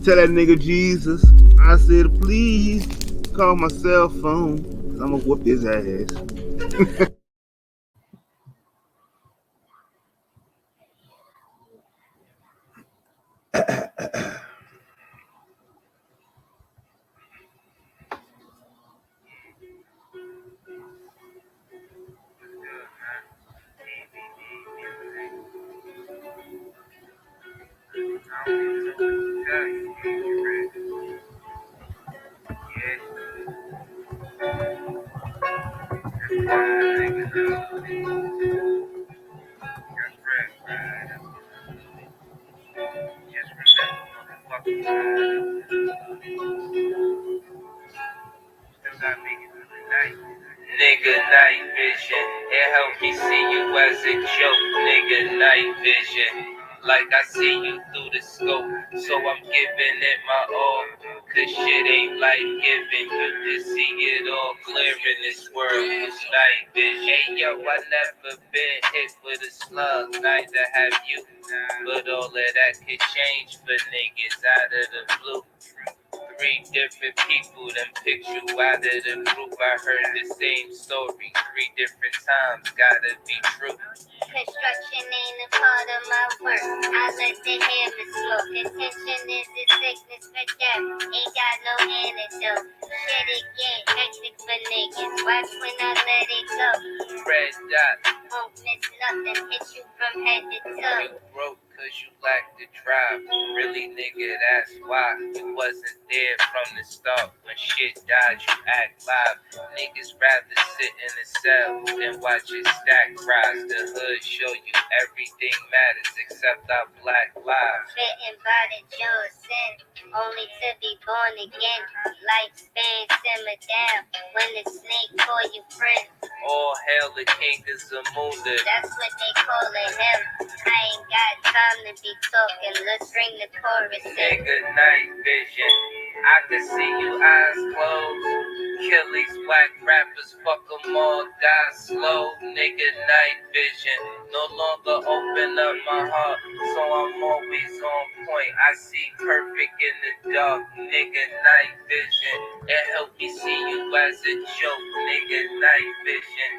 Tell that nigga Jesus. I said, please call my cell phone. Cause I'm gonna whoop his ass. Nigga, night vision. It helped me see you as a joke. Nigga, night vision. Like I see you through the scope. So I'm giving it my all. Cause shit ain't life-giving. You can see it all clear in this world. It's night vision. Hey yo, I never been hit with a slug. Neither have you. But all of that could change for niggas out of the blue. 3 different people then picked you out of the group. I heard the same story 3 different times. Gotta be true. Construction ain't a part of my work. I let the hammer smoke. Attention is a sickness for death. Ain't got no antidote. Shit it get hectic for niggas. Watch when I let it go. Red dot. Won't miss nothing. Hit you from head to toe. You broke cause you lack the drive. Really, nigga, that's why you wasn't there from the start. When shit died, you act live. Niggas rather sit in a cell than watch it stack rise. The hood show you everything matters except our black lives. Bitten by the jaw of sin, only to be born again. Lifespan simmer down when the snake call you friend. All hail the king of Zamunda. That's what they calling him. I ain't got time to be talking. Let's bring the chorus in. Nigga, night vision. I can see you eyes closed. Kill these black rappers, fuck them all, die slow. Nigga, night vision. No longer open up my heart, so I'm always on point. I see perfect in the dark. Nigga, night vision. It helped me see you as a joke. Nigga, night vision.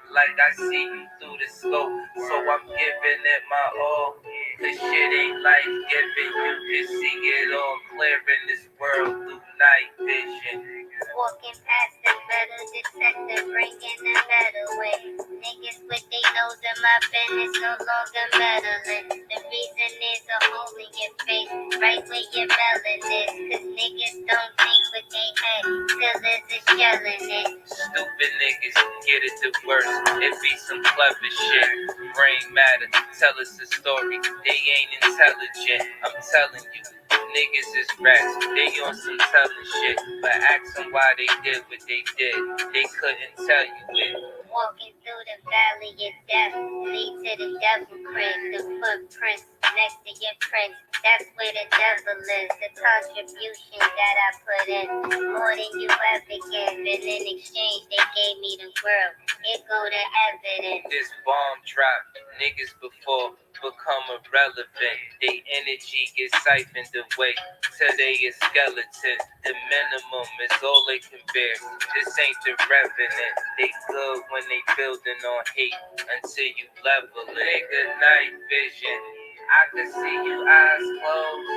Like I see you through the scope, so I'm giving it my all. Cause shit ain't life-giving, you can see it all clear in this world through night vision. Walking past the metal detector, bringing the metal in. Niggas with they nose in my business, no longer meddling. The reason is a hole in your face, right where your melon is. Cause niggas don't think with they head, till there's a shell in it. Stupid niggas get it the worst. It be some clever shit. Brain matter, tell us a story. They ain't intelligent. I'm telling you, niggas is rats. They on some telling shit. But ask them why they did what they did. They couldn't tell you it. Walking through the valley of death, lead to the devil crib. The footprints next to your prints. That's where the devil is. The contribution that I put in, more than you ever give. And in exchange, they gave me the world. Here go the evidence. This bomb drop, niggas before become irrelevant. They energy gets siphoned away till they a skeleton. The minimum is all they can bear. This ain't the revenant. They good when they building on hate until you level it. Nigga, night vision. I can see you eyes closed.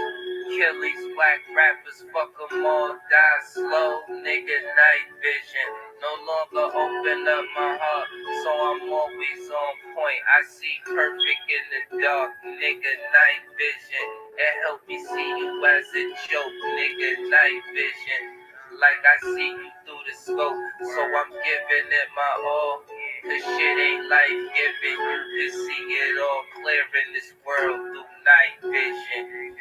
Kill these black rappers, fuck them all, die slow. Nigga, night vision. No longer open up my heart, so I'm always on point. I see perfect in the dark. Nigga, night vision. It helped me see you as a joke. Nigga, night vision. Like I see you through the scope, so I'm giving it my all. Cause shit ain't life-giving, you can see it all clear in this world through night vision.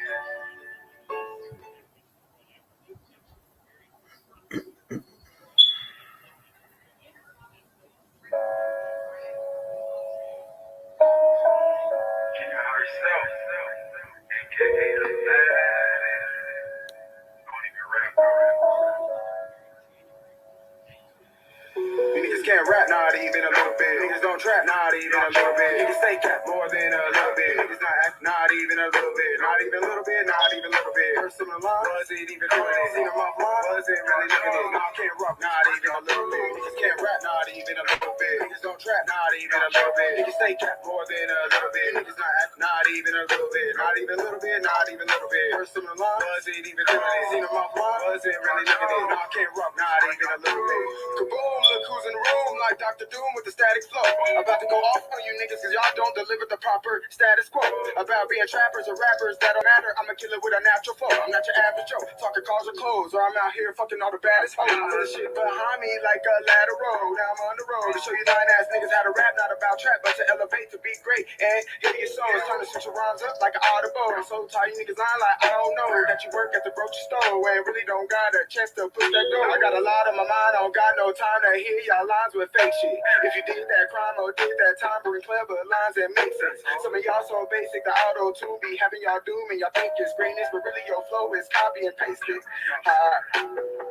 can't rap, not even a little bit. Niggas don't trap, not even a little bit. Niggas stay cap more than a little bit. Niggas not act, not even a little bit. Not even a little bit, not even a little bit. First of the line, wasn't even doing it. Seen them offline, wasn't really living it. Nah, can't rock, not even a little bit. Niggas can't rap, not even a little bit. Niggas don't trap, not even a little bit. Niggas stay cap more than a little bit. Niggas not act, not even a little bit. Not even a little bit, not even a little bit. First of the line, wasn't even doing it. Seen them offline, wasn't really living it. Nah, can't rock, not even a little bit. Kaboom, look who's in the room, like Dr. Doom with the static flow. About to go off on you niggas cause y'all don't deliver the proper status quo. About being trappers or rappers, that don't matter. I'm a killer with a natural flow. I'm not your average Joe, talking cars or clothes, or I'm out here fucking all the baddest hoes. This shit behind me like a ladder road. Now I'm on the road to show you lying ass niggas how to rap, not about trap, but to elevate, to be great and hit your souls. Turn to switch your rhymes up like an audible. I'm so tired you niggas lying like I don't know that you work at the grocery store and really don't got a chance to push that door. I got a lot on my mind, I don't got no time to hear y'all lines with fake shit. If you did that crime or did that time, bring clever lines that make sense. Some of y'all so basic, the auto tune be having y'all doom and y'all think it's greatness, but really your flow is copy and pasted.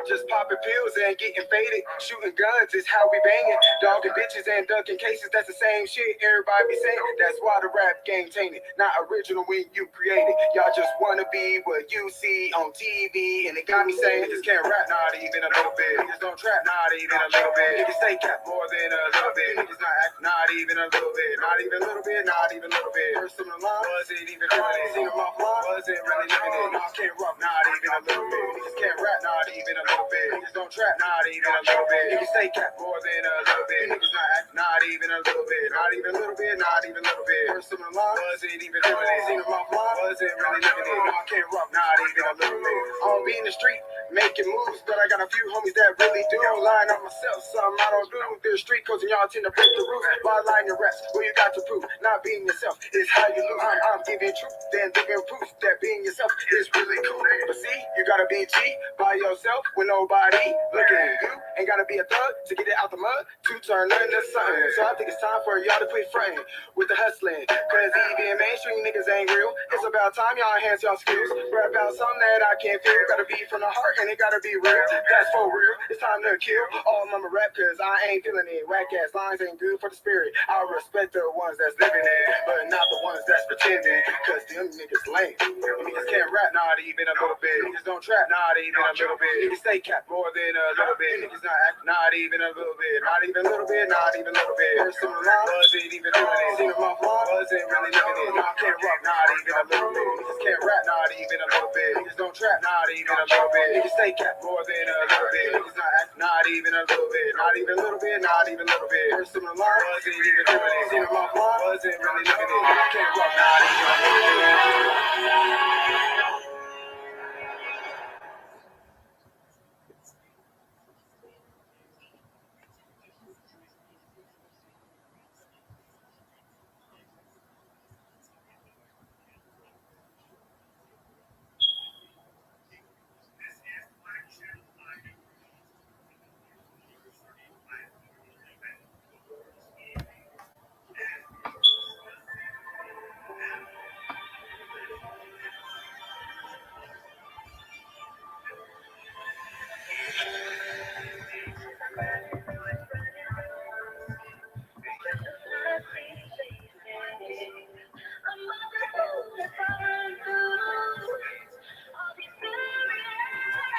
Just popping pills and getting faded. Shooting guns is how we banging. Dogging bitches and ducking cases, that's the same shit everybody be saying. That's why the rap game tainted. Not original when you created. Y'all just wanna be what you see on TV, and it got me saying niggas can't rap, not even a little bit. Niggas don't trap, not even a little bit. Niggas stay cap more than a little bit. Niggas not act, not even a little bit. Not even a little bit, not even a little bit. First of the line, wasn't even doing it. Seen them offline, wasn't really living it. Nah, can't rock, not even a little bit. Niggas can't rap, not even a little bit. Niggas don't trap, not even a little bit. Niggas stay cap more than a little bit. Niggas not act, not even a little bit. Not even a little bit, not even a little bit. First of the line, wasn't even doing it. Seen them offline, wasn't really living it. Nah, can't rock, not even a little bit. I don't be in the street making moves, but I got a few homies that really do. Lying on myself, something I don't do. There's street codes and y'all tend to break the rules. By lying your rest, what you got to prove? Not being yourself is how you lose. I'm giving truth, then giving proof that being yourself is really cool. But see, you gotta be G by yourself with nobody looking at you. Ain't gotta be a thug to get it out the mud to turn into something. So I think it's time for y'all to quit fronting with the hustling. Cause even mainstream niggas ain't real. It's about time y'all enhance y'all skills. Rap about something that I can't feel. Gotta be from the heart and it gotta be real. That's for real. It's time to kill all mama rap cause I ain't feeling it. Whack ass lines ain't good for the spirit. I respect the ones that's living it, but not the ones that's pretending. Cause them niggas lame. Niggas can't rap, not even a little bit. Niggas don't trap, not even a little bit. Niggas stay cap more than a little bit. Niggas not act, not even a little bit. Not even a little bit, not even a little bit. First of the line, wasn't even doing it. Seen them offline, wasn't really living it. Nah, can't rock, not even a little bit. Niggas can't rap, not even a little bit. Niggas don't trap, not even a little bit. Niggas stay cap more than a little bit. Niggas not act, not even a little bit. Not even a little bit, not even a little bit. First of the line, wasn't even doing it. Seen them offline, wasn't really living it. Nah, can't rock, not even a little bit.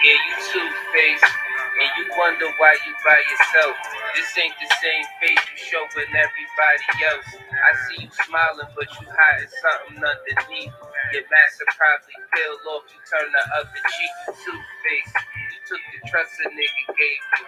Yeah, you two-faced, and you wonder why you by yourself. This ain't the same face you show with everybody else. I see you smiling, but you hiding something underneath. Your mask will probably peel off, you turn the other cheek. You two-faced, you took the trust a nigga gave you.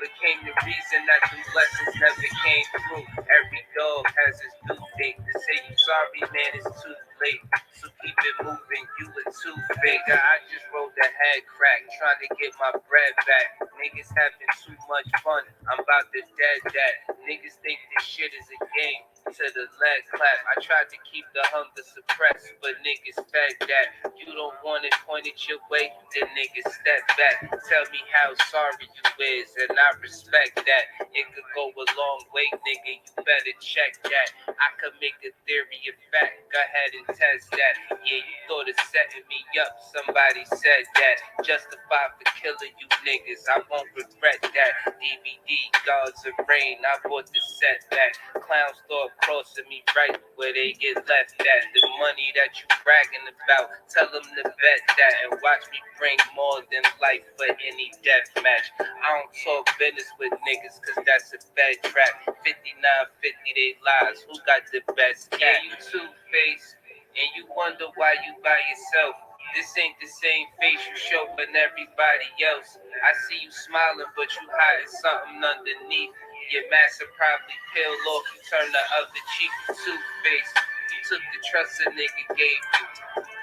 Became the reason that the blessings never came through. Every dog has his due date. To say you sorry, man, it's too late. So keep it moving, you a two-figure. I just rolled the head crack, trying to get my bread back. Niggas having too much fun, I'm about to dead that. Niggas think this shit is a game. to the leg clap. I tried to keep the hunger suppressed, but niggas fed that. You don't want it pointed your way, then niggas step back. Tell me how sorry you is, and I respect that. It could go a long way, nigga, you better check that. I could make a theory of fact, go ahead and test that. Yeah, you thought of setting me up, somebody said that. Justified for killing you niggas, I won't regret that. DVD, Gods of Rain, I bought the set back. Clowns start crossing me right where they get left at. The money that you bragging about, tell them to bet that. And watch me bring more than life for any death match. I don't talk business with niggas, cause that's a bad trap. 5950 they lies, who got the best cat? Yeah, you two-faced, and you wonder why you by yourself. This ain't the same face you show with everybody else. I see you smiling, but you hiding something underneath. Your mask will probably peel off, you turn the other cheek. Two-faced, you took the trust a nigga gave you.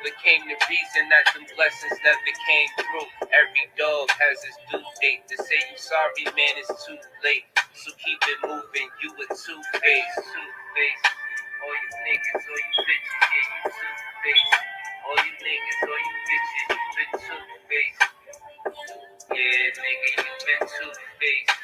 Became the reason that them blessings never came through. Every dog has its due date. To say you sorry, man, it's too late. So keep it moving, you a two-faced. Two-faced, all you niggas, all you bitches, yeah, you two-faced. All you niggas, all you bitches, you been two-faced. Yeah, nigga, you been two-faced.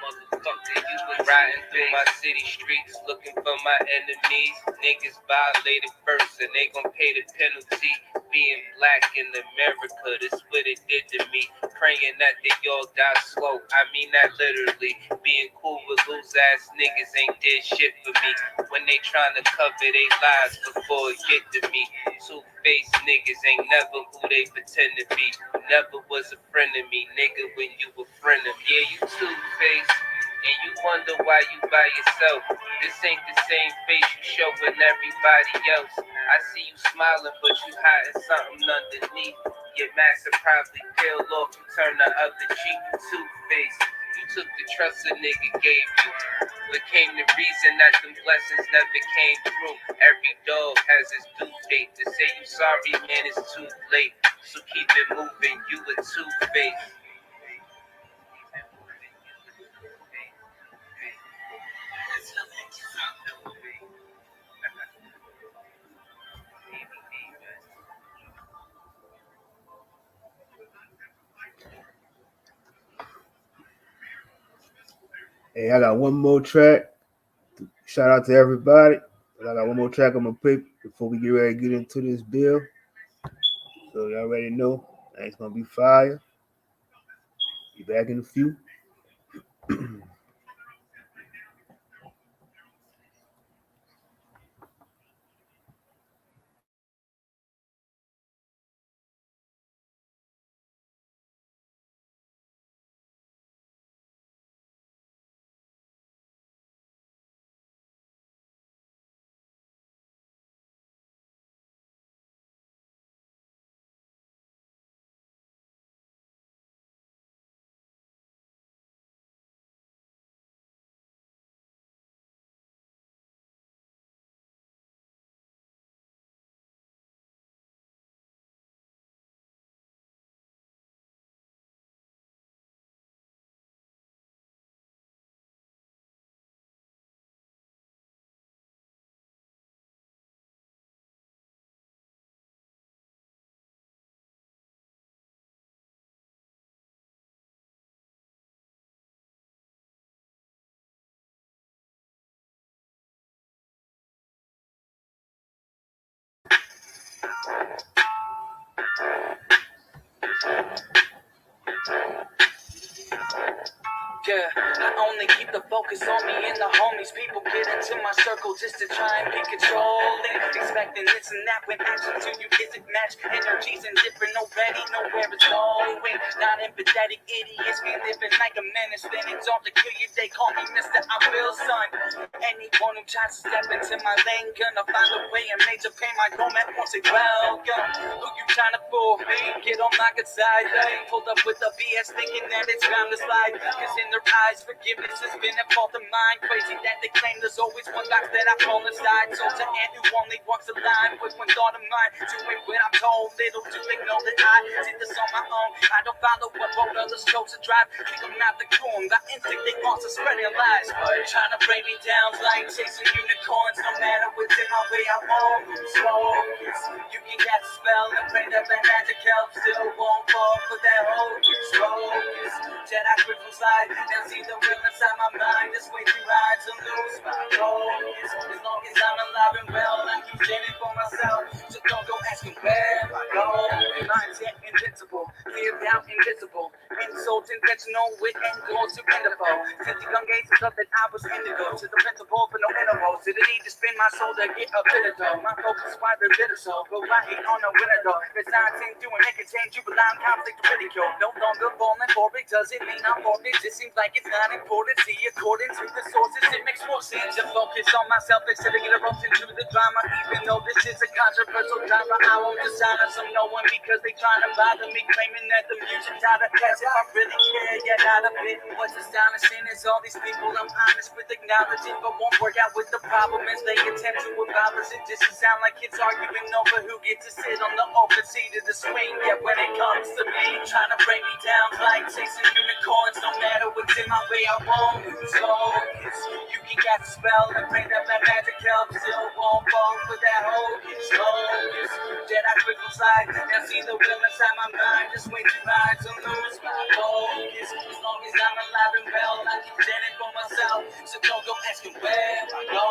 Motherfucker, you was riding through my city streets looking for my enemies. Niggas violated first and they gon' pay the penalty. Being black in America, this what it did to me. Praying that they all die slow, I mean that literally. Being cool with loose ass niggas ain't did shit for me. When they tryna cover they lies before it get to me. Two-faced niggas ain't never who they pretend to be. Never was a friend of me, nigga, when you a friend of me. Yeah, you two-faced, and you wonder why you by yourself. This ain't the same face you show with everybody else. I see you smiling, but you hiding something underneath. Your mask will probably peel off, you turn the other cheek. Two-faced, you took the trust a nigga gave you. Became the reason that them blessings never came through. Every dog has its due date. To say you sorry, man, it's too late. So keep it moving, you a two-faced. Hey, I got one more track. Shout out to everybody. I got one more track I'm gonna pick before we get ready to get into this bill. So y'all already know it's gonna be fire. Be back in a few. Yeah, I only keep the focus on me and the homies. People get into my circle just to try and be controlling. Expecting this and that when action to you isn't matched. Energies indifferent already, know where it's going. Not empathetic idiots, be living like a menace. Then it's all to kill you, they call me Mr. I Will Son. Anyone who tries to step into my lane, gonna find a way and major pain. My comment won't say welcome. Who you trying to fool? Get on my good side. Pulled up with the BS thinking that it's time to slide. Cause in their eyes, forgiveness has been a fault of mine. Crazy that they claim there's always one guy that I fall aside. So to end who only walks a line with one thought of mine. Doing what I'm told, little do they know that I did this on my own. I don't follow what both others chose to drive. Think I'm not the coon, got instinct, they also spreading lies. Trying to break me down like chasing unicorns. No matter what's in my way, I won't lose focus. You can cast a spell and pray that the magic helps. Still won't fall for that hocus pocus. Jedi crystal side, now see the real inside my mind. This way too hard to lose my focus. As long as I'm alive and well, I keep standing for myself. So don't go asking where I go. Mindset invincible, fear down invisible. Insult intentional with end goals to interval. Since the young age, I thought that I was indigo. To the principle for no intervals. To the need to spin my soul to get a bit of dough. My focus is why they're bitter so. But I hate on a winner though. It's not thing doing it can change you, but I'm conflict to ridicule. No longer falling for it, does it mean I'm for it? It seems like it's not important. See, according to the sources, it makes more sense to focus on myself instead of get eruption into the drama. Even though this is a controversial genre, I won't dishonor some no one because they trying to bother me, claiming that the music out of class. If I really care, yeah, not a bit. What's astonishing is all these people I'm honest with acknowledging, but won't work out with the problem as they attempt to abolish it. Just to sound like kids arguing over who gets to sit on the open seat of the swing. Yeah, when it comes to me, trying to break me down like chasing unicorns. No matter what's in my way, I won't lose focus. You can cast a spell and pray that that magic helps. Still won't fall for that hocus pocus. Jedi crystal side, now see the real inside my mind. Just way too hard to lose my focus. As long as I'm alive and well, I keep standing for myself. So don't go asking where I go.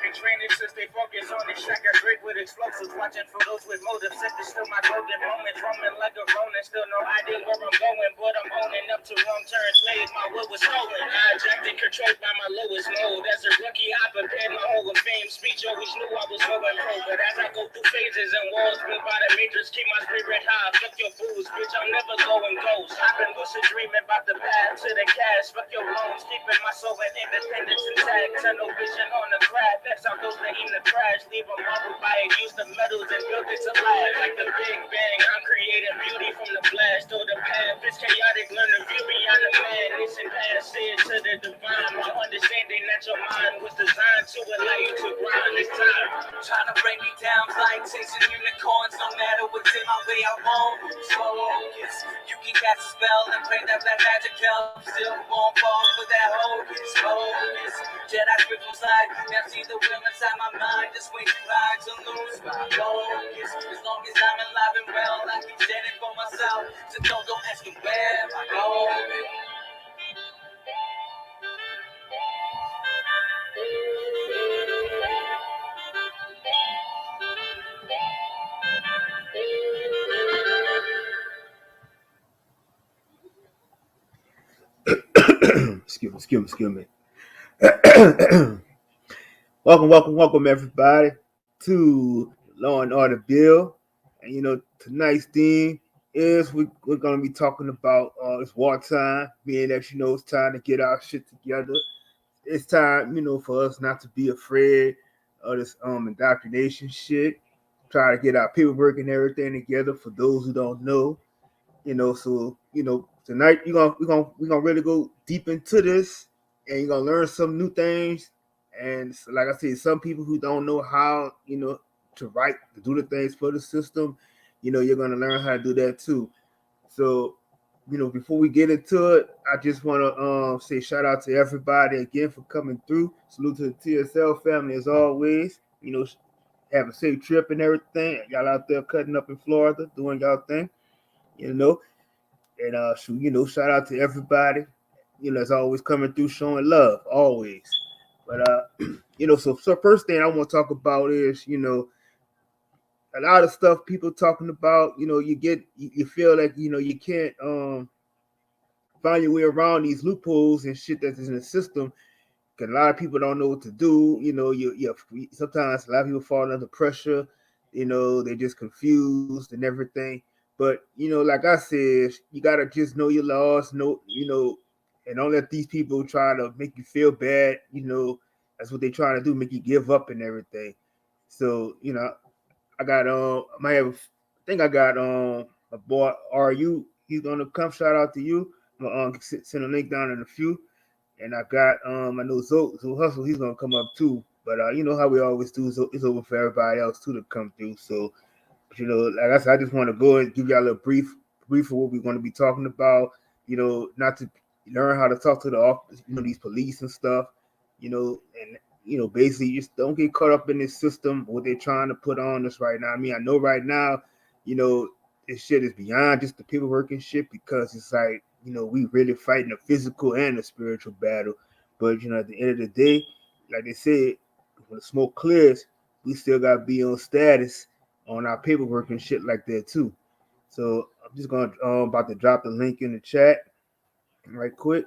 They training to stay focused on this shotgun break with explosives. Watching for those with motives. Set to still my golden moments. Roaming like a Ronin. Still no idea where I'm going, but I'm owning up to wrong turns. Made my will was stolen. Hijacked and controlled by my lowest mode. As a rookie, I prepared my Hall of Fame speech. Always knew I was going pro, but as I go through phases and walls built by the matrix, keep my spirit high. Fuck your fools, bitch. I'm never going ghost. I've been lucid dreaming about the path to the cash. Fuck your loans, keeping my soul and independence intact. Tunnel vision on the craft. That's how those that aim to crash. Leave them marbled by it. Use the metals and build it to last. Like the Big Bang, I'm creating beauty from the blast. Though the path is chaotic, learn to view beyond the madness and pass it to the divine. My understanding that your mind was designed to allow you to grind this time. Trying to break me down like chasing unicorns. No matter what's in my way, I won't lose focus. You can cast a spell and pray that that magic helps. Still won't fall for that hocus pocus. Jedi crystal side, now see the real inside my mind. Just way too hard to lose my focus. As long as I'm alive and well, I keep standing for myself. So don't go asking where I go. excuse me. welcome, everybody, to Law and Order Bill. And tonight's theme is we're gonna be talking about it's wartime, being that it's time to get our shit together. It's time, for us not to be afraid of this indoctrination shit. Try to get our paperwork and everything together for those who don't know. So tonight we're gonna really go deep into this, and you're gonna learn some new things. And so, like I said, some people who don't know how to write to do the things for the system, you're gonna learn how to do that too. So before we get into it, I just want to say shout out to everybody again for coming through. Salute to the TSL family as always. Have a safe trip and everything. Y'all out there cutting up in Florida, doing y'all thing. And shout out to everybody. As always coming through, showing love always. But so first thing I want to talk about is a lot of stuff people talking about. You feel like you can't find your way around these loopholes and shit that is in the system. Because a lot of people don't know what to do. You sometimes a lot of people fall under pressure. They're just confused and everything. But like I said, you gotta just know your laws, and don't let these people try to make you feel bad. That's what they trying to do, make you give up and everything. So I got I think I got my boy RU. He's gonna come. Shout out to you. I'm gonna send a link down in a few. And I got I know Zo Hustle, he's gonna come up too. But you know how we always do, so it's open for everybody else too to come through. So like I said, I just want to go and give y'all a brief brief of what we're going to be talking about. Not to learn how to talk to the office, these police and stuff. And basically just don't get caught up in this system, what they're trying to put on us right now. I mean, I know right now, this shit is beyond just the paperwork and shit, because it's like, we really fighting a physical and a spiritual battle. But at the end of the day, like they said, when the smoke clears, we still gotta be on status on our paperwork and shit like that too. So I'm just gonna about to drop the link in the chat right quick.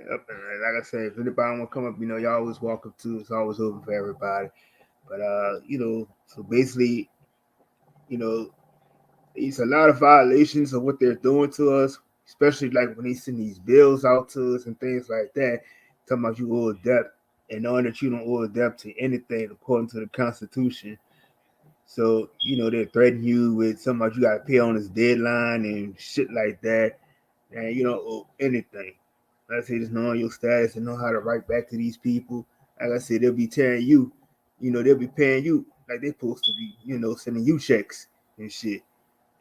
Yep, and like I said, if anybody want to come up, y'all always welcome to. It's always open for everybody. But so basically, you know, it's a lot of violations of what they're doing to us, especially like when they send these bills out to us and things like that, talking about you owe a debt and knowing that you don't owe a debt to anything according to the Constitution. So, they threaten you with something about you got to pay on this deadline and shit like that, and you don't owe anything. Like I say, just knowing your status and know how to write back to these people. Like I said, they'll be tearing you, they'll be paying you like they're supposed to be, sending you checks and shit.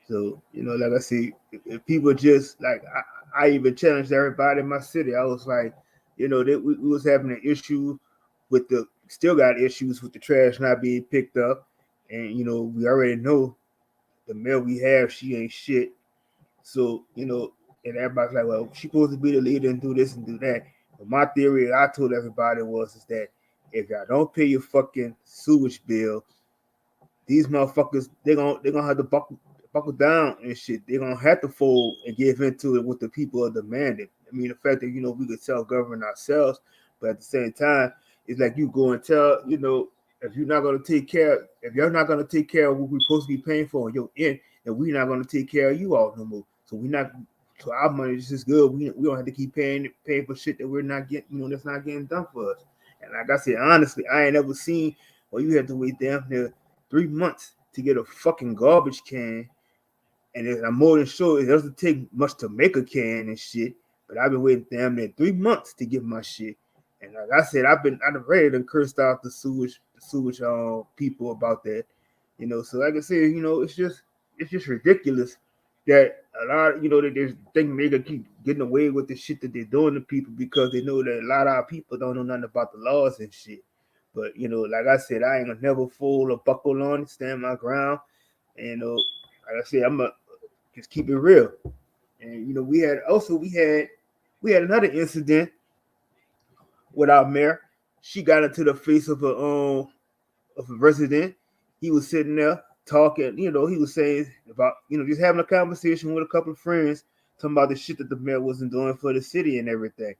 So, like I said, if people just like, I even challenged everybody in my city. I was like, that we was having an issue with still got issues with the trash not being picked up. And, we already know the mayor we have, she ain't shit. So, and everybody's like, well, she's supposed to be the leader and do this and do that. But my theory, I told everybody is that if y'all don't pay your fucking sewage bill, these motherfuckers they're gonna have to buckle down and shit. They're gonna have to fold and give into it what the people are demanding. I mean, the fact that we could self govern ourselves, but at the same time, it's like you go and tell if you're not gonna take care, if you're not gonna take care of what we're supposed to be paying for on your end, then we're not gonna take care of you all no more. So we're not. So our money is just good. We don't have to keep paying for shit that we're not getting. That's not getting done for us. And like I said, honestly, I ain't ever seen where you have to wait damn near 3 months to get a fucking garbage can, and I'm more than sure it doesn't take much to make a can and shit. But I've been waiting damn near 3 months to get my shit, and like I said, I've ready to cursed out the sewage people about that, So like I said, it's just ridiculous that a lot, that they're thinking they gonna keep getting away with the shit that they're doing to people because they know that a lot of our people don't know nothing about the laws and shit. But like I said, I ain't gonna never fool or buckle on, stand my ground, and like I said, I'm gonna just keep it real. And we had another incident with our mayor. She got into the face of a resident. He was sitting there talking. He was saying about just having a conversation with a couple of friends, talking about the shit that the mayor wasn't doing for the city and everything.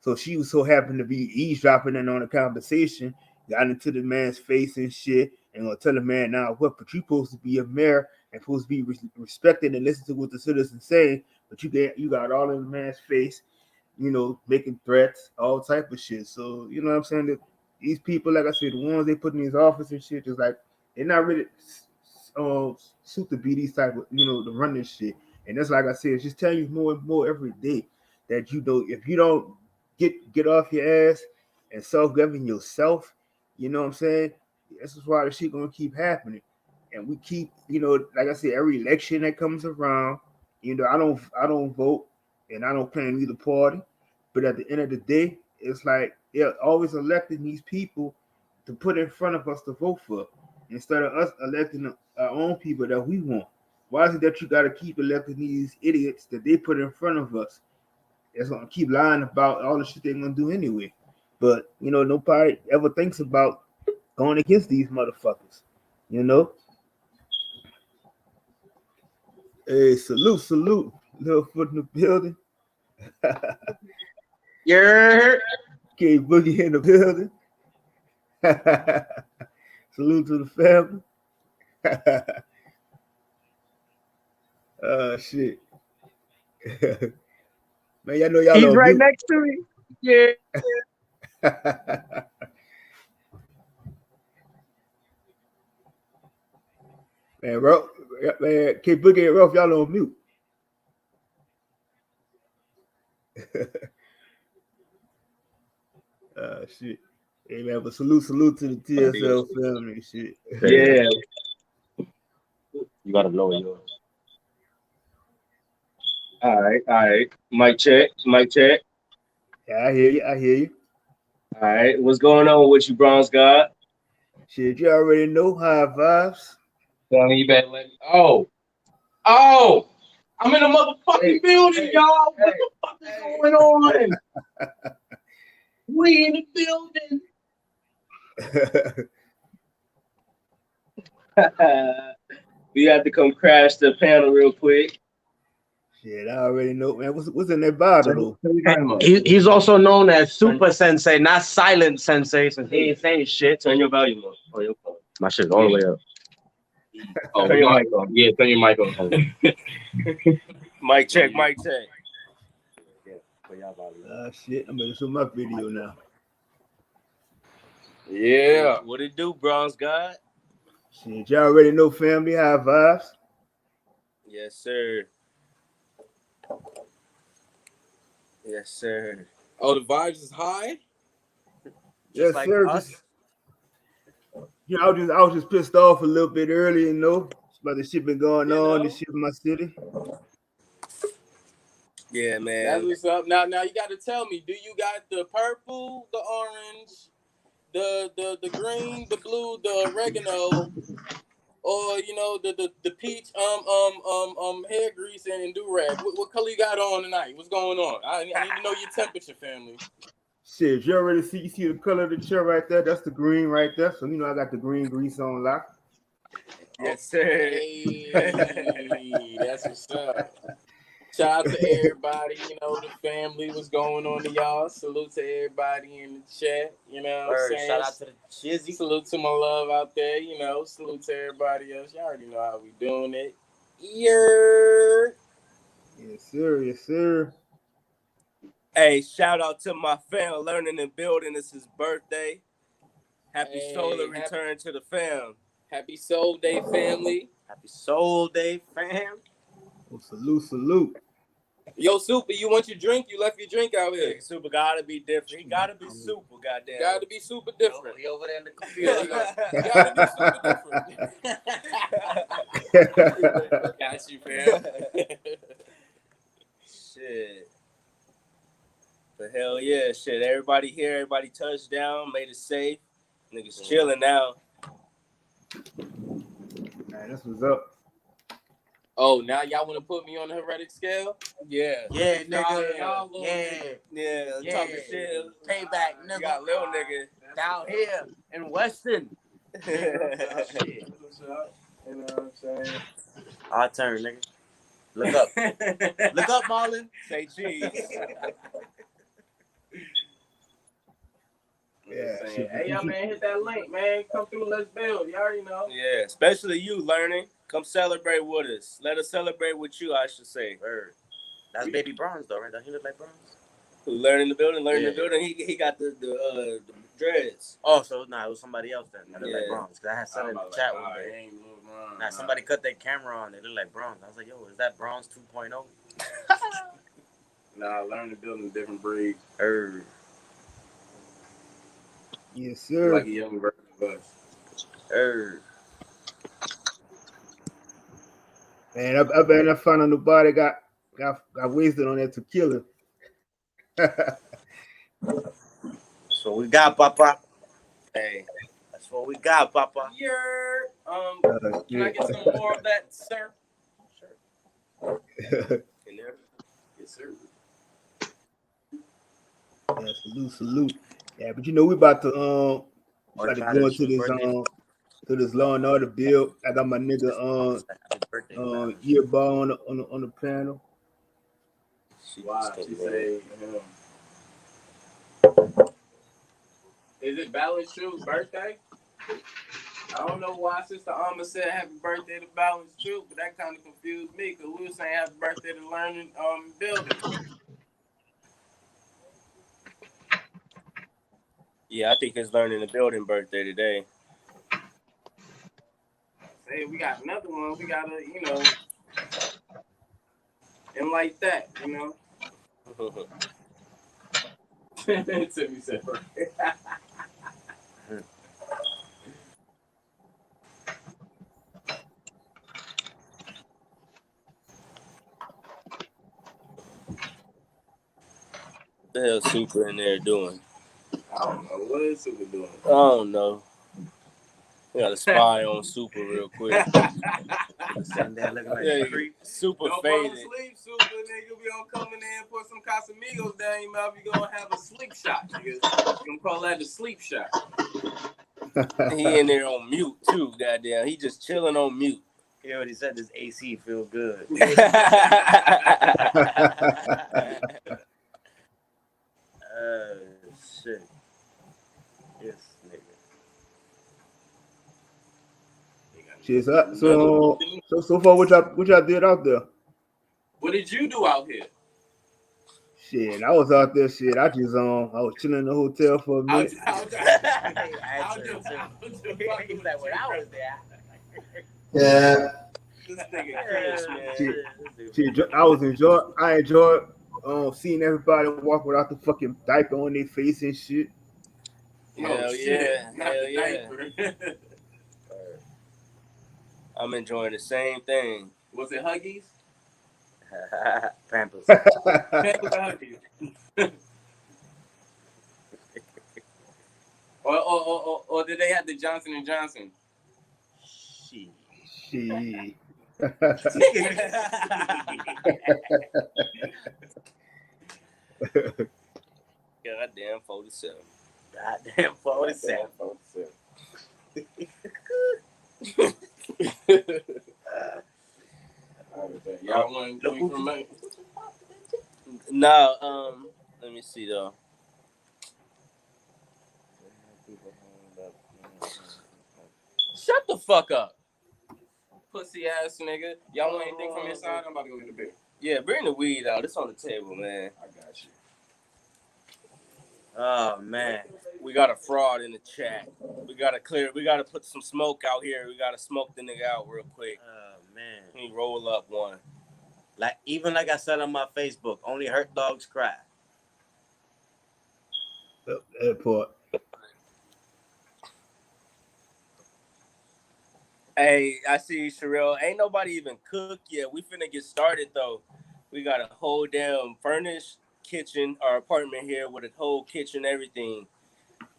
So she was so happened to be eavesdropping in on the conversation, got into the man's face and shit, and gonna tell the man now what, but you supposed to be a mayor and supposed to be respected and listen to what the citizens say, but you got all in the man's face, making threats, all type of shit. So what I'm saying, that these people, like I said, the ones they put in these office and shit, just like they're not really suit to be these type of to run this shit. And that's like I said, it's just telling you more and more every day that if you don't get off your ass and self govern yourself, what I'm saying? This is why the shit gonna keep happening. And we keep, like I said, every election that comes around, I don't vote and I don't plan either party. But at the end of the day, it's like they're always electing these people to put in front of us to vote for instead of us electing our own people that we want. Why is it that you got to keep electing these idiots that they put in front of us? That's gonna keep lying about all the shit they're gonna do anyway. But nobody ever thinks about going against these motherfuckers. You know. Hey, salute, little foot in the building. You're K Boogie in the building. Salute to the family. Shit. Man, y'all know y'all he's on right mute. next to me. Yeah. Man, K Boogie and Ralph, y'all on mute. Shit. Hey man, but salute to the TSL family and shit. Yeah. You gotta lower yours. All right. Mic check. Yeah, I hear you. All right, what's going on with you, Bronze God? Shit, you already know high vibes. Tell me you better let me. Oh, I'm in a motherfucking building, y'all. What the fuck is going on? We in the building. We have to come crash the panel real quick. Shit, I already know, man. What's in that bottle though? He's also known as Super Sensei, not Silent Sensei, since he ain't saying shit. Turn your volume up on your phone. My shit's all the way up. Oh, turn your mic on. Yeah, turn your mic on. Mic check. Shit, I'm gonna show my video now. Yeah. What it do, Bronze God? Shit, y'all already know family high vibes. Yes, sir. Oh, the vibes is high? Yes, like sir. us? I was just pissed off a little bit earlier, about the shit been going on, this shit in my city. Yeah, man. That's what's up. Now you got to tell me, do you got the purple, the orange, the green, the blue, the oregano, or the peach hair grease and do rag? What color you got on tonight? What's going on? I need to know your temperature, family. Shit, you already see the color of the chair right there? That's the green right there. So I got the green grease on lock. Yes, sir. Hey, that's what's up. Shout out to everybody, the family. What's going on to y'all? Salute to everybody in the chat. You know what I'm saying? Shout out to the Chizzy. Salute to my love out there. Salute to everybody else. Y'all already know how we doing it. Yeah. Yes, sir. Hey, shout out to my fam learning and building. It's his birthday. Happy solar return to the fam. Happy Soul Day, family. Happy Soul Day, fam. Oh, salute. Yo, Super, you want your drink? You left your drink out here. Hey, Super gotta be different. He gotta be super, goddamn. Gotta be super different. He over there in the computer. You gotta be super different. Got you, fam. Shit. But hell yeah, shit. Everybody here, everybody touched down, made it safe. Niggas chilling now. Man, that's what's up. Oh, now y'all want to put me on the heretic scale? Yeah. Yeah, nigga. Yeah. Talking shit. Payback, nigga. You got little nigga down here in Weston. Shit. What's up? You know what I'm saying? Our turn, nigga. Look up. Look up, Marlon. Say cheese. Yeah. Hey, y'all, man, hit that link, man. Come through, let's build. You already know. Yeah, especially you learning. Come celebrate with us. Let us celebrate with you, I should say. Heard. That's baby Bronze, though, right? Does he look like Bronze? Who learning the building? He got the dreads. Oh, so it was somebody else then. That looked like Bronze. Cause I had something in the chat one day. Somebody cut their camera on. They look like Bronze. I was like, yo, is that Bronze 2.0? Nah, learn the building a different breed. Heard. Yes, sir. Like a young version of us. Heard. Man, I bet I found out the body got wasted on that tequila. That's what we got, Papa. Hey, that's what we got, Papa. Can I get some more of that, sir? Sure. In there? Yes, sir. Yeah, salute. Yeah, but we about to go into this Law and Order bill. I got my nigga year ball on the panel. Wow, she say, is it Balance Truth's birthday? I don't know why Sister Alma said happy birthday to Balance Truth, but that kind of confused me because we were saying happy birthday to Learning Building. Yeah, I think it's Learning the Building birthday today. Hey, we got another one. We got to, and like that, Timmy said, right. The hell Super in there doing? I don't know. What is Super doing? I don't know. We got to spy on Super real quick. Sitting there looking like Yeah, a creep. Super Don't faded. fall asleep, Super, nigga. We don't come in there and put some Casamigos down your mouth. You gonna have a sleep shot, nigga. You gonna call that the sleep shot. He in there on mute too, goddamn. He just chilling on mute. He already said this AC feel good. Shit. Yes, nigga. Shit, so far, what y'all did out there? What did you do out here? Shit, I was out there. Shit, I was chilling in the hotel for a minute. He's like, when I was there. Yeah. This nigga Chris, man. Shit, I enjoyed seeing everybody walk without the fucking diaper on their face and shit. Hell yeah, hell yeah. I'm enjoying the same thing. Was it Huggies? Pampers. Pampers or Huggies? or did they have the Johnson and Johnson? Shit. Goddamn 47. Goddamn 47. Y'all want to tweet from me? No, let me see though. Shut the fuck up. Pussy ass nigga. Y'all want anything from inside? I'm about to go get a beer. Yeah, bring the weed out. It's on the table, man. I got you. Oh man. We got a fraud in the chat. We gotta put some smoke out here. We gotta smoke the nigga out real quick. Oh man. He roll up one. Like I said on my Facebook, only hurt dogs cry. Airport. Hey, I see you, Sherelle. Ain't nobody even cooked yet. We finna get started though. We got a whole damn furnished kitchen, our apartment here with a whole kitchen, everything.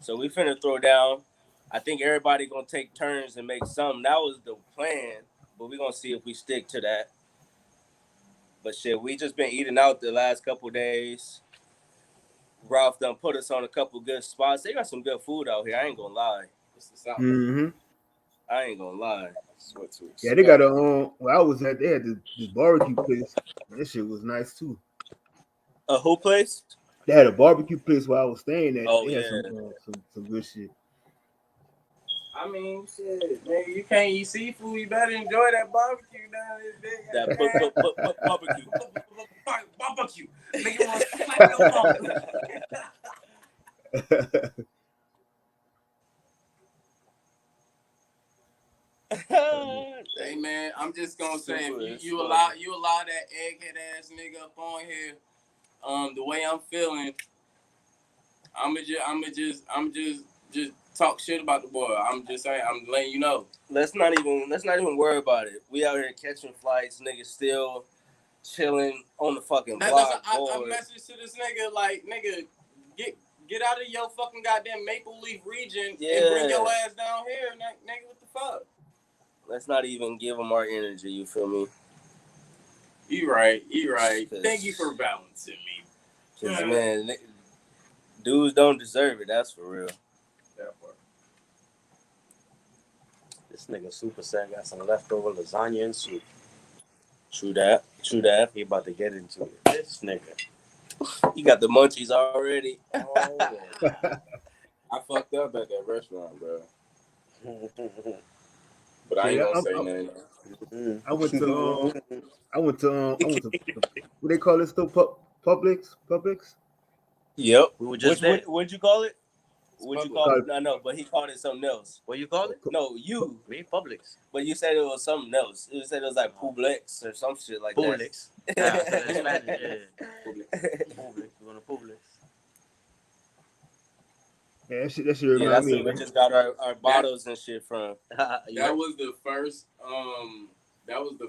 So we finna throw down. I think everybody gonna take turns and make something. That was the plan, but we gonna see if we stick to that. But shit, we just been eating out the last couple days. Ralph done put us on a couple good spots. They got some good food out here. I ain't gonna lie. Mm-hmm. I ain't gonna lie. Yeah, they got where I was at, they had this barbecue place. That shit was nice too. A who place? They had a barbecue place where I was staying at. Oh, they had yeah. some good shit. I mean, shit, nigga, you can't eat seafood. You better enjoy that barbecue down there. That barbecue. Barbecue. Make you want to slap your barbecue. Hey man, I'm just gonna say, if you allow that egghead ass nigga up on here, the way I'm feeling, I'm just talk shit about the boy. I'm just saying, I'm letting you know. Let's not even worry about it. We out here catching flights, niggas still chilling on the fucking block. I messaged to this nigga like, nigga, get out of your fucking goddamn Maple Leaf region and bring your ass down here, nigga. What the fuck? Let's not even give them our energy. You feel me? You right. Thank you for balancing me. Cause man, dudes don't deserve it. That's for real. That part. This nigga Super Sad got some leftover lasagna and soup. True that. He about to get into it. This nigga. You got the munchies already. Oh, I fucked up at that restaurant, bro. But I ain't gonna say nothing. I went to what they call it still? Publix? Yep. We were just there. What'd you call it? What'd you call it? No, but he called it something else. What you call it? No, you. Me, Publix. But you said it was something else. You said it was like Publix or some shit like Publix. that. Yeah, that shit Yeah, remind that's me. where we just got our bottles and shit from. That was the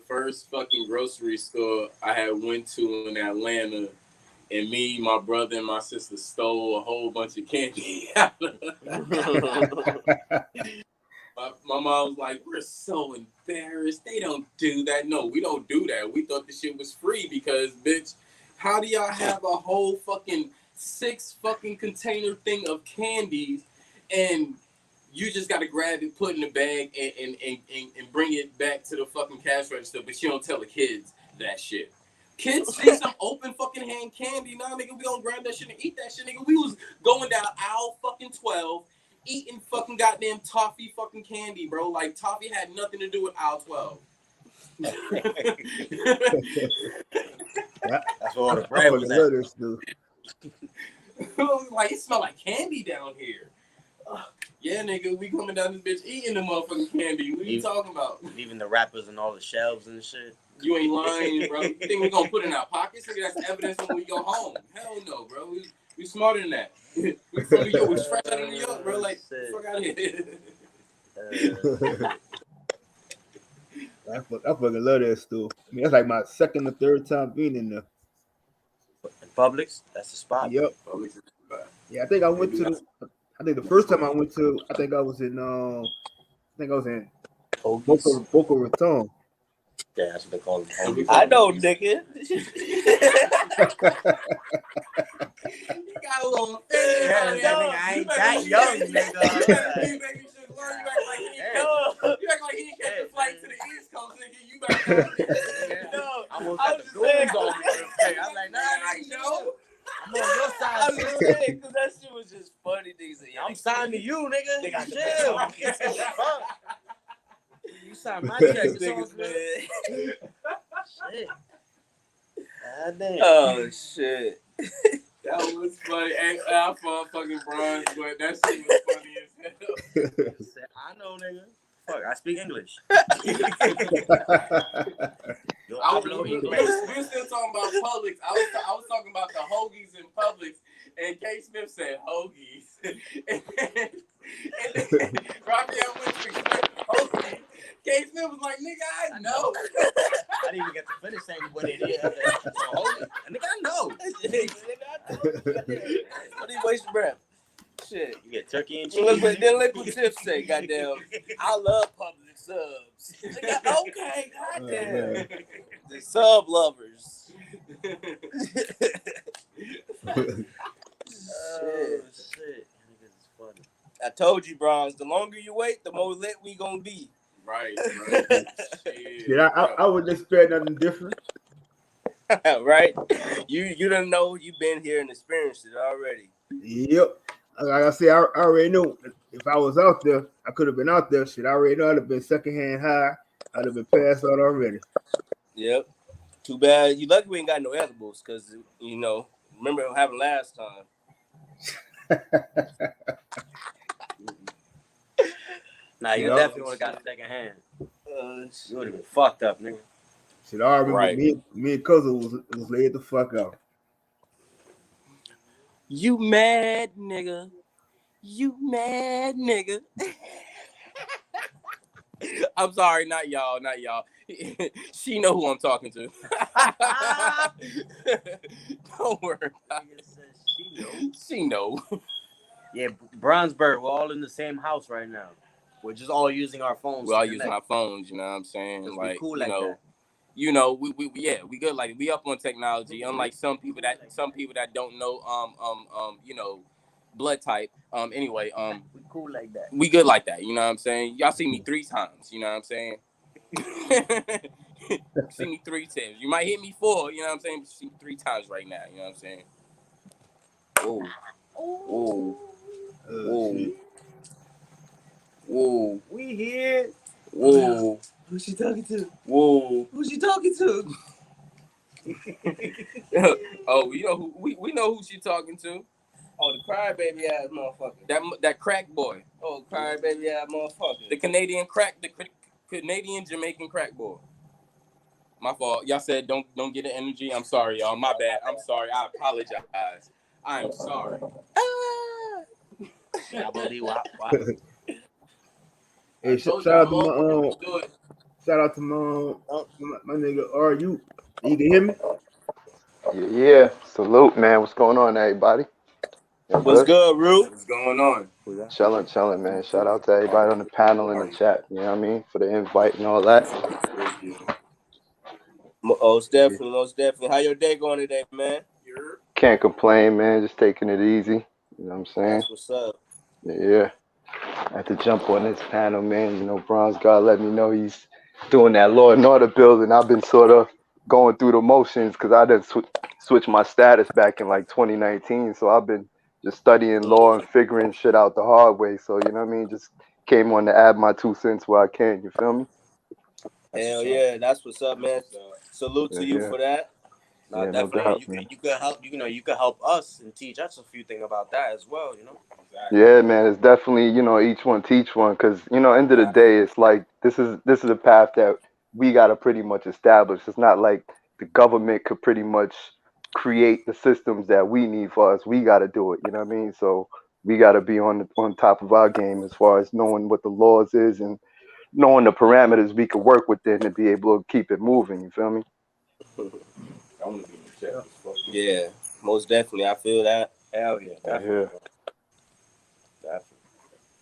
first fucking grocery store I had went to in Atlanta, and me, my brother, and my sister stole a whole bunch of candy. My mom was like, "We're so embarrassed. They don't do that." No, we don't do that. We thought the shit was free because, bitch, how do y'all have a whole fucking 6 fucking container thing of candies and you just gotta grab it, put it in the bag, and bring it back to the fucking cash register, but you don't tell the kids that shit. Kids see some open fucking hand candy. Nah, nigga, we don't grab that shit and eat that shit, nigga. We was going down aisle fucking 12, eating fucking goddamn toffee fucking candy, bro. Like, toffee had nothing to do with aisle 12. That's what all the I bread fucking was love at. this dude. Like, it smell like candy down here. Yeah, nigga, we coming down this bitch eating the motherfucking candy. What are you talking about? Leaving the wrappers and all the shelves and shit. You ain't lying, bro. You think we gonna put it in our pockets? Nigga, that's evidence when we go home. Hell no, bro. We smarter than that. We from New York. We fresh out of New York, bro. Like, fuck out of here. I fucking love that store. I mean, that's like my second or third time being in there. In Publix, that's the spot. Yep. Yeah, I think I went to I think the first time I went to, I think I was in Boca Raton. Yeah, that's what they call it. I know, nigga. You got a little thing. Yeah, I ain't that young, nigga. You act like he catch the flight to the East Coast, nigga. You better No, I was I at was the just saying. goons on me. I'm like, nah, I know. I'm on your I side. was just saying, because that shit was just funny. Niggas said, I'm signed to you, nigga. Nigga, Chill. Fuck. You signed my check. It's all niggas, good. man. Shit. God damn. Oh, shit. That was funny. And I fucking bronze, but that shit was funny as hell. I know, nigga. Fuck, I speak English. We were still talking about Publix. I was talking about the hoagies in Publix, and K. Smith said hoagies. and then Raphael went to explain hoagies. K. Smith was like, nigga, I know. I didn't even get to finish saying what it is. Nigga, I know. What do you waste your breath? Shit. You get turkey and Look cheese. what Tiff say, goddamn. I love public subs. Okay, goddamn. The sub lovers. Shit. Niggas is funny. I told you, Bronze, the longer you wait, the more lit we gonna be. Right. Yeah, I wouldn't expect nothing different. Right? You don't know, you've been here and experienced it already. Yep. Like I said, I already know if I was out there, I could have been out there. Shit, I already know I'd have been secondhand high. I'd have been passed out already. Yep. Too bad. You lucky we ain't got no edibles, because, you know, remember what happened last time. Nah, you definitely would have got a second hand. You would have been fucked up, nigga. Shit, I remember me and cousin was laid the fuck out. You mad, nigga. You mad, nigga. I'm sorry, not y'all. She know who I'm talking to. Don't worry about it. She know. Yeah, Brownsburg, we're all in the same house right now. We're just all using our phones. We're all using our phones, you know what I'm saying? Like, cool you like know, that. You know, we good, like we up on technology, unlike some people that don't know you know, blood type. Anyway, we cool like that. We good like that, you know what I'm saying? Y'all see me 3 times, you know what I'm saying? See me 3 times. You might hit me 4, you know what I'm saying? But see me 3 times right now, you know what I'm saying? Whoa. Whoa. Whoa. Whoa. We here. Whoa. Who's she talking to? Whoa. Who's she talking to? Oh, you know who we know who she talking to. Oh, the crybaby ass motherfucker. That crack boy. Oh, crybaby ass motherfucker. The Canadian Jamaican crack boy. My fault. Y'all said don't get the energy. I'm sorry, y'all. My bad. I'm sorry. I apologize. I am sorry. I believe what. I Hey, told shout you out I'm to my open. Let's do it. shout out to my nigga. Are you? You can hear me? Yeah, yeah. Salute, man. What's going on, everybody? Y'all What's good? good, Rue? What's going on? Chilling, chilling, man. Shout out to everybody on the panel in the chat. You know what I mean? For the invite and all that. Thank you. Most Yeah. definitely, most definitely. How your day going today, man? Can't complain, man. Just taking it easy. You know what I'm saying? That's what's up. Yeah. I had to jump on this panel, man. You know, Bronze God let me know he's doing that Law and Order building. I've been sort of going through the motions because I didn't switch my status back in like 2019. So I've been just studying law and figuring shit out the hard way. So, you know what I mean? Just came on to add my 2 cents where I can. You feel me? That's Hell what's up. yeah, that's what's up, man. What's up? Salute Yeah, to you yeah. for that. No, Yeah, no definitely, and doubt, you man. could help. You could help us and teach us a few things about that as well. Exactly. Yeah, man, it's definitely, each one teach one because, end of the Exactly. day, it's like this is a path that we got to pretty much establish. It's not like the government could pretty much create the systems that we need for us. We got to do it, you know what I mean? So we got to be on top of our game as far as knowing what the laws is and knowing the parameters we could work within to be able to keep it moving, you feel me? I want to be in the chat. Yeah. As fuck. Yeah, most definitely. I feel that. Hell yeah, Yeah, definitely, yeah. bro. Definitely.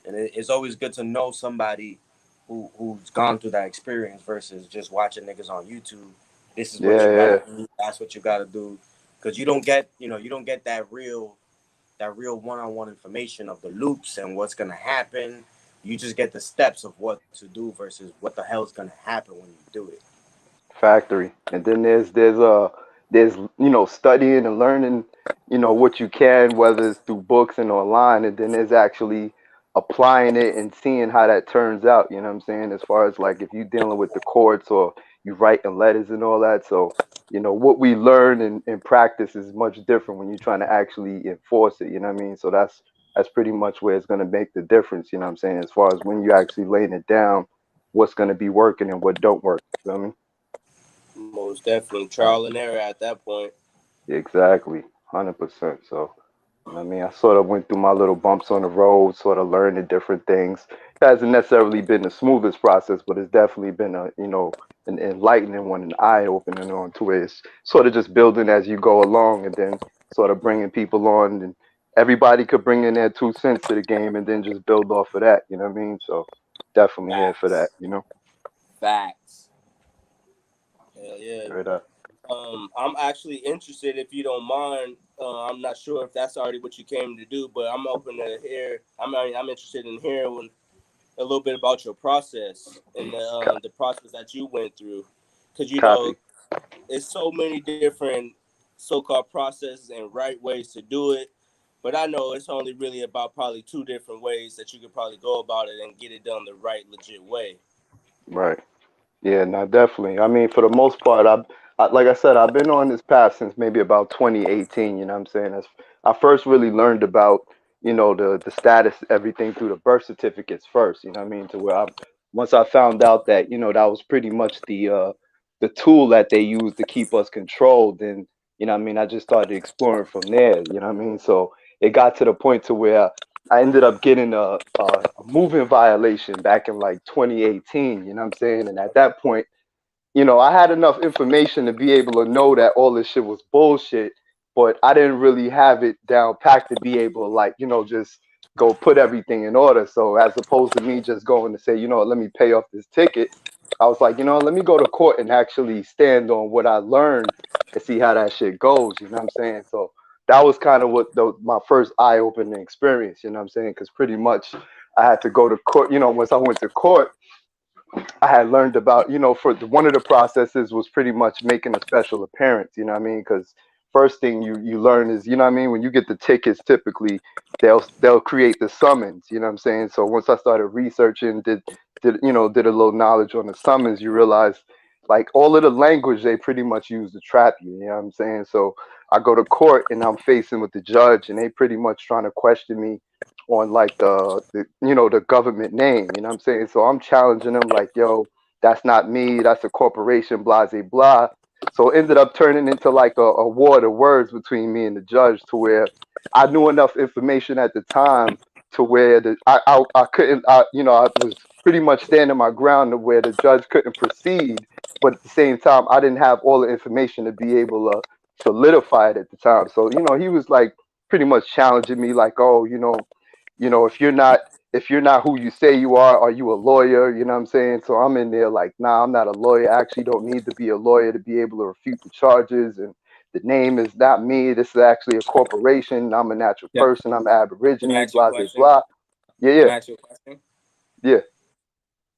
And it's always good to know somebody who's gone through that experience versus just watching niggas on YouTube. This is what Yeah, you gotta yeah. do. That's what you gotta do. Because you don't get you don't get that real one-on-one information of the loops and what's gonna happen. You just get the steps of what to do versus what the hell's gonna happen when you do it. Factory. And then there's studying and learning, what you can, whether it's through books and online, and then there's actually applying it and seeing how that turns out, you know what I'm saying? As far as like if you're dealing with the courts or you writing letters and all that. So, what we learn and practice is much different when you're trying to actually enforce it, you know what I mean? So that's pretty much where it's gonna make the difference, you know what I'm saying, as far as when you actually laying it down, what's gonna be working and what don't work. You feel me? Most definitely. Uh, Trial and error at that point. exactly, 100%. So, I mean, I sort of went through my little bumps on the road, sort of learned the different things. It hasn't necessarily been the smoothest process, but it's definitely been an enlightening one, an eye opening on to it. It's sort of just building as you go along, and then sort of bringing people on, and everybody could bring in their 2 cents to the game, and then just build off of that. You know what I mean? So, definitely here for that. Facts. Facts. Hell yeah. Straight up. I'm actually interested, if you don't mind. I'm not sure if that's already what you came to do, but I'm open to hear. I'm interested in hearing a little bit about your process and Co- the process that you went through, because Copy. it's so many different so-called processes and right ways to do it. But I know it's only really about probably two different ways that you could probably go about it and get it done the right, legit way. Right. Yeah, no, definitely. I mean, for the most part, like I said, I've been on this path since maybe about 2018. You know what I'm saying? I first really learned about, the status, everything through the birth certificates first. You know what I mean? To where once I found out that, that was pretty much the tool that they use to keep us controlled, then, what I mean, I just started exploring from there. You know what I mean? So it got to the point to where I ended up getting a moving violation back in like 2018, you know what I'm saying? And at that point, I had enough information to be able to know that all this shit was bullshit, but I didn't really have it down packed to be able to, like, just go put everything in order. So as opposed to me just going to say, let me pay off this ticket, I was like, let me go to court and actually stand on what I learned and see how that shit goes. You know what I'm saying? So that was kind of what my first eye opening experience. You know what I'm saying? Because pretty much I had to go to court. Once I went to court, I had learned about, one of the processes was pretty much making a special appearance, you know what I mean? Because first thing you learn is, you know what I mean, when you get the tickets, typically they'll create the summons, you know what I'm saying? So once I started researching, did a little knowledge on the summons, you realize like all of the language they pretty much use to trap you, you know what I'm saying? So I go to court and I'm facing with the judge and they pretty much trying to question me on like the government name, you know what I'm saying? So I'm challenging them like, yo, that's not me, that's a corporation, blah blah blah. So it ended up turning into like a war of words between me and the judge to where I knew enough information at the time to where I couldn't, I was pretty much standing my ground to where the judge couldn't proceed, but at the same time I didn't have all the information to be able to solidify it at the time. So he was like pretty much challenging me, like, oh, if you're not who you say you are you a lawyer? You know what I'm saying? So I'm in there like, nah, I'm not a lawyer. I actually don't need to be a lawyer to be able to refute the charges. And the name is not me. This is actually a corporation. I'm a natural Yeah. person. I'm Can I Aborigine, ask you a blah, blah, question? blah. Yeah, Can yeah, I ask you a question? yeah.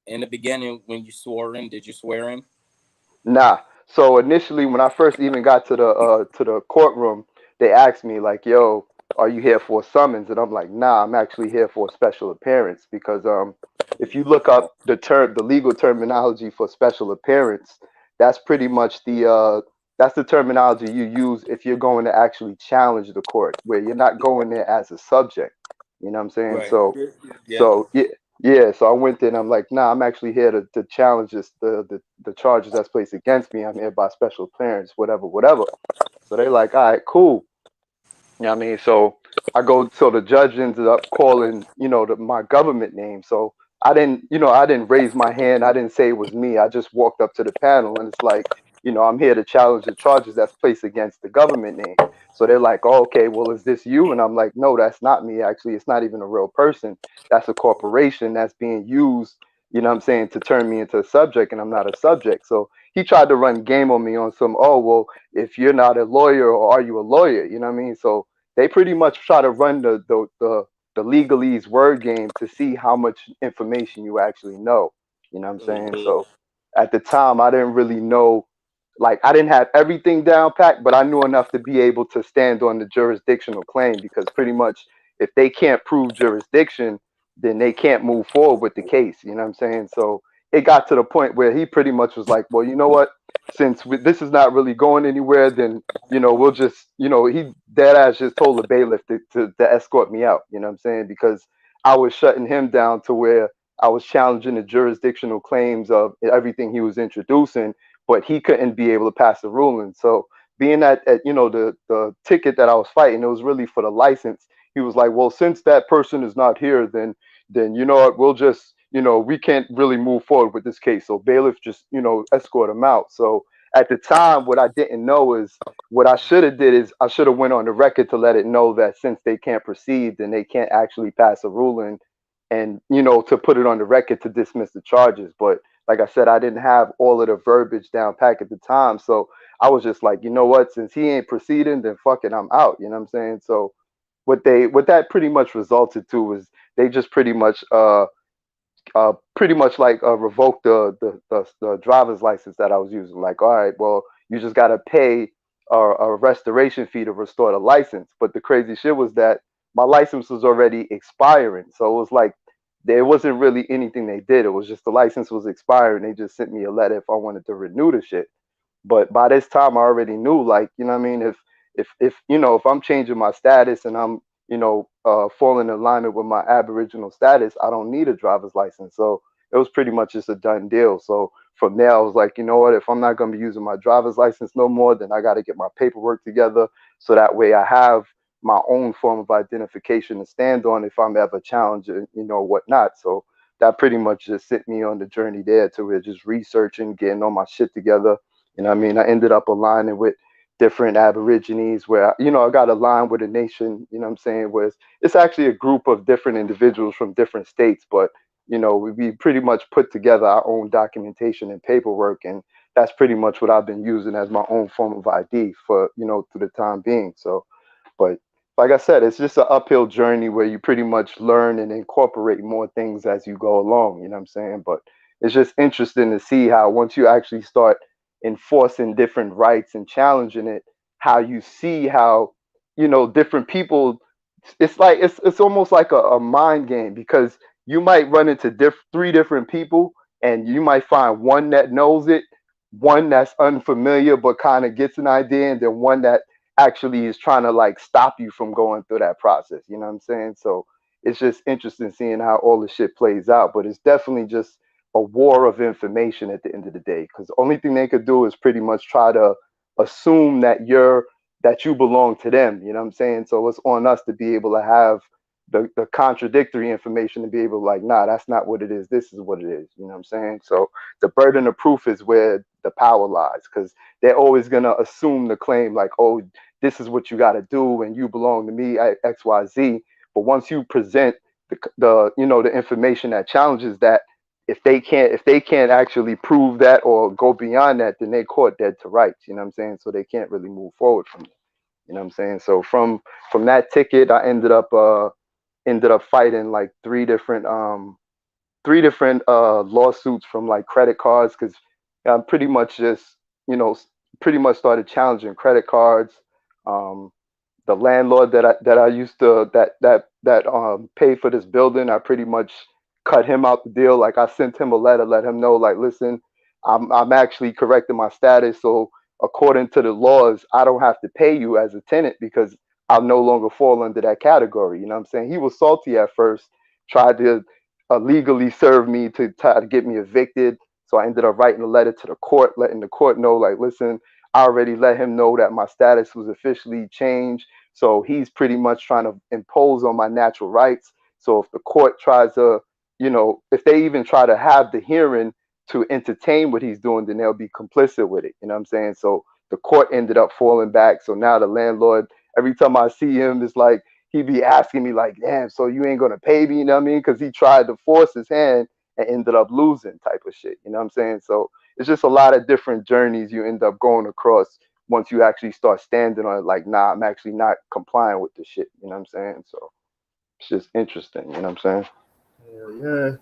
In the beginning, when you swore in, did you swear in? Nah. So initially, when I first even got to the courtroom, they asked me like, "Yo, are you here for a summons?" And I'm like, "Nah, I'm actually here for a special appearance." Because if you look up the legal terminology for special appearance, that's pretty much that's the terminology you use if you're going to actually challenge the court, where you're not going there as a subject. You know what I'm saying? Right. So, Yeah. yeah, yeah, so I went there and I'm like, nah, I'm actually here to challenge the charges that's placed against me. I'm here by special clearance, whatever, whatever. So they like, all right, cool. You know what I mean? So the judge ended up calling, my government name. So I didn't raise my hand. I didn't say it was me. I just walked up to the panel and it's like, I'm here to challenge the charges that's placed against the government name. So they're like, oh, okay, well, is this you? And I'm like, no, that's not me. Actually, it's not even a real person. That's a corporation that's being used, what I'm saying, to turn me into a subject, and I'm not a subject. So he tried to run game on me on some, oh, well, if you're not a lawyer, or are you a lawyer? You know what I mean? So they pretty much try to run the legalese word game to see how much information you actually know. You know what I'm saying? Mhm. So at the time, I didn't really know, like, I didn't have everything down packed, but I knew enough to be able to stand on the jurisdictional claim, because pretty much if they can't prove jurisdiction, then they can't move forward with the case. You know what I'm saying? So it got to the point where he pretty much was like, well, you know what? Since this is not really going anywhere, then we'll just, he dead ass just told the bailiff to escort me out. You know what I'm saying? Because I was shutting him down to where I was challenging the jurisdictional claims of everything he was introducing, but he couldn't be able to pass the ruling. So being at the ticket that I was fighting, it was really for the license. He was like, well, since that person is not here, then you know what, we'll just, we can't really move forward with this case. So bailiff just, escort him out. So at the time, what I didn't know is, what I should have did is I should have went on the record to let it know that since they can't proceed, then they can't actually pass a ruling, and to put it on the record to dismiss the charges. But like I said, I didn't have all of the verbiage down pack at the time, so I was just like, you know what, since he ain't proceeding, then fuck it, I'm out. You know what I'm saying? So what that pretty much resulted to was they just pretty much like revoke the driver's license that I was using. Like, all right, well, you just got to pay a restoration fee to restore the license. But the crazy shit was that my license was already expiring, so it was like there wasn't really anything they did. It was just the license was expiring. They just sent me a letter if I wanted to renew the shit. But by this time I already knew, like, you know what I mean, if if I'm changing my status and I'm falling in alignment with my aboriginal status, I don't need a driver's license. So it was pretty much just a done deal. So from there I was like, you know what, if I'm not going to be using my driver's license no more, then I got to get my paperwork together, so that way I have my own form of identification to stand on if I'm ever challenged, whatnot. So that pretty much just sent me on the journey there to where just researching, getting all my shit together. You know what I mean? I ended up aligning with different Aborigines where, I got aligned with a nation, you know what I'm saying, where it's actually a group of different individuals from different states, but, we pretty much put together our own documentation and paperwork. And that's pretty much what I've been using as my own form of ID for, to the time being. So, but like I said, it's just an uphill journey where you pretty much learn and incorporate more things as you go along. You know what I'm saying? But it's just interesting to see how once you actually start enforcing different rights and challenging it, how you see how, different people, it's like it's almost like a mind game, because you might run into three different people, and you might find one that knows it, one that's unfamiliar but kind of gets an idea, and then one that actually is trying to like stop you from going through that process. You know what I'm saying? So it's just interesting seeing how all the shit plays out. But it's definitely just a war of information at the end of the day. Because the only thing they could do is pretty much try to assume that you belong to them. You know what I'm saying? So it's on us to be able to have the contradictory information to be able to like, nah, that's not what it is. This is what it is. You know what I'm saying? So the burden of proof is where the power lies, because they're always gonna assume the claim like, oh, this is what you got to do, and you belong to me, X, Y, Z. But once you present the the information that challenges that, if they can't actually prove that or go beyond that, then they caught dead to rights. You know what I'm saying? So they can't really move forward from it. You know what I'm saying? So from that ticket, I ended up fighting like three different lawsuits from like credit cards, because I'm pretty much just you know pretty much started challenging credit cards. Um, the landlord that I used to that paid for this building, I pretty much cut him out the deal. Like I sent him a letter, let him know like, listen, I'm actually correcting my status. So according to the laws, I don't have to pay you as a tenant because I'll no longer fall under that category. You know what I'm saying? He was salty at first, tried to illegally serve me to try to get me evicted. So I ended up writing a letter to the court, letting the court know like, listen, I already let him know that my status was officially changed. So he's pretty much trying to impose on my natural rights. So if the court tries to, if they even try to have the hearing to entertain what he's doing, then they'll be complicit with it. You know what I'm saying? So the court ended up falling back. So now the landlord, every time I see him, it's like he be asking me like, damn, so you ain't gonna pay me, you know what I mean? Because he tried to force his hand and ended up losing type of shit. You know what I'm saying? So it's just a lot of different journeys you end up going across once you actually start standing on it, like, nah, I'm actually not complying with this shit. You know what I'm saying? So it's just interesting. You know what I'm saying? Hell yeah.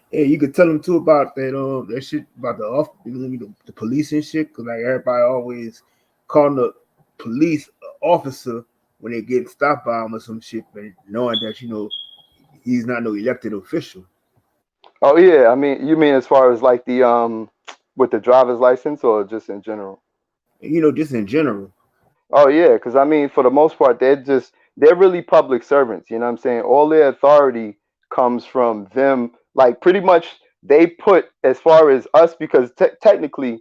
Yeah, you could tell them too about that shit about the police and shit, cause like everybody always calling the police officer when they get stopped by him or some shit, but knowing that he's not no elected official. Oh yeah, I mean, you mean as far as like the with the driver's license or just in general? Just in general. Oh yeah, because I mean, for the most part, they're really public servants. You know what I'm saying? All their authority comes from them. Like pretty much, they put as far as us, because technically,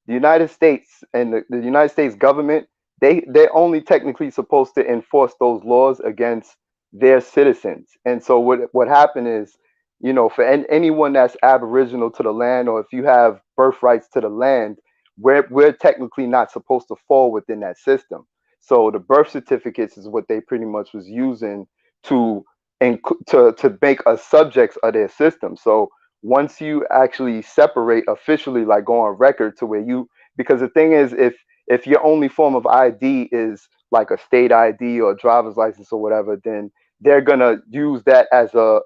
the United States and the United States government, they're only technically supposed to enforce those laws against their citizens. And so what happened is, for anyone that's aboriginal to the land, or if you have birthrights to the land, we're technically not supposed to fall within that system. So the birth certificates is what they pretty much was using to to make us subjects of their system. So once you actually separate officially, like go on record to where you, because the thing is, if your only form of ID is like a state ID or a driver's license or whatever, then they're gonna use that as a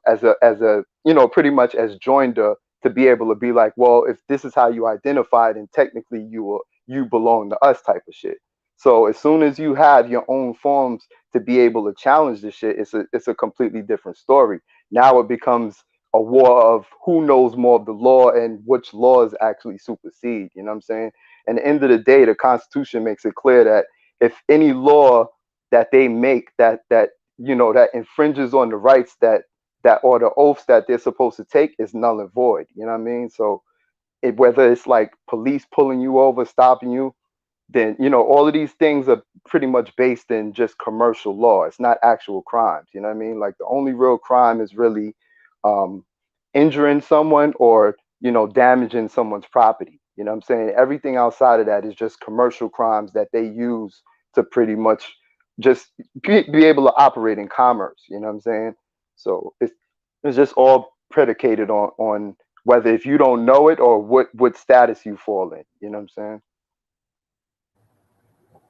pretty much as joinder to be able to be like, well, if this is how you identify, then technically you belong to us type of shit. So as soon as you have your own forms to be able to challenge this shit, it's a completely different story. Now it becomes a war of who knows more of the law and which laws actually supersede. You know what I'm saying? And at the end of the day, the Constitution makes it clear that if any law that they make that infringes on the rights that or the oaths that they're supposed to take is null and void. You know what I mean? So whether it's like police pulling you over, stopping you, then all of these things are pretty much based in just commercial law. It's not actual crimes. You know what I mean? Like the only real crime is really um, injuring someone or damaging someone's property. You know what I'm saying? Everything outside of that is just commercial crimes that they use to pretty much just be able to operate in commerce. You know what I'm saying? So it's just all predicated on whether if you don't know it or what status you fall in. You know what I'm saying?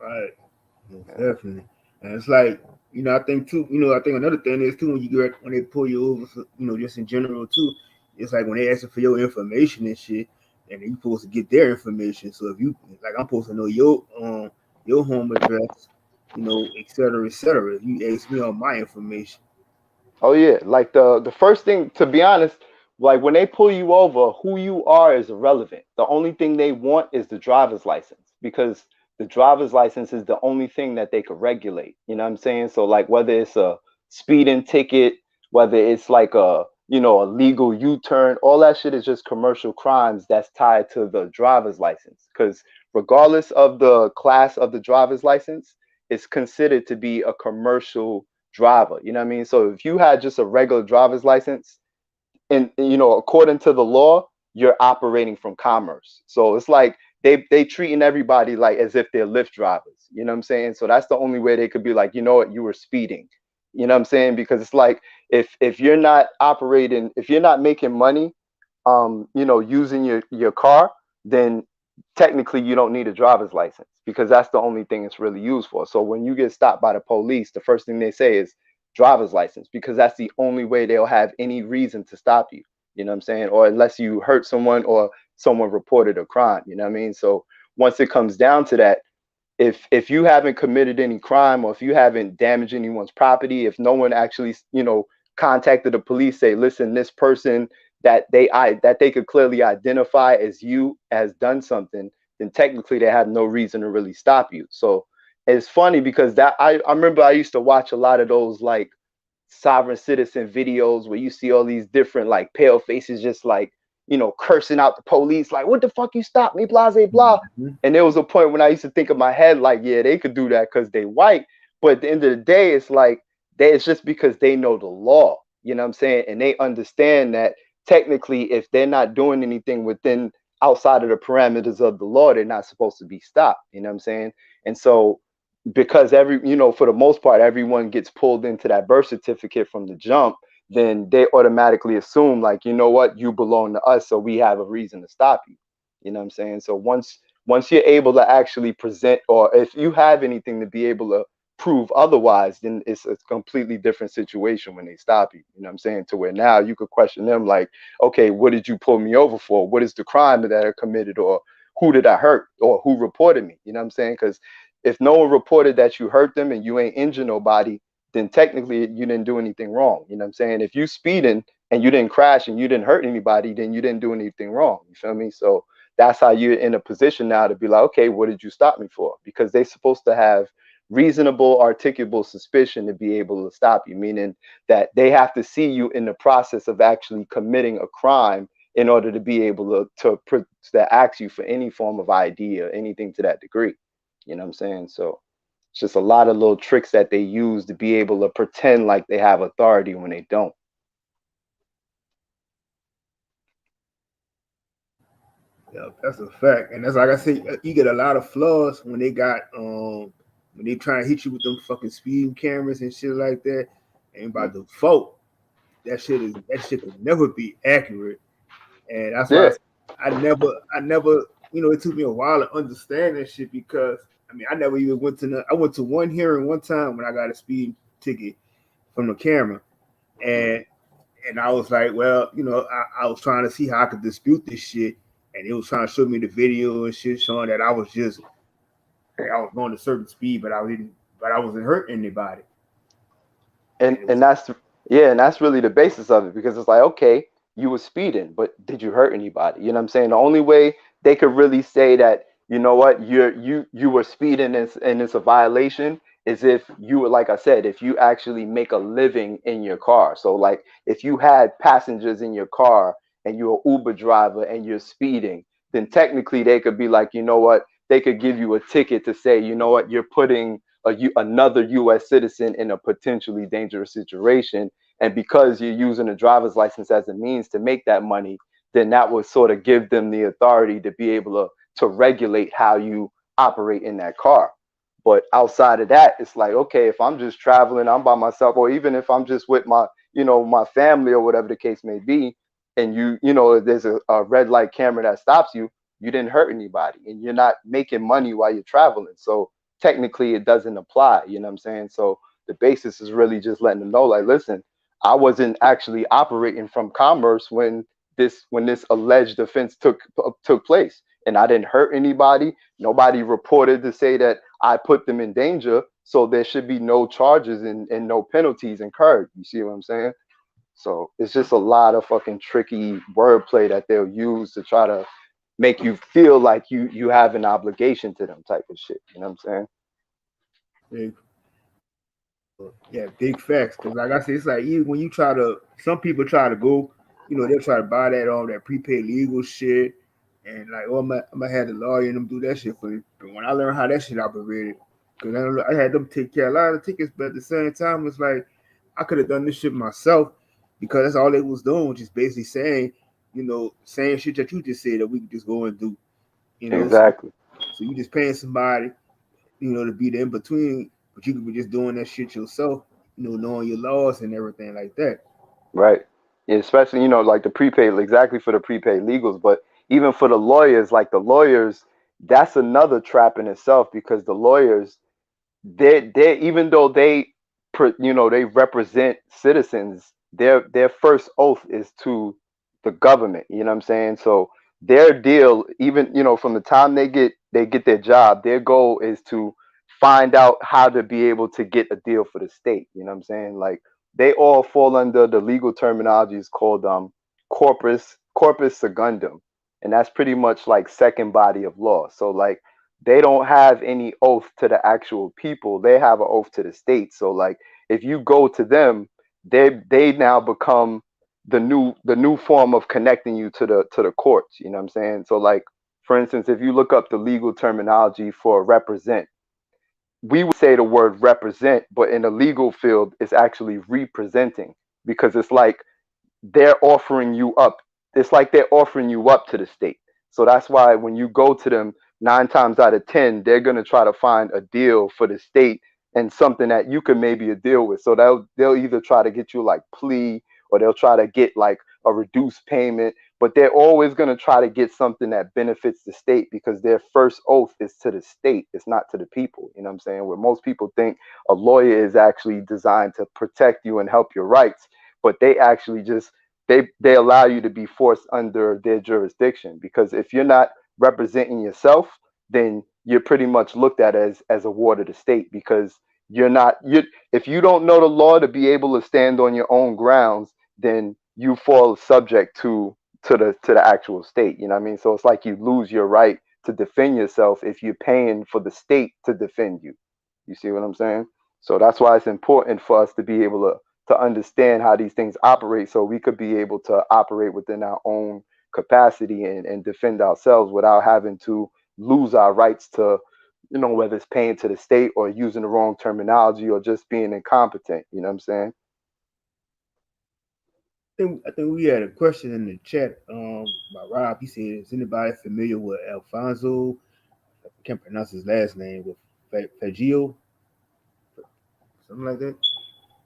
Right. Most Yeah. definitely. And it's like, I think too, I think another thing is too when they pull you over, just in general too, it's like when they ask you for your information and shit, and you supposed to get their information. So if you like, I'm supposed to know your home address, et cetera, et cetera. If you ask me on my information, Oh yeah, like the first thing, to be honest, like when they pull you over, who you are is irrelevant. The only thing they want is the driver's license, because the driver's license is the only thing that they could regulate. You know what I'm saying? So like whether it's a speeding ticket, whether it's like a legal U-turn, all that shit is just commercial crimes that's tied to the driver's license. Because regardless of the class of the driver's license, it's considered to be a commercial driver. You know what I mean? So if you had just a regular driver's license, and according to the law, you're operating from commerce. So it's like they treating everybody like as if they're Lyft drivers. You know what I'm saying? So that's the only way they could be like, you know what, you were speeding. You know what I'm saying? Because it's like if you're not operating, if you're not making money, using your car, then technically you don't need a driver's license because that's the only thing it's really used for. So when you get stopped by the police, the first thing they say is driver's license because that's the only way they'll have any reason to stop you. You know what I'm saying? Or unless you hurt someone or someone reported a crime. You know what I mean? So once it comes down to that, if you haven't committed any crime or if you haven't damaged anyone's property, if no one actually contacted the police, say, listen, this person that they could clearly identify as you has done something, then technically they have no reason to really stop you. So it's funny because that I remember I used to watch a lot of those like sovereign citizen videos where you see all these different like pale faces just like cursing out the police like, what the fuck, you stop me, blah blah blah. Mm-hmm. And there was a point when I used to think in my head like, yeah, they could do that because they white, but at the end of the day it's like it's just because they know the law. You know what I'm saying? And they understand that technically if they're not doing anything within outside of the parameters of the law, they're not supposed to be stopped. You know what I'm saying? And so because for the most part, everyone gets pulled into that birth certificate from the jump, then they automatically assume like, you know what, you belong to us, so we have a reason to stop you. You know what I'm saying? So once you're able to actually present, or if you have anything to be able to prove otherwise, then it's a completely different situation when they stop you. You know what I'm saying? To where now you could question them like, okay, what did you pull me over for? What is the crime that I committed, or who did I hurt, or who reported me? You know what I'm saying? Because if no one reported that you hurt them and you ain't injured nobody, then technically you didn't do anything wrong. You know what I'm saying? If you speeding and you didn't crash and you didn't hurt anybody, then you didn't do anything wrong. You feel me? So that's how you're in a position now to be like, okay, what did you stop me for? Because they're supposed to have reasonable, articulable suspicion to be able to stop you, meaning that they have to see you in the process of actually committing a crime in order to be able to ask you for any form of ID or anything to that degree. You know what I'm saying? So it's just a lot of little tricks that they use to be able to pretend like they have authority when they don't. Yeah, that's a fact, and that's like I said, you get a lot of flaws when they got when they try to hit you with them fucking speeding cameras and shit like that. And by default, that shit could never be accurate, and that's why Yeah. I never, it took me a while to understand that shit because I mean I never even went to I went to one hearing one time when I got a speeding ticket from the camera, and I was like, well, I was trying to see how I could dispute this shit, and it was trying to show me the video and shit showing that I was going a certain speed, but I wasn't hurting anybody, and and it and was that's yeah, and that's really the basis of it because it's like, okay, you were speeding, but did you hurt anybody? You know what I'm saying? The only way they could really say that, you know what, you were speeding and it's a violation is if you were, like I said, if you actually make a living in your car. So like if you had passengers in your car and you're an Uber driver and you're speeding, then technically they could be like, you know what, they could give you a ticket to say, you know what, you're putting another U.S. citizen in a potentially dangerous situation. And because you're using a driver's license as a means to make that money, then that would sort of give them the authority to be able to regulate how you operate in that car. But outside of that, it's like, okay, if I'm just traveling, I'm by myself, or even if I'm just with my family or whatever the case may be, and there's a red light camera that stops you, you didn't hurt anybody and you're not making money while you're traveling. So technically it doesn't apply. You know what I'm saying? So the basis is really just letting them know, like, listen, I wasn't actually operating from commerce when this alleged offense took place, and I didn't hurt anybody. Nobody reported to say that I put them in danger, so there should be no charges and no penalties incurred. You see what I'm saying? So it's just a lot of fucking tricky wordplay that they'll use to try to make you feel like you have an obligation to them type of shit. You know what I'm saying? big, yeah, big facts. Because like I said, it's like even when you try to, some people try to go, they'll try to buy that prepaid legal shit, and like, oh, I'm gonna have the lawyer and them do that shit for me. But when I learned how that shit operated, Cause I had them take care of a lot of tickets, but at the same time, it's like I could have done this shit myself because that's all they was doing, which is basically saying, same shit that you just said that we could just go and do, So, Exactly. so you just paying somebody, to be the in between, but you could be just doing that shit yourself, knowing your laws and everything like that. Right. Yeah, especially, like the prepaid, exactly for the prepaid legals, but even for the lawyers, like the lawyers, that's another trap in itself because the lawyers, they even though they represent citizens, their first oath is to the government. You know what I'm saying? So their deal, even from the time they get their job, their goal is to find out how to be able to get a deal for the state. You know what I'm saying? Like they all fall under the legal terminology is called corpus secundum, and that's pretty much like second body of law. So like they don't have any oath to the actual people. They have an oath to the state. So like if you go to them, they now become the new form of connecting you to the courts. You know what I'm saying? So like for instance, if you look up the legal terminology for represent, we would say the word represent, but in the legal field, it's actually representing because it's like they're offering you up. It's like they're offering you up to the state. So that's why when you go to them, 9 times out of 10, they're gonna try to find a deal for the state and something that you can maybe a deal with. So they'll either try to get you like plea or they'll try to get like a reduced payment, but they're always gonna try to get something that benefits the state because their first oath is to the state. It's not to the people. You know what I'm saying? Where most people think a lawyer is actually designed to protect you and help your rights, but they actually just they allow you to be forced under their jurisdiction because if you're not representing yourself, then you're pretty much looked at as a ward of the state because you're not you if you don't know the law to be able to stand on your own grounds, then you fall subject to the actual state. You know what I mean? So it's like you lose your right to defend yourself if you're paying for the state to defend you. You see what I'm saying? So that's why it's important for us to be able to understand how these things operate so we could be able to operate within our own capacity and defend ourselves without having to lose our rights to, whether it's paying to the state or using the wrong terminology or just being incompetent. You know what I'm saying? I think we had a question in the chat by Rob. He said, "Is anybody familiar with Alfonso? I can't pronounce his last name with Fagio, something like that."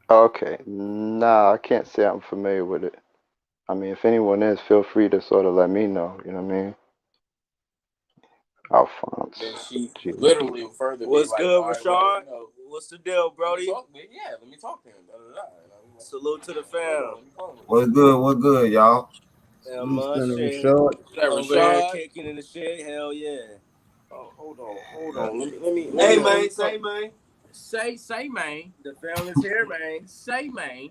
Okay. Nah, I can't say I'm familiar with it. I mean, if anyone is, feel free to sort of let me know. You know what I mean? Then Alphonse. she Gio. literally further be What's like, good, all right, Rashard? well, What's the deal, Brody? let me talk to him. Da, da, da. Salute to the fam. What's good? What good, y'all? Yeah, Loose man, gunner shit. Rashad. That Over here Rashad. kicking in the shit. Hell yeah. Oh, hold on. Let me. Hey, let me man. Say, man. say, man. The family's here, man. Say, man.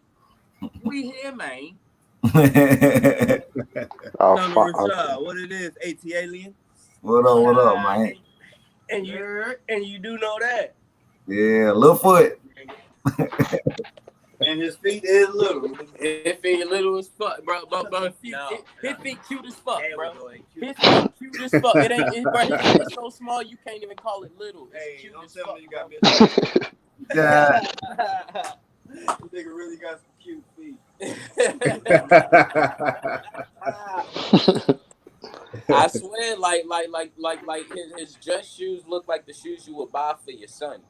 We here, man. Son of Rashad. What it is? AT Alien? What up, man? And you do know that. Yeah, Littlefoot. And his feet is little. His feet little as fuck, bro. But his feet cute as fuck, bro. His feet cute as fuck. Bro. His shit is so small you can't even call it little. It's cute as fuck. You got me. Yeah. This nigga really got some cute feet. I swear, like his dress shoes look like the shoes you would buy for your son.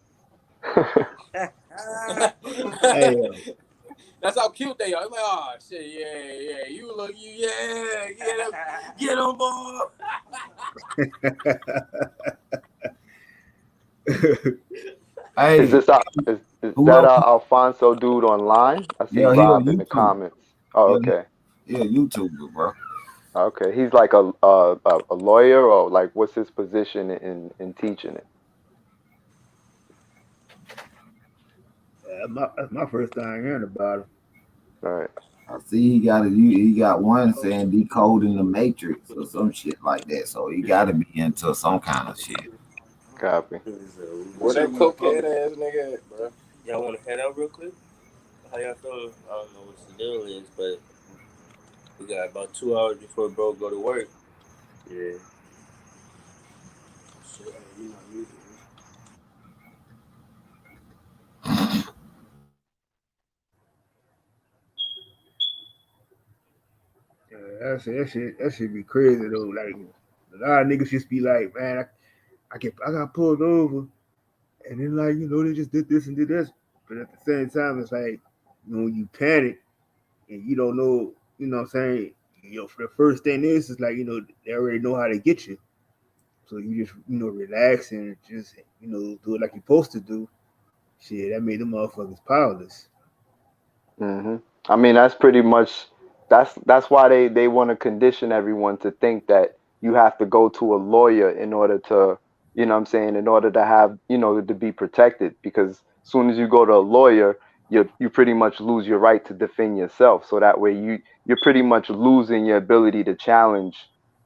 Damn. That's how cute they are. I'm like, oh shit, yeah. Get him, boy. Hey, Is that Alfonso dude online? I see yeah, he on Rob in the YouTube. comments. Oh, Yeah, okay. he a YouTuber, bro. Okay. He's like a lawyer or like what's his position in teaching it? That's my first time hearing about it. All right. I see he got one saying decoding the matrix or some shit like that. So he got to be into some kind of shit. Copy. Where that cokehead ass nigga at, bro? Y'all want to head out real quick? How y'all feeling? I don't know what the deal is, but we got about 2 hours before bro go to work. Yeah. Shit, you know, That should be crazy though. Like a lot of niggas just be like, man, I got pulled over, and then like they just did this and did this, but at the same time, it's like you panic and you don't know, what I'm saying. For the first thing is like they already know how to get you, so you just relax and just do it like you're supposed to do. Shit, that made them motherfuckers powerless. Hmm. I mean, that's pretty much that's why they want to condition everyone to think that you have to go to a lawyer in order to, what I'm saying, in order to have, to be protected. Because as soon as you go to a lawyer, you pretty much lose your right to defend yourself. So that way you're pretty much losing your ability to challenge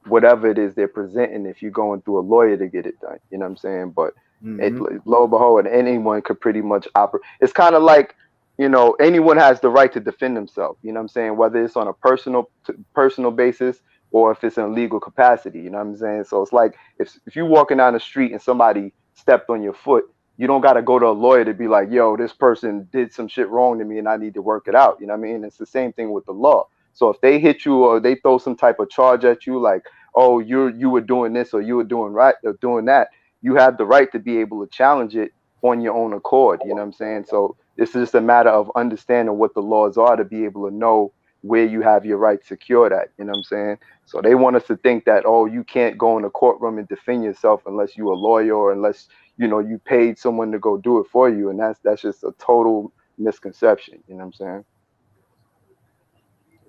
whatever it is they're presenting if you're going through a lawyer to get it done. You know what I'm saying? But Mm-hmm. lo and behold, anyone could pretty much operate. It's kind of like, anyone has the right to defend themselves. You know what I'm saying? Whether it's on a personal basis or if it's in legal capacity. You know what I'm saying? So it's like if you're walking down the street and somebody stepped on your foot, you don't got to go to a lawyer to be like, yo, this person did some shit wrong to me and I need to work it out. You know what I mean? It's the same thing with the law. So if they hit you or they throw some type of charge at you, like, oh, you were doing this or you were doing right or doing that, you have the right to be able to challenge it on your own accord. You know what I'm saying? So it's just a matter of understanding what the laws are to be able to know where you have your rights secured at. You know what I'm saying? So they want us to think that, oh, you can't go in a courtroom and defend yourself unless you're a lawyer or unless you paid someone to go do it for you, and that's just a total misconception. You know what I'm saying?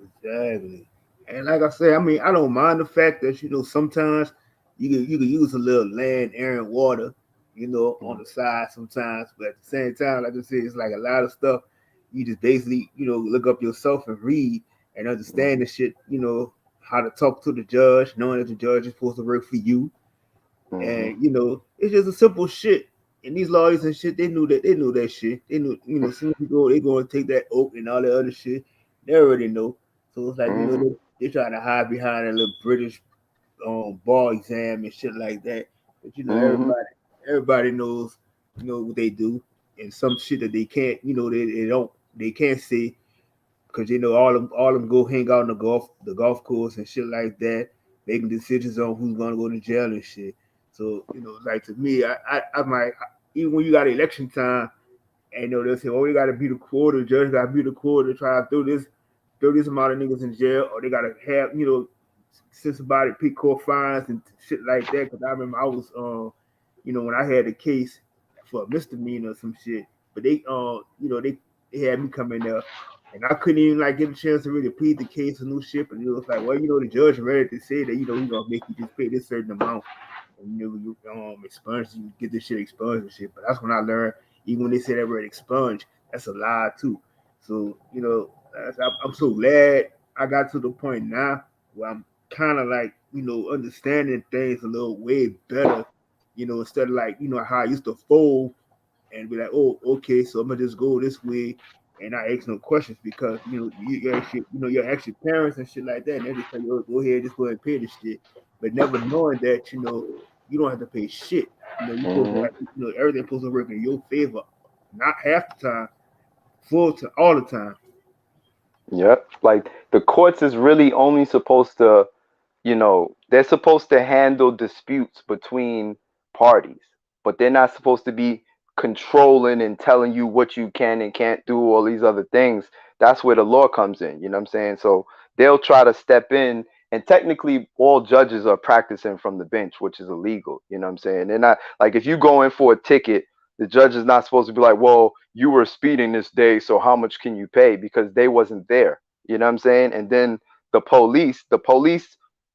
Exactly. And like I said, I mean, I don't mind the fact that sometimes you can use a little land, air, and water, on Mm-hmm. the side sometimes. But at the same time, like I said, it's like a lot of stuff you just basically look up yourself and read and understand Mm-hmm. the shit. How to talk to the judge, knowing that the judge is supposed to work for you, Mm-hmm. and it's just a simple shit. And these lawyers and shit, they knew that shit. They knew, as soon as you go, they going to take that oath and all that other shit. They already know. So it's like Mm-hmm. they try to hide behind a little British bar exam and shit like that. But Mm-hmm. everybody knows what they do, and some shit that they can't they can't say because all them go hang out on the golf course and shit like that, making decisions on who's gonna go to jail and shit. So like to me, I might even when you got election time, and they'll say, oh, you got to be the quarter, the judge got to be the quarter to try to throw this amount of niggas in jail, or they got to have since somebody pick court fines and shit like that. Because I remember I was when I had a case for a misdemeanor or some shit, but they had me come in there, and I couldn't even like get a chance to really plead the case or new shit. But it was like, well, the judge ready to say that he gonna make you just pay this certain amount, and you expunge, you get this shit expunged and shit. But that's when I learned, even when they say that word expunge, that's a lie too. So I'm so glad I got to the point now where I'm kind of like understanding things a little way better. Instead of like how I used to fold and be like, oh, okay, so I'm gonna just go this way and not ask no questions because you ask your parents and shit like that, and they just tell you, oh, go ahead, just go ahead and pay this shit, but never knowing that you don't have to pay shit. You supposed to Mm-hmm. have everything supposed to work in your favor, not half the time, full to all the time. Yep. Like the courts is really only supposed to, they're supposed to handle disputes between parties, but they're not supposed to be controlling and telling you what you can and can't do, all these other things. That's where the law comes in. You know what I'm saying? So they'll try to step in, and technically, all judges are practicing from the bench, which is illegal. You know what I'm saying? They're not like if you go in for a ticket, the judge is not supposed to be like, well, you were speeding this day, so how much can you pay? Because they wasn't there. You know what I'm saying? And then the police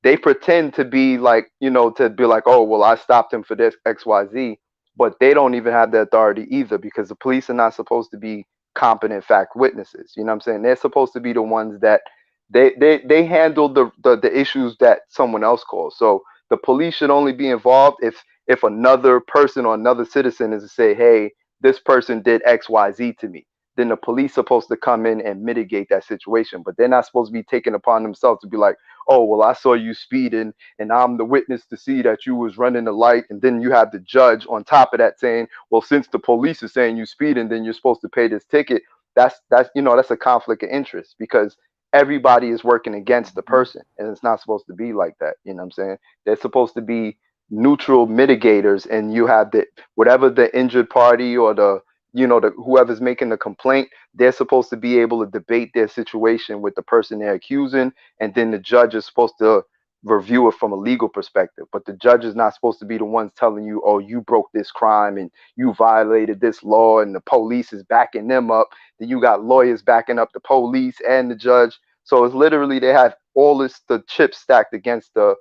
they pretend to be like, to be like, oh, well, I stopped him for this XYZ, but they don't even have the authority either because the police are not supposed to be competent fact witnesses. You know what I'm saying? They're supposed to be the ones that they handle the issues that someone else calls. So the police should only be involved if another person or another citizen is to say, hey, this person did XYZ to me. Then the police supposed to come in and mitigate that situation, but they're not supposed to be taking upon themselves to be like, oh, well, I saw you speeding and I'm the witness to see that you was running the light. And then you have the judge on top of that saying, well, since the police is saying you speeding, then you're supposed to pay this ticket. That's a conflict of interest because everybody is working against the person, and it's not supposed to be like that. You know what I'm saying? They're supposed to be neutral mitigators, and you have the whatever the injured party or the the whoever's making the complaint, they're supposed to be able to debate their situation with the person they're accusing, and then the judge is supposed to review it from a legal perspective. But the judge is not supposed to be the ones telling you, oh, you broke this crime and you violated this law, and the police is backing them up. Then you got lawyers backing up the police and the judge. So it's literally they have all this the chips stacked against the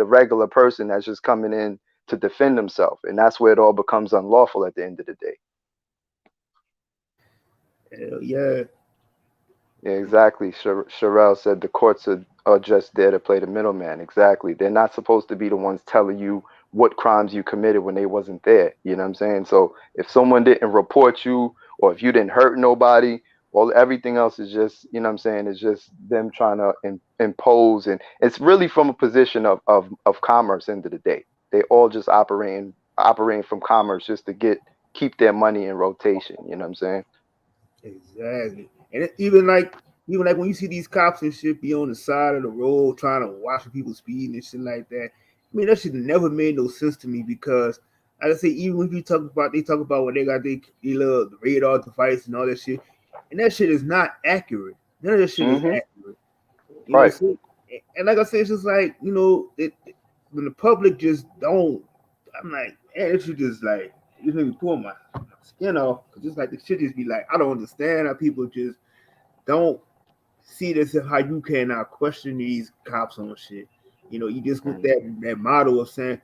regular person that's just coming in to defend himself, and that's where it all becomes unlawful at the end of the day. Hell yeah. Yeah, exactly. Sherelle said the courts are just there to play the middleman. Exactly. They're not supposed to be the ones telling you what crimes you committed when they wasn't there. You know what I'm saying? So if someone didn't report you, or if you didn't hurt nobody, well, everything else is just, you know what I'm saying, it's just them trying to impose. And it's really from a position of commerce end of the day. They all just operating from commerce just to keep their money in rotation. You know what I'm saying? Exactly. And even like when you see these cops and shit be on the side of the road trying to watch people speed and shit like that. I mean, that shit never made no sense to me because, like I say, even if you talk about when they got they little radar device and all that shit, and that shit is not accurate. None of that shit is Hmm. accurate. You know, Right. so, and like I said, it's just like when the public just don't. I'm like, man, it should just like you make me pull my skin off because it's like the shit just be like, I don't understand how people just don't see this as how you cannot question these cops on shit. You just with Hmm. that motto of saying,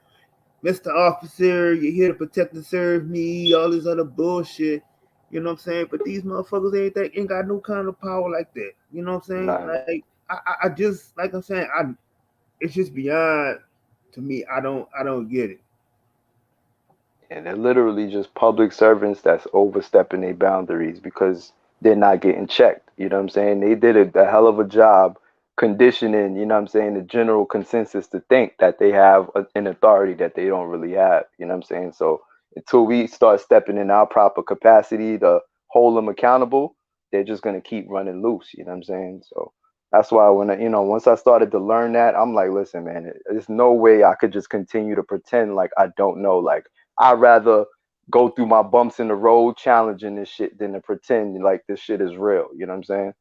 Mr. Officer, you're here to protect and serve me, all this other bullshit. You know what I'm saying? But these motherfuckers ain't got no kind of power like that. You know what I'm saying? None. Like I just like I'm saying, it's just beyond to me. I don't get it. And they're literally just public servants that's overstepping their boundaries because they're not getting checked. You know what I'm saying? They did a hell of a job conditioning, you know what I'm saying, the general consensus to think that they have an authority that they don't really have. You know what I'm saying? So until we start stepping in our proper capacity to hold them accountable, they're just going to keep running loose. You know what I'm saying? So that's why when once I started to learn that, I'm like, listen, man, there's no way I could just continue to pretend like I don't know. Like, I'd rather go through my bumps in the road challenging this shit than to pretend like this shit is real. You know what I'm saying?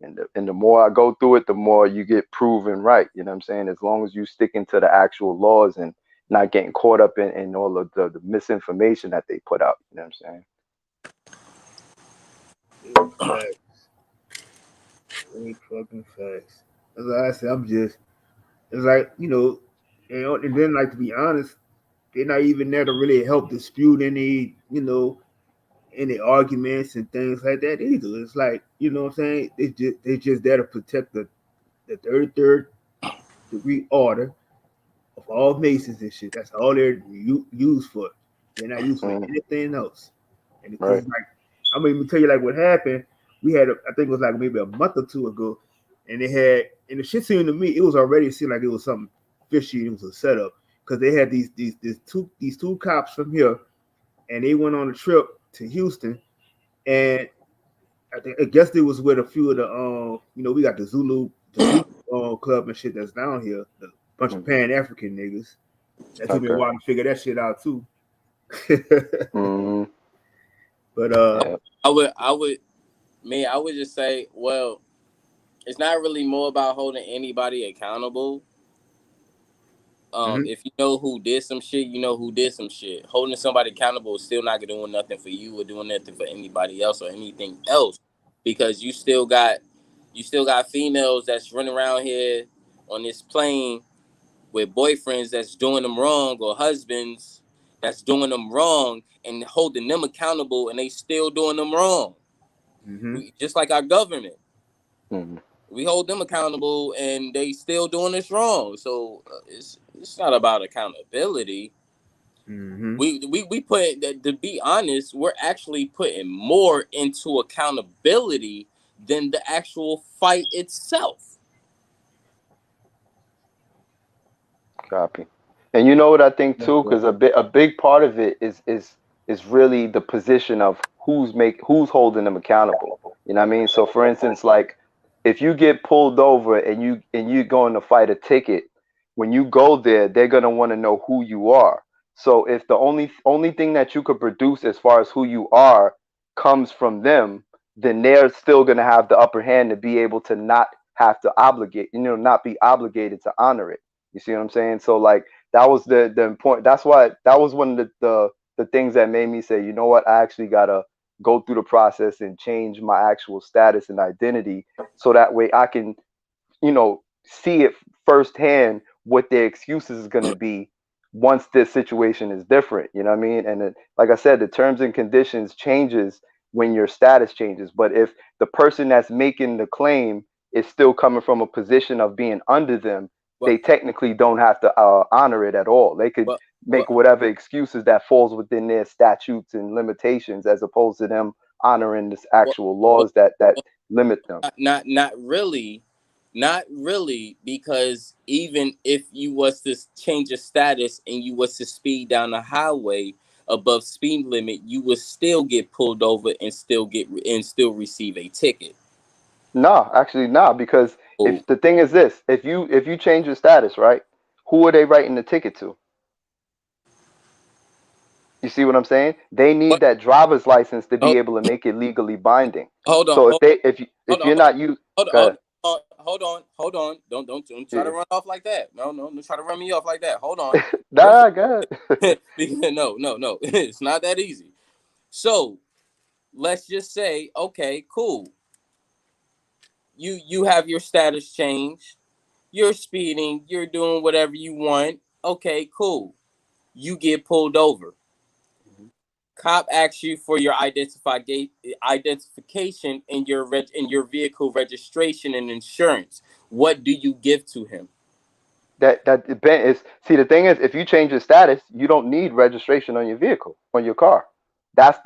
And the more I go through it, the more you get proven right. You know what I'm saying? As long as you sticking to the actual laws and not getting caught up in all of the misinformation that they put out. You know what I'm Big facts. Big fucking facts. As I said, I'm just it's like and then like to be honest, they're not even there to really help dispute any arguments and things like that either. It's like what I'm saying. They just there to protect the 33rd degree order of all masons and shit. That's all they're used for. They're not used for saying? anything else. And because Right. like I'm gonna even tell you like what happened. We had I think it was like maybe a month or two ago, and the shit seemed to me it was already seemed like it was something fishy. It was a setup because they had these two cops from here, and they went on a trip to Houston, and I guess it was with a few of we got the Zulu club and shit that's down here, the bunch of Mm-hmm. Pan African niggas. That took me a Okay. while to figure that shit out too. Mm-hmm. but Yeah. I would just say, well, it's not really more about holding anybody accountable. mhm, If you know who did some shit, you know who did some shit. Holding somebody accountable is still not doing nothing for you or doing nothing for anybody else or anything else, because you still got females that's running around here on this plane with boyfriends that's doing them wrong, or husbands that's doing them wrong, and holding them accountable, and they still doing them wrong. mhm, Just like our government, Mm-hmm. we hold them accountable, and they still doing us wrong. So it's not about accountability. mhm, We put, to be honest, we're actually putting more into accountability than the actual fight itself. Copy. And you know what I think that's too, right. because a big part of it is really the position of who's holding them accountable. You know what I mean? So for instance, like if you get pulled over and you're going to fight a ticket, when you go there, they're gonna want to know who you are. So if the only thing that you could produce as far as who you are comes from them, then they're still gonna have the upper hand to be able to not have to obligate, not be obligated to honor it. You see what I'm saying? So like that was the important. That's why that was one of the things that made me say, you know what, I actually gotta go through the process and change my actual status and identity so that way I can, see it firsthand what their excuses is going to be once this situation is different. You know what I mean? And like I said, the terms and conditions changes when your status changes. But if the person that's making the claim is still coming from a position of being under them, But they technically don't have to honor it at all. They could but make but whatever excuses that falls within their statutes and limitations, as opposed to them honoring this but, actual but, laws that but limit them. not really, not really, because even if you was to change your status and you was to speed down the highway above speed limit, you would still get pulled over and still receive a ticket. No, actually, no, because Oh, if the thing is this, if you change your status, right, who are they writing the ticket to? You see what I'm saying? They need but that driver's license to be hold, able to make it legally binding. hold on, So if hold, they if you hold if on, you're not you, hold on, hold on. Don't try to yeah, run off like that. No, no, don't try to run me off like that. Hold on. Listen, nah, go ahead. no, no, no. It's not that easy. So let's just say, okay, cool. You have your status changed. You're speeding. You're doing whatever you want. Okay, cool. You get pulled over. Cop asks you for your identification and your vehicle registration and insurance. What do you give to him? That depend is see the thing is if you change your status, you don't need registration on your vehicle, on your car. That's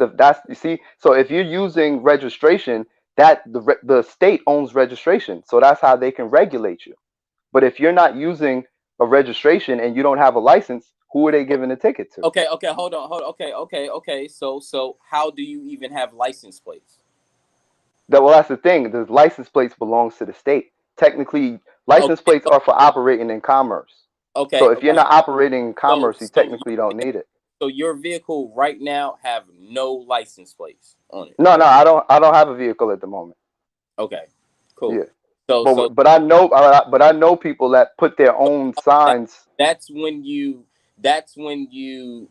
you see. So if you're using registration, that the state owns registration, so that's how they can regulate you. But if you're not using a registration and you don't have a license, who are they giving a ticket to? Okay, okay, okay. So how do you even have license plates? Well, that's the thing. The license plates belongs to the state. Technically, license Okay, plates are for operating in commerce. So okay, if you're okay. not operating in So commerce, you so technically don't need it. your vehicle right now have no license plates on it. No, no, I don't have a vehicle at the moment. Okay, cool. Yeah, So but so I know people that put their own that, signs. that's when you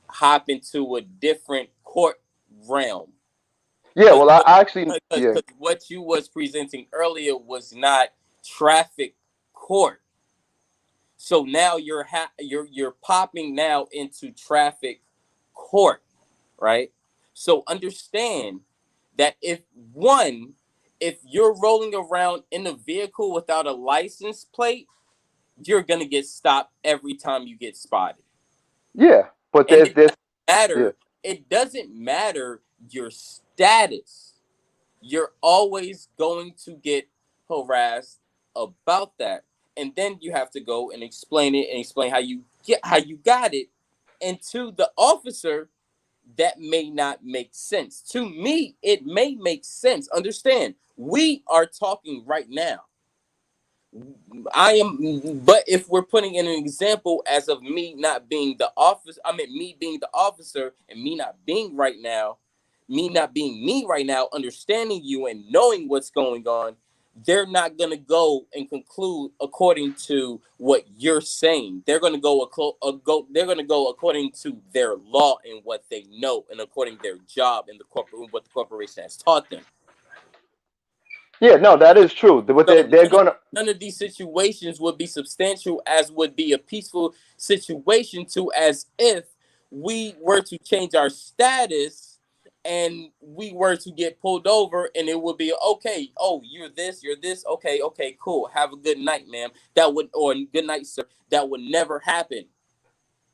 hop into a different court realm. Yeah, Because well, I actually yeah. what you was presenting earlier was not traffic court. So now you're popping now into traffic court, right? So understand that if you're rolling around in a vehicle without a license plate, you're gonna get stopped every time you get spotted. Yeah, but And there's it this. doesn't Yeah, matter, it doesn't matter your status. You're always going to get harassed about that. And then you have to go and explain it and explain how you got it. And to the officer, that may not make sense. To me, it may make sense. Understand, we are talking right now. But if we're putting in an example as of me not being the officer, I mean, me being the officer and me not being me right now, understanding you and knowing what's going on, they're not going to go and conclude according to what you're saying. They're going to go according to their law and what they know and according to their job and what the corporation has taught them. yeah, no, that is true. But So they're gonna. none of these situations would be substantial as would be a peaceful situation to as if we were to change our status and we were to get pulled over and it would be okay. Oh, you're this. Okay, okay, cool. Have a good night, ma'am. That would or good night, sir. That would never happen.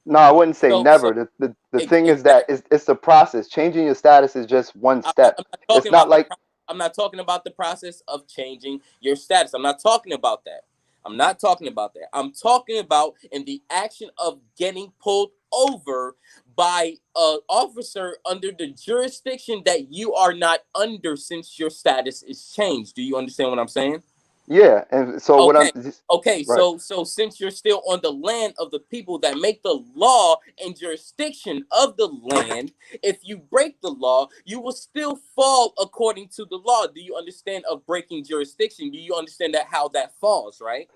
No, I wouldn't say So never. The thing is that exactly. it's the process. Changing your status is just one step. I'm not It's talking not about like I'm not talking about the process of changing your status. I'm not talking about that. I'm not talking about that. I'm talking about in the action of getting pulled over by an officer under the jurisdiction that you are not under since your status is changed. Do you understand what I'm saying? Yeah, and so what I'm Okay. Okay, right. so since you're still on the land of the people that make the law and jurisdiction of the land, if you break the law, you will still fall according to the law. Do you understand of breaking jurisdiction? Do you understand that how that falls, right?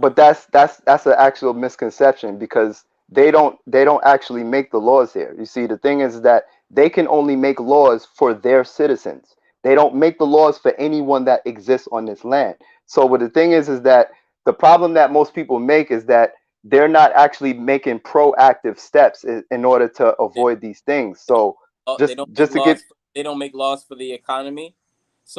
But that's an actual misconception because they don't actually make the laws here. You see, the thing is that they can only make laws for their citizens. They don't make the laws for anyone that exists on this land. So what the thing is that the problem that most people make is that they're not actually making proactive steps in order to They avoid these things. So they just don't make just to get laws. They don't make laws for the economy.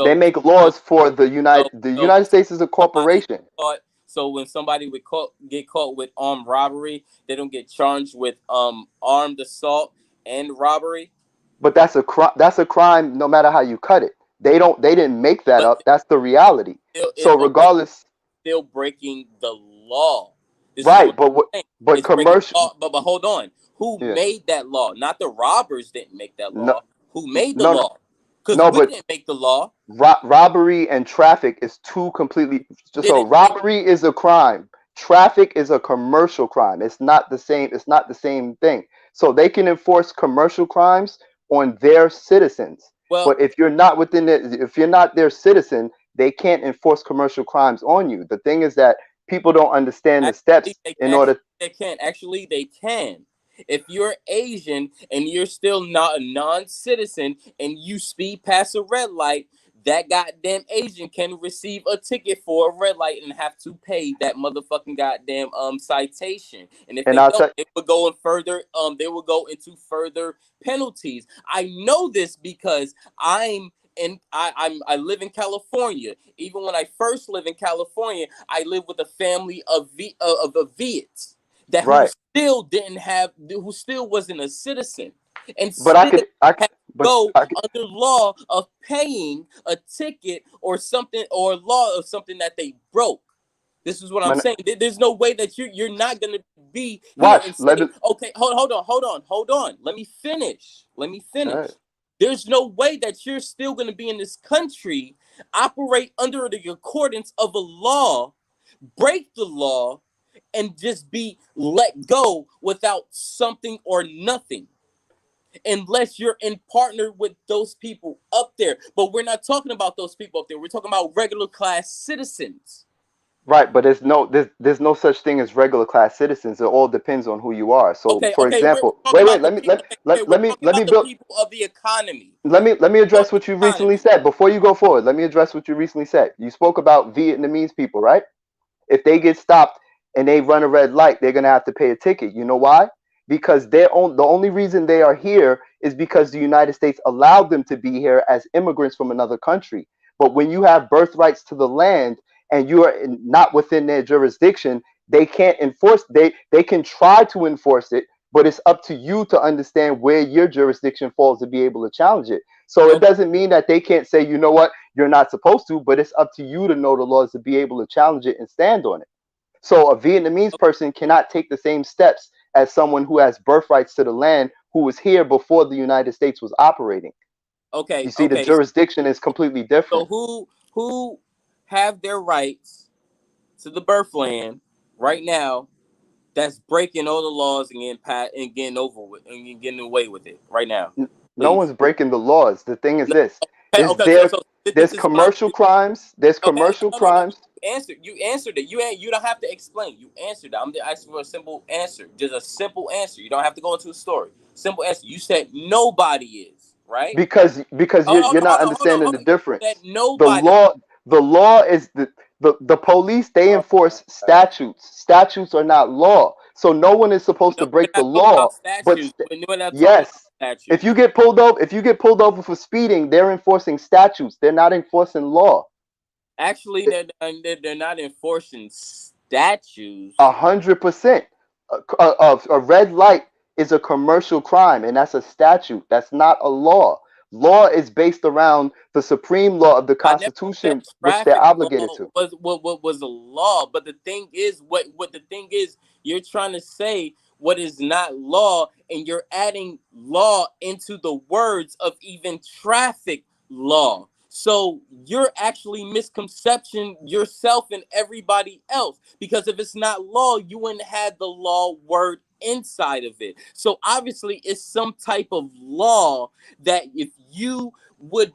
they So make so laws for so The so United States is a somebody corporation. caught. So when somebody would get caught with armed robbery, they don't get charged with armed assault and robbery. But that's a crime no matter how you cut it. They didn't make that But up. That's the reality. So okay, regardless, still breaking the law. This is right, what I'm saying. but It's breaking commercial, the law. But hold on. Who yeah. made that law? Not the robbers didn't make that No, law. Who made the no, law? Because no, we but didn't make the law. robbery and traffic is two completely. Did So it? robbery is a crime. Traffic is a commercial crime. It's not the same. It's not the same thing. So they can enforce commercial crimes on their citizens. Well, But if you're not their citizen, they can't enforce commercial crimes on you. The thing is that people don't understand the steps in order. they can. Actually, they can. If you're Asian and you're still not a non-citizen and you speed past a red light, that goddamn Asian can receive a ticket for a red light and have to pay that motherfucking goddamn citation. And if And they I'll don't, tell they will go into further penalties. I know this because I live in California. Even when I first lived in California, I lived with a family of Viets that right. who still wasn't a citizen, and But still had to but go under law of paying a ticket or something, or law of something that they broke. This is what I'm man, saying. There's no way that you're not gonna be here watch. and Let say, me. okay, hold on. Let me finish. Let me All finish. right. There's no way that you're still gonna be in this country, operate under the accordance of a law, break the law, and just be let go without something or nothing. Unless you're in partner with those people up there. But we're not talking about those people up there. We're talking about regular class citizens. Right, but there's no such thing as regular class citizens. It all depends on who you are. So, Okay, for okay, we're example, talking about the let me people. Okay, okay, we're talking let me about the build people of the economy. let me Of address the what you recently economy. said before you go forward. Let me address what you recently said. You spoke about Vietnamese people, right? If they get stopped and they run a red light, they're gonna have to pay a ticket. You know why? Because the only reason they are here is because the United States allowed them to be here as immigrants from another country. But when you have birthrights to the land and you are not within their jurisdiction, they can't enforce. They can try to enforce it, but it's up to you to understand where your jurisdiction falls to be able to challenge it. So it Okay, doesn't mean that they can't say, you know what, you're not supposed to, but it's up to you to know the laws to be able to challenge it and stand on it. So a Vietnamese person cannot take the same steps as someone who has birthrights to the land who was here before the United States was operating. okay, You see, the okay. jurisdiction is completely So different. who have their rights to the birthland right now? That's breaking all the laws and getting over with and getting away with it right now. No Please. one's breaking the laws. The thing is No, this: okay, is okay. So this there's is what I'm. commercial crimes. There's Okay, commercial no. crimes You answered it. You don't have to explain. You answered it. I'm just asking for a simple answer. Just a simple answer. You don't have to go into a story. Simple answer. You said nobody is right. because Oh, you're not understanding hold the on. You said difference. The nobody. law the law is the police, they Oh my enforce god. statutes. Statutes are not law. So no one is supposed No, to we're break the not talking law. about But statues. We're not talking about yes, statues. if you get pulled over for speeding, they're enforcing statutes. They're not enforcing law. Actually, they're not enforcing statues. 100%. A red light is a commercial crime, and that's a statute. That's not a law. Law is based around the supreme law of the I never said Constitution, which they're traffic obligated law to. what was a law, but the thing is, what the thing is, you're trying to say what is not law, and you're adding law into the words of even traffic law. So you're actually misconception yourself and everybody else, because if it's not law, you wouldn't have the law word inside of it. So obviously it's some type of law that if would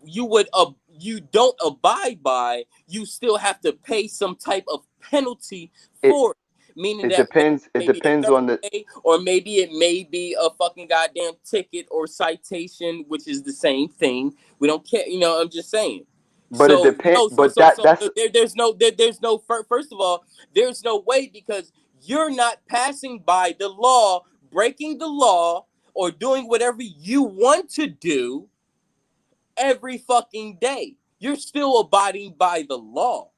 you don't abide by, you still have to pay some type of penalty It for it. Meaning it that depends. It maybe a depends on the Thursday, or maybe it may be a fucking goddamn ticket or citation, which is the same thing. We don't care, I'm just saying. but it So depend. no, But that's there's no first of all, there's no way, because you're not passing by the law, breaking the law, or doing whatever you want to do every fucking day. You're still abiding by the law.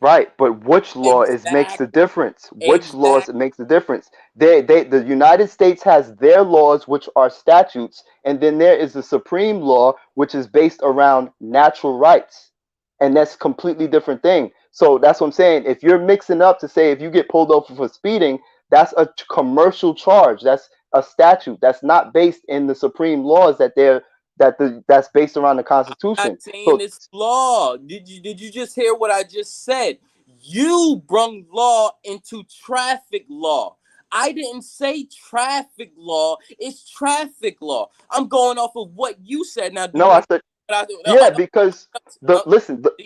right, but which law is makes the Exactly. difference? Which laws Exactly. it makes the difference? The United States has their laws, which are statutes, and then there is the supreme law, which is based around natural rights, and that's completely different thing. So that's what I'm saying. If you're mixing up to say if you get pulled over for speeding, that's a commercial charge. That's a statute. That's not based in the supreme laws that's based around the Not Constitution. saying So it's law. Did you just hear what I just said? You brung law into traffic law. I didn't say traffic law. It's traffic law. I'm going off of what you said. Now, do no, you I want said what I do? No, yeah, because no,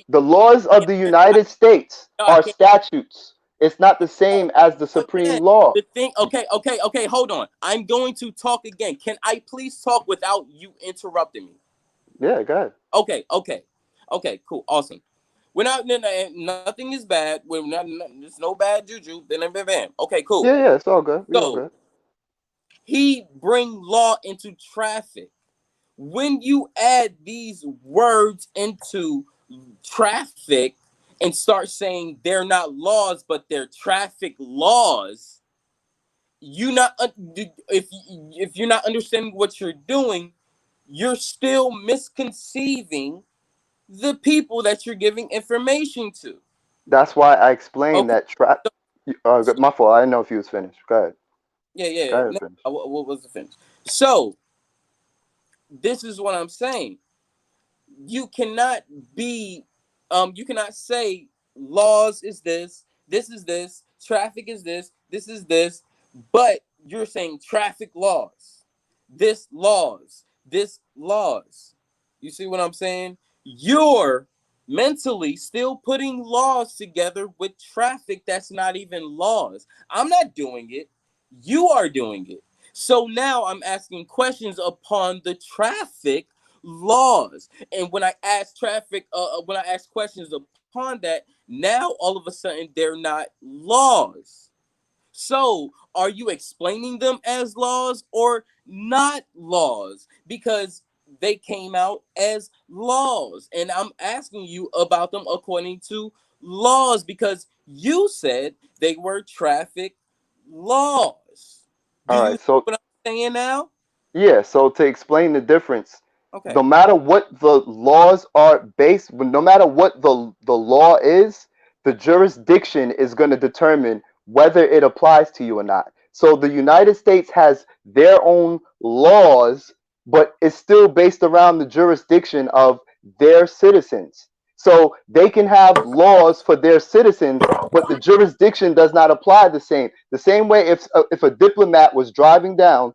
the laws of the United States I are can't. statutes. It's not the No, same as the again, supreme law. the thing. Okay. Hold on. I'm going to talk again. Can I please talk without you interrupting me? Yeah, go ahead. Okay. Cool. Awesome. We're not. Nothing is bad. We're not. There's no bad juju. Then bam. Okay. Cool. Yeah, it's all good. We all So good. he bring law into traffic. When you add these words into traffic and start saying they're not laws but they're traffic laws, you not if you're not understanding what you're doing, you're still misconceiving the people that you're giving information to. That's why I explained Okay. that trap. So, My fault. I didn't know if you was finished. Go ahead. Go yeah. ahead, No, finish. what was the finish? So this is what I'm saying. You cannot be, you cannot say laws is this is this, traffic is this is this, but you're saying traffic laws, this laws. You see what I'm saying? You're mentally still putting laws together with traffic that's not even laws. I'm not doing it. You are doing it. So now I'm asking questions upon the traffic laws. And when I ask questions upon that, now all of a sudden they're not laws. So, are you explaining them as laws or not laws? Because they came out as laws. And I'm asking you about them according to laws because you said they were traffic laws. Do All you right. see So what I'm saying now? yeah, so to explain the difference, no Okay. matter what the laws are based, no matter what the law is, the jurisdiction is going to determine whether it applies to you or not. So the United States has their own laws, but it's still based around the jurisdiction of their citizens. So they can have laws for their citizens, but the jurisdiction does not apply the same. The same way if a diplomat was driving down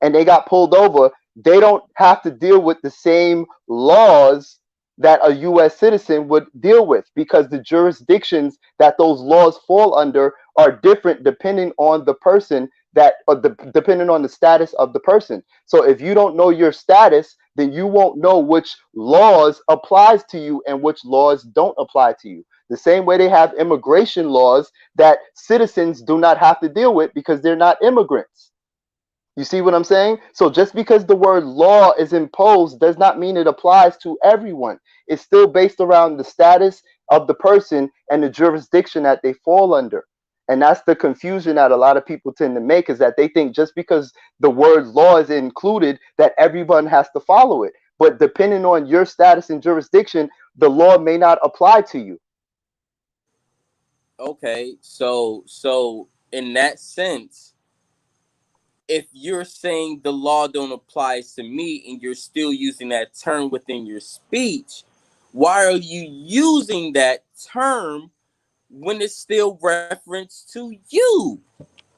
and they got pulled over, they don't have to deal with the same laws that a US citizen would deal with because the jurisdictions that those laws fall under are different depending on the person depending on the status of the person. So if you don't know your status, then you won't know which laws applies to you and which laws don't apply to you. The same way they have immigration laws that citizens do not have to deal with because they're not immigrants. You see what I'm saying? So just because the word law is imposed does not mean it applies to everyone. It's still based around the status of the person and the jurisdiction that they fall under. And that's the confusion that a lot of people tend to make is that they think just because the word law is included that everyone has to follow it. But depending on your status and jurisdiction, the law may not apply to you. Okay. So in that sense, if you're saying the law don't apply to me and you're still using that term within your speech, Why are you using that term when it's still reference to you?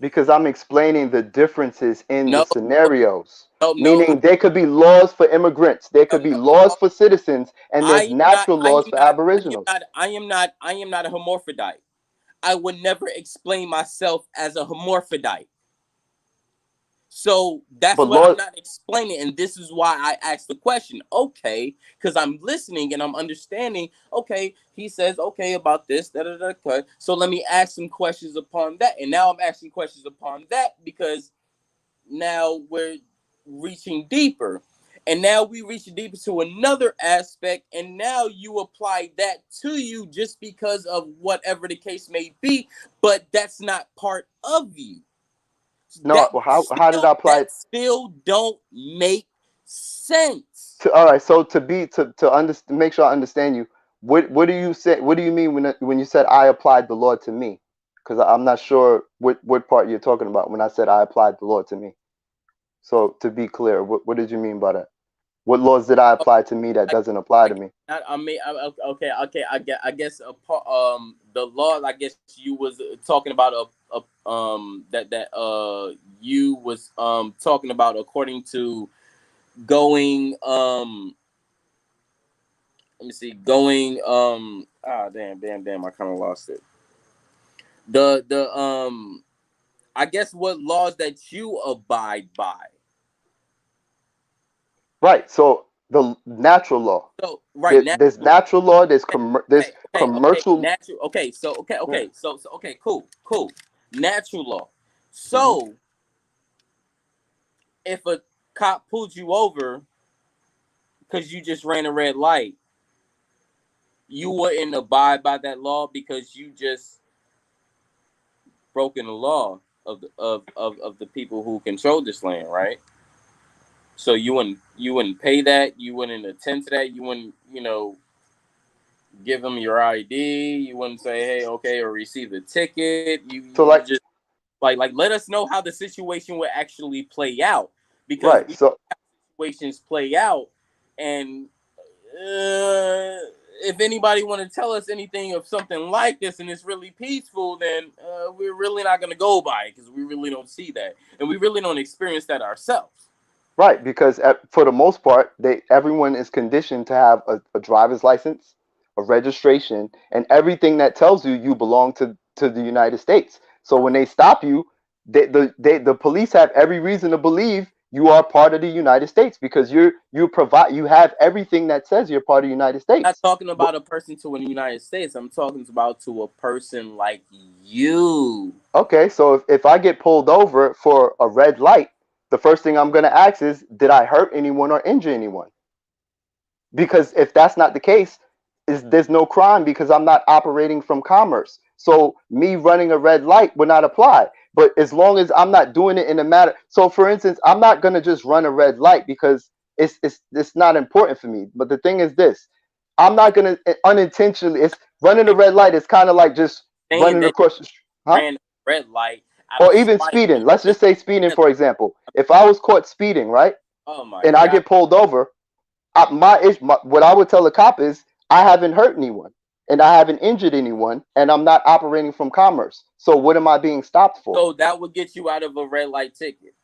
Because I'm explaining the differences in the No, scenarios. no, no, Meaning there could be laws for immigrants, there no, could be no, laws no. for citizens, and I there's am not. natural I laws am for not. I am aboriginals. not. I am not. I am not a hermaphrodite. I would never explain myself as a hermaphrodite. So that's But what I'm law, not explaining, and this is why I asked the question. Okay, because I'm listening and I'm understanding. Okay, he says okay about this. Da da da. Da. So let me ask some questions upon that, and now I'm asking questions upon that because now we're reaching deeper, and now we reach deeper to another aspect, and now you apply that to you just because of whatever the case may be, but that's not part of you. no, that how did still I apply it that still don't make sense. to, all right, so to make sure I understand you, what do you say, what do you mean when you said I applied the law to me? Because I'm not sure what part you're talking about when I said I applied the law to me. So to be clear, what did you mean by that? What laws did I apply to me that I, doesn't apply I, to me? I mean, okay, okay. I guess the law. I guess you was talking about that you was talking about according to going let me see going damn I kind of lost it. The I guess what laws that you abide by. Right. So the natural law. So right now, There's natural law. There's okay, commercial. natural. Okay, so Yeah. okay, cool. Natural law. Hmm. So if a cop pulled you over because you just ran a red light, you wouldn't abide by that law because you just broken the law of the people who control this land, right? So you wouldn't pay that, you wouldn't attend to that, you wouldn't give them your ID, you wouldn't say hey okay or receive the ticket, you So just like, like let us know how the situation would actually play out because right. we So situations play out and if anybody want to tell us anything of something like this and it's really peaceful then we're really not going to go by it because we really don't see that and we really don't experience that ourselves. right, because for the most part, everyone is conditioned to have a driver's license, a registration, and everything that tells you you belong to the United States. So when they stop you, the police have every reason to believe you are part of the United States because you have everything that says you're part of the United I'm not States. talking But about a person to the United States, I'm talking about to a person like you. okay, so if I get pulled over for a red light, the first thing I'm going to ask is, did I hurt anyone or injure anyone? Because if that's not the case, there's no crime because I'm not operating from commerce. So me running a red light would not apply. But as long as I'm not doing it in a matter, so for instance, I'm not gonna just run a red light because it's not important for me. But the thing is this, I'm not gonna unintentionally. It's running a red light is kind of like just Saying running that across the street, you huh? ran a red light out of Or even spite speeding. on Let's the just say speeding, red for example. If I was caught speeding, right, oh my and I god. get pulled over, what I would tell the cop is I haven't hurt anyone and I haven't injured anyone and I'm not operating from commerce. So what am I being stopped for? So that would get you out of a red light ticket.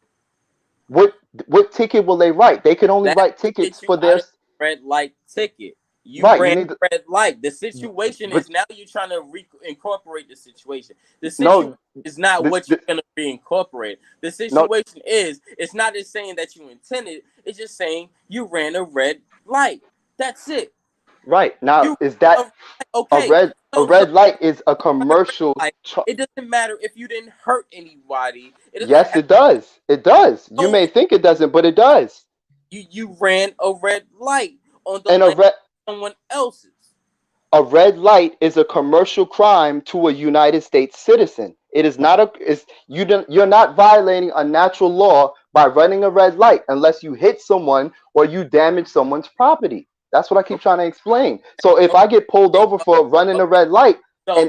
What what ticket will they write? They can only That write will tickets get you for out their of a red light ticket. You right. You ran need to, a red light. The situation but is now you're trying to incorporate the situation. The situation no, is not this, what you're this going to reincorporate. The no, situation is it's not just saying that you intended. It's just saying you ran a red light. That's it. right now You is that ran okay. a So red light is a run a red commercial. light. It doesn't matter if you didn't hurt anybody. It doesn't Yes, have it does. It does. You so may think it doesn't, but it does. you ran a red light on the And land of someone else's. a red light is a commercial crime to a United States citizen. It is not a is you don't you're not violating a natural law by running a red light unless you hit someone or you damage someone's property. That's what I keep trying to explain. So if I get pulled Okay, over for running a okay. red light So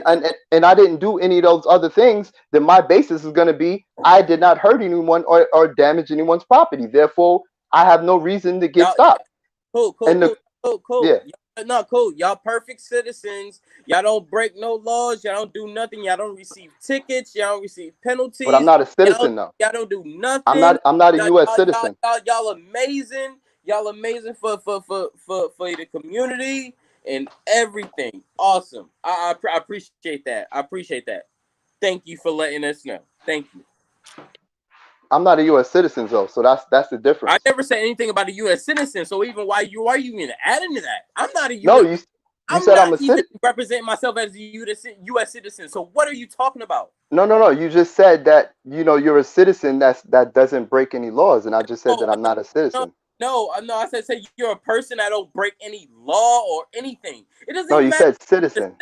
and I didn't do any of those other things, then my basis is going to be I did not hurt anyone or damage anyone's property. Therefore, I have no reason to get y'all, stopped. cool, cool, And cool, the cool, cool. yeah, No, cool. Y'all perfect citizens. Y'all don't break no laws. Y'all don't do nothing. Y'all don't receive tickets. Y'all don't receive But I'm penalties. not a Y'all citizen though. y'all don't do I'm nothing. not. I'm not a Y'all U.S. y'all y'all, citizen. y'all, y'all amazing. Y'all amazing for the community and everything. Awesome. I appreciate that. I appreciate that. Thank you for letting us know. Thank you. I'm not a U.S. citizen though, so that's the I difference. never said anything about a U.S. citizen. So even why are you even adding to that? I'm not a No, U.S. you I'm said not I'm a even citizen. representing myself as a U.S. citizen. So what are you talking about? No, no, no. You just said that you're a citizen that doesn't break any laws, and I just said Oh, that I'm not a no, citizen. no. I said say you're a person that don't break any law or anything. It doesn't No, even you matter said if you're citizen.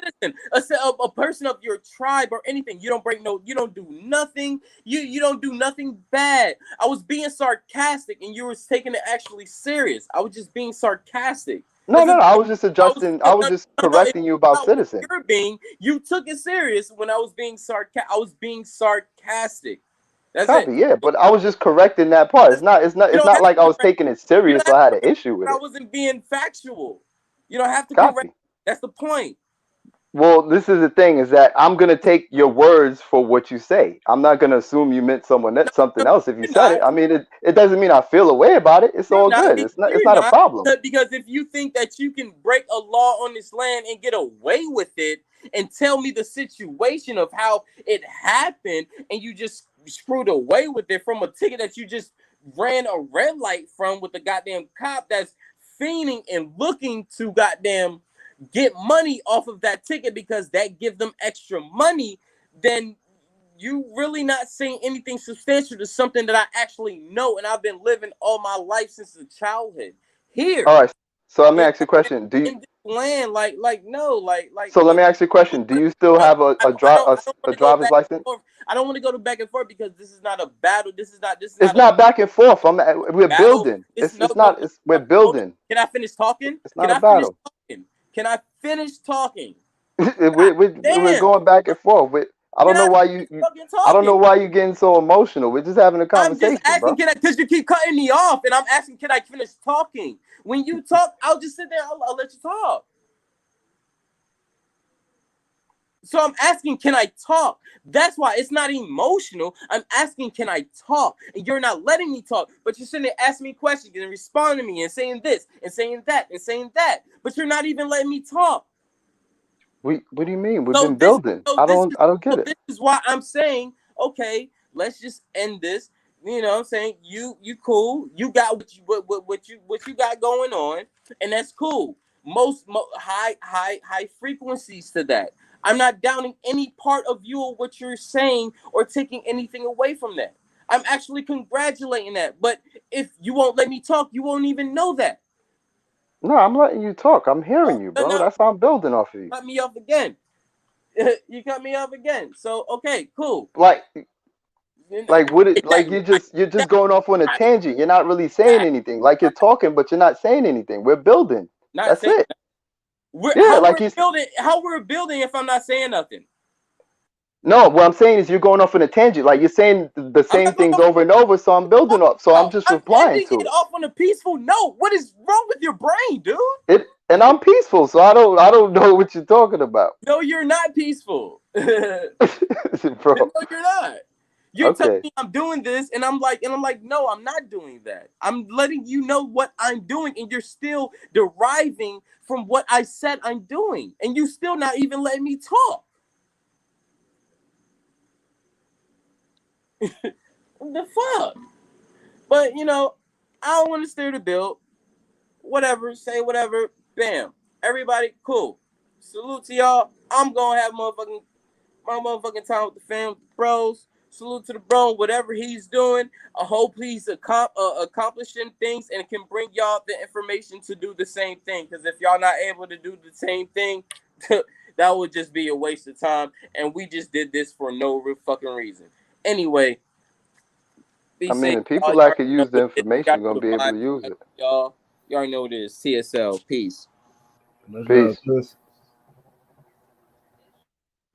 a citizen, a person of your tribe or anything. You don't break no. You don't do nothing. You don't do nothing bad. I was being sarcastic, and you were taking it actually serious. I was just being sarcastic. No, That's no, the no. I thing. was just I was adjusting. I was no, just no, no. It's correcting you about not what citizen. you're being. You took it serious when I was being I was being sarcastic. That's it. Copy, yeah. But I was just correcting that part. It's not. It's not. You It's don't not have like I to was correct. taking it You serious, don't so have I to had an correct issue with when I it. wasn't being factual. You don't have to correct. Copy. That's the point. Well, this is the thing: is that I'm gonna take your words for what you say. I'm not gonna assume you meant No, something no, else if you you're said not. it. I mean, it doesn't mean I feel a way about it. It's You're all not. good. It's not. It's You're not a not. problem. Because if you think that you can break a law on this land and get away with it, and tell me the situation of how it happened, and you just screwed away with it from a ticket that you just ran a red light from with the goddamn cop that's fiending and looking to goddamn get money off of that ticket because that give them extra money, then you really not saying anything substantial to something that I actually know and I've been living all my life since the childhood. Here All right. So let me in, ask you a question. Do you? in this land, like no, So let no. me ask you a I question. Do you still don't, have I don't want a to go driver's back and license? forth. I don't want to go to back and forth because this is not a battle. This is It's not a not back and forth. We're battle. building. This no It's no not. no. It's we're Hold on. building. Can I finish talking? It's Can not a I finish battle. talking? Can I finish talking? God We're damn. going back and forth. I Can don't know I why finish you. fucking I don't know talking? why you getting so emotional. We're just having a I'm just conversation, asking, bro. can I? Because you keep cutting me off, and I'm asking, can I finish talking? When you talk, I'll just sit there. I'll let you talk. So I'm asking, can I talk? That's why it's not emotional. I'm asking, can I talk? And you're not letting me talk, but you're sitting there asking me questions and responding to me and saying this and saying that and saying that. But you're not even letting me talk. What do you mean? We've So been this, building. so this is, I don't so get it. this is why I'm saying, okay, let's just end this. You know what I'm saying? You cool. You got what you got going on, and that's cool. High frequencies to that. I'm not downing any part of you or what you're saying or taking anything away from that. I'm actually congratulating that. But if you won't let me talk, you won't even know that. No, I'm letting you talk. I'm hearing Oh, you, then bro. now That's how I'm building off of you. cut me off again. You cut me off again. So okay, cool. Like, what? Like Exactly. you're just going off on a Right. tangent. You're not really saying Right. anything. Like you're Right. talking, but you're not saying anything. We're building. Not That's saying it. we're Yeah, like you. how we're building if I'm not saying nothing. No, what I'm saying is you're going off on a tangent. Like you're saying the I'm same not going things off over and over. So I'm building up. So I'm about. just I'm replying ending to it it. off on a peaceful note. What is wrong with your brain, dude? And I'm peaceful. So I don't know what you're talking about, No, you're not peaceful. No, bro. you're not. You're telling Okay. me I'm doing this, and I'm like, no, I'm not doing that. I'm letting you know what I'm doing, and you're still deriving from what I said I'm doing, and you still not even letting me talk. What the fuck? But I don't want to steer the bill. Whatever, say whatever. Bam. Everybody, cool. Salute to y'all. I'm gonna have my motherfucking time with the fam, with the bros. Salute to the bro, whatever he's doing. I hope he's accomplishing things and can bring y'all the information to do the same thing. Because if y'all not able to do the same thing, that would just be a waste of time. And we just did this for no fucking reason. Anyway, be I mean, safe, the y'all. people You that already could know use the what it is. You information gotta go gonna to be able buy to use it. y'all. You already know what it is. TSL. Peace. Much love, Peace. Chris.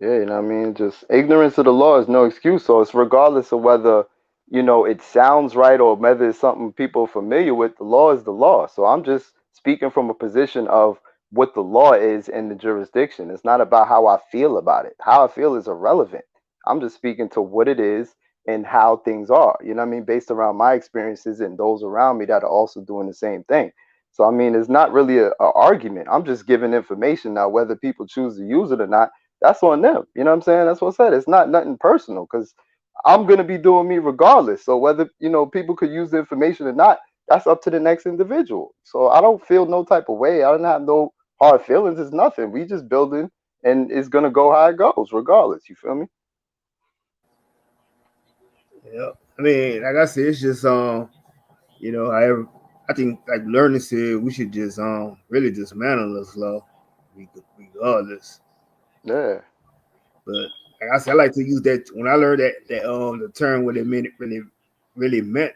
Yeah, you know what I mean? Just ignorance of the law is no excuse. So it's regardless of whether, it sounds right or whether it's something people are familiar with, the law is the law. So I'm just speaking from a position of what the law is in the jurisdiction. It's not about how I feel about it. How I feel is irrelevant. I'm just speaking to what it is and how things are. You know what I mean? Based around my experiences and those around me that are also doing the same thing. So I mean, it's not really a argument. I'm just giving information now. Whether people choose to use it or not, that's on them. You know what I'm saying? That's what I said. It's not nothing personal because I'm gonna be doing me regardless. So whether people could use the information or not, that's up to the next individual. So I don't feel no type of way. I don't have no hard feelings. It's nothing. We just building, and it's gonna go how it goes, regardless. You feel me? Yeah. I mean, like I said, it's just however, I think like learning said we should just really dismantle this law, regardless. Yeah, But like I said, I like to use that when I learned that the term what it meant really meant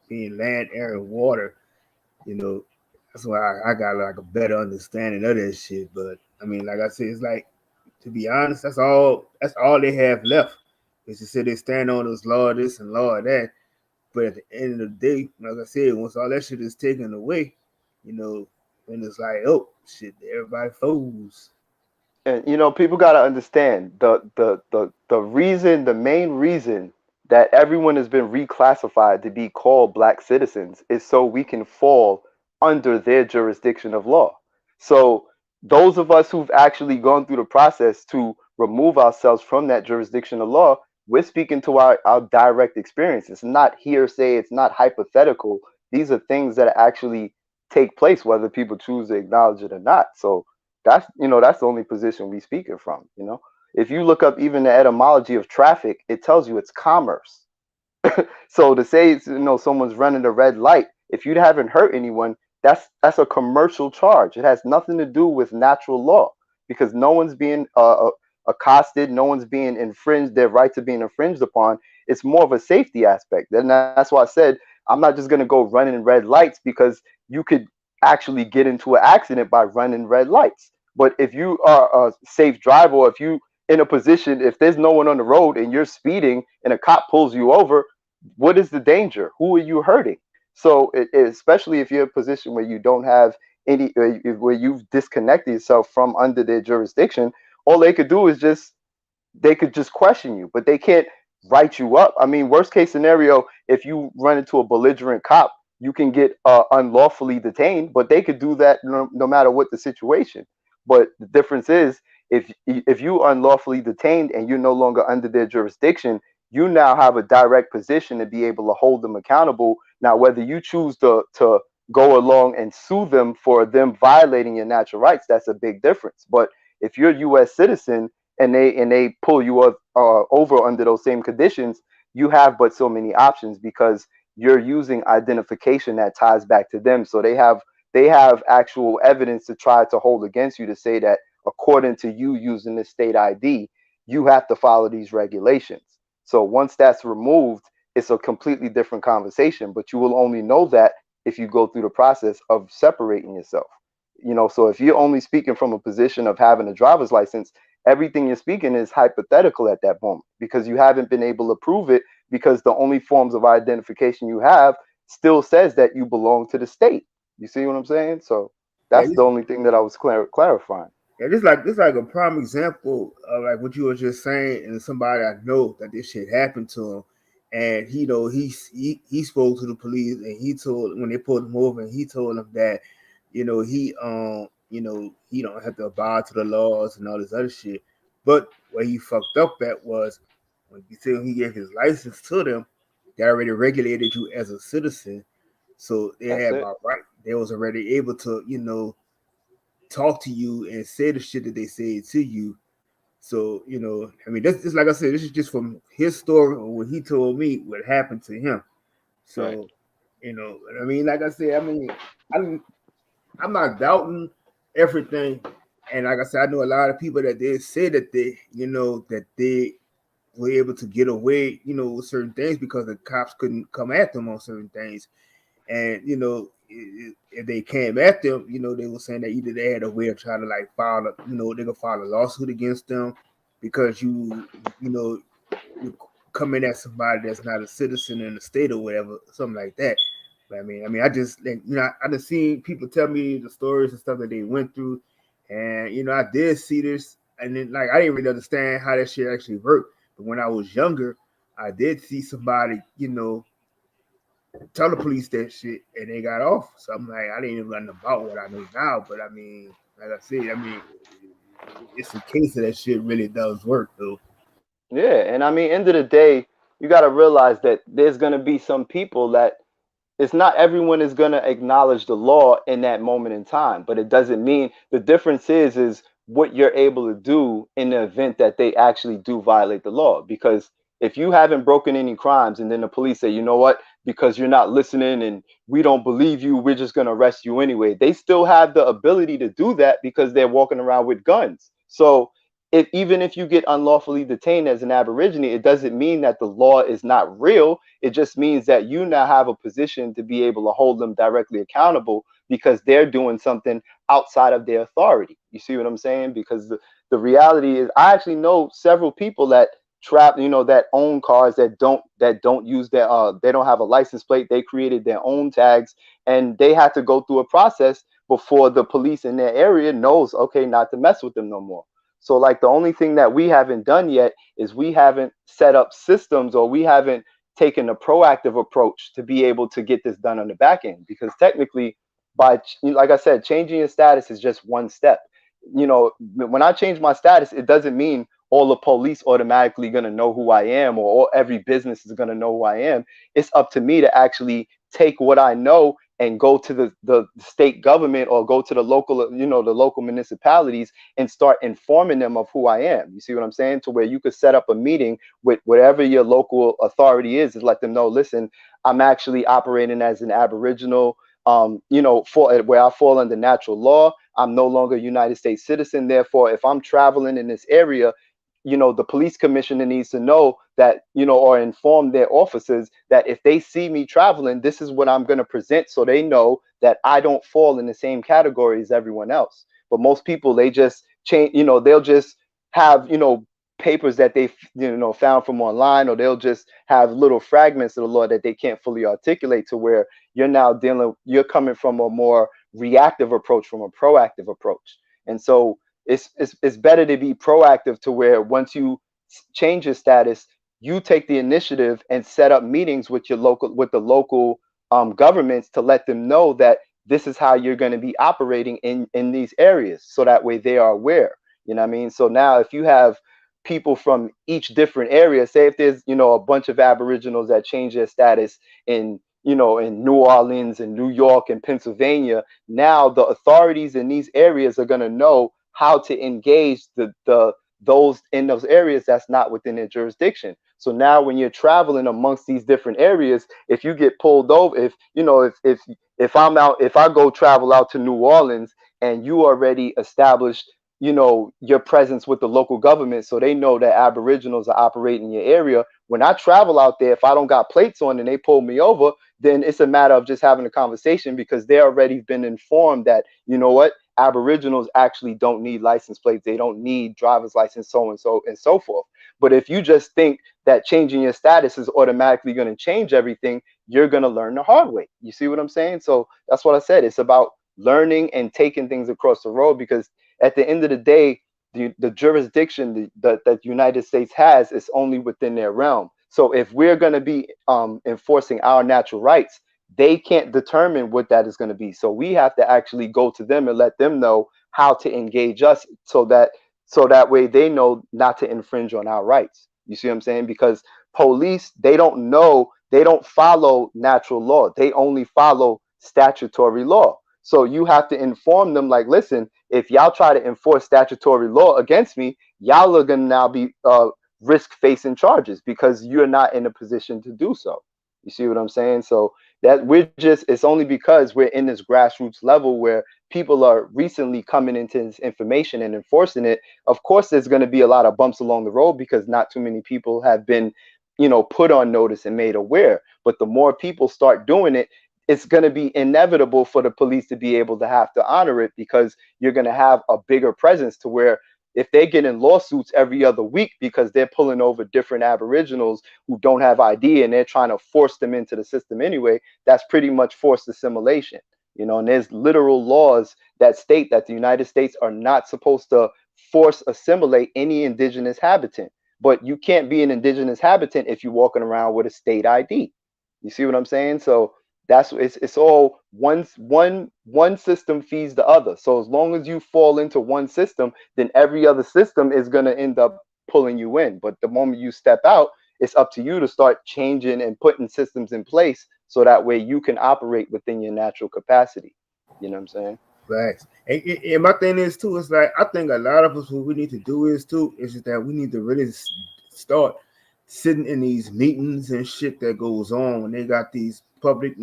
being land, air, and water. You know, that's why I got like a better understanding of that shit. But I mean, like I said, it's like to be honest, that's all they have left. Is to say they stand on this law this and law that. But at the end of the day, like I said, once all that shit is taken away, you know, then it's like, oh shit, everybody fools. and people got to understand the reason, the main reason that everyone has been reclassified to be called black citizens is so we can fall under their jurisdiction of law. So those of us who've actually gone through the process to remove ourselves from that jurisdiction of law, we're speaking to our direct experience. It's not hearsay, it's not hypothetical. These are things that actually take place whether people choose to acknowledge it or not. So that's the only position we speaking from. If you look up even the etymology of traffic, it tells you it's commerce. So to say someone's running a red light, if you haven't hurt anyone, that's a commercial charge. It has nothing to do with natural law because no one's being accosted, no one's being infringed, their rights are being infringed upon. It's more of a safety aspect. And that's why I said I'm not just gonna go running red lights because you could actually get into an accident by running red lights. But if you are a safe driver, or if you in a position, if there's no one on the road and you're speeding and a cop pulls you over, what is the danger? Who are you hurting? So, especially if you're in a position where you don't have any, where you've disconnected yourself from under their jurisdiction, all they could do is they could just question you, but they can't write you up. I mean, worst case scenario, if you run into a belligerent cop, you can get unlawfully detained, but they could do that no matter what the situation. But the difference is, if you unlawfully detained and you're no longer under their jurisdiction, you now have a direct position to be able to hold them accountable. Now, whether you choose to go along and sue them for them violating your natural rights, that's a big difference. But if you're a U.S. citizen and they pull you over under those same conditions, you have but so many options because you're using identification that ties back to them. So they have actual evidence to try to hold against you to say that according to you using the state ID, you have to follow these regulations. So once that's removed, it's a completely different conversation. But you will only know that if you go through the process of separating yourself. So if you're only speaking from a position of having a driver's license, everything you're speaking is hypothetical at that moment because you haven't been able to prove it because the only forms of identification you have still says that you belong to the state. You see what I'm saying? So Yeah, that's the only thing that I was clarifying. yeah, this like a prime example of like what you were just saying, and somebody I know that this shit happened to him, and he spoke to the police, and he told when they pulled him over, and he told them that he don't have to abide to the laws and all this other shit. But what he fucked up at was when he gave his license to them, they already regulated you as a citizen, so they That's had it. by right they was already able to talk to you and say the shit that they say to you. So, I mean, that's like I said, this is just from his story or what he told me what happened to him. Right. So, I mean, like I said, I mean, I'm I'm not doubting everything. And like I said, I know a lot of people that they say that they were able to get away, with certain things because the cops couldn't come at them on certain things. And if they came at them, they were saying that either they had a way of trying to like they could file a lawsuit against them because you coming at somebody that's not a citizen in the state or whatever, something like that. But I mean, I just like I just seen people tell me the stories and stuff that they went through, And I did see this, and then like I didn't really understand how that shit actually worked. But when I was younger, I did see somebody, tell the police that shit, and they got off. So I'm like, I didn't even learn about what I know now. But I mean, like I said, I mean, it's a case of that shit really does work, though. Yeah, and I mean, end of the day, you got to realize that there's gonna be some people that it's not everyone is going to acknowledge the law in that moment in time, but it doesn't mean the difference is what you're able to do in the event that they actually do violate the law. Because if you haven't broken any crimes and then the police say, you know what, because you're not listening and we don't believe you, we're just going to arrest you anyway, they still have the ability to do that because they're walking around with guns. So if even if you get unlawfully detained as an aborigine, it doesn't mean that the law is not real. It just means that you now have a position to be able to hold them directly accountable because they're doing something outside of their authority. You see what I'm saying? Because the reality is I actually know several people that trap, that own cars that don't use their they don't have a license plate. They created their own tags and they had to go through a process before the police in their area knows, okay, not to mess with them no more. So like the only thing that we haven't done yet is we haven't set up systems, or we haven't taken a proactive approach to be able to get this done on the back end. Because technically, like I said, changing your status is just one step. When I change my status, it doesn't mean all the police automatically going to know who I am, or every business is going to know who I am. It's up to me to actually take what I know and go to the state government, or go to the local, the local municipalities, and start informing them of who I am. You see what I'm saying? To where you could set up a meeting with whatever your local authority is, let them know, listen, I'm actually operating as an Aboriginal, for where I fall under natural law. I'm no longer a United States citizen. Therefore, if I'm traveling in this area, the police commissioner needs to know that, or inform their officers that if they see me traveling, this is what I'm going to present, so they know that I don't fall in the same category as everyone else. But most people, they just change, they'll just have, papers that they, found from online, or they'll just have little fragments of the law that they can't fully articulate, to where you're coming from a more reactive approach from a proactive approach. And so it's better to be proactive, to where once you change your status, you take the initiative and set up meetings with the local governments, to let them know that this is how you're going to be operating in these areas, so that way they are aware. You know what I mean? So now if you have people from each different area, say if there's a bunch of Aboriginals that change their status in New Orleans and New York and Pennsylvania, now the authorities in these areas are going to know how to engage those in those areas that's not within their jurisdiction. So now when you're traveling amongst these different areas, if you get pulled over, if I go travel out to New Orleans, and you already established your presence with the local government, so they know that Aboriginals are operating in your area, when I travel out there, if I don't got plates on and they pull me over, then it's a matter of just having a conversation, because they already been informed that, what, Aboriginals actually don't need license plates. They don't need driver's license, so and so and so forth. But if you just think that changing your status is automatically going to change everything, you're going to learn the hard way. You see what I'm saying? So that's what I said. It's about learning and taking things across the road, because at the end of the day, the jurisdiction that the United States has is only within their realm. So if we're going to be enforcing our natural rights, they can't determine what that is going to be. So we have to actually go to them and let them know how to engage us, so that way they know not to infringe on our rights. You see what I'm saying? Because police, they don't know, they don't follow natural law. They only follow statutory law. So you have to inform them, like, listen, if y'all try to enforce statutory law against me, y'all are gonna now be risk facing charges, because you're not in a position to do so. You see what I'm saying? So that it's only because we're in this grassroots level where people are recently coming into this information and enforcing it. Of course, there's going to be a lot of bumps along the road, because not too many people have been, put on notice and made aware. But the more people start doing it, it's going to be inevitable for the police to be able to have to honor it, because you're going to have a bigger presence, to where if they get in lawsuits every other week because they're pulling over different Aboriginals who don't have ID, and they're trying to force them into the system anyway, that's pretty much forced assimilation. You know, and there's literal laws that state that the United States are not supposed to force assimilate any indigenous habitant. But you can't be an indigenous habitant if you're walking around with a state ID. You see what I'm saying? So that's it's all one system feeds the other. So as long as you fall into one system, then every other system is gonna end up pulling you in. But the moment you step out, it's up to you to start changing and putting systems in place so that way you can operate within your natural capacity. You know what I'm saying? Facts. And my thing is too, it's like I think a lot of us what we need to do is too, is just that we need to really start sitting in these meetings and shit that goes on when they got these public,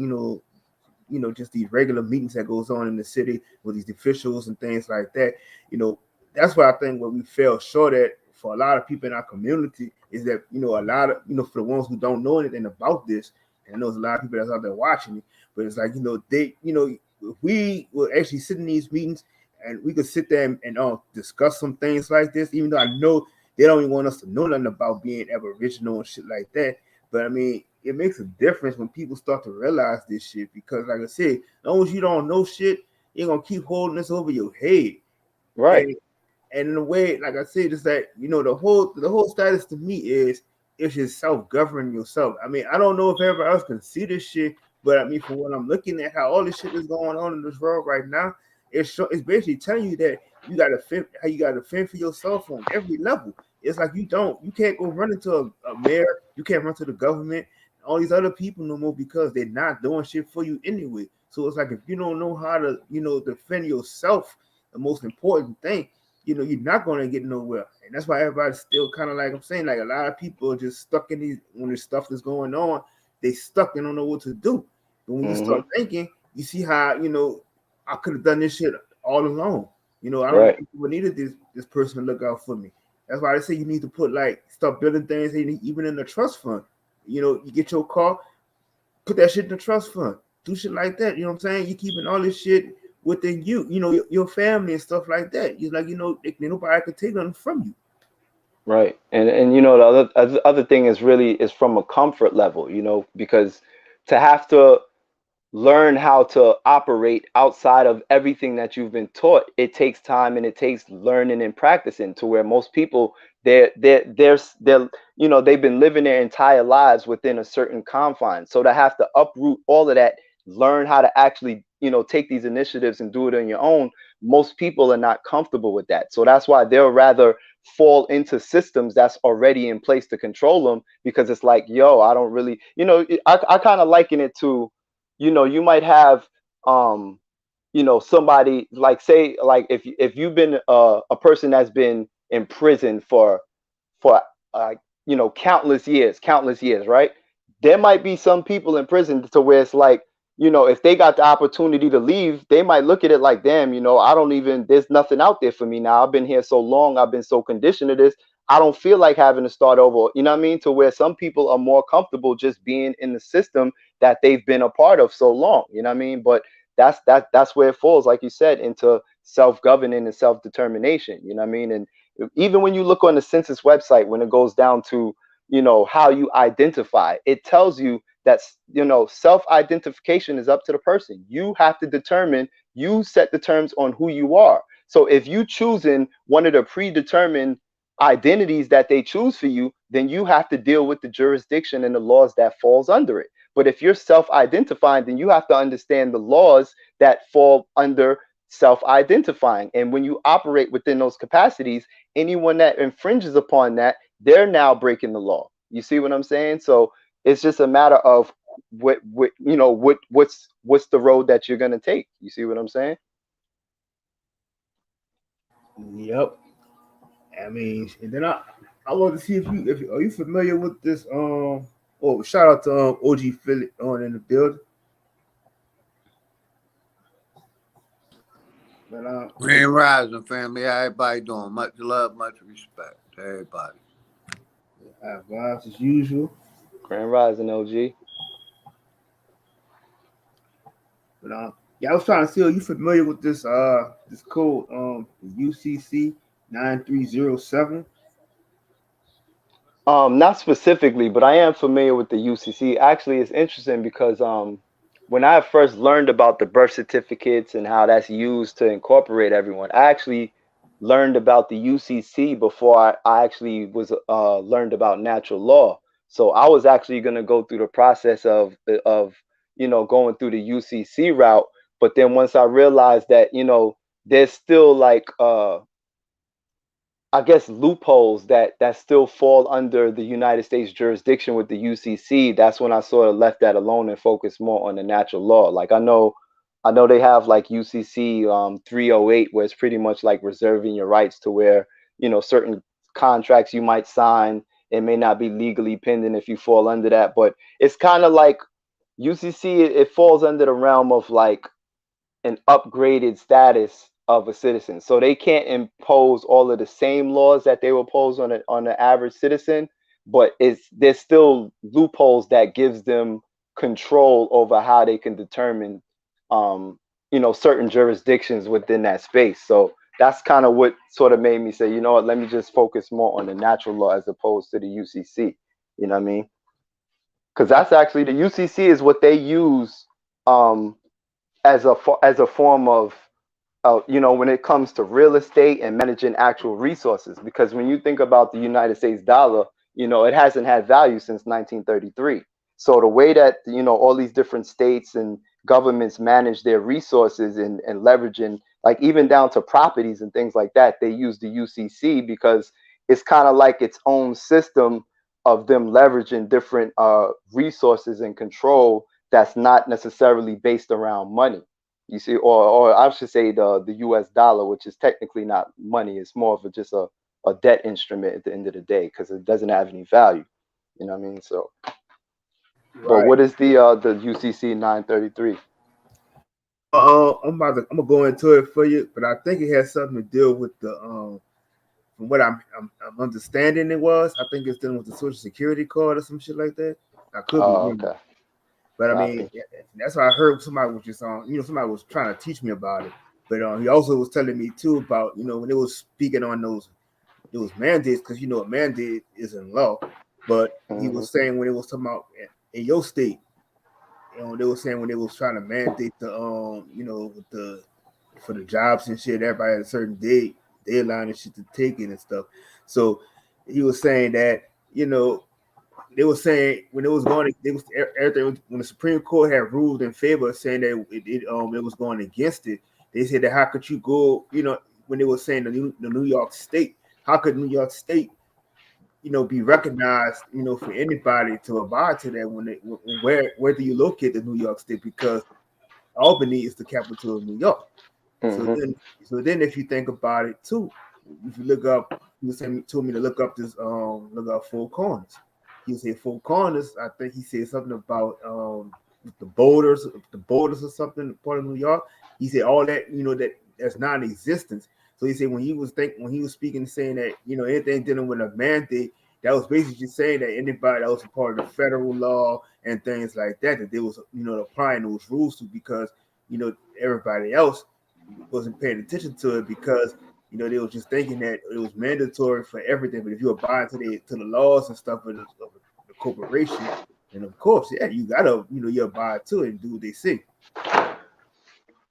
just these regular meetings that goes on in the city with these officials and things like that. You know, that's what I think what we fell short at for a lot of people in our community is that a lot of for the ones who don't know anything about this, and I know there's a lot of people that's out there watching it, but it's like they if we will actually sit in these meetings and we could sit there and discuss some things like this, even though I know they don't even want us to know nothing about being Aboriginal and shit like that. But I mean, it makes a difference when people start to realize this shit because, like I said, as long as you don't know shit, you're gonna keep holding this over your head. Right. And and in a way, like I said, it's like the whole status to me is it's just self governing yourself. I mean, I don't know if everybody else can see this shit, but I mean, from what I'm looking at, how all this shit is going on in this world right now, it's basically telling you that you got to fend how you got to fend for yourself on every level. It's like you can't go run into a mayor, you can't run to the government, all these other people no more because they're not doing shit for you anyway. So it's like if you don't know how to defend yourself, the most important thing, you're not going to get nowhere. And that's why everybody's still kind of like I'm saying, like a lot of people are just stuck in these when this stuff is going on, they stuck and don't know what to do. But when you Hmm. start thinking, you see how, I could have done this shit all alone. I don't Right. even needed this person to look out for me. That's why I say you need to put like start building things even in the trust fund. You get your car, put that shit in the trust fund. Do shit like that. You know what I'm saying? You keeping all this shit within you, your family and stuff like that. You like, nobody can take nothing from you. Right. And you know the other thing is really is from a comfort level, because to have to learn how to operate outside of everything that you've been taught, it takes time and it takes learning and practicing, to where most people they're they've been living their entire lives within a certain confine, so to have to uproot all of that, learn how to actually take these initiatives and do it on your own, most people are not comfortable with that. So that's why they'll rather fall into systems that's already in place to control them, because it's like, yo, I don't really, I kind of liken it to, you might have um somebody, like, say, like, if you've been a person that's been in prison for uh, countless years, right? There might be some people in prison to where it's like, if they got the opportunity to leave, they might look at it like, damn, I don't even, there's nothing out there for me now. I've been here so long, I've been so conditioned to this. I don't feel like having to start over. You know what I mean? To where some people are more comfortable just being in the system that they've been a part of so long. You know what I mean? But that's where it falls, like you said, into self-governing and self-determination. You know what I mean? And even when you look on the census website, when it goes down to how you identify, it tells you that self-identification is up to the person. You have to determine, you set the terms on who you are. So if you choosing one of the predetermined identities that they choose for you, then you have to deal with the jurisdiction and the laws that falls under it. But if you're self-identifying, then you have to understand the laws that fall under self-identifying. And when you operate within those capacities, anyone that infringes upon that, they're now breaking the law. You see what I'm saying? So it's just a matter of what's the road that you're gonna take. You see what I'm saying? Yep. I mean, and then I want to see if are you familiar with this oh, shout out to OG Philly on in the building. But Grand Rising family, how everybody doing? Much love, much respect to everybody. vibes as usual. Grand Rising, OG. But yeah, I was trying to see, are you familiar with this code UCC 9307? Not specifically, but I am familiar with the UCC. Actually, it's interesting because when I first learned about the birth certificates and how that's used to incorporate everyone, I actually learned about the UCC before I actually was learned about natural law. So I was actually going to go through the process of going through the UCC route, but then once I realized that there's still like I guess loopholes that still fall under the United States jurisdiction with the UCC. That's when I sort of left that alone and focused more on the natural law. Like I know they have like UCC 308, where it's pretty much like reserving your rights to where certain contracts you might sign, it may not be legally pending if you fall under that. But it's kind of like UCC. It falls under the realm of like an upgraded status of a citizen. So they can't impose all of the same laws that they will impose on the average citizen, but there's still loopholes that gives them control over how they can determine certain jurisdictions within that space. So that's kind of what sort of made me say, you know what, let me just focus more on the natural law as opposed to the UCC. You know what I mean? Because Right. that's actually the UCC is what they use um, as a form of when it comes to real estate and managing actual resources. Because when you think about the United States dollar, it hasn't had value since 1933. So the way that all these different states and governments manage their resources and leveraging, like even down to properties and things like that, they use the UCC because it's kind of like its own system of them leveraging different resources and control that's not necessarily based around money. You see, or I should say the U.S. dollar, which is technically not money. It's more of just a debt instrument at the end of the day because it doesn't have any value. You know what I mean? So, but Right. what is the UCC 933? I'm gonna go into it for you, but I think it has something to deal with the from what I'm understanding it was. I think it's dealing with the Social Security card or some shit like that. I could be Oh, wrong, okay, but I mean copy. that's what I heard. Somebody was just on, somebody was trying to teach me about it, but he also was telling me too about when they was speaking on those mandates because a mandate is in law, but he Hmm. was saying when it was talking about in your state. They were saying when they was trying to mandate the with the for the jobs and shit, everybody had a certain deadline and shit to take it and stuff. So he was saying that they were saying when it was going, they was everything when the Supreme Court had ruled in favor, saying that it was going against it. They said that how could you go, when they were saying the New York State, how could New York State be recognized, for anybody to abide to that where do you locate the New York State? Because Albany is the capital of New York. So Hmm. then, if you think about it too, if you look up, told me to look up look up Four Corners. He said Four Corners. I think he said something about the borders or something, part of New York. He said all that, that's non-existence. So he said when he was speaking, saying that anything dealing with a mandate, that was basically just saying that anybody that was a part of the federal law and things like that, that they was applying those rules to, because everybody else wasn't paying attention to it, because they was just thinking that it was mandatory for everything. But if you abide to the laws and stuff of the corporation, then of course, yeah, you gotta you abide to it and do what they say.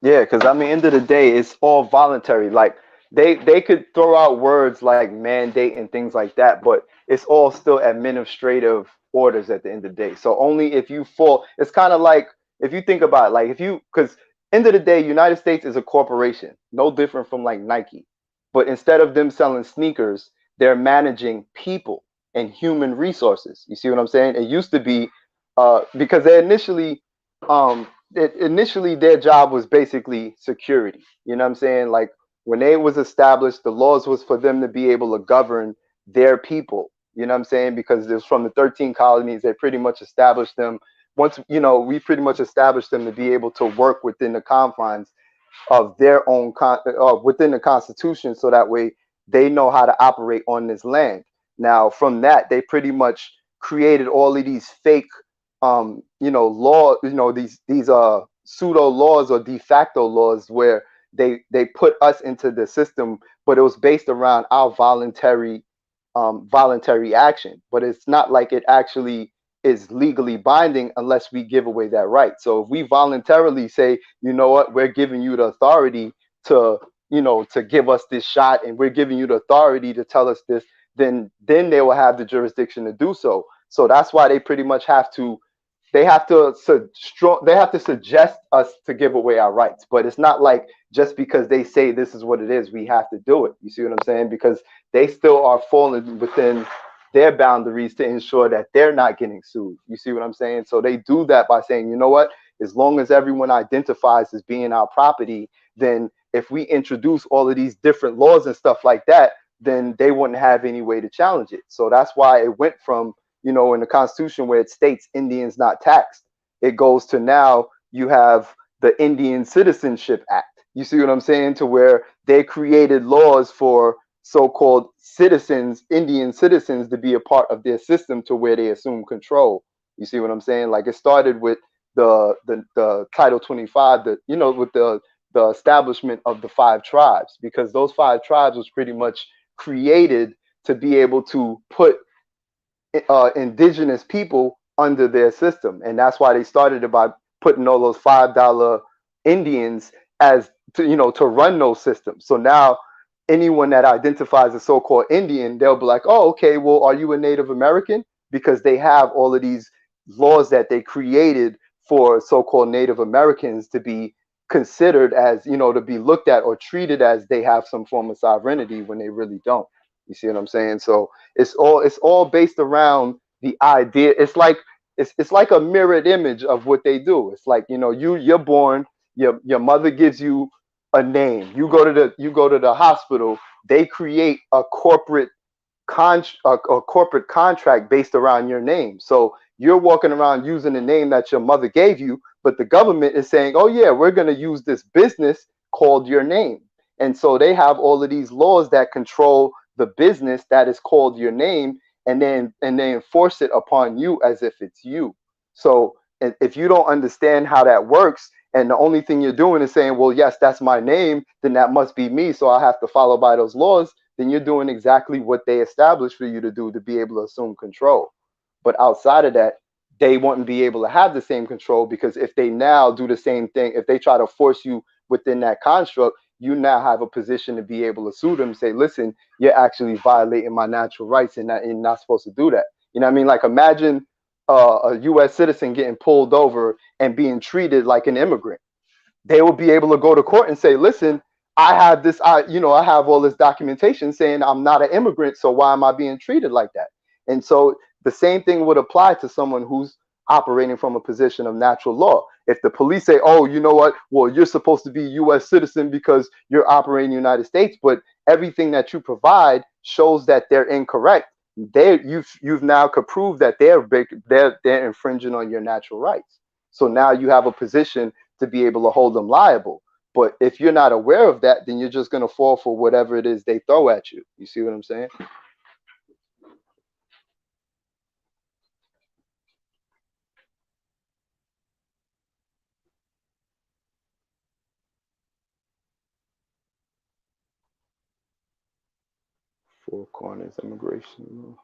Yeah, because I mean, end of the day, it's all voluntary. Like they could throw out words like mandate and things like that, but it's all still administrative orders at the end of the day. So only if you fall, it's kind of like if you think about it, like if you, because end of the day, United States is a corporation, no different from like Nike, but instead of them selling sneakers, they're managing people and human resources. You see what I'm saying? It used to be because they initially their job was basically security. You know what I'm saying? Like when they was established, the laws was for them to be able to govern their people. You know what I'm saying? Because it was from the 13 colonies, they pretty much established them. Once we pretty much established them to be able to work within the confines of their own within the Constitution, so that way they know how to operate on this land. Now, from that, they pretty much created all of these fake, law, these pseudo laws or de facto laws where they put us into the system, but it was based around our voluntary action. But it's not like it actually is legally binding unless we give away that right. So if we voluntarily say, you know what, we're giving you the authority to, to give us this shot, and we're giving you the authority to tell us this, then they will have the jurisdiction to do so. So that's why they pretty much have to, they have to suggest us to give away our rights. But it's not like just because they say this is what it is, we have to do it. You see what I'm saying? Because they still are falling within their boundaries to ensure that they're not getting sued. You see what I'm saying? So they do that by saying, you know what, as long as everyone identifies as being our property, then if we introduce all of these different laws and stuff like that, then they wouldn't have any way to challenge it. So that's why it went from, in the Constitution where it states Indians not taxed, it goes to now you have the Indian Citizenship Act. You see what I'm saying? To where they created laws for so-called citizens, Indian citizens, to be a part of their system to where they assume control. You see what I'm saying? Like it started with the Title 25, with the establishment of the 5 tribes, because those 5 tribes was pretty much created to be able to put indigenous people under their system, and that's why they started it by putting all those $5 Indians as to run those systems. So now anyone that identifies as so-called Indian, they'll be like, oh, okay, well, are you a Native American? Because they have all of these laws that they created for so-called Native Americans to be considered as, to be looked at or treated as they have some form of sovereignty when they really don't. You see what I'm saying? So it's all based around the idea. It's like a mirrored image of what they do. It's like, you're born, your mother gives you a name. You go to the hospital, they create a corporate contract based around your name. So you're walking around using the name that your mother gave you, but the government is saying, "Oh yeah, we're going to use this business called your name." And so they have all of these laws that control the business that is called your name, and they enforce it upon you as if it's you. So if you don't understand how that works, and the only thing you're doing is saying, well, yes, that's my name, then that must be me, so I have to follow by those laws, then you're doing exactly what they established for you to do to be able to assume control. But outside of that, they wouldn't be able to have the same control, because if they now do the same thing, if they try to force you within that construct, you now have a position to be able to sue them and say, listen, you're actually violating my natural rights, and you're not supposed to do that. You know what I mean? Like imagine a U.S. citizen getting pulled over and being treated like an immigrant. They will be able to go to court and say, listen, I have this, I have all this documentation saying I'm not an immigrant, so why am I being treated like that? And so the same thing would apply to someone who's operating from a position of natural law. If the police say, oh, you know what, well, you're supposed to be a U.S. citizen because you're operating in the United States, but everything that you provide shows that they're incorrect, you've now could prove that they're infringing on your natural rights. So now you have a position to be able to hold them liable. But if you're not aware of that, then you're just going to fall for whatever it is they throw at you. You see what I'm saying? Four corners immigration law.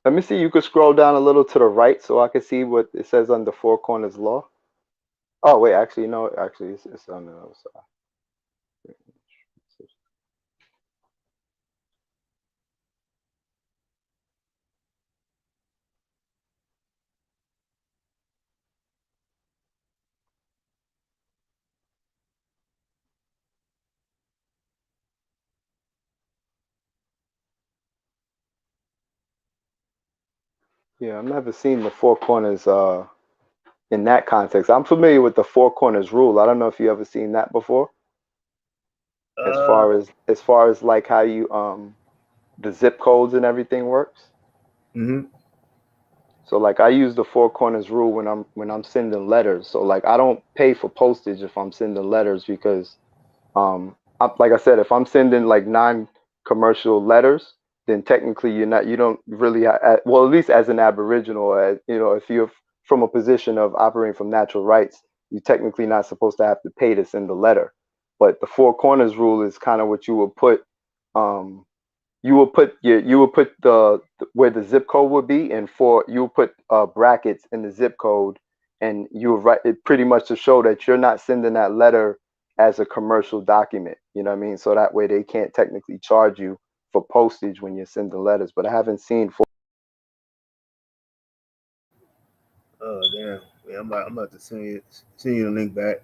Let me see. You could scroll down a little to the right so I can see what it says under four corners law. Oh wait, actually no, actually it's on the other side. Yeah, I've never seen the four corners in that context. I'm familiar with the four corners rule. I don't know if you ever seen that before. As Uh, far as like how you the zip codes and everything works. mhm. So like I use the four corners rule when I'm sending letters. So like I don't pay for postage if I'm sending letters because like I said, if I'm sending like non-commercial letters, then technically you don't really well, at least as an Aboriginal, as you know, if you're from a position of operating from natural rights, you're technically not supposed to have to pay to send the letter. But the four corners rule is kind of what um you will put where the zip code would be, and for you will put brackets in the zip code, and you will write it pretty much to show that you're not sending that letter as a commercial document. You know what I mean? So that way they can't technically charge you for postage when you're sending letters. But I haven't seen for Oh damn. Yeah, I'm about to send you the link back.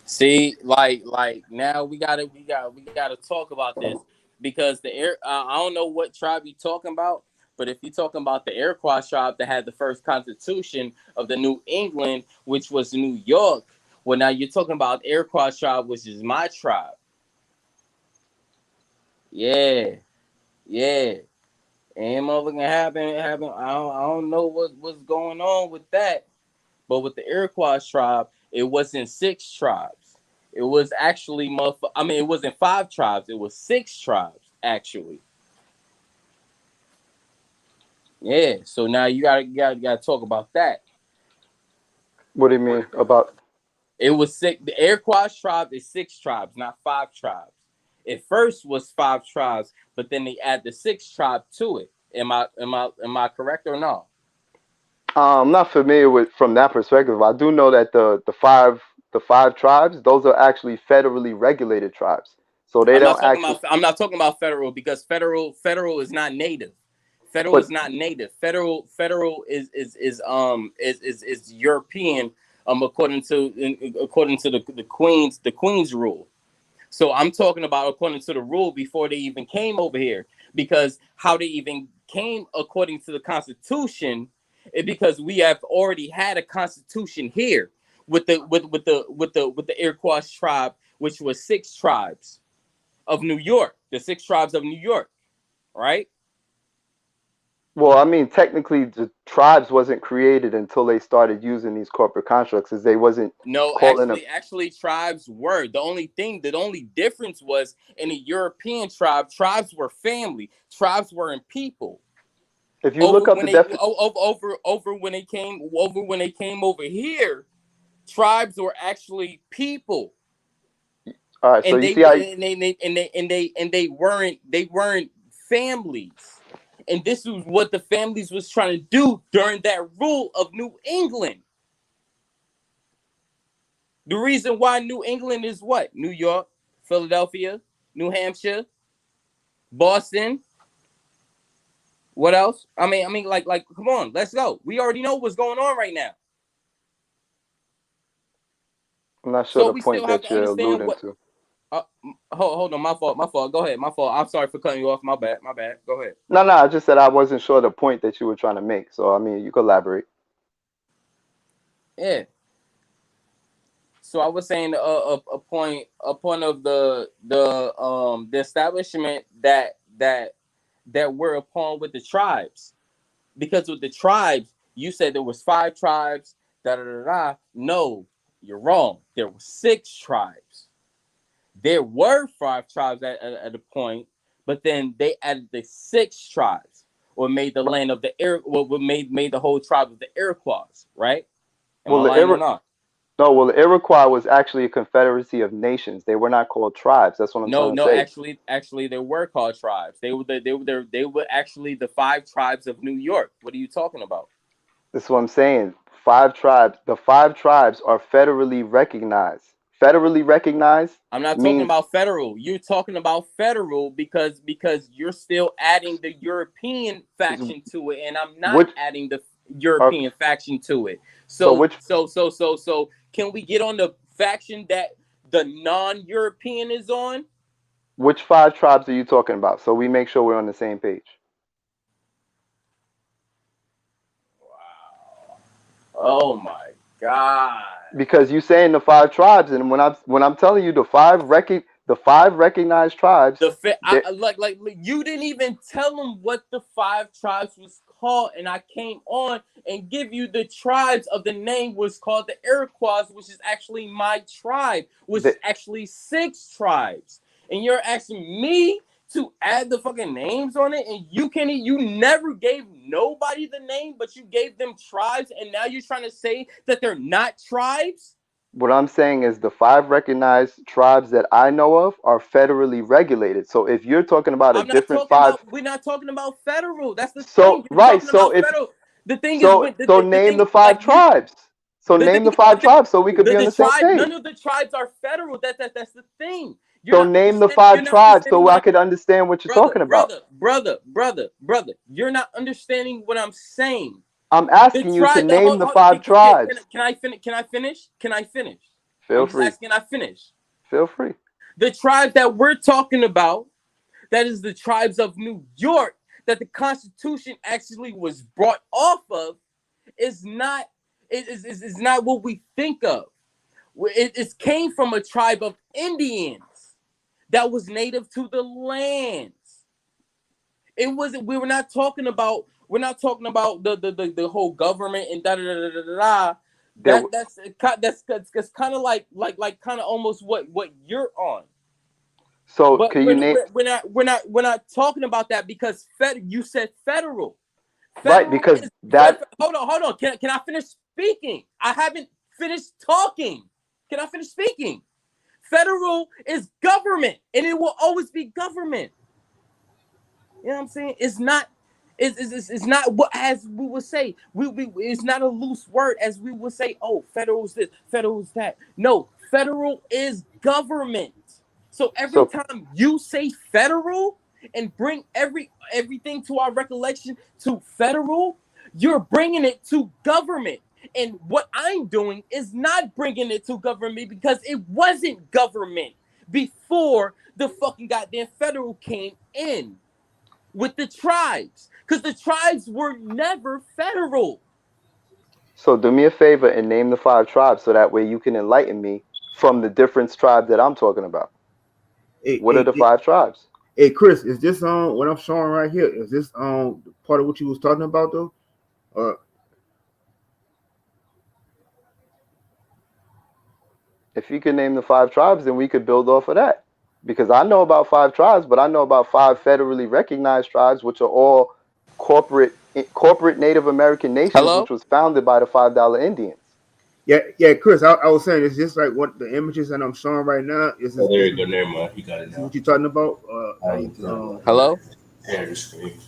See, like now we gotta talk about this because the air. I don't know what tribe you talking about, but if you're talking about the Iroquois tribe that had the first constitution of the New England, which was New York, well now you're talking about Iroquois tribe, which is my tribe. Yeah, yeah. And motherfucking happen. I don't know what's going on with that. But with the Iroquois tribe, it wasn't six tribes. It was actually I mean, it wasn't five tribes. It was six tribes actually. Yeah. So now you gotta talk about that. what do you mean about It was six. The Iroquois tribe is six tribes, not five tribes. It first was five tribes, but then they add the sixth tribe to it. Am I correct or no? I'm not familiar with from that perspective. I do know that the five tribes, those are actually federally regulated tribes. So they don't actually I'm not talking about federal because federal is not native. Federal is but not native. Federal is European according to the Queen's rule. So I'm talking about according to the rule before they even came over here, because how they even came according to the Constitution is because we have already had a constitution here with the Iroquois tribe, which was six tribes of New York, the six tribes of New York, right? well, I mean, technically, the tribes wasn't created until they started using these corporate constructs, as they wasn't No, calling them. actually, tribes were the only difference was in a European tribe. Tribes were family. Tribes weren't people. If you Over look up when the they def, when they came over here, tribes were actually people, all right, so and you they see how weren't families. And this was what the families was trying to do during that rule of New England. The reason why New England is what? New York, Philadelphia, New Hampshire, Boston. What else? Like, come on, let's go. We already know what's going on right now. I'm not sure So the we still point have that to you're understand alluding what. to. Uh, hold on, my fault. Go ahead, my fault. I'm sorry for cutting you off. My bad. Go ahead. No, no, I just said I wasn't sure the point that you were trying to make. So I mean, you could elaborate. Yeah. So I was saying a point of the establishment that we're upon with the tribes, because with the tribes you said there was five tribes. Da da da da. No, you're wrong. There were six tribes. There were five tribes at a point, but then they added the six tribes, or made the land of the air, what made the whole tribe of the Iroquois, right? Am I Well, lying or not? no, well, the Iroquois was actually a confederacy of nations. They were not called tribes. That's what I'm No, trying to no, say. actually, they were called tribes. They were actually the five tribes of New York. What are you talking about? That's what I'm saying. Five tribes. The five tribes are federally recognized. Federally recognized I'm not talking means about federal. You're talking about federal because you're still adding the European faction to it, and I'm not which adding the are European faction to it. so So which can we get on the faction that the non-European is on? Which 5 tribes are you talking about? So we make sure we're on the same page. Wow. Oh my God. Because you saying the 5 tribes, and when I'm telling you the five recognized tribes, Like you didn't even tell them what the 5 tribes was called, and I came on and give you the tribes of the name was called the Iroquois, which is actually my tribe, which is actually 6 tribes, and you're asking me to add the fucking names on it, and you never gave nobody the name, but you gave them tribes, and now you're trying to say that they're not tribes. what I'm saying is the 5 recognized tribes that I know of are federally regulated. So if you're talking about a different 5, We're not talking about federal. That's the thing. so You're right, talking so about if federal. The thing is so when so the name thing the is 5 like you tribes. So the name the thing 5 tribes so we could be on the the same tribe, page. none of the tribes are federal. That's the thing. So name the 5 You're not tribes understanding so what I I'm could understand what you're talking about. brother. You're not understanding what I'm saying. I'm The asking you to tribe that name the 5 tribes. can I finish? Can I finish? Can I finish? Feel I'm just free. asking. I finish. Feel free. The tribe that we're talking about, that is the tribes of New York, that the Constitution actually was brought off of, is not is not what we think of. It came from a tribe of Indians that was native to the lands. It wasn't. We're not talking about the whole government and da da da da da da. That's kind of like kind of almost what you're on. So But can you name we're not talking about that because you said federal. right Federal because is that hold on. Can I finish speaking? I haven't finished talking. Can I finish speaking? Federal is government, and it will always be government. You know what I'm saying? It's not what as we would say. We it's not a loose word as we would say. Oh, federal is this, federal is that. No, federal is government. So every so time you say federal and bring everything to our recollection to federal, you're bringing it to government. And what I'm doing is not bringing it to government because it wasn't government before the fucking goddamn federal came in with the tribes because the tribes were never federal. so do me a favor and name the 5 tribes so that way you can enlighten me from the different tribes that I'm talking about. Hey, What are the 5 tribes? hey, Chris, is this on what I'm showing right here? Is this part of what you was talking about though? Or If you could name the 5 tribes, then we could build off of that. Because I know about 5 tribes, but I know about 5 federally recognized tribes, which are all corporate Native American nations, which Hello? was founded by the $5 Indians. yeah, Chris, I was saying it's just like what the images that I'm showing right now is Oh, this, there is you go. Never mind. You got it now. what you're talking about? Hello? Yeah, your screen.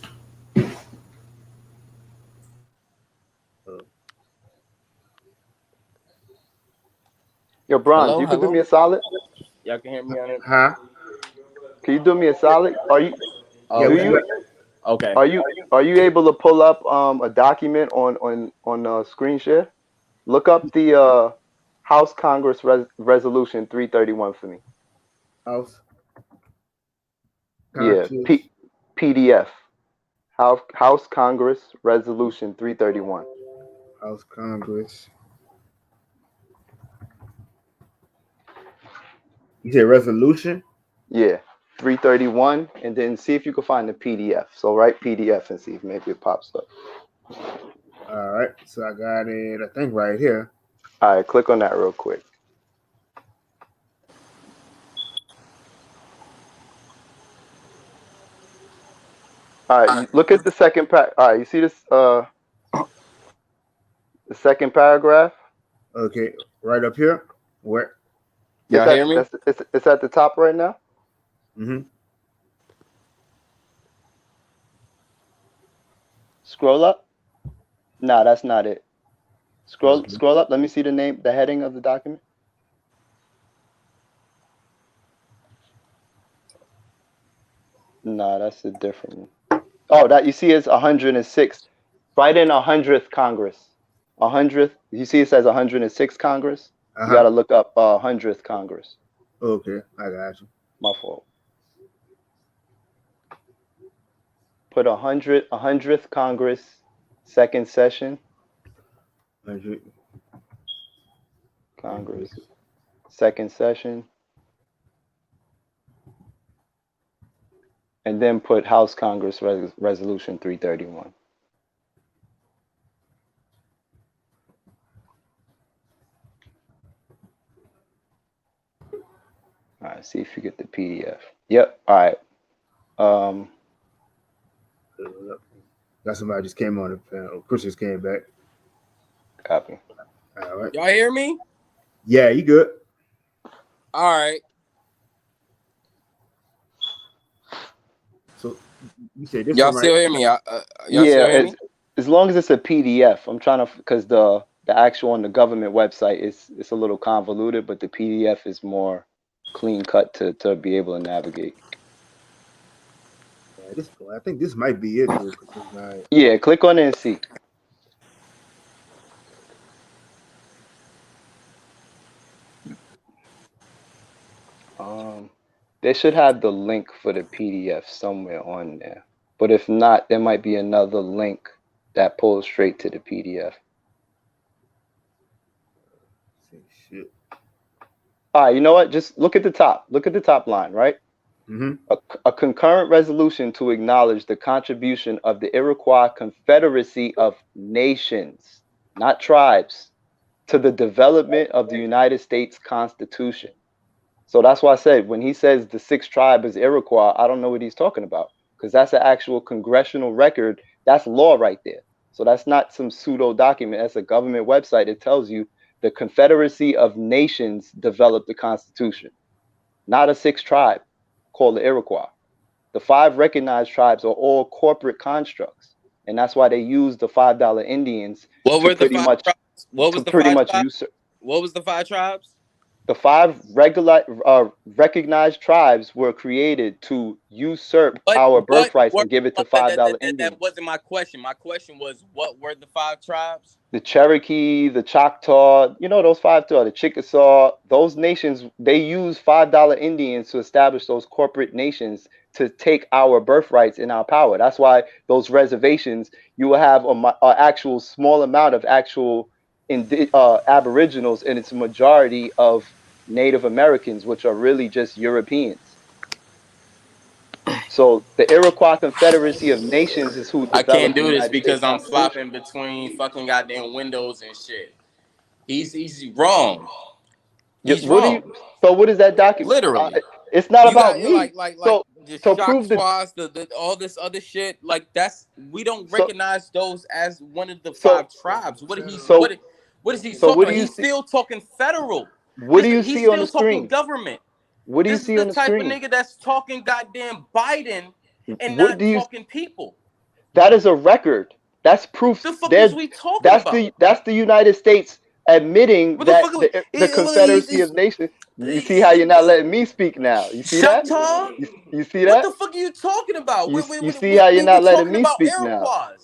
Uh, Yo, Bronze, Hello? you could do Hello? me a solid. Y'all can hear me on it? huh? Can you do me a solid? Yeah, Do what you Okay. you got? Okay. are you able to pull up a document on screen share? Look up the House Congress Resolution 331 for me. House Yeah, conscious, PDF. House Congress Resolution 331. House Congress. You said resolution. Yeah, 331, and then see if you can find the PDF. So write PDF and see if maybe it pops up. All right, so I got it. I think right here. All right, click on that real quick. All right, you look at the second All right, you see this the second paragraph? Okay, right up here. Where? Y'all hear me? It's at the top right now. Mm-hmm. Scroll up. Nah, that's not it. Okay. Scroll up. Let me see the heading of the document. Nah, that's a different one. Oh, that you see is 106. Right in 100th Congress. 100th. You see it says 106th Congress. Uh You huh. got to look up 100th Congress. Okay, I got you. My fault. Put 100th Congress, second session, 100. Congress, second session, and then put House Congress Resolution 331. All right, see if you get the PDF. Yep. All right. Got somebody just came on the panel. Chris just came back. Copy. All right. Y'all hear me? Yeah, you good? All right. So you said this Y'all one right? still hear me? Y'all Yeah, still hear me? as long as it's a PDF. I'm trying to, because the actual on the government website it's a little convoluted, but the PDF is more clean cut to be able to navigate. Yeah, this I think this might be it though. 'Cause it's like, Yeah, click on it and see. They should have the link for the PDF somewhere on there. But if not, there might be another link that pulls straight to the PDF. shit. All right, you know what? Just look at the top. Look at the top line, right? Mm-hmm. A concurrent resolution to acknowledge the contribution of the Iroquois Confederacy of Nations, not tribes, to the development of the United States Constitution. So that's why I said when he says the sixth tribe is Iroquois, I don't know what he's talking about because that's an actual congressional record. That's law right there. So that's not some pseudo document. That's a government website that tells you the Confederacy of Nations developed the Constitution, not a sixth tribe called the Iroquois. The 5 recognized tribes are all corporate constructs, and that's why they use the $5 Indians What to were the pretty 5 much tribes? What was the 5 tribes? usurp. What was the 5 tribes? The 5 recognized tribes were created to usurp our What birthrights were and give it to that, $5 that Indians. wasn't my question. My question was what were the 5 tribes? The Cherokee, the Choctaw, you know those 5 too, the Chickasaw, those nations, they use $5 Indians to establish those corporate nations to take our birthrights and our power. That's why those reservations, you will have a actual small amount of actual Aboriginals, and it's a majority of Native Americans, which are really just Europeans. So the Iroquois Confederacy of Nations is who I can't developed the do this United States because I'm Constitution. flopping between fucking goddamn windows and shit. He's wrong. He's What do wrong. you? So what is that document? Literally. It's not You about got me. like the So shock prove the. twice, the all this other shit. Like that's we don't So recognize those as one of the so 5 tribes. so What is he so talking what do about? you He's see? still talking federal. What do you He's see on the still talking screen? government. What do you This is see the on the type of screen? nigga that's talking goddamn Biden and What not do you? talking people. That is a record. That's proof. The fuck is we talking about? That's the United States admitting What the that fuck? the Confederacy of Nations. You see how you're not letting me speak now. You see that? Choctaw? You see What that? the fuck are you talking about? You see how you're We not letting talking me about speak now. Iroquois.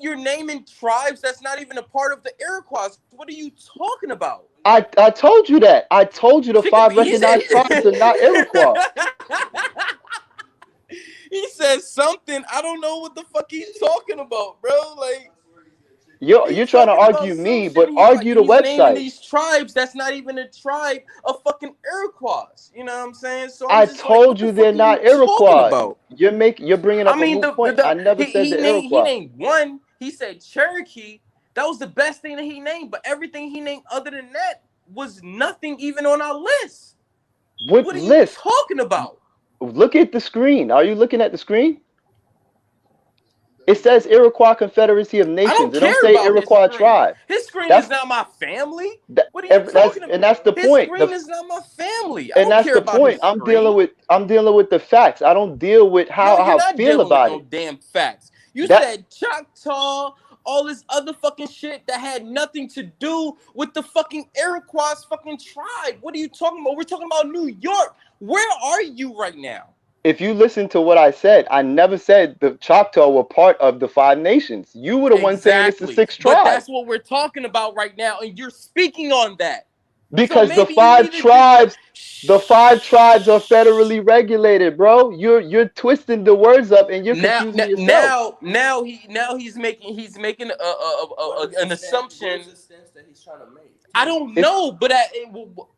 You're naming tribes that's not even a part of the Iroquois. What are you talking about? I told you that. I told you the Chicken, 5 recognized tribes are not Iroquois. He says something. I don't know what the fuck he's talking about, bro. Like You're he's trying to talking about argue some me, shit. but And argue the he's naming website. these tribes that's not even a tribe of fucking Iroquois. You know what I'm saying? So I'm I just like, what told the you they're fuck are you not talking Iroquois. about? You're bringing I up a mean, moot point. I never said the he Iroquois. named one. He said Cherokee. That was the best thing that he named. But everything he named other than that was nothing even on our list. What What are you list? talking about? Look at the screen. Are you looking at the screen? It says Iroquois Confederacy of I don't Nations. It don't care say about his Iroquois screen. tribe. His screen is That's not my family. that, What are you talking about? that's the His point. screen is not my family. I And don't that's care the about his point. screen. I'm dealing with the facts. I don't deal with No, how you're I not feel dealing with about no it. damn facts. You That said Choctaw, all this other fucking shit that had nothing to do with the fucking Iroquois fucking tribe. What are you talking about? We're talking about New York. Where are you right now? if you listen to what I said, I never said the Choctaw were part of the 5 nations. You were the one saying it's the Exactly. 6th But tribe. that's what we're talking about right now, and you're speaking on that. So Because maybe you need to just the five tribes are federally regulated, bro. You're twisting the words up and you're confusing yourself. now he's making an assumption. What is the stance that he's trying to make? I don't It's know, but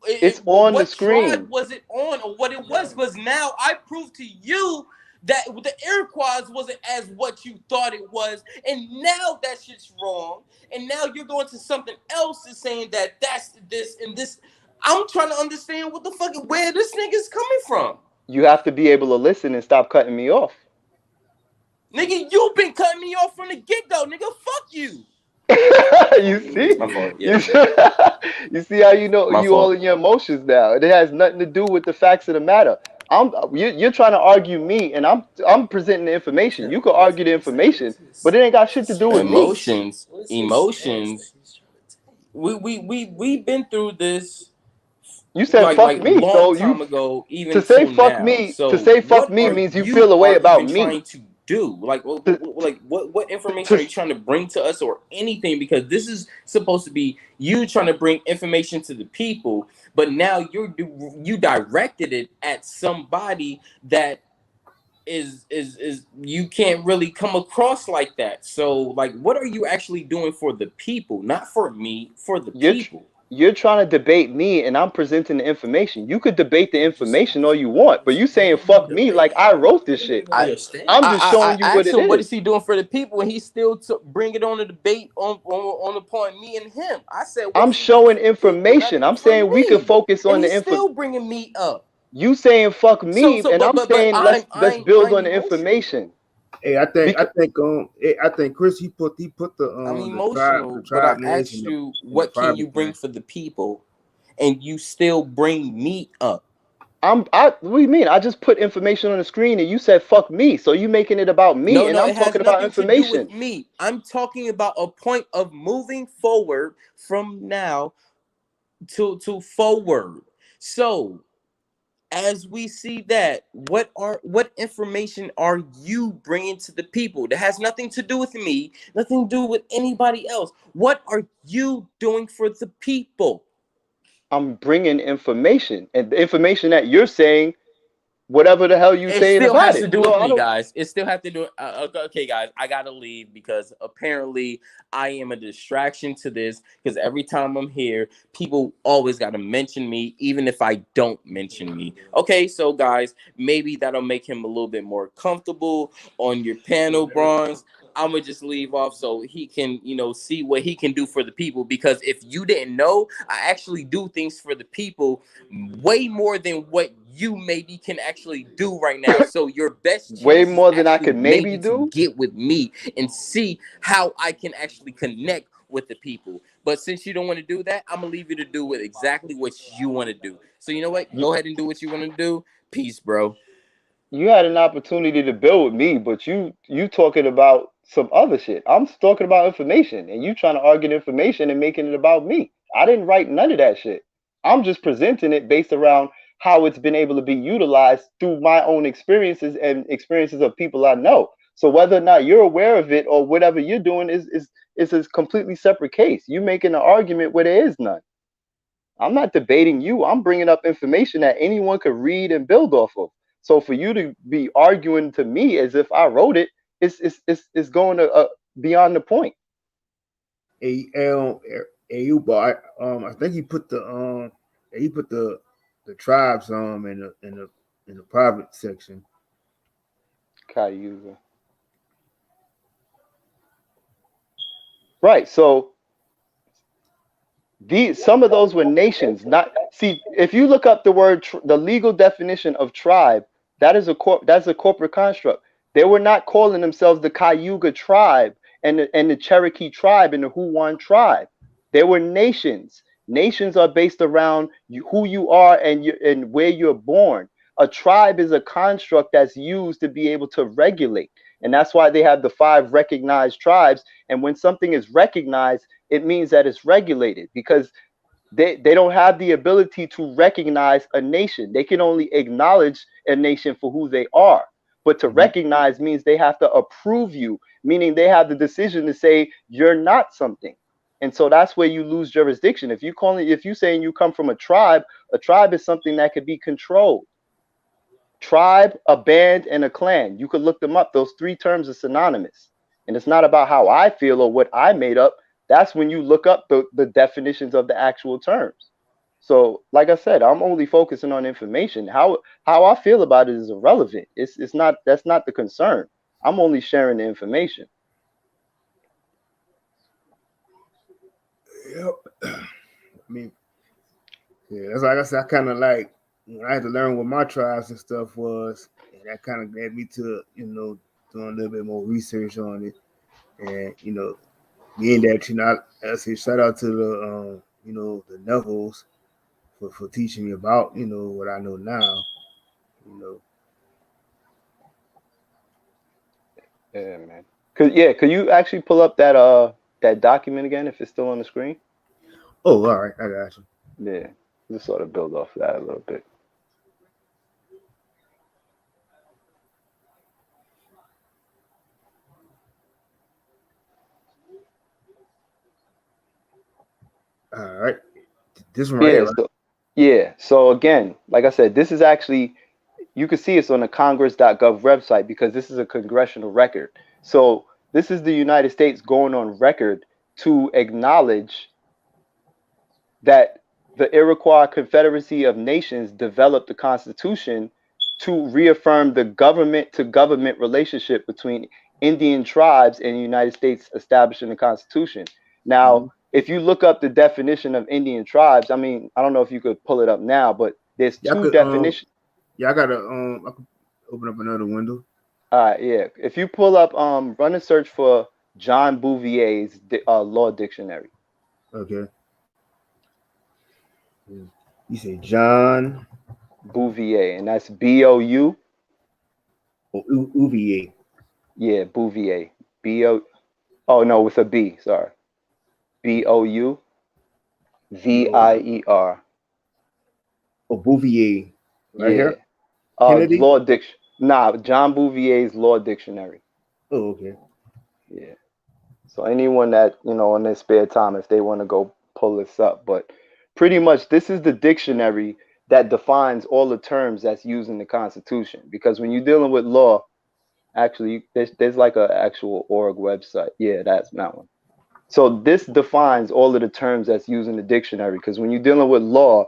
it's on the what tribe screen. was it on, or what it was? Because now I proved to you that the Iroquois wasn't as what you thought it was, and now that shit's wrong. And now you're going to something else and saying that that's this and this. I'm trying to understand what the fuck where this nigga's coming from. You have to be able to listen and stop cutting me off. Nigga, you been cutting me off from the get go, nigga. Fuck you. You see, My fault. Yeah, you you see how you know my you all fault. in your emotions now. It has nothing to do with the facts of the matter. You're trying to argue me, and I'm presenting the information. You could argue the information, but it ain't got shit to do with me. Emotions. We've been through this You said fuck like me, long so you time ago, to even say till fuck now. me to So say fuck what me are means you feel you a way are about even me. trying to do? To, What information to are you trying to bring to us or anything? Because this is supposed to be you trying to bring information to the people, but now you directed it at somebody that is you can't really come across like that. So like, what are you actually doing for the people? Not for me, for the you're people. you're trying to debate me, and I'm presenting the information. You could debate the I information all just you I want, but just you gave saying him a fuck me debate. like I wrote I this didn't shit. even get a stance. I'm just showing you I what asked it him what is. is he doing for the people, and he still bring it on the debate on the point me and him. I said, what I'm is he doing showing for the people, not information. even I'm for saying we could me? focus And on the he's info. still bringing me up. You saying fuck me, So and I'm but saying let's build I'm on the emotional. information. Hey, I Because think I think Chris he put I'm the emotional, but I tribe names asked you in the what can you private bring thing. for the people, and you still bring me up. what do you mean? I just put information on the screen, and you said fuck me, so you making it about me, No, and no, I'm it has talking about nothing to do with information. me. I'm talking about a point of moving forward from now to forward. So as we see that, what information are you bringing to the people that has nothing to do with me, nothing to do with anybody else? What are you doing for the people? I'm bringing information, and the information that you're saying, whatever the hell you It saying still about has to it. do So with I me, don't. guys. It still have to do. Okay, guys, I gotta leave because apparently I am a distraction to this. Because every time I'm here, people always gotta mention me, even if I don't mention me. Okay, so guys, maybe that'll make him a little bit more comfortable on your panel, Bronze. I'm gonna just leave off so he can, see what he can do for the people. Because if you didn't know, I actually do things for the people way more than what you maybe can actually do right now. So your best Way chance is more than I actually could maybe maybe to do. get with me and see how I can actually connect with the people. But since you don't want to do that, I'm gonna leave you to do with exactly what you want to do. So you know what? You, Go ahead and do what you want to do. Peace, bro. you had an opportunity to build with me, but you talking about some other shit. I'm talking about information, and you trying to argue the information and making it about me. I didn't write none of that shit. I'm just presenting it based around how it's been able to be utilized through my own experiences and experiences of people I know. So whether or not you're aware of it or whatever you're doing is a completely separate case. You making an argument where there is none. I'm not debating you. I'm bringing up information that anyone could read and build off of. So for you to be arguing to me as if I wrote it, it's going to beyond the point. You but I think he put the tribes in the private section. Cayuga. Right. So these some of those were nations. Not see if you look up the word the legal definition of tribe, that's a corporate construct. They were not calling themselves the Cayuga tribe and the Cherokee tribe and the Huron tribe. They were nations. Nations are based around who you are and where you're born. A tribe is a construct that's used to be able to regulate. And that's why they have the five recognized tribes. And when something is recognized, it means that it's regulated because they don't have the ability to recognize a nation. They can only acknowledge a nation for who they are. But to Mhm. recognize means they have to approve you, meaning they have the decision to say you're not something. And so that's where you lose jurisdiction. If you saying you come from a tribe is something that could be controlled. Tribe, a band, and a clan. You could look them up. Those three terms are synonymous. And it's not about how I feel or what I made up. That's when you look up the definitions of the actual terms. So, like I said, I'm only focusing on information. How I feel about it is irrelevant. It's not that's not the concern. I'm only sharing the information. Yep. I mean, yeah, that's like I said. I kind of like I had to learn what my tribes and stuff was, and that kind of led me to doing a little bit more research on it, and being that I say shout out to the the Knuckles for teaching me about what I know now. You know, Yeah, man. Could you actually pull up that document again if it's still on the screen? oh, all right, I got you. Yeah. Just sort of build off that a little bit. All right, this one right Yeah, here, right? so again, like I said, this is actually you can see it's on the congress.gov website because this is a congressional record. So this is the United States going on record to acknowledge that the Iroquois Confederacy of Nations developed the Constitution to reaffirm the government to government relationship between Indian tribes and the United States establishing the Constitution. Now, Mm-hmm. if you look up the definition of Indian tribes, I mean, I don't know if you could pull it up now, but there's Yeah, I two could definitions. yeah, I could open up another window. Yeah. If you pull up, run a search for John Bouvier's Law Dictionary. Okay, you say John Bouvier, and that's Bou. Uva. Yeah, Bouvier. B-O. Oh no, with a B. Sorry. B-O. Bouvier. Oh, Bouvier, right Yeah. here. Kennedy. Law diction. Nah, John Bouvier's Law Dictionary. Oh, okay. Yeah. So anyone that in their spare time, if they want to go pull this up, but pretty much this is the dictionary that defines all the terms that's used in the Constitution. Because when you're dealing with law, actually, there's like a actual org website. Yeah, that's that one. So this defines all of the terms that's used in the dictionary. Because when you're dealing with law,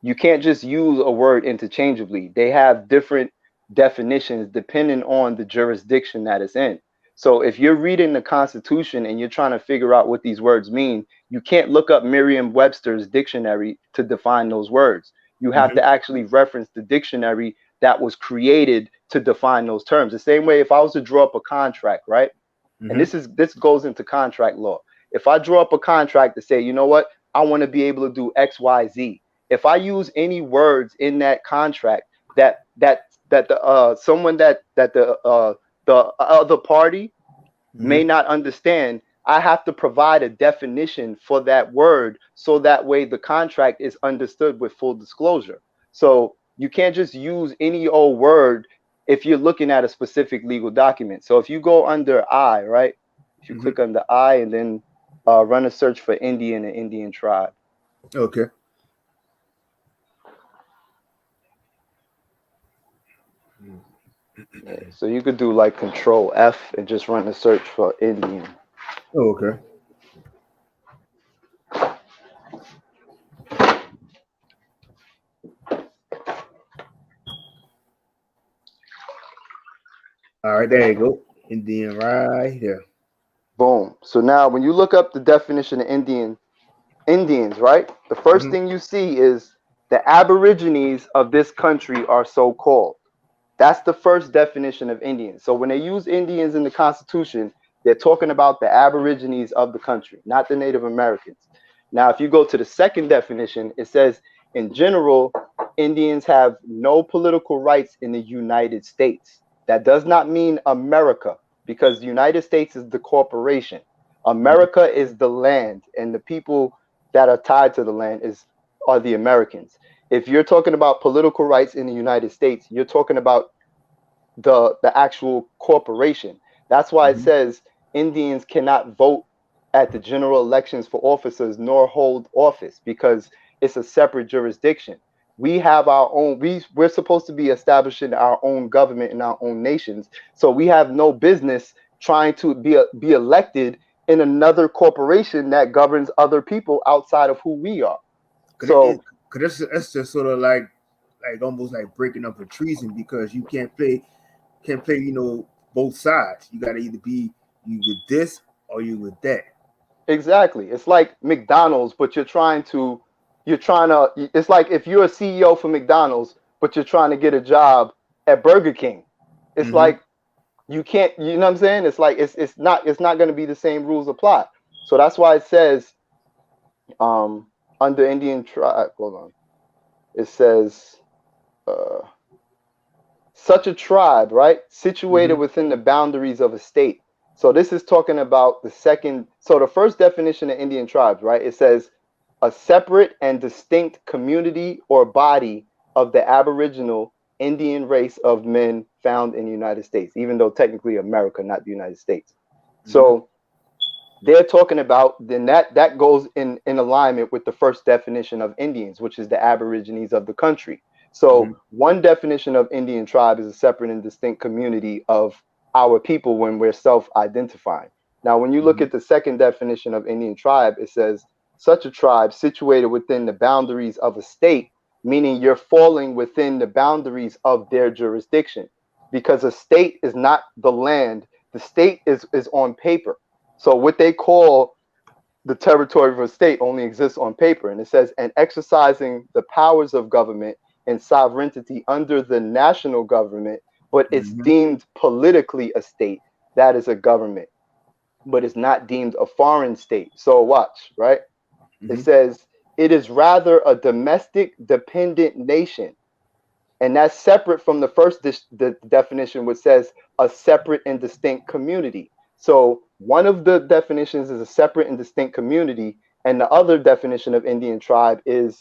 you can't just use a word interchangeably. They have different definitions depending on the jurisdiction that it's in. So if you're reading the Constitution and you're trying to figure out what these words mean, you can't look up Merriam-Webster's dictionary to define those words. You have Mm-hmm. to actually reference the dictionary that was created to define those terms. The same way if I was to draw up a contract, right? And Mm-hmm. this goes into contract law. If I draw up a contract to say, you know what, I want to be able to do X, Y, Z. If I use any words in that contract that the someone that the other party Mm-hmm. may not understand, I have to provide a definition for that word so that way the contract is understood with full disclosure. So you can't just use any old word if you're looking at a specific legal document. So if you go under I, right? If you Mm-hmm. click under I and then run a search for Indian and Indian tribe. Okay. Yeah, so you could do like Control F and just run a search for Indian. Oh, okay. All right, there you go. Indian right there. Boom. So now when you look up the definition of Indians, right? The first Mm-hmm. thing you see is the Aborigines of this country are so called. That's the first definition of Indians. So when they use Indians in the Constitution, they're talking about the Aborigines of the country, not the Native Americans. Now, if you go to the second definition, it says, in general, Indians have no political rights in the United States. That does not mean America, because the United States is the corporation. Mm-hmm. America is the land, and the people that are tied to the land are the Americans. If you're talking about political rights in the United States, you're talking about the actual corporation. That's why it Mm-hmm. says Indians cannot vote at the general elections for officers nor hold office because it's a separate jurisdiction. We have our own, we're supposed to be establishing our own government in our own nations. So we have no business trying to be elected in another corporation that governs other people outside of who we are. Cause it, So cause that's just sort of like almost like breaking up a treason because you can't play both sides. You got to either be you with this or you with that. exactly. It's like McDonald's, but it's like if you're a CEO for McDonald's, but you're trying to get a job at Burger King. It's Mm-hmm. like you can't, you know what I'm saying? It's like it's not going to be the same rules apply. So that's why it says under Indian tribe, hold on. It says uh such a tribe, right? Situated Mm-hmm. within the boundaries of a state. So this is talking about the second. So the first definition of Indian tribes, right? It says a separate and distinct community or body of the Aboriginal Indian race of men found in the United States, even though technically America, not the United States. Mm-hmm. So they're talking about then that goes in alignment with the first definition of Indians, which is the Aborigines of the country. Mm-hmm. So one definition of Indian tribe is a separate and distinct community of our people when we're self-identifying. Now, when you look Mm-hmm. at the second definition of Indian tribe, it says such a tribe situated within the boundaries of a state, meaning you're falling within the boundaries of their jurisdiction, because a state is not the land. The state is on paper. So what they call the territory of a state only exists on paper. And it says, and exercising the powers of government and sovereignty under the national government, but it's Mm-hmm. deemed politically a state. That is a government, but it's not deemed a foreign state. So watch, right? It Mm-hmm. says, it is rather a domestic dependent nation, and that's separate from the first the definition, which says a separate and distinct community. So one of the definitions is a separate and distinct community, and the other definition of Indian tribe is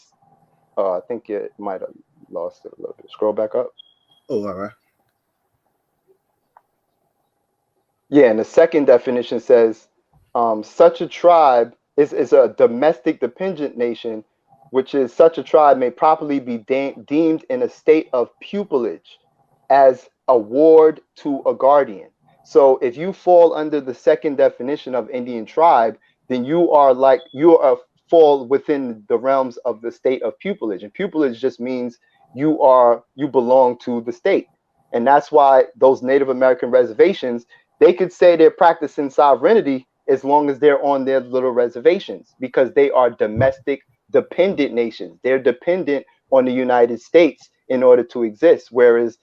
I think it might have lost it a little bit. Scroll back up. Oh, all right. Yeah, and the second definition says such a tribe is a domestic dependent nation, which is such a tribe may properly be deemed in a state of pupillage as a ward to a guardian. So if you fall under the second definition of Indian tribe, then you are fall within the realms of the state of pupillage. And pupillage just means you belong to the state. And that's why those Native American reservations, they could say they're practicing sovereignty as long as they're on their little reservations because they are domestic dependent nations. They're dependent on the United States in order to exist. Whereas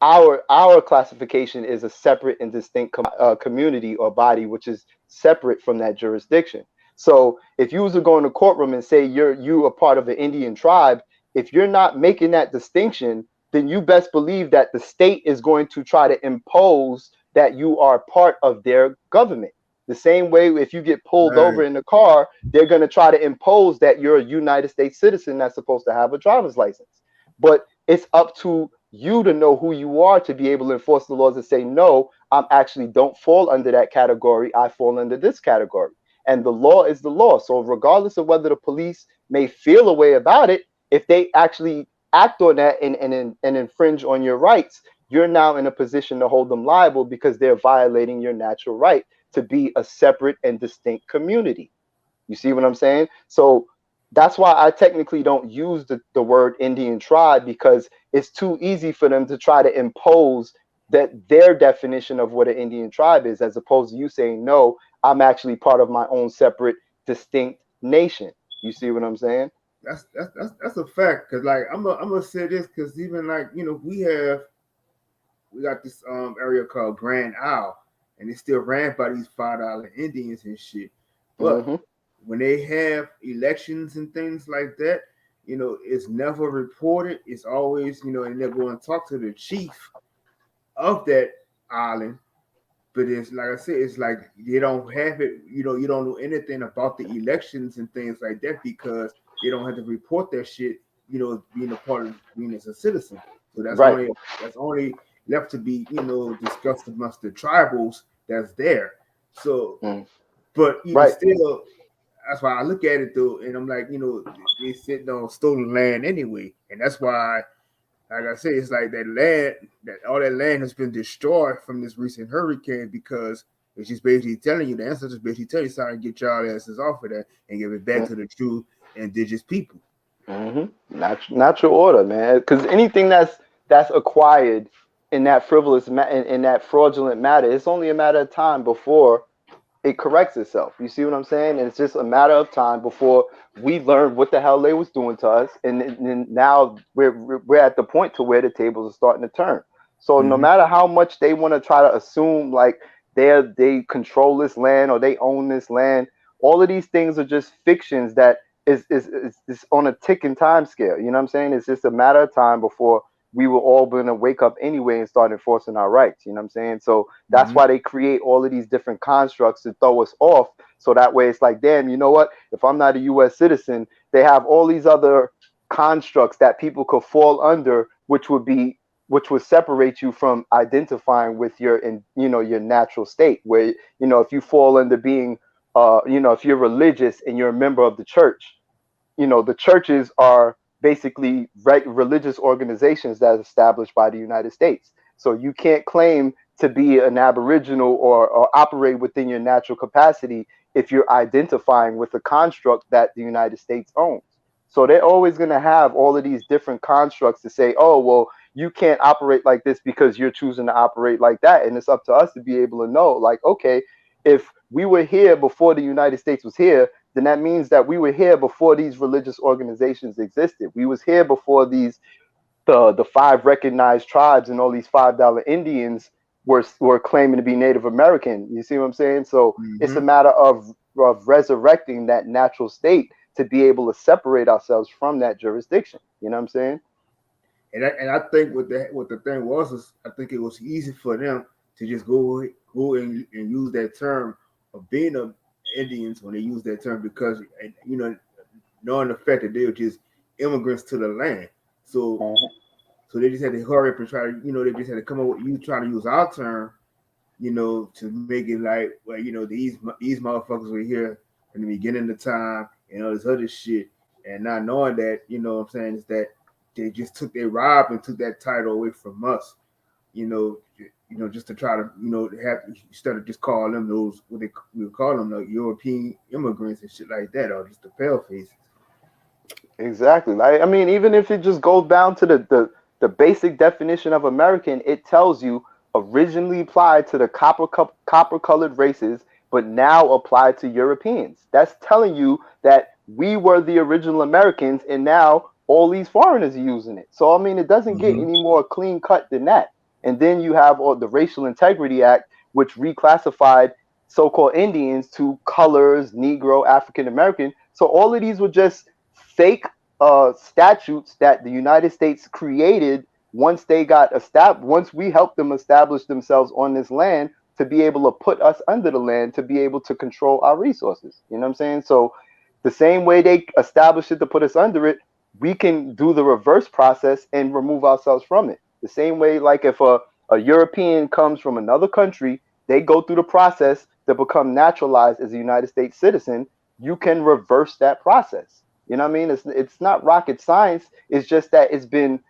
our classification is a separate and distinct community or body, which is separate from that jurisdiction. So if you was to go in the courtroom and say you are part of an Indian tribe, if you're not making that distinction, then you best believe that the state is going to try to impose that you are part of their government. The same way if you get pulled over Right. in the car, they're going to try to impose that you're a United States citizen that's supposed to have a driver's license. But it's up to you to know who you are to be able to enforce the laws and say, no, I'm actually don't fall under that category. I fall under this category. And the law is the law. So regardless of whether the police may feel a way about it, if they actually act on that and infringe on your rights, you're now in a position to hold them liable because they're violating your natural right to be a separate and distinct community. You see what I'm saying? So that's why I technically don't use the word Indian tribe because it's too easy for them to try to impose that their definition of what an Indian tribe is, as opposed to you saying, no, I'm actually part of my own separate, distinct nation. You see what I'm saying? That's a fact. Cause like I'm gonna say this because even like we got this area called Grand Isle, and it's still ran by these $5 Indians and shit. But Hmm. when they have elections and things like that, it's never reported. It's always, and they're going to talk to the chief of that island. But it's like I said, it's like they don't have it. You don't know anything about the elections and things like that because they don't have to report that shit. Being a part of being as a citizen. So Right. that's only left to be discussed amongst the tribals that's there. So Mm. But even Right. still, that's why I look at it though, and I'm like, they sitting on stolen land anyway, and that's why, like I say, it's like that land, that all that land has been destroyed from this recent hurricane because it's just basically telling you, the ancestors basically tell you, sorry, get y'all asses off of that and give it back to the true indigenous people. Natural order, man. Because anything that's acquired in that in that fraudulent matter, it's only a matter of time before it corrects itself. You see what I'm saying? And it's just a matter of time before we learn what the hell they was doing to us, and now we're at the point to where the tables are starting to turn. So no Mm-hmm. matter how much they want to try to assume like they control this land or they own this land, all of these things are just fictions that is on a ticking time scale. You know what I'm saying? It's just a matter of time before we were all going to wake up anyway and start enforcing our rights. You know what I'm saying? So that's Mm-hmm. why they create all of these different constructs to throw us off. So that way it's like, damn, you know what? If I'm not a US citizen, they have all these other constructs that people could fall under, which would separate you from identifying with your your natural state. Where, if you fall under being if you're religious and you're a member of the church, the churches are basically religious organizations that are established by the United States. So you can't claim to be an Aboriginal or operate within your natural capacity if you're identifying with a construct that the United States owns. So they're always going to have all of these different constructs to say, oh, well, you can't operate like this because you're choosing to operate like that. And it's up to us to be able to know, like, okay, if we were here before the United States was here, then that means that we were here before these religious organizations existed. We was here before the five recognized tribes and all these $5 Indians were claiming to be Native American. You see what I'm saying? So it's Mm-hmm. a matter of resurrecting that natural state to be able to separate ourselves from that jurisdiction. You know what I'm saying? And I think what the thing was is I think it was easy for them to just go and use that term of being a Indians when they use that term because knowing the fact that they were just immigrants to the land. So Mhm. so they just had to hurry up and try to they just had to come up with you trying to use our term, to make it like, well, these motherfuckers were here from the beginning of time and all this other shit, and not knowing that, what I'm saying is that they robbed and took that title away from us, just to try to, have instead of just call them those what we would call them like European immigrants and shit like that, or just the pale faces. Exactly. Like, I mean, even if it just goes down to the basic definition of American, it tells you originally applied to the copper colored races, but now applied to Europeans. That's telling you that we were the original Americans, and now all these foreigners are using it. So I mean, it doesn't get Mm-hmm. any more clean cut than that. And then you have all the Racial Integrity Act, which reclassified so-called Indians to colors, Negro, African American. So all of these were just fake statutes that the United States created once they got established, once we helped them establish themselves on this land to be able to put us under the land to be able to control our resources. You know what I'm saying? So the same way they established it to put us under it, we can do the reverse process and remove ourselves from it. The same way, like if a European comes from another country, they go through the process to become naturalized as a United States citizen, you can reverse that process. You know what I mean? It's not rocket science. It's just that it's been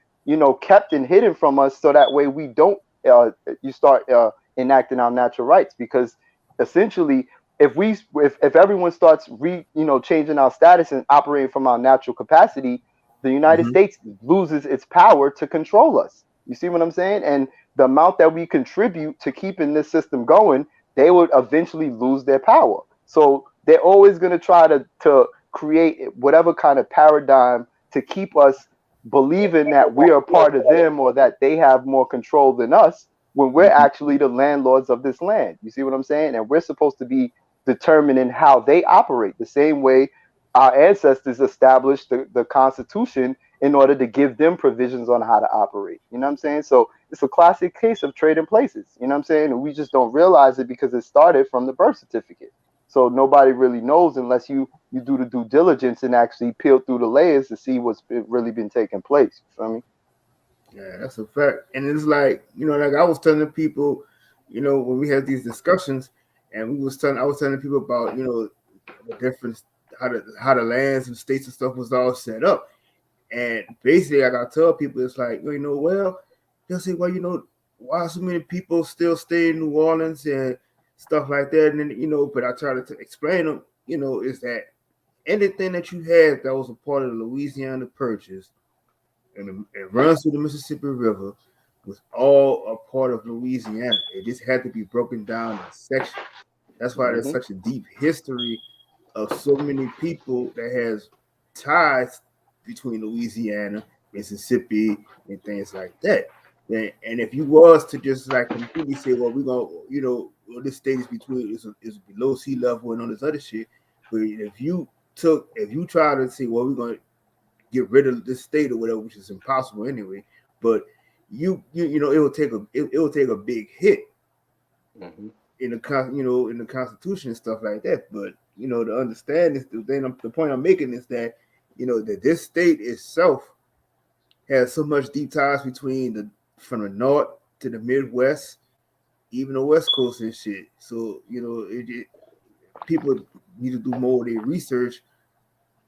kept and hidden from us, so that way we don't you start enacting our natural rights. Because essentially, if everyone starts changing our status and operating from our natural capacity, the United Mm-hmm. States loses its power to control us. You see what I'm saying? And the amount that we contribute to keeping this system going, they would eventually lose their power. So they're always going to try to create whatever kind of paradigm to keep us believing that we are part of them or that they have more control than us when we're Mm-hmm. actually the landlords of this land. You see what I'm saying? And we're supposed to be determining how they operate the same way our ancestors established the Constitution in order to give them provisions on how to operate. You know what I'm saying? So it's a classic case of trading places. You know what I'm saying? And we just don't realize it because it started from the birth certificate. So nobody really knows unless you do the due diligence and actually peel through the layers to see what's really been taking place. You feel me? Yeah, that's a fact. And it's like, like I was telling people, when we had these discussions, and I was telling people about the difference, how the lands and states and stuff was all set up. And basically, like I tell people, it's like, well, they'll say, well, why so many people still stay in New Orleans and stuff like that. And then, but I try to explain them, is that anything that you had that was a part of the Louisiana Purchase and it runs through the Mississippi River was all a part of Louisiana. It just had to be broken down in sections. That's why there's Hmm. such a deep history of so many people that has ties between Louisiana, Mississippi, and things like that. And if you was to just like completely say, well, we're gonna, well, this state is is below sea level and all this other shit, but if you try to say, well, we're gonna get rid of this state or whatever, which is impossible anyway, but it will take it will take a big hit Hmm. in in the Constitution and stuff like that. But to understand this, the point I'm making is that that this state itself has so much deep ties between the from the north to the Midwest, even the West Coast and shit. So people need to do more of their research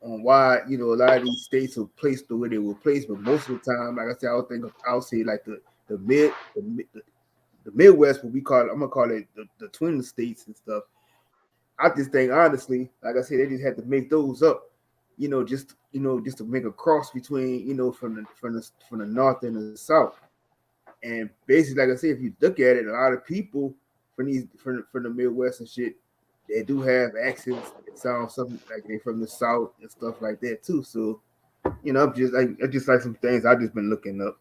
on why a lot of these states are placed the way they were placed. But most of the time, like I said, I'll say like the Midwest, what we call it, I'm gonna call it the twin states and stuff. I just think honestly, like I said, they just had to make those up, just to make a cross between, from the north and the south. And basically, like I said, if you look at it, a lot of people from the Midwest and shit, they do have accents that sound something like they from the south and stuff like that too. So I just like some things I just been looking up.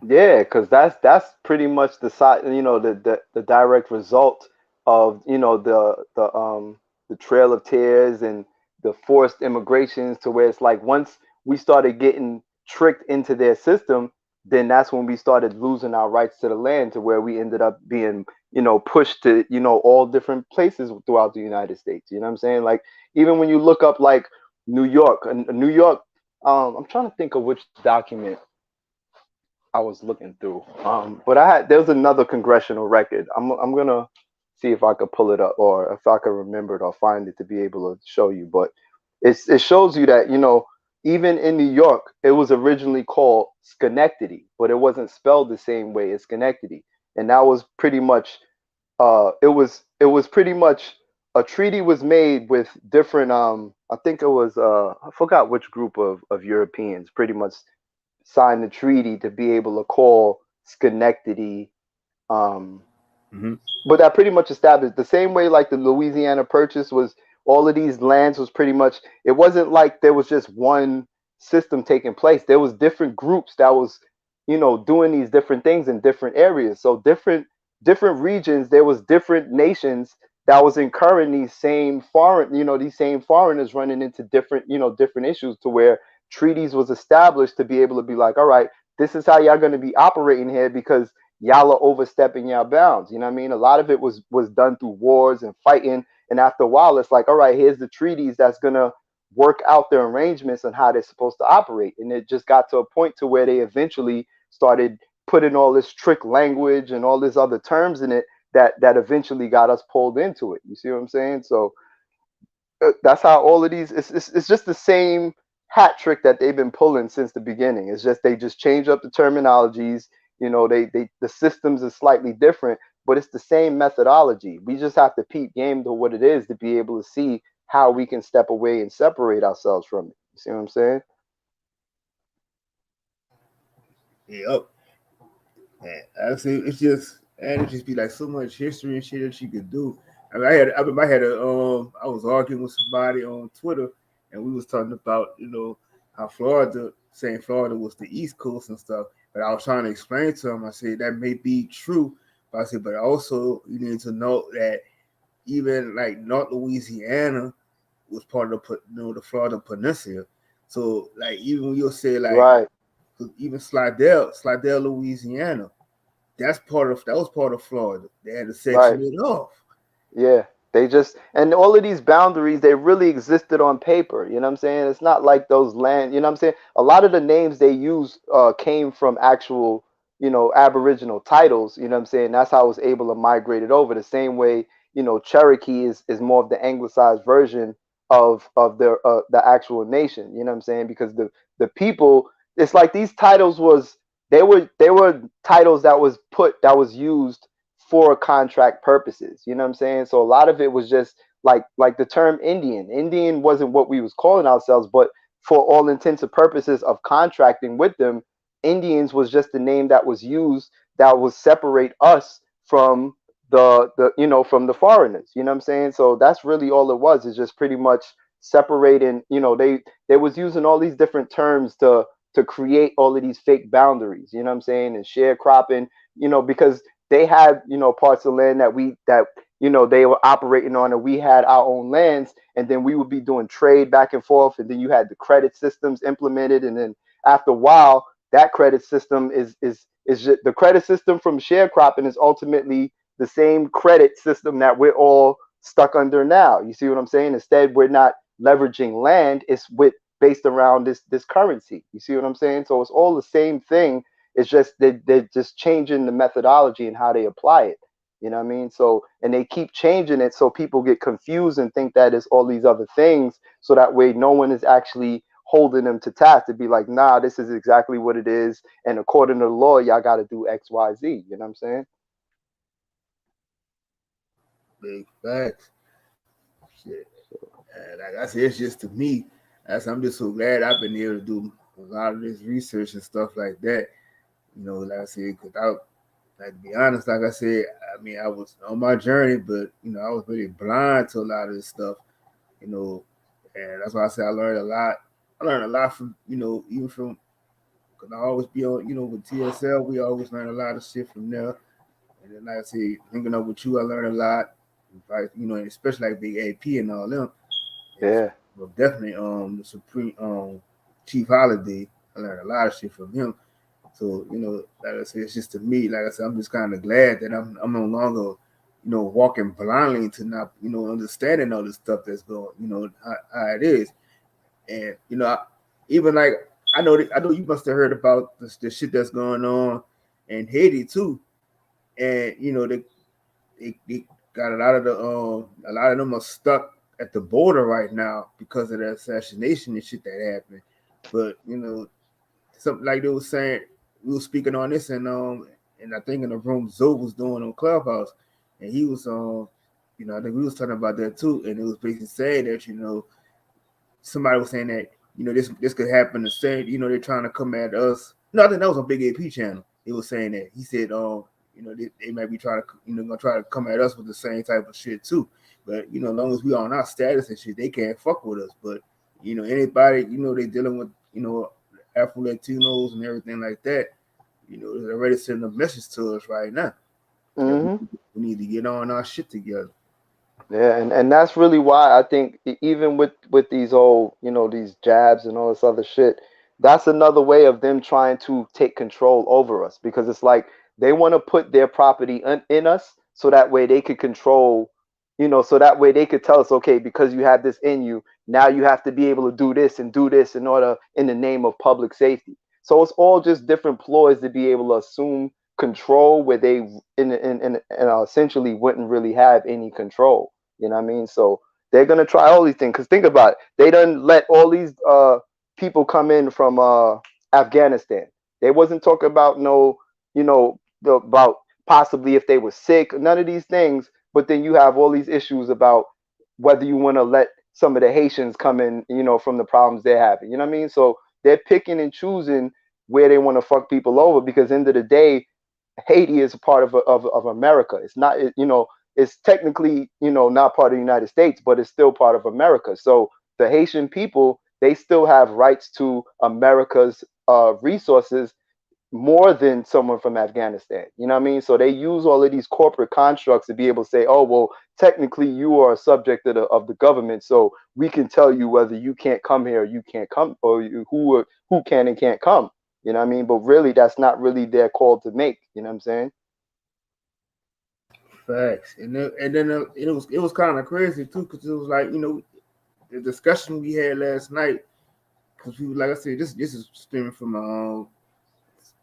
Yeah, because that's pretty much the side, the direct result of the Trail of Tears and the forced immigrations, to where it's like once we started getting tricked into their system, then that's when we started losing our rights to the land, to where we ended up being pushed to all different places throughout the United States. You know what I'm saying? Like even when you look up like New York, New York. I'm trying to think of which document I was looking through. But there was another congressional record. I'm gonna see if I could pull it up, or if I could remember it or find it to be able to show you. But it shows you that even in New York, it was originally called Schenectady, but it wasn't spelled the same way as Schenectady, and that was pretty much it was pretty much a treaty was made with different I think it was I forgot which group of Europeans pretty much signed the treaty to be able to call Schenectady. Um, Hmm. but that pretty much established the same way like the Louisiana Purchase was. All of these lands was pretty much. It wasn't like there was just one system taking place. There was different groups that was doing these different things in different areas. So different regions. There was different nations that was incurring these same foreigners running into different issues, to where treaties was established to be able to be like, all right, this is how y'all going to be operating here, because y'all are overstepping y'all bounds. You know what I mean? A lot of it was done through wars and fighting, and after a while, it's like, all right, here's the treaties that's gonna work out the arrangements on how they're supposed to operate. And it just got to a point to where they eventually started putting all this trick language and all these other terms in it that eventually got us pulled into it. You see what I'm saying? So that's how all of these it's just the same hat trick that they've been pulling since the beginning. It's just they just change up the terminologies. They the systems is slightly different, but it's the same methodology. We just have to peep game to what it is to be able to see how we can step away and separate ourselves from it. You see what I'm saying? Yep. Man, actually, it just be like so much history and shit that you could do. I mean, I was arguing with somebody on Twitter, and we was talking about how saying Florida was the East Coast and stuff. But I was trying to explain to him. I said that may be true, but I said, but also you need to know that even like North Louisiana was part of the Florida Peninsula. So like even when you say like Right, even Slidell, Louisiana, that was part of Florida. They had to right. section it off. Yeah, they just and all of these boundaries they really existed on paper. You know what I'm saying? It's not like those land. You know what I'm saying? A lot of the names they use came from actual Aboriginal titles. You know what I'm saying? That's how I was able to migrate it over. The same way Cherokee is more of the anglicized version of the actual nation. You know what I'm saying? Because the people, it's like these titles was they were titles that was used for contract purposes. You know what I'm saying? So a lot of it was just like the term Indian. Indian wasn't what we was calling ourselves, but for all intents and purposes of contracting with them, Indians was just the name that was used that would separate us from from the foreigners. You know what I'm saying? So that's really all it was. Is just pretty much separating. They was using all these different terms to create all of these fake boundaries. You know what I'm saying? And sharecropping. Because they had parts of land that they were operating on, and we had our own lands, and then we would be doing trade back and forth, and then you had the credit systems implemented, and then after a while that credit system is just, the credit system from sharecropping is ultimately the same credit system that we're all stuck under now. You see what I'm saying? Instead, we're not leveraging land, it's with based around this currency. You see what I'm saying? So it's all the same thing. It's just they're just changing the methodology and how they apply it. You know what I mean? So, and they keep changing it so people get confused and think that it's all these other things. So that way, no one is actually holding them to task to be like, nah, this is exactly what it is. And according to the law, y'all got to do X, Y, Z. You know what I'm saying? Big facts. Shit. Like I said, it's just to me. I'm just so glad I've been able to do a lot of this research and stuff like that. Like I said, because like to be honest, like I said, I mean, I was on my journey, but I was really blind to a lot of this stuff. You know, and that's why I say I learned a lot. I learned a lot from even from because I always be on with TSL. We always learn a lot of shit from there. And then like I said, linking up with you, I learned a lot. Like, and especially like Big AP and all them. And Yeah. well, definitely the Supreme Chief Holiday. I learned a lot of shit from him. So like I said, it's just to me. Like I said, I'm just kind of glad that I'm no longer walking blindly to not understanding all the stuff that's going how it is. And even like I know you must have heard about the shit that's going on in Haiti too. And they got a lot of them are stuck at the border right now because of the assassination and shit that happened. But something like they were saying, we were speaking on this, and I think in the room Zoe was doing on Clubhouse, and he was I think we was talking about that too, and it was basically saying that somebody was saying that this could happen the same. They're trying to come at us. No, I think that was on Big AP channel. It was saying that he said, they might be trying to gonna try to come at us with the same type of shit too. But as long as we on our status and shit, they can't fuck with us. But anybody they dealing with Afro Latinos and everything like that. They're already sending a message to us right now that we, Hmm. we need to get on our shit together. Yeah, and that's really why I think even with these whole these jabs and all this other shit, that's another way of them trying to take control over us, because it's like they want to put their property in us so that way they could control, so that way they could tell us, okay, because you have this in you, now you have to be able to do this in order in the name of public safety. So it's all just different ploys to be able to assume control where they essentially wouldn't really have any control. You know what I mean? So they're gonna try all these things. Cause think about it, they done let all these people come in from Afghanistan. They wasn't talking about no, about possibly if they were sick, none of these things. But then you have all these issues about whether you want to let some of the Haitians come in, from the problems they're having. You know what I mean? So they're picking and choosing where they want to fuck people over, because end of the day, Haiti is a part of America. It's not, it's technically, not part of the United States, but it's still part of America. So the Haitian people, they still have rights to America's resources more than someone from Afghanistan. You know what I mean? So they use all of these corporate constructs to be able to say, oh, well, technically you are a subject of the government. So we can tell you whether you can't come here or you can't come, or who can and can't come. You know what I mean? But really, that's not really their call to make. You know what I'm saying? Facts, and then it was kind of crazy too, because it was like the discussion we had last night, because we like I said, this is stemming from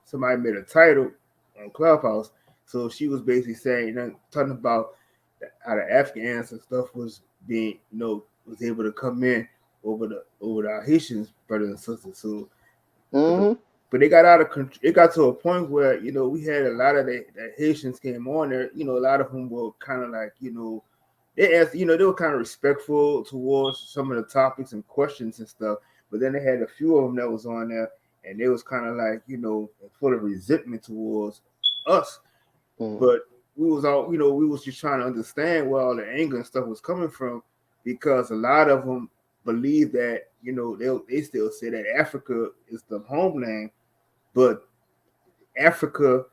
somebody made a title on Clubhouse, so she was basically saying talking about how the Afghans and stuff was being, was able to come in over the Haitians brothers and sisters. So, Mm-hmm. but they got out of control. It got to a point where we had a lot of the Haitians came on there. A lot of them were kind of like they asked, they were kind of respectful towards some of the topics and questions and stuff. But then they had a few of them that was on there, and they was kind of like full of resentment towards us. Mm-hmm. But we was all, we was just trying to understand where all the anger and stuff was coming from, because a lot of them believe that they still say that Africa is the homeland, but Africa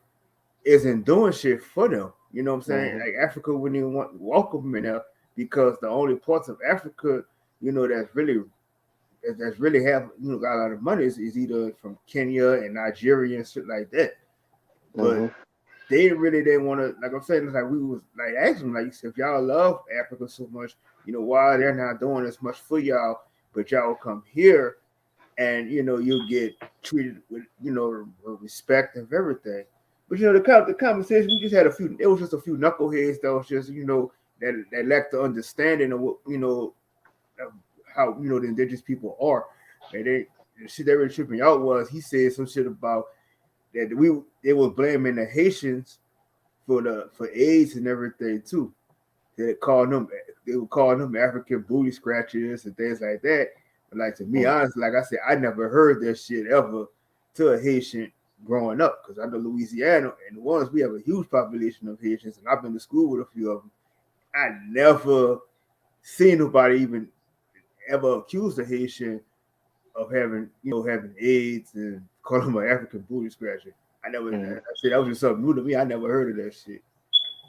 isn't doing shit for them. You know what I'm saying? Mm-hmm. Like Africa wouldn't even want to welcome them in there, because the only parts of Africa, that's really have got a lot of money is either from Kenya and Nigeria and shit like that. But Mm-hmm. they really didn't want to. Like I'm saying, it's like we was like asking, like, if y'all love Africa so much, why they're not doing as much for y'all, but y'all come here and you'll get treated with respect and everything. But the conversation, we just had a few. It was just a few knuckleheads that was just that lacked the understanding of what of how the indigenous people are. And the shit that really tripped me out was he said some shit about that they were blaming the Haitians for AIDS and everything too. They called them they were calling them African booty scratchers and things like that. But like, to me, honestly, like I said, I never heard that shit ever to a Haitian growing up, because I know Louisiana and New Orleans, we have a huge population of Haitians, and I've been to school with a few of them. I never seen nobody even ever accuse a Haitian of having AIDS and call him an African booty scratcher. Mm-hmm. I said that was just something new to me. I never heard of that shit.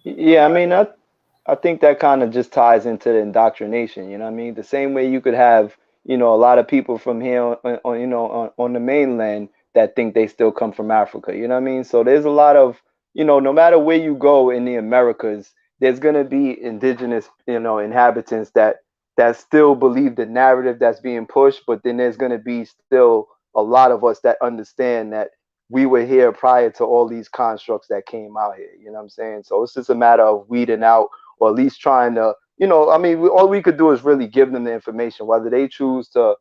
Yeah, I mean, I think that kind of just ties into the indoctrination. You know what I mean? The same way you could have, a lot of people from here on the mainland that think they still come from Africa. You know what I mean? So there's a lot of, no matter where you go in the Americas, there's gonna be indigenous, inhabitants that still believe the narrative that's being pushed, but then there's gonna be still a lot of us that understand that we were here prior to all these constructs that came out here. You know what I'm saying? So it's just a matter of weeding out, or at least trying to, I mean, all we could do is really give them the information, whether they choose to,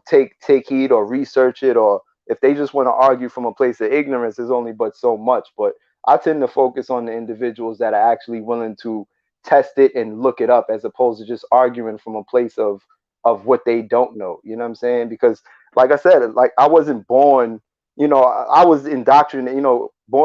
take heed or research it, or if they just want to argue from a place of ignorance, there's only but so much. But I tend to focus on the individuals that are actually willing to test it and look it up, as opposed to just arguing from a place of what they don't know. You know what I'm saying? Because like I said, like I wasn't born, I was indoctrinated,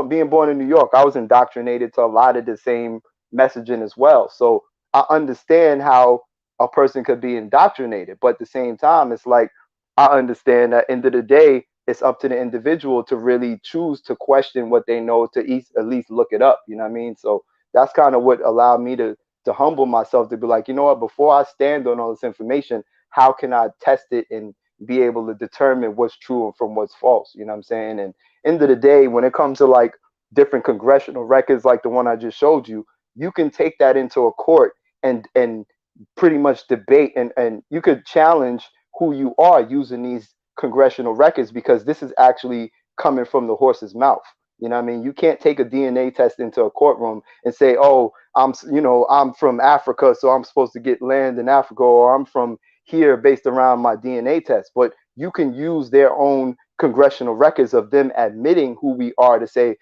being born in New York, I was indoctrinated to a lot of the same messaging as well. So I understand how a person could be indoctrinated, but at the same time, it's like I understand that end of the day, it's up to the individual to really choose to question what they know, to at least look it up. You know what I mean? So that's kind of what allowed me to humble myself, to be like, you know what, before I stand on all this information, how can I test it and be able to determine what's true and from what's false? You know what I'm saying? And end of the day, when it comes to like different congressional records like the one I just showed you, you can take that into a court and pretty much debate, and you could challenge who you are using these congressional records, because this is actually coming from the horse's mouth. You know what I mean? You can't take a DNA test into a courtroom and say, "Oh, I'm from Africa, so I'm supposed to get land in Africa," or "I'm from here based around my DNA test." But you can use their own congressional records of them admitting who we are to say,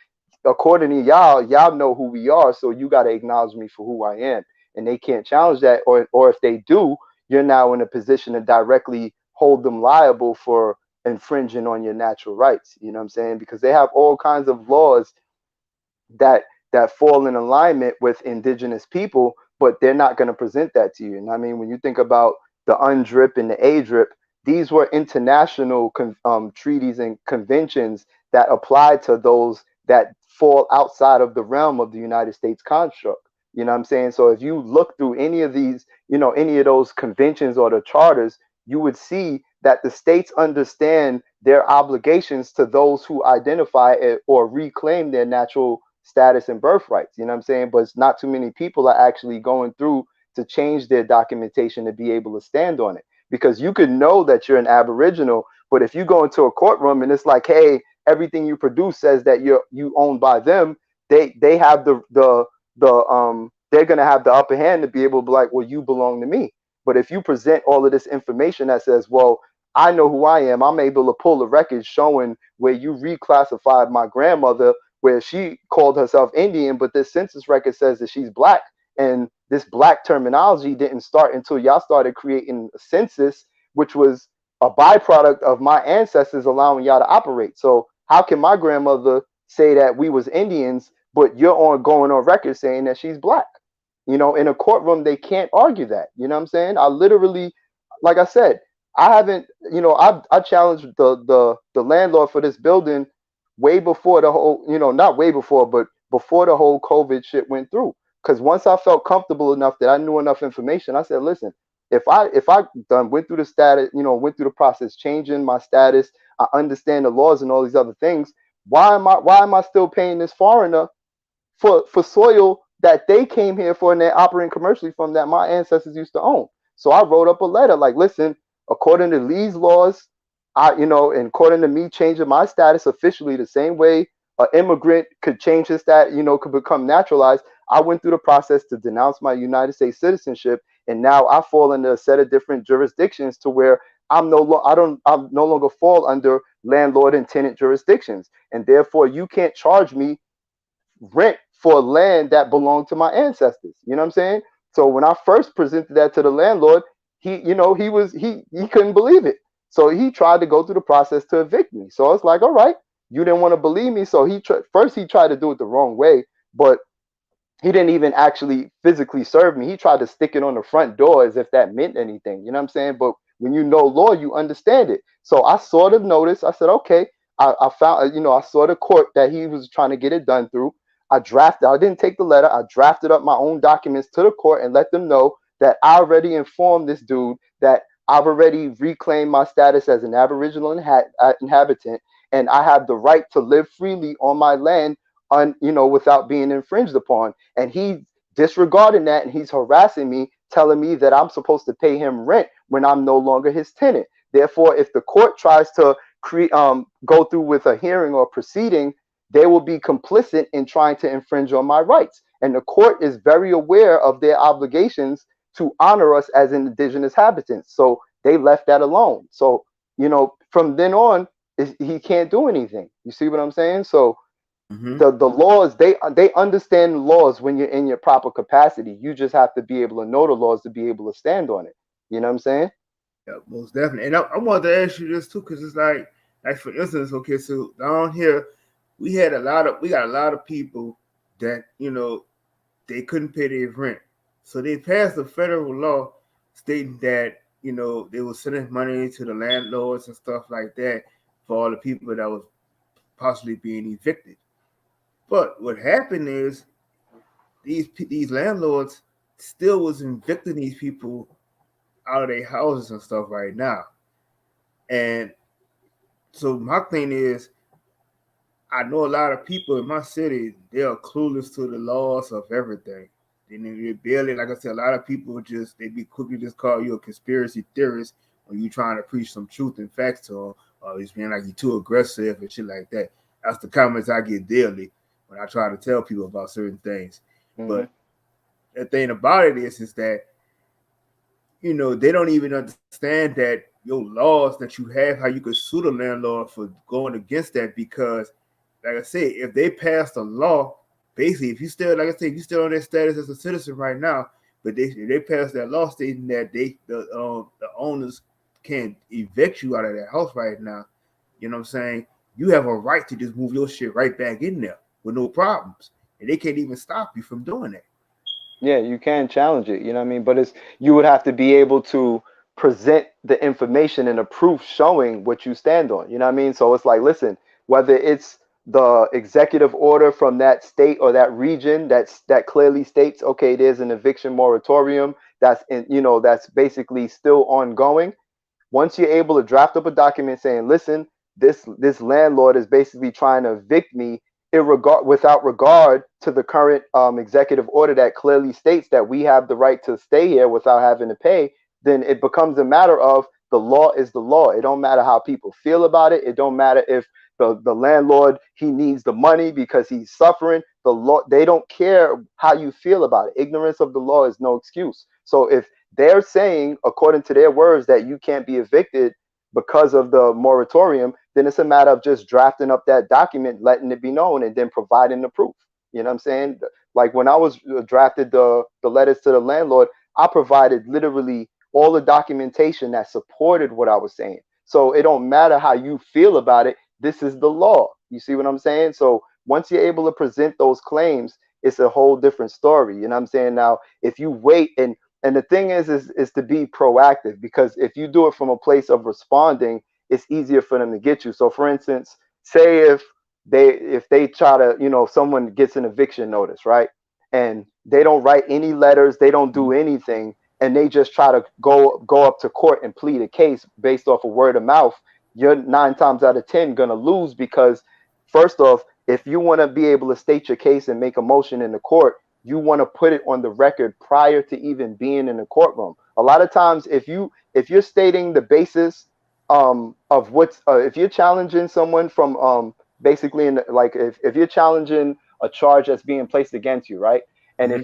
according to y'all know who we are, so you got to acknowledge me for who I am. And they can't challenge that, or if they do, you're now in a position to directly hold them liable for infringing on your natural rights. You know what I'm saying? Because they have all kinds of laws that fall in alignment with indigenous people, but they're not going to present that to you. And I mean, when you think about the UNDRIP and the ADRIP, these were international treaties and conventions that apply to those that fall outside of the realm of the United States construct. You know what I'm saying? So if you look through any of these, any of those conventions or the charters, you would see that the states understand their obligations to those who identify or reclaim their natural status and birthrights. You know what I'm saying? But it's not too many people are actually going through to change their documentation to be able to stand on it. Because you could know that you're an Aboriginal, but if you go into a courtroom and it's like, hey, everything you produce says that you owned by them, they have the they're going to have the upper hand to be able to be like, well, you belong to me. But if you present all of this information that says, well, I know who I am, I'm able to pull a record showing where you reclassified my grandmother, where she called herself Indian, but this census record says that she's black. And this black terminology didn't start until y'all started creating a census, which was a byproduct of my ancestors allowing y'all to operate. So how can my grandmother say that we was Indians, but you're on going on record saying that she's black? You know, in a courtroom, they can't argue that. You know what I'm saying? I literally, like I said, I haven't, I challenged the landlord for this building way before the whole, not way before, but before the whole COVID shit went through. Because once I felt comfortable enough that I knew enough information, I said, listen, if I done went through the status, went through the process changing my status, I understand the laws and all these other things. Why am I still paying this foreigner for soil that they came here for and they're operating commercially from, that my ancestors used to own? So I wrote up a letter like, listen, according to these laws, and according to me changing my status officially the same way an immigrant could change his stat, could become naturalized. I went through the process to denounce my United States citizenship, and now I fall into a set of different jurisdictions to where I'm no longer fall under landlord and tenant jurisdictions, and therefore you can't charge me rent for land that belonged to my ancestors. You know what I'm saying? So when I first presented that to the landlord, he couldn't believe it. So he tried to go through the process to evict me. So it's like, all right, you didn't want to believe me. So first he tried to do it the wrong way, but he didn't even actually physically serve me. He tried to stick it on the front door as if that meant anything. You know what I'm saying? But when you know law, you understand it. So I saw the notice. I said, okay. I found, I saw the court that he was trying to get it done through. I didn't take the letter. I drafted up my own documents to the court and let them know that I already informed this dude that I've already reclaimed my status as an Aboriginal inhabitant, and I have the right to live freely on my land, without being infringed upon. And he's disregarding that, and he's harassing me, telling me that I'm supposed to pay him rent when I'm no longer his tenant. Therefore, if the court tries to go through with a hearing or proceeding, they will be complicit in trying to infringe on my rights. And the court is very aware of their obligations to honor us as indigenous habitants. So they left that alone. So, from then on, he can't do anything. You see what I'm saying? So Mm-hmm. the laws, they understand the laws when you're in your proper capacity. You just have to be able to know the laws to be able to stand on it. You know what I'm saying? Yeah, most definitely. And I wanted to ask you this too, because it's like for instance, okay, so down here, we got a lot of people that they couldn't pay their rent, so they passed a federal law stating that they were sending money to the landlords and stuff like that for all the people that was possibly being evicted. But what happened is these landlords still was evicting these people out of their houses and stuff right now. And so my thing is, I know a lot of people in my city, they are clueless to the laws of everything. They barely, like I said, a lot of people they be quickly just call you a conspiracy theorist when you trying to preach some truth and facts to them, or just being like you too aggressive and shit like that. That's the comments I get daily when I try to tell people about certain things. Mm-hmm. But the thing about it is that they don't even understand that your laws that you have, how you could sue the landlord for going against that. Because, like I said, if they passed a law, basically, if you still, like I said, if you still on their status as a citizen right now, but they passed that law stating that the owners can't evict you out of their house right now. You know what I'm saying? You have a right to just move your shit right back in there with no problems, and they can't even stop you from doing that. Yeah, you can challenge it, you know what I mean? But you would have to be able to present the information and the proof showing what you stand on. You know what I mean? So it's like, listen, whether it's the executive order from that state or that region that clearly states, okay, there's an eviction moratorium that's basically still ongoing. Once you're able to draft up a document saying, listen, this landlord is basically trying to evict me without regard to the current executive order that clearly states that we have the right to stay here without having to pay, then it becomes a matter of the law is the law. It don't matter how people feel about it. It don't matter if the landlord, he needs the money because he's suffering. The law, they don't care how you feel about it. Ignorance of the law is no excuse. So if they're saying, according to their words, that you can't be evicted because of the moratorium, then it's a matter of just drafting up that document, letting it be known, and then providing the proof. You know what I'm saying? Like when I was drafted the letters to the landlord, I provided literally all the documentation that supported what I was saying. So it don't matter how you feel about it. This is the law. You see what I'm saying? So once you're able to present those claims, it's a whole different story. You know what I'm saying? Now, if you wait and the thing is to be proactive, because if you do it from a place of responding, it's easier for them to get you. So for instance, say if they try to, if someone gets an eviction notice, right? And they don't write any letters, they don't do anything, and they just try to go up to court and plead a case based off of word of mouth, you're 9 times out of 10 gonna lose because first off, if you want to be able to state your case and make a motion in the court, you want to put it on the record prior to even being in the courtroom. A lot of times, if you're stating the basis of what's if you're challenging someone from basically like if you're challenging a charge that's being placed against you, right? And Mm-hmm.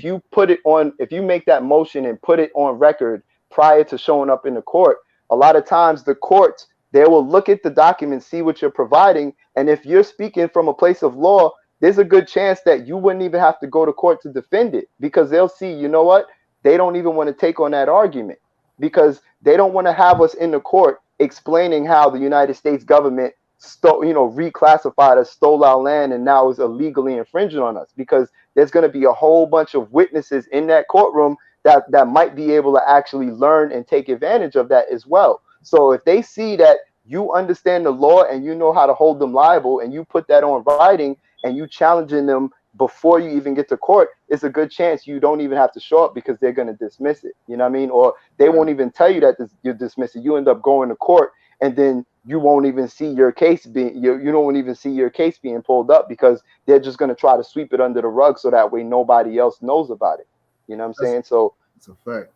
if you make that motion and put it on record prior to showing up in the court, a lot of times the courts, they will look at the document, see what you're providing, and if you're speaking from a place of law, there's a good chance that you wouldn't even have to go to court to defend it because they'll see, you know what? They don't even want to take on that argument because they don't want to have us in the court explaining how the United States government reclassified us, stole our land, and now is illegally infringing on us because there's going to be a whole bunch of witnesses in that courtroom that might be able to actually learn and take advantage of that as well. So if they see that you understand the law and you know how to hold them liable and you put that on writing and you challenging them before you even get to court, it's a good chance you don't even have to show up because they're going to dismiss it. You know what I mean? Or they Right. won't even tell you that you're dismissed it. You end up going to court and then you won't even see your case you don't even see your case being pulled up because they're just going to try to sweep it under the rug so that way nobody else knows about it. You know what I'm That's saying? So that's a fact.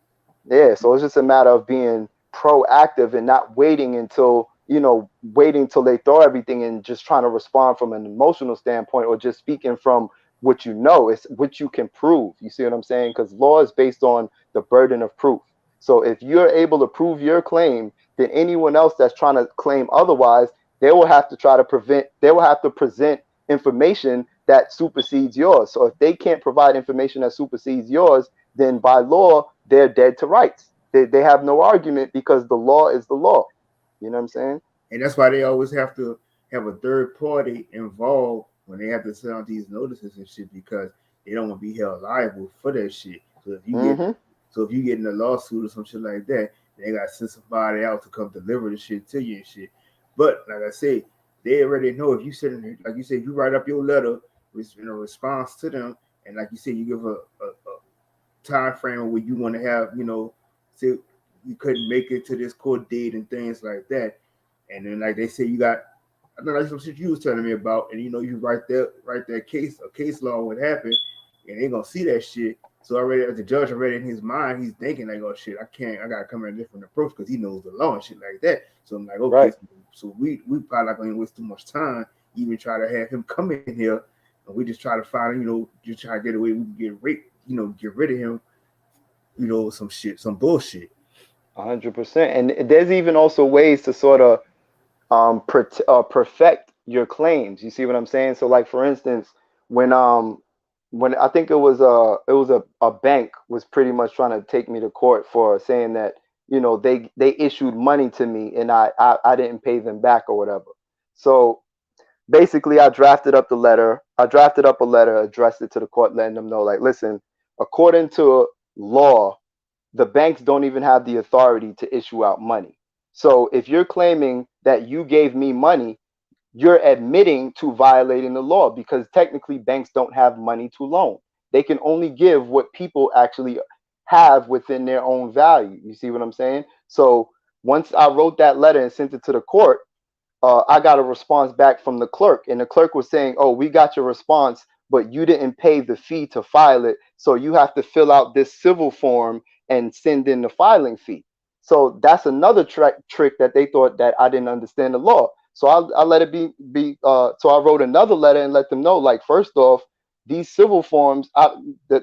yeah, so it's just a matter of being proactive and not waiting until, waiting till they throw everything and just trying to respond from an emotional standpoint or just speaking from what you know. It's what you can prove. You see what I'm saying? Because law is based on the burden of proof. So if you're able to prove your claim, then anyone else that's trying to claim otherwise, they will have to present information that supersedes yours. So if they can't provide information that supersedes yours, then by law, they're dead to rights. They have no argument because the law is the law. You know what I'm saying? And that's why they always have to have a third party involved when they have to send out these notices and shit because they don't want to be held liable for that shit. Mm-hmm. So if you get in a lawsuit or some shit like that, they got to send somebody out to come deliver the shit to you and shit. But like I say, they already know if you send, like you said, you write up your letter with in a response to them, and like you said, you give a time frame where you want to have, say you couldn't make it to this court date and things like that. And then like they say you got I know that's some shit you was telling me about, and you write that case law what happened, and they gonna see that shit. So already as the judge already in his mind, he's thinking like, oh shit, I gotta come in a different approach because he knows the law and shit like that. So I'm like, okay, Right. so we probably not gonna waste too much time, even try to have him come in here, and we just try to find, just try to get away, we can get rid of him, some shit, some bullshit. 100%. And there's even also ways to sort of perfect your claims. You see what I'm saying? So like for instance, when when I think it was a bank was pretty much trying to take me to court for saying that they issued money to me and I didn't pay them back or whatever. So basically I drafted up a letter, addressed it to the court, letting them know, like, listen, according to law, the banks don't even have the authority to issue out money. So if you're claiming that you gave me money, you're admitting to violating the law because technically banks don't have money to loan. They can only give what people actually have within their own value. You see what I'm saying? So once I wrote that letter and sent it to the court, I got a response back from the clerk, and the clerk was saying, "Oh, we got your response, but you didn't pay the fee to file it, so you have to fill out this civil form and send in the filing fee." So that's another trick that they thought that I didn't understand the law. So I let it be. So I wrote another letter and let them know, like, first off, these civil forms,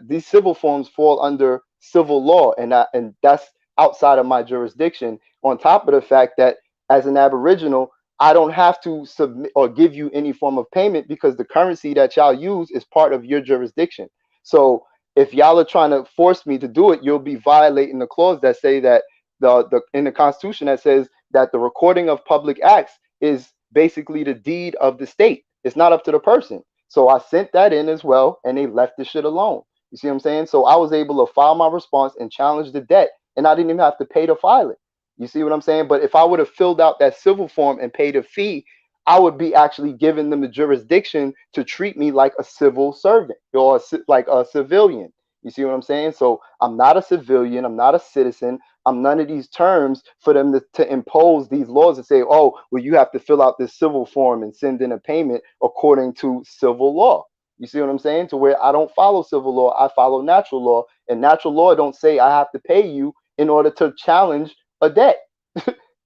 these civil forms fall under civil law, and that's outside of my jurisdiction. On top of the fact that as an Aboriginal, I don't have to submit or give you any form of payment because the currency that y'all use is part of your jurisdiction. So if y'all are trying to force me to do it, you'll be violating the clause that say that the in the Constitution that says that the recording of public acts is basically the deed of the state. It's not up to the person. So I sent that in as well, and they left the shit alone. You see what I'm saying? So I was able to file my response and challenge the debt, and I didn't even have to pay to file it. You see what I'm saying? But if I would have filled out that civil form and paid a fee, I would be actually giving them the jurisdiction to treat me like a civil servant or like a civilian. You see what I'm saying? So I'm not a civilian. I'm not a citizen. I'm none of these terms for them to impose these laws and say, oh, well, you have to fill out this civil form and send in a payment according to civil law. You see what I'm saying? To where I don't follow civil law, I follow natural law. And natural law don't say I have to pay you in order to challenge a debt.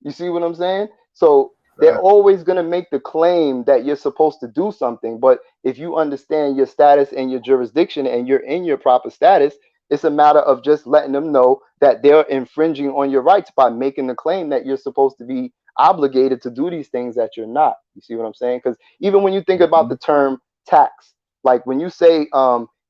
You see what I'm saying? So they're Right. always going to make the claim that you're supposed to do something. But if you understand your status and your jurisdiction and you're in your proper status, it's a matter of just letting them know that they're infringing on your rights by making the claim that you're supposed to be obligated to do these things that you're not. You see what I'm saying? Because even when you think about Mm-hmm. the term tax, like when you say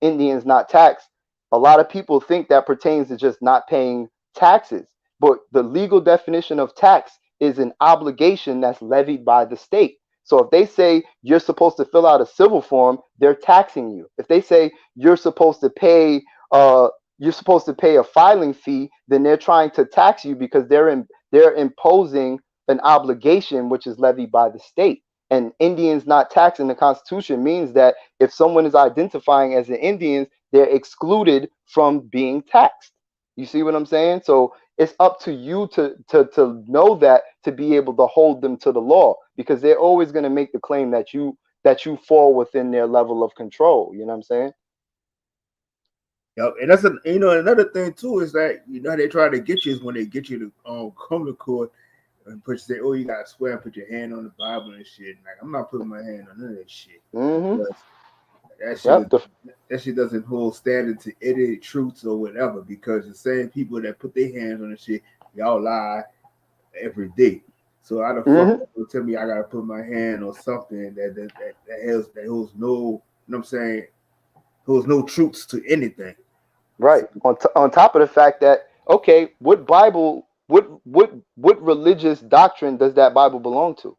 Indians not taxed, a lot of people think that pertains to just not paying taxes. But the legal definition of tax is an obligation that's levied by the state. So if they say you're supposed to fill out a civil form, they're taxing you. If they say you're supposed to pay uh you're supposed to pay a filing fee, then they're trying to tax you because they're imposing an obligation which is levied by the state. And Indians not taxed in the Constitution means that if someone is identifying as an Indian, they're excluded from being taxed. You see what I'm saying? So it's up to you to know that, to be able to hold them to the law, because they're always going to make the claim that you fall within their level of control. You know what I'm saying? Yep. And that's another thing too is that how they try to get you is when they get you to come to court and say, oh, you gotta swear and put your hand on the Bible and shit. Like, I'm not putting my hand on none of that shit Mm-hmm. because that shit is, Yep. that shit doesn't hold standard to any truths or whatever, because the same people that put their hands on the shit, y'all lie every day. So how the fuck Mm-hmm. you tell me I gotta put my hand on something that holds no, what I'm saying, holds no truths to anything. Right. So, On top of the fact that, okay, what Bible, what religious doctrine does that Bible belong to?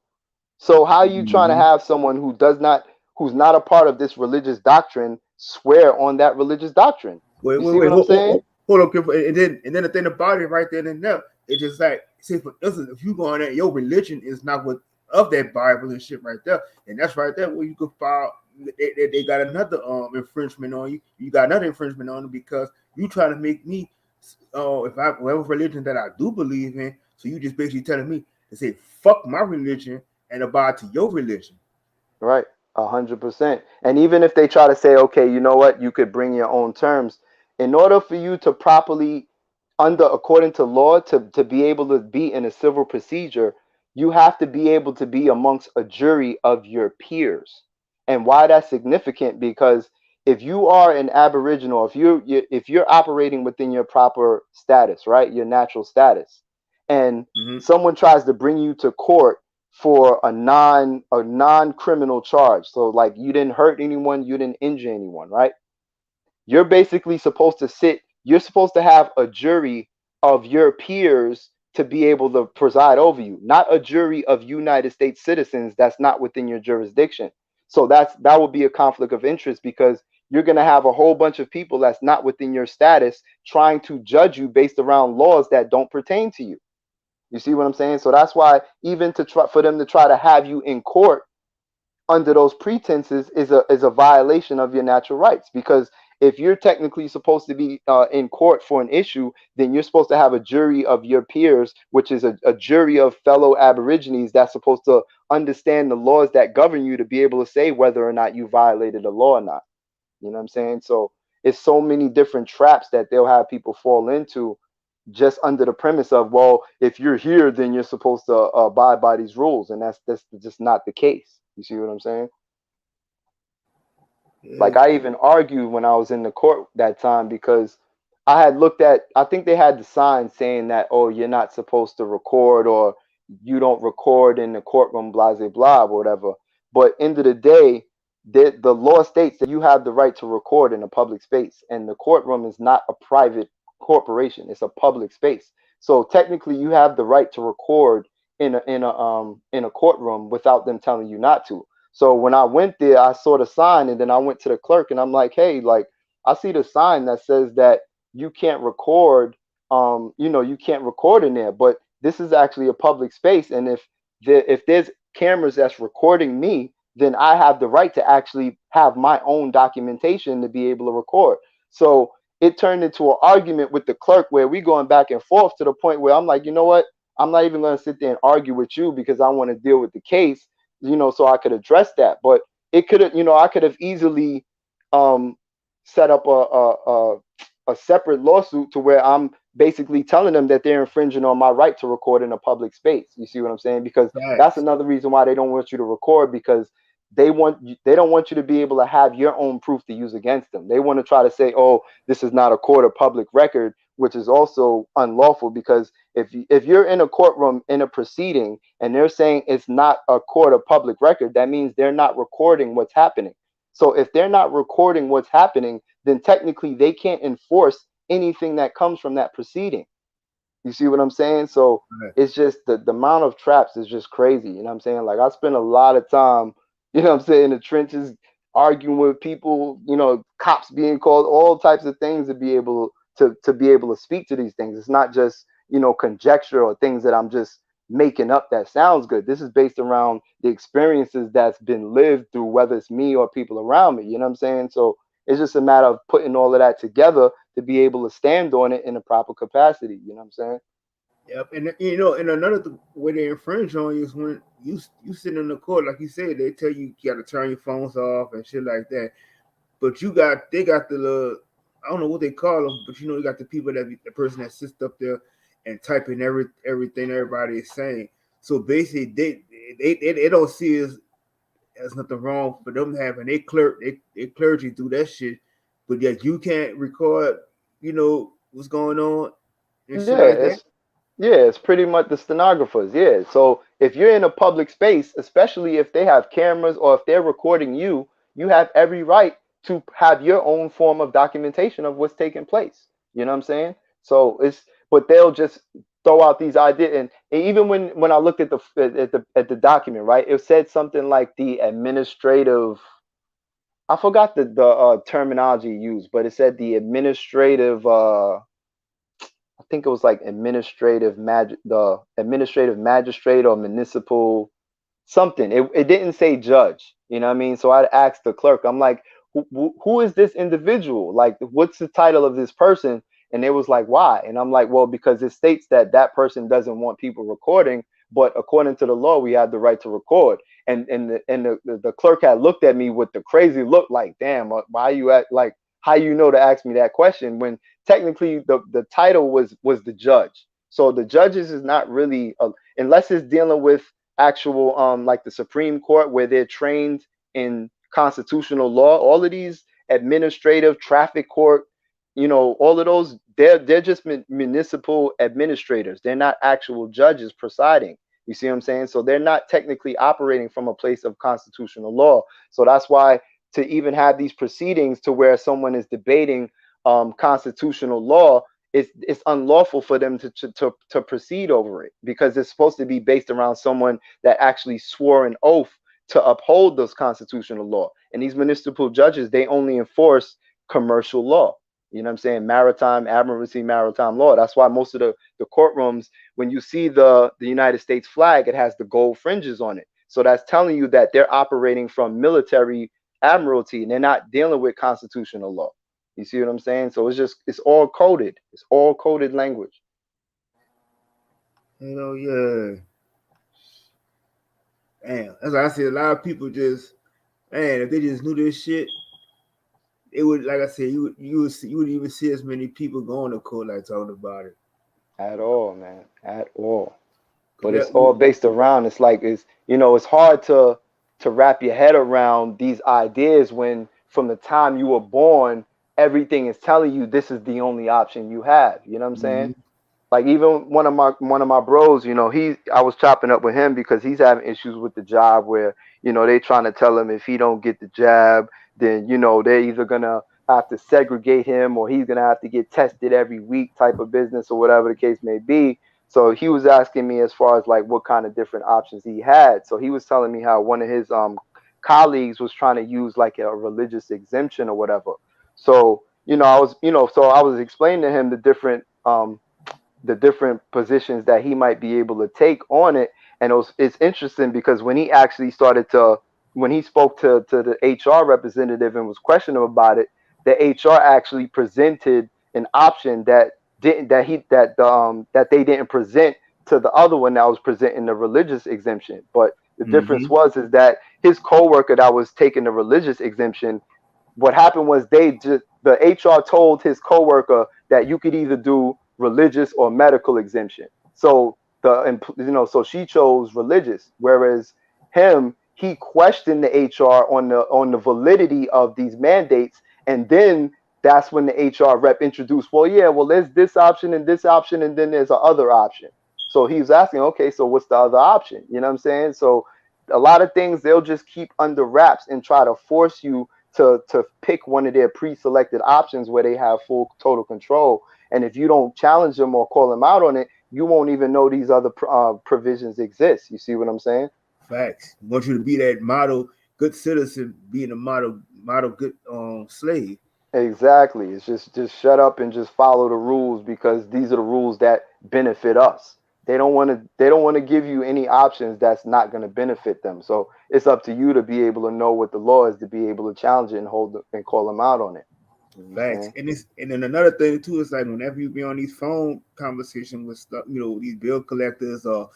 So how are you trying to mhm. have someone who's not a part of this religious doctrine swear on that religious doctrine? Wait, You wait, see wait, what I'm saying? hold on, and then the thing about it right there and now, it's just like, say for instance, if you go on that, your religion is not what of that Bible and shit right there, and that's right there where you could file. They got another infringement on you. You got another infringement on them because you trying to make me, if I whatever religion that I do believe in, so you just basically telling me to say fuck my religion and abide to your religion. Right. 100%. And even if they try to say, okay, you know what, you could bring your own terms, in order for you to properly, under according to law, to be able to be in a civil procedure, you have to be able to be amongst a jury of your peers. And why that's significant, because if you are an aboriginal, if you're operating within your proper status, right, your natural status, and Mm-hmm. someone tries to bring you to court for a non criminal charge, so like you didn't hurt anyone, you didn't injure anyone, right? You're basically supposed to sit, you're supposed to have a jury of your peers to be able to preside over you, not a jury of United States citizens that's not within your jurisdiction. So that would be a conflict of interest, because you're going to have a whole bunch of people that's not within your status trying to judge you based around laws that don't pertain to you. You see what I'm saying? So that's why, even to try for them to try to have you in court under those pretenses is a violation of your natural rights. Because if you're technically supposed to be in court for an issue, then you're supposed to have a jury of your peers, which is a jury of fellow Aborigines that's supposed to understand the laws that govern you, to be able to say whether or not you violated the law or not. You know what I'm saying? So it's so many different traps that they'll have people fall into, just under the premise of, well, if you're here, then you're supposed to abide by these rules, and that's just not the case. You see what I'm saying? Yeah, Like I even argued when I was in the court that time because I had looked at, I think they had the sign saying that, oh, you're not supposed to record, or you don't record in the courtroom, blah, blah, blah, or whatever. But end of the day, the law states that you have the right to record in a public space, and the courtroom is not a private corporation; it's a public space. So technically, you have the right to record in a courtroom without them telling you not to. So when I went there, I saw the sign, and then I went to the clerk and I'm like, hey, like I see the sign that says that you can't record, you can't record in there, but this is actually a public space. And if there's cameras that's recording me, then I have the right to actually have my own documentation to be able to record. So it turned into an argument with the clerk where we going back and forth to the point where I'm like, you know what? I'm not even going to sit there and argue with you because I want to deal with the case, so I could address that. But it could have, I could have easily um, set up a separate lawsuit to where I'm basically telling them that they're infringing on my right to record in a public space. You see what I'm saying? Because that's facts. another reason why they don't want you to record, because they don't want you to be able to have your own proof to use against them. They want to try to say, oh, this is not a court of public record, which is also unlawful, because if you're in a courtroom in a proceeding and they're saying it's not a court of public record, that means they're not recording what's happening. So if they're not recording what's happening, then technically they can't enforce anything that comes from that proceeding. You see what I'm saying? So Right. it's just the amount of traps is just crazy. You know what I'm saying? Like I spend a lot of time, I'm saying, in the trenches arguing with people, cops being called, all types of things to be able to be able to speak to these things. It's not just, conjecture or things that I'm just making up that sounds good. This is based around the experiences that's been lived through, whether it's me or people around me. You know what I'm saying? So it's just a matter of putting all of that together to be able to stand on it in a proper capacity. You know what I'm saying? Yep, and and another way they infringe on you is when you sit in the court, like you said, they tell you you got to turn your phones off and shit like that. But they got I don't know what they call them, but you got the people the person that sits up there and typing everything everybody is saying. So basically, they don't see as nothing wrong for them having they clergy do that shit, but yet you can't record, what's going on and shit Yeah, like that. it's pretty much the stenographers. Yeah. So if you're in a public space, especially if they have cameras or if they're recording you, you have every right to have your own form of documentation of what's taking place. You know what I'm saying? So but they'll just throw out these ideas, and even when I looked at the document, right, it said something like the administrative. I forgot the terminology used, but it said the administrative. I think it was like the administrative magistrate or municipal something. It didn't say judge. You know what I mean? So I asked the clerk. I'm like, who is this individual? Like, what's the title of this person? And it was like, why? And I'm like, well, because it states that that person doesn't want people recording, but according to the law, we have the right to record. And the clerk had looked at me with the crazy look, like, damn, why you at like, how to ask me that question when technically the title was the judge. So the judges is not really unless it's dealing with actual like the Supreme Court, where they're trained in constitutional law. All of these administrative traffic court, all of those, they're just municipal administrators. They're not actual judges presiding. You see what I'm saying? So they're not technically operating from a place of constitutional law. So that's why to even have these proceedings to where someone is debating constitutional law, it's unlawful for them to proceed over it, because it's supposed to be based around someone that actually swore an oath to uphold those constitutional law. And these municipal judges, they only enforce commercial law. You know what I'm saying? Maritime, admiralty, maritime law. That's why most of the courtrooms, when you see the United States flag, it has the gold fringes on it. So that's telling you that they're operating from military admiralty and they're not dealing with constitutional law. You see what I'm saying? So it's all coded. It's all coded language. Yeah. Damn. That's why I said a lot of people just, man, if they just knew this shit, it would, like I said, you would even see as many people going to court like talking about it. At all, man. At all. 'Cause But it's that, all based around, it's like, it's, it's hard to wrap your head around these ideas when from the time you were born everything is telling you this is the only option you have. You know what I'm saying? mhm, Like even one of my bros, I was chopping up with him because he's having issues with the job where, they trying to tell him if he don't get the jab, then, they're either gonna have to segregate him or he's gonna have to get tested every week type of business or whatever the case may be. So he was asking me as far as like what kind of different options he had. So he was telling me how one of his colleagues was trying to use like a religious exemption or whatever. So, I was explaining to him the different positions that he might be able to take on it. And it's interesting because when he spoke to the HR representative and was questioning him about it, the HR actually presented an option that they didn't present to the other one that was presenting the religious exemption. But the difference mhm, was is that his coworker that was taking the religious exemption, what happened was the HR told his coworker that you could either do religious or medical exemption. So so she chose religious, whereas he questioned the HR on the validity of these mandates, and then that's when the HR rep introduced, well, yeah, well, there's this option, and then there's a other option. So he was asking, okay, so what's the other option? You know what I'm saying? So a lot of things they'll just keep under wraps and try to force you to pick one of their pre-selected options where they have full total control. And if you don't challenge them or call them out on it, you won't even know these other provisions exist. You see what I'm saying? facts. I want you to be that model good citizen, being a model good slave. Exactly. It's just shut up and just follow the rules because these are the rules that benefit us. They don't want to give you any options that's not going to benefit them. So it's up to you to be able to know what the law is to be able to challenge it and and call them out on it. You know what I'm Facts. saying? And then another thing too is like whenever you be on these phone conversations with stuff, these bill collectors or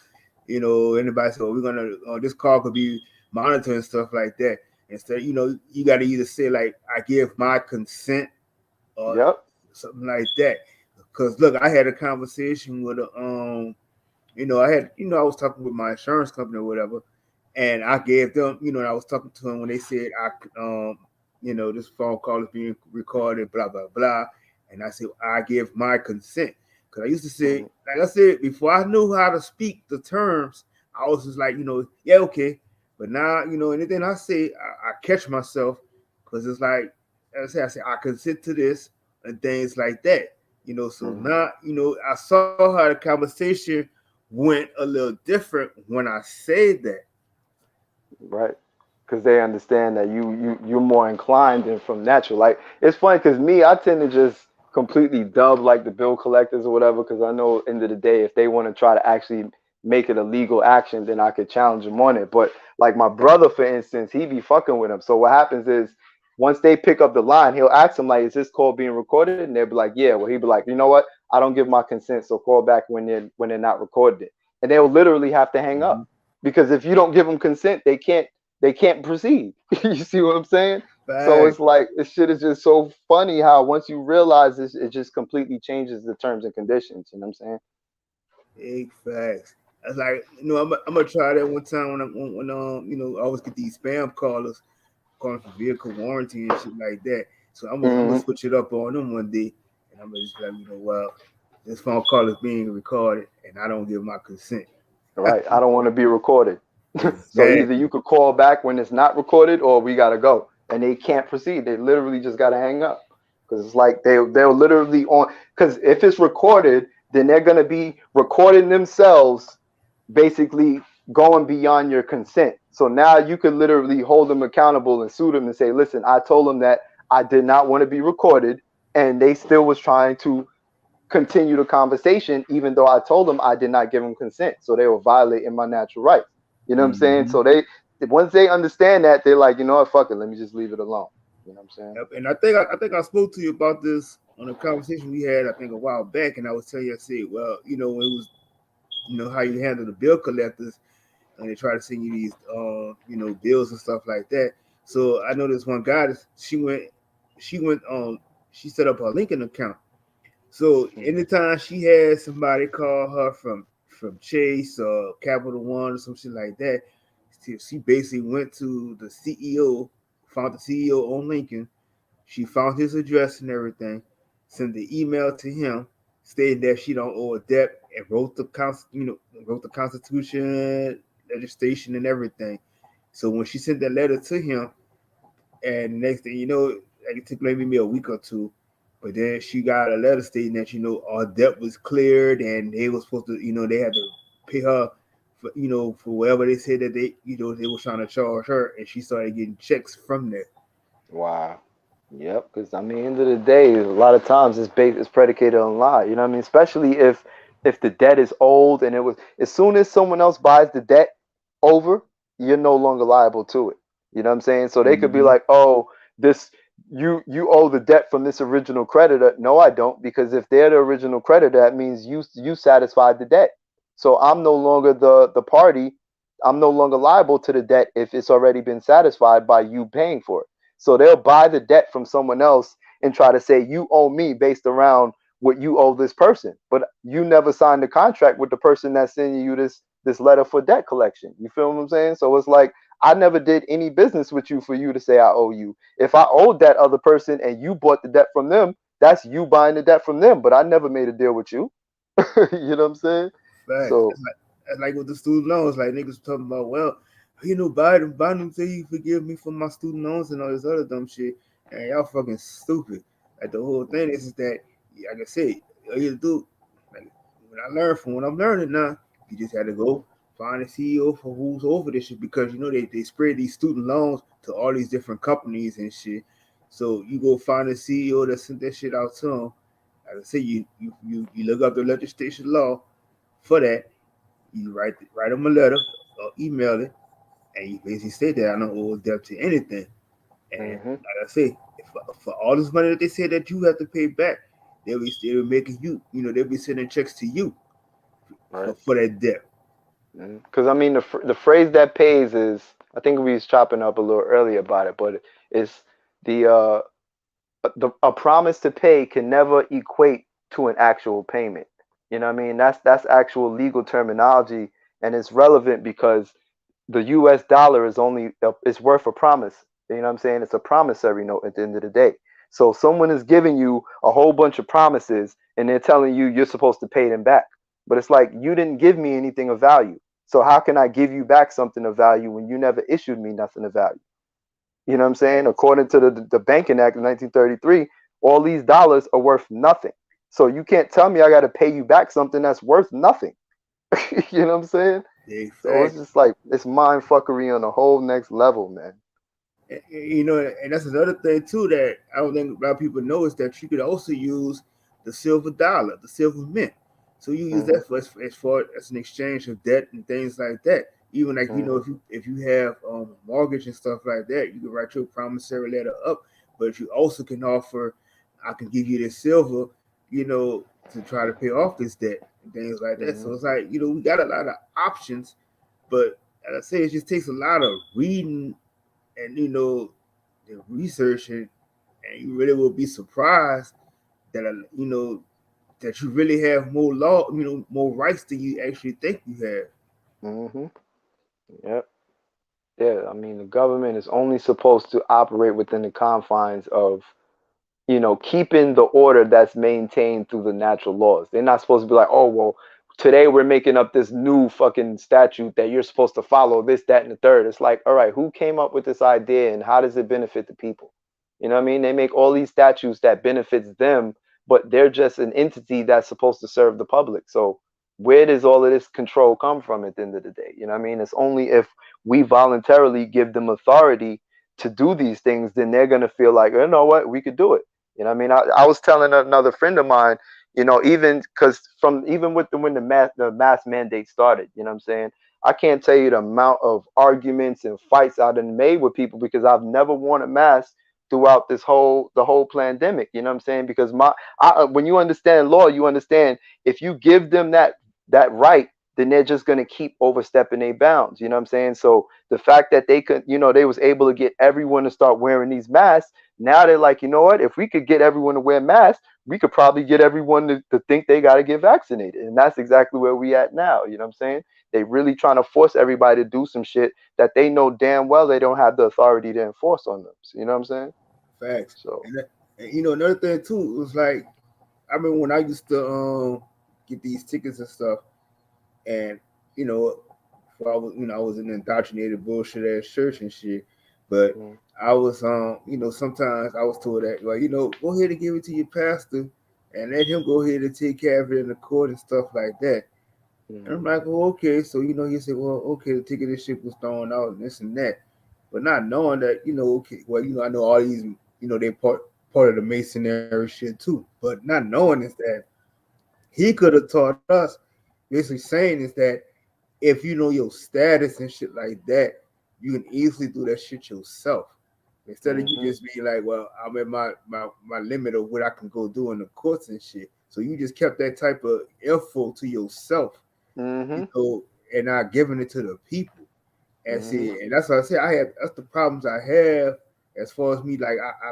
anybody say, oh, we're gonna this call could be monitored and stuff like that. Instead, you got to either say like I give my consent or Yep. something like that. Because look, I had a conversation with a I had I was talking with my insurance company or whatever, and I gave them I was talking to them when they said this phone call is being recorded, blah blah blah, and I said I give my consent because I used to say, Mhm. like I said before, I knew how to speak the terms. I was just like yeah, okay, but now anything I say, I catch myself because it's like I say I consent to this and things like that. So Mhm. now I saw how the conversation went a little different when I said that. Right. Because they understand that you're more inclined than from natural. Like it's funny because me, I tend to just completely dub like the bill collectors or whatever. Because I know end of the day, if they want to try to actually make it a legal action, then I could challenge them on it. But like my brother, for instance, he be fucking with them. So what happens is once they pick up the line, he'll ask them like, "Is this call being recorded?" And they'll be like, "Yeah." Well, he'll be like, "You know what? I don't give my consent, so call back when they're not recorded it." And they'll literally have to hang up Mhm. because if you don't give them consent, they can't proceed. You see what I'm saying? So Facts, it's like this shit is just so funny how once you realize this, it just completely changes the terms and conditions. You know what I'm saying? big facts. I was like, I'm gonna try that one time when I always get these spam callers calling for vehicle warranty and shit like that. So I'm gonna Hmm. switch it up on them one day, and I'm gonna just be like, well, this phone call is being recorded, and I don't give my consent. Right. I don't want to be recorded. So either Exactly. you could call back when it's not recorded, or we gotta go. And they can't proceed. They literally just gotta hang up because it's like they'll literally on. Because if it's recorded, then they're gonna be recording themselves basically going beyond your consent. So now you could literally hold them accountable and sue them and say, listen, I told them that I did not want to be recorded, and they still was trying to continue the conversation, even though I told them I did not give them consent. So they were violating my natural rights. You know what I'm saying? Hmm. So once they understand that, they're like, you know what, fuck it, let me just leave it alone. You know what I'm saying? Yep. And I think I spoke to you about this on a conversation we had I think a while back, and I was telling you I said, well, when it was how you handle the bill collectors and they try to send you these bills and stuff like that. So I know this one guy she went she set up her Lincoln account So Mm. anytime she had somebody call her from Chase or Capital One or some shit like that, she basically went to the CEO, found the CEO on Lincoln. She found his address and everything, sent the email to him stating that she don't owe a debt, and wrote the Constitution, legislation, and everything. So when she sent that letter to him, and next thing you know, like it took maybe a week or two, but then she got a letter stating that our debt was cleared, and they were supposed to, they had to pay her for for whatever they said that they were trying to charge her, and she started getting checks from there. Wow. Yep, because I mean, end of the day, a lot of times it's predicated on lie. You know what I mean? Especially if the debt is old and it was as soon as someone else buys the debt over, you're no longer liable to it. You know what I'm saying? So they could be Mm-hmm. like, oh, this you owe the debt from this original creditor. No, I don't, because if they're the original creditor, that means you satisfied the debt. So I'm no longer the party. I'm no longer liable to the debt if it's already been satisfied by you paying for it. So they'll buy the debt from someone else and try to say you owe me based around what you owe this person. But you never signed a contract with the person that's sending you this letter for debt collection. You feel what I'm saying? So it's like I never did any business with you for you to say I owe you. If I owed that other person and you bought the debt from them, that's you buying the debt from them. But I never made a deal with you. You know what I'm saying? Facts. So That's like with the student loans. Like niggas talking about, well, Biden say he forgive me for my student loans and all this other dumb shit. And y'all fucking stupid. Like the whole thing is that, like I said, all you do, like when I learned from what I'm learning now, you just had to go find a CEO for who's over this shit because they spread these student loans to all these different companies and shit. So you go find a CEO that sent that shit out to them. Like I say, you look up the legislation law for that. You write them a letter or email it, and you basically say that I don't owe debt to anything. And hmm like I say, for all this money that they say that you have to pay back, they'll be still making they'll be sending checks to you right. for that debt. Because I mean, the phrase that pays is, I think we was chopping up a little earlier about it, but it's the a promise to pay can never equate to an actual payment. You know what I mean? That's actual legal terminology, and it's relevant because the U.S. dollar is only it's worth a promise. You know what I'm saying? It's a promissory note at the end of the day. So someone is giving you a whole bunch of promises, and they're telling you you're supposed to pay them back. But it's like you didn't give me anything of value. So how can I give you back something of value when you never issued me nothing of value? You know what I'm saying? According to the Banking Act of 1933, all these dollars are worth nothing. So you can't tell me I got to pay you back something that's worth nothing. You know what I'm saying? They So it's fact. just like it's mind fuckery on a whole next level, man. And that's another thing too that I don't think a lot of people know is that you could also use the silver dollar, the silver mint. So you use Hmm that for as far as an exchange of debt and things like that. Even like hmm if you have mortgage and stuff like that, you can write your promissory letter up. But you also can offer, I can give you this silver, to try to pay off this debt and things like that. hmm So it's like we got a lot of options, but as I say, it just takes a lot of reading and the research, and you really will be surprised that that you really have more law, more rights than you actually think you have. hmm Yep. Yeah. I mean, the government is only supposed to operate within the confines of keeping the order that's maintained through the natural laws. They're not supposed to be like, oh, well, today we're making up this new fucking statute that you're supposed to follow this, that, and the third. It's like, all right, who came up with this idea and how does it benefit the people? You know what I mean? They make all these statutes that benefits them, but they're just an entity that's supposed to serve the public. So where does all of this control come from at the end of the day? You know what I mean? It's only if we voluntarily give them authority to do these things, then they're gonna feel like, you know what, we could do it. You know what I mean? I was telling another friend of mine, even because from even with when the mask mandate started, you know what I'm saying? I can't tell you the amount of arguments and fights I've made with people because I've never worn a mask throughout the whole pandemic. You know what I'm saying? Because when you understand law, you understand if you give them that right, then they're just going to keep overstepping their bounds. You know what I'm saying? So the fact that they could, they was able to get everyone to start wearing these masks. Now they're like, you know what? If we could get everyone to wear masks, we could probably get everyone to think they got to get vaccinated. And that's exactly where we at now. You know what I'm saying? They really trying to force everybody to do some shit that they know damn well they don't have the authority to enforce on them. So, you know what I'm saying? Facts. So, And another thing too was like I remember when I used to get these tickets and stuff, and you know, before I was in indoctrinated bullshit ass church and shit, but mm, I was sometimes I was told that like go ahead and give it to your pastor and let him go ahead and take care of it in the court and stuff like that. And I'm mm, like, well, okay. So, he said, well, okay, the ticket and shit was thrown out and this and that. But not knowing that, okay, well, I know all these, they part of the masonry shit too. But not knowing is that he could have taught us, basically saying is that if you know your status and shit like that, you can easily do that shit yourself. Instead of you mhm, just being like, well, I'm at my limit of what I can go do in the courts and shit. So you just kept that type of info to yourself, mhm, and not giving it to the people. And mhm, see, and that's what I say. That's the problems I have as far as me. Like I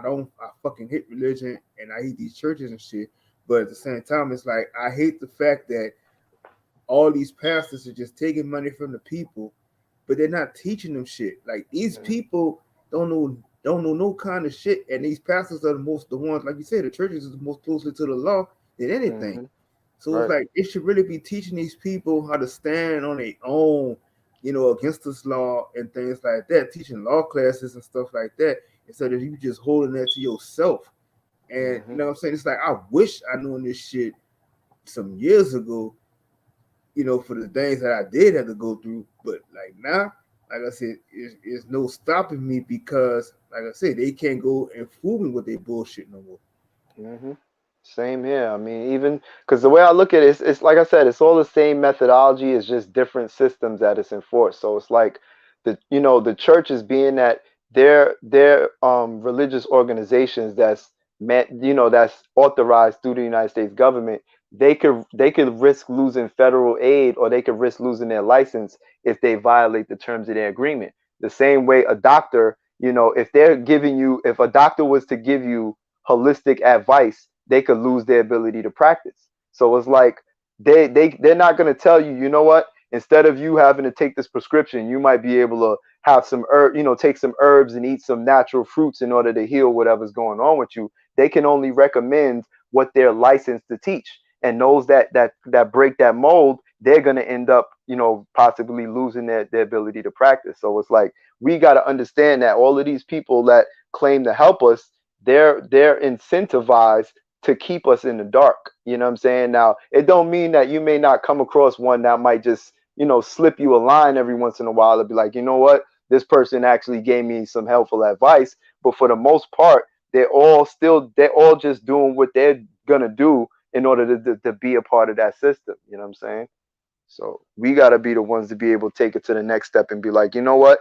fucking hate religion and I hate these churches and shit. But at the same time, it's like I hate the fact that all these pastors are just taking money from the people, but they're not teaching them shit. Like these mhm, people don't know no kind of shit, and these pastors are the ones, like you said, the churches is the most closely to the law than anything. mhm. So it's Right. like it should really be teaching these people how to stand on their own, against this law and things like that, teaching law classes and stuff like that, instead of you just holding that to yourself. And you Mhm, know what I'm saying? It's like I wish I knew this shit some years ago, for the things that I did have to go through. But like now, like I said, it's no stopping me because, like I said, they can't go and fool me with their bullshit no more. mhm. Same here. I mean, even because the way I look at it, it's like I said, it's all the same methodology. It's just different systems that it's enforced. So it's like the churches being that they're religious organizations that's that's authorized through the United States government. They could risk losing federal aid or they could risk losing their license if they violate the terms of their agreement. The same way a doctor, if a doctor was to give you holistic advice, they could lose their ability to practice. So it's like they're not going to tell you, you know what? Instead of you having to take this prescription, you might be able to have some take some herbs and eat some natural fruits in order to heal whatever's going on with you. They can only recommend what they're licensed to teach, and those that break that mold, they're going to end up, possibly losing their ability to practice. So it's like we got to understand that all of these people that claim to help us, they're incentivized to keep us in the dark. You know what I'm saying? Now, it don't mean that you may not come across one that might just, slip you a line every once in a while to be like, you know what? This person actually gave me some helpful advice. But for the most part, they're all just doing what they're gonna do in order to be a part of that system. You know what I'm saying? So we gotta be the ones to be able to take it to the next step and be like, you know what?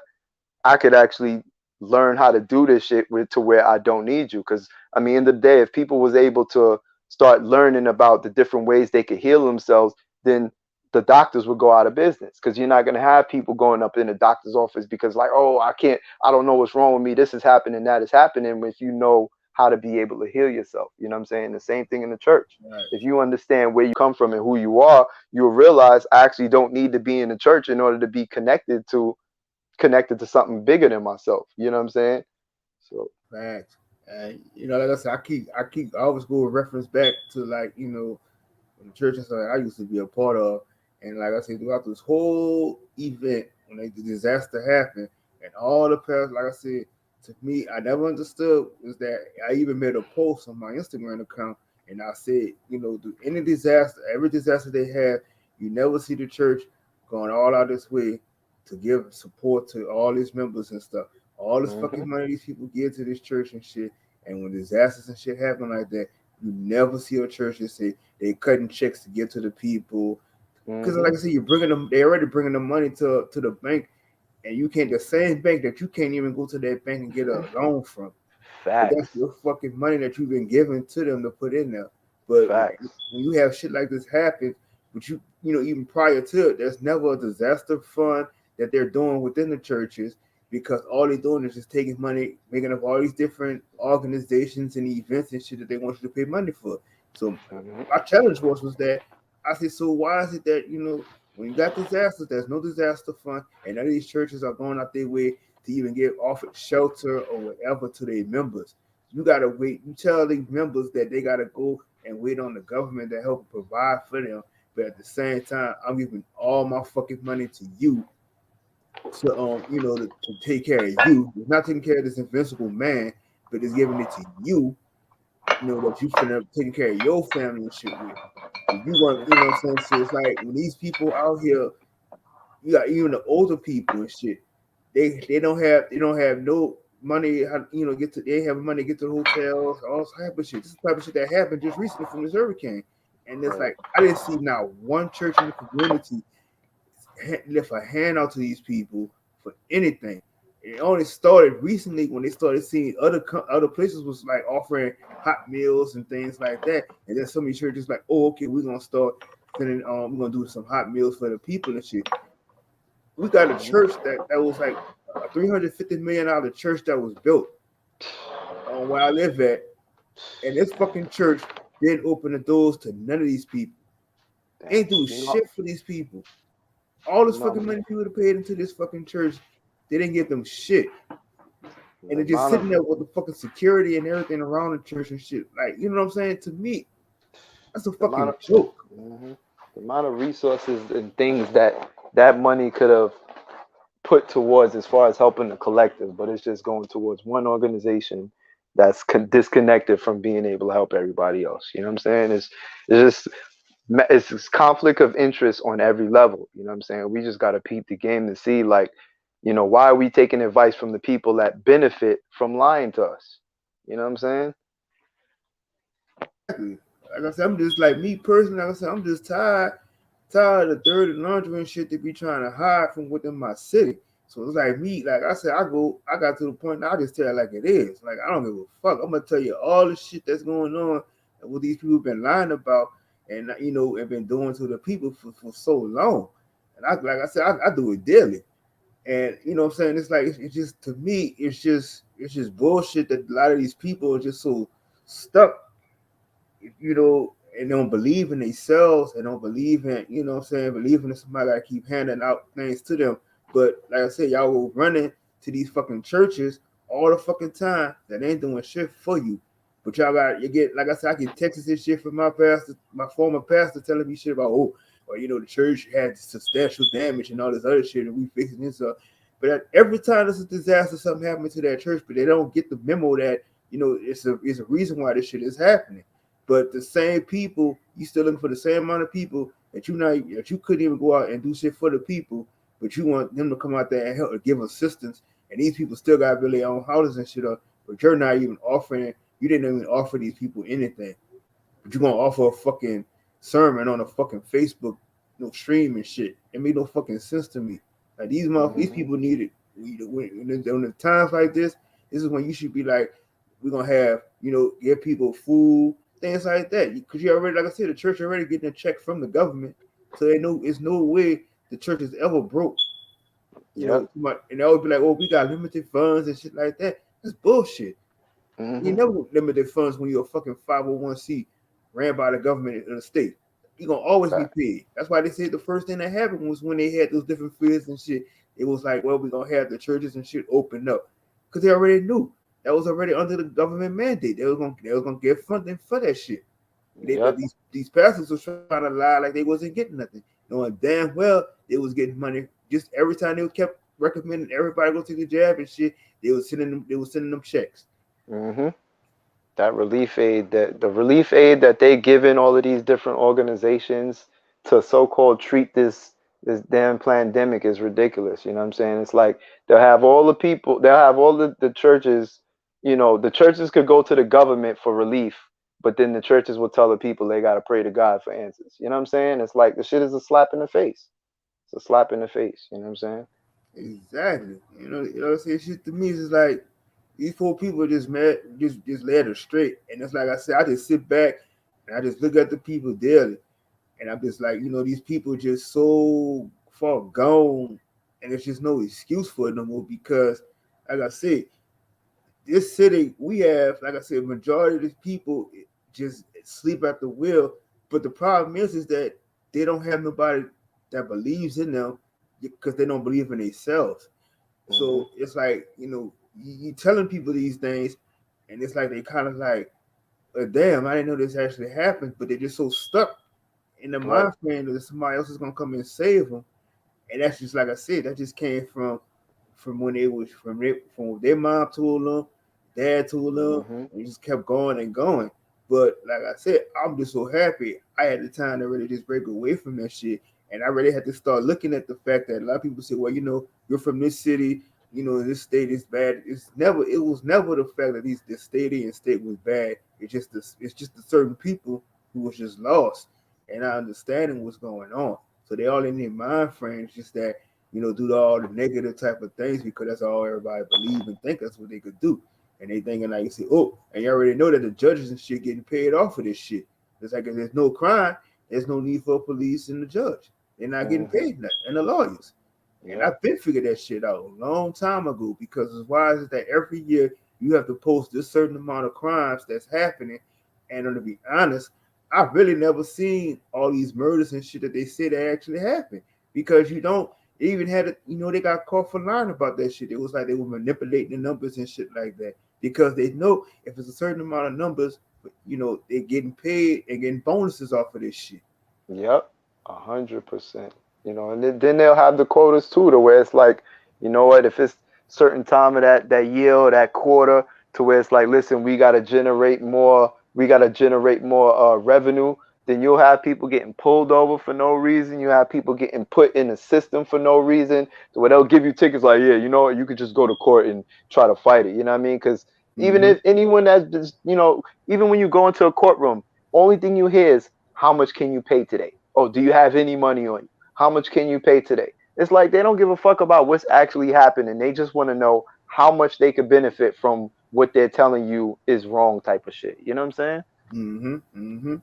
I could actually learn how to do this shit to where I don't need you. Because I mean, in the day, if people was able to start learning about the different ways they could heal themselves, then the doctors would go out of business. Because you're not gonna have people going up in the doctor's office because like, oh, I don't know what's wrong with me. This is happening, that is happening. If you know how to be able to heal yourself, you know what I'm saying? The same thing in the church. Right. If you understand where you come from and who you are, you'll realize I actually don't need to be in the church in order to be connected to something bigger than myself. You know what I'm saying? So. Facts. And like I said, I always go with reference back to like in the churches that I used to be a part of, and like I said, throughout this whole event when the disaster happened, and all the past, like I said, to me, I never understood was that I even made a post on my Instagram account, and I said, do any disaster, every disaster they have, you never see the church going all out this way to give support to all these members and stuff. All this Mhm. fucking money these people give to this church and shit, and when disasters and shit happen like that, you never see a church that say they cutting checks to give to the people. Because like Mhm. I said, you're bringing them. They already bringing the money to the bank, and you can't. The same bank that you can't even go to that bank and get a loan from. But that's Facts. your fucking money that you've been giving to them to put in there. But when Facts. you have shit like this happen, But even prior to it, there's never a disaster fund that they're doing within the churches because all they're doing is just taking money, making up all these different organizations and events and shit that they want you to pay money for. So Mhm. my challenge was that I said, so why is it that when you got disasters, there's no disaster fund, and none of these churches are going out their way to even give offered shelter or whatever to their members. You gotta wait. You tell these members that they gotta go and wait on the government to help provide for them, but at the same time, I'm giving all my fucking money to you to to take care of you. It's not taking care of this invincible man, but it's giving it to you. That you finna taking care of your family and shit with. If you want, what I'm saying? So it's like when these people out here, you got even the older people and shit. They don't have no money. Get to they have money to get to hotels, all type of shit. This is the type of shit that happened just recently from this hurricane. And it's Right. like I didn't see not one church in the community lift a hand out to these people for anything. It only started recently when they started seeing other places was like offering hot meals and things like that. And then some of these churches like, oh, okay, we're gonna start sending we're gonna do some hot meals for the people and shit. We got a Mhm. church that was like a $350 million church that was built on where I live at, and this fucking church didn't open the doors to none of these people. Damn. Ain't do You know. shit for these people. All You this know fucking money people have paid into this fucking church, they didn't give them shit. And the they're just amount sitting of there with the fucking security and everything around the church and shit. Like, you know what I'm saying? To me, that's a the amount fucking of joke. mhm. The amount of resources and things that money could have put towards as far as helping the collective, but it's just going towards one organization that's disconnected from being able to help everybody else. You know what I'm saying? It's just it's conflict of interest on every level. You know what I'm saying? We just got to peep the game to see like, why are we taking advice from the people that benefit from lying to us? You know what I'm saying? Exactly. Like I said, I'm just like me personally. Like I said, I'm just tired of dirty laundry and shit they be trying to hide from within my city. So it's like me, like I said, I got to the point now I just tell it like it is. Like I don't give a fuck. I'm gonna tell you all the shit that's going on and what these people been lying about and and been doing to the people for so long. And like I said, I do it daily. And what I'm saying? It's like it's just to me, it's just bullshit that a lot of these people are just so stuck, and don't believe in themselves and don't believe in, what I'm saying, believing that somebody gotta keep handing out things to them. But like I said, y'all will running to these fucking churches all the fucking time that ain't doing shit for you. But you get, like I said, I get texts and shit from my pastor, my former pastor telling me shit about, or the church had substantial damage and all this other shit and we fixing this up. But every time there's a disaster, something happening to that church, but they don't get the memo that, it's a reason why this shit is happening. But the same people, you still looking for the same amount of people that you couldn't even go out and do shit for the people, but you want them to come out there and help give assistance. And these people still got really their own houses and shit up, but you're not even offering. You didn't even offer these people anything, but you're gonna offer a fucking sermon on a fucking Facebook, stream and shit. It made no fucking sense to me. Like these Hmm. people need it. When the times like this is when you should be like, we're gonna have, give people food, things like that. Because you already, like I said, the church already getting a check from the government, so they know it's no way the church is ever broke. Yep. And they always be like, oh, we got limited funds and shit like that. That's bullshit. You Hmm. never limited funds when you're a fucking 501c ran by the government in the state. You're gonna always be paid. That's why they said the first thing that happened was when they had those different fields and shit. It was like, well, we're gonna have the churches and shit open up. Because they already knew that was already under the government mandate. They was gonna get funding for that shit. But Yep. these pastors was trying to lie like they wasn't getting nothing. Knowing damn well they was getting money. Just every time they kept recommending everybody go take a jab and shit, they was sending them checks. Hmm. That relief aid, that the relief aid that they giving all of these different organizations to so-called treat this damn pandemic is ridiculous. You know what I'm saying? It's like they'll have all the churches, the churches could go to the government for relief, but then the churches will tell the people they gotta pray to God for answers. You know what I'm saying? It's like the shit is a slap in the face. It's a slap in the face. You know what I'm saying? Exactly. What I'm saying? Shit to me is just like these four people are just mad, just led her straight. And it's like I said, I just sit back and I just look at the people daily. And I'm just like, these people just so far gone, and there's just no excuse for it no more because, like I said, this city we have, like I said, majority of these people just sleep at the wheel. But the problem is that they don't have nobody that believes in them because they don't believe in themselves. Mm-hmm. So it's like you telling people these things, and it's like they kind of like, damn, I didn't know this actually happened, but they're just so stuck in the Right. mind frame that somebody else is gonna come and save them, and that's just like I said, that just came from when they was from their mom told them, dad told them, Mm-hmm. and it just kept going and going. But like I said, I'm just so happy I had the time to really just break away from that shit, and I really had to start looking at the fact that a lot of people say, well, you're from this city, this state is bad. It was never the fact that the state and state was bad. It's just the certain people who was just lost and not understanding what's going on. So they all in their mind frames, just that do all the negative type of things because that's all everybody believe and think that's what they could do. And they thinking like you say, oh, and you already know that the judges and shit getting paid off for this shit. It's like if there's no crime, there's no need for police and the judge. They're not getting Mm-hmm. paid nothing, and the lawyers. And Yep. I've been figured that shit out a long time ago because it's why is it that every year you have to post this certain amount of crimes that's happening. And to be honest, I've really never seen all these murders and shit that they say that actually happened because you don't they even had it, they got caught for lying about that shit. It was like they were manipulating the numbers and shit like that because they know if it's a certain amount of numbers, they're getting paid and getting bonuses off of this shit. Yep, 100%. And then they'll have the quotas too, to where it's like, you know what, if it's certain time of that year or that quarter, to where it's like, listen, we gotta generate more revenue. Then you'll have people getting pulled over for no reason. You have people getting put in the system for no reason. So where they'll give you tickets like, yeah, you know what, you could just go to court and try to fight it. You know what I mean? Because even Mm-hmm. if anyone that's just, even when you go into a courtroom, only thing you hear is, how much can you pay today? Oh, do you have any money on you? How much can you pay today? It's like they don't give a fuck about what's actually happening. They just want to know how much they could benefit from what they're telling you is wrong type of shit. You know what I'm saying? Mm-hmm. Mm-hmm.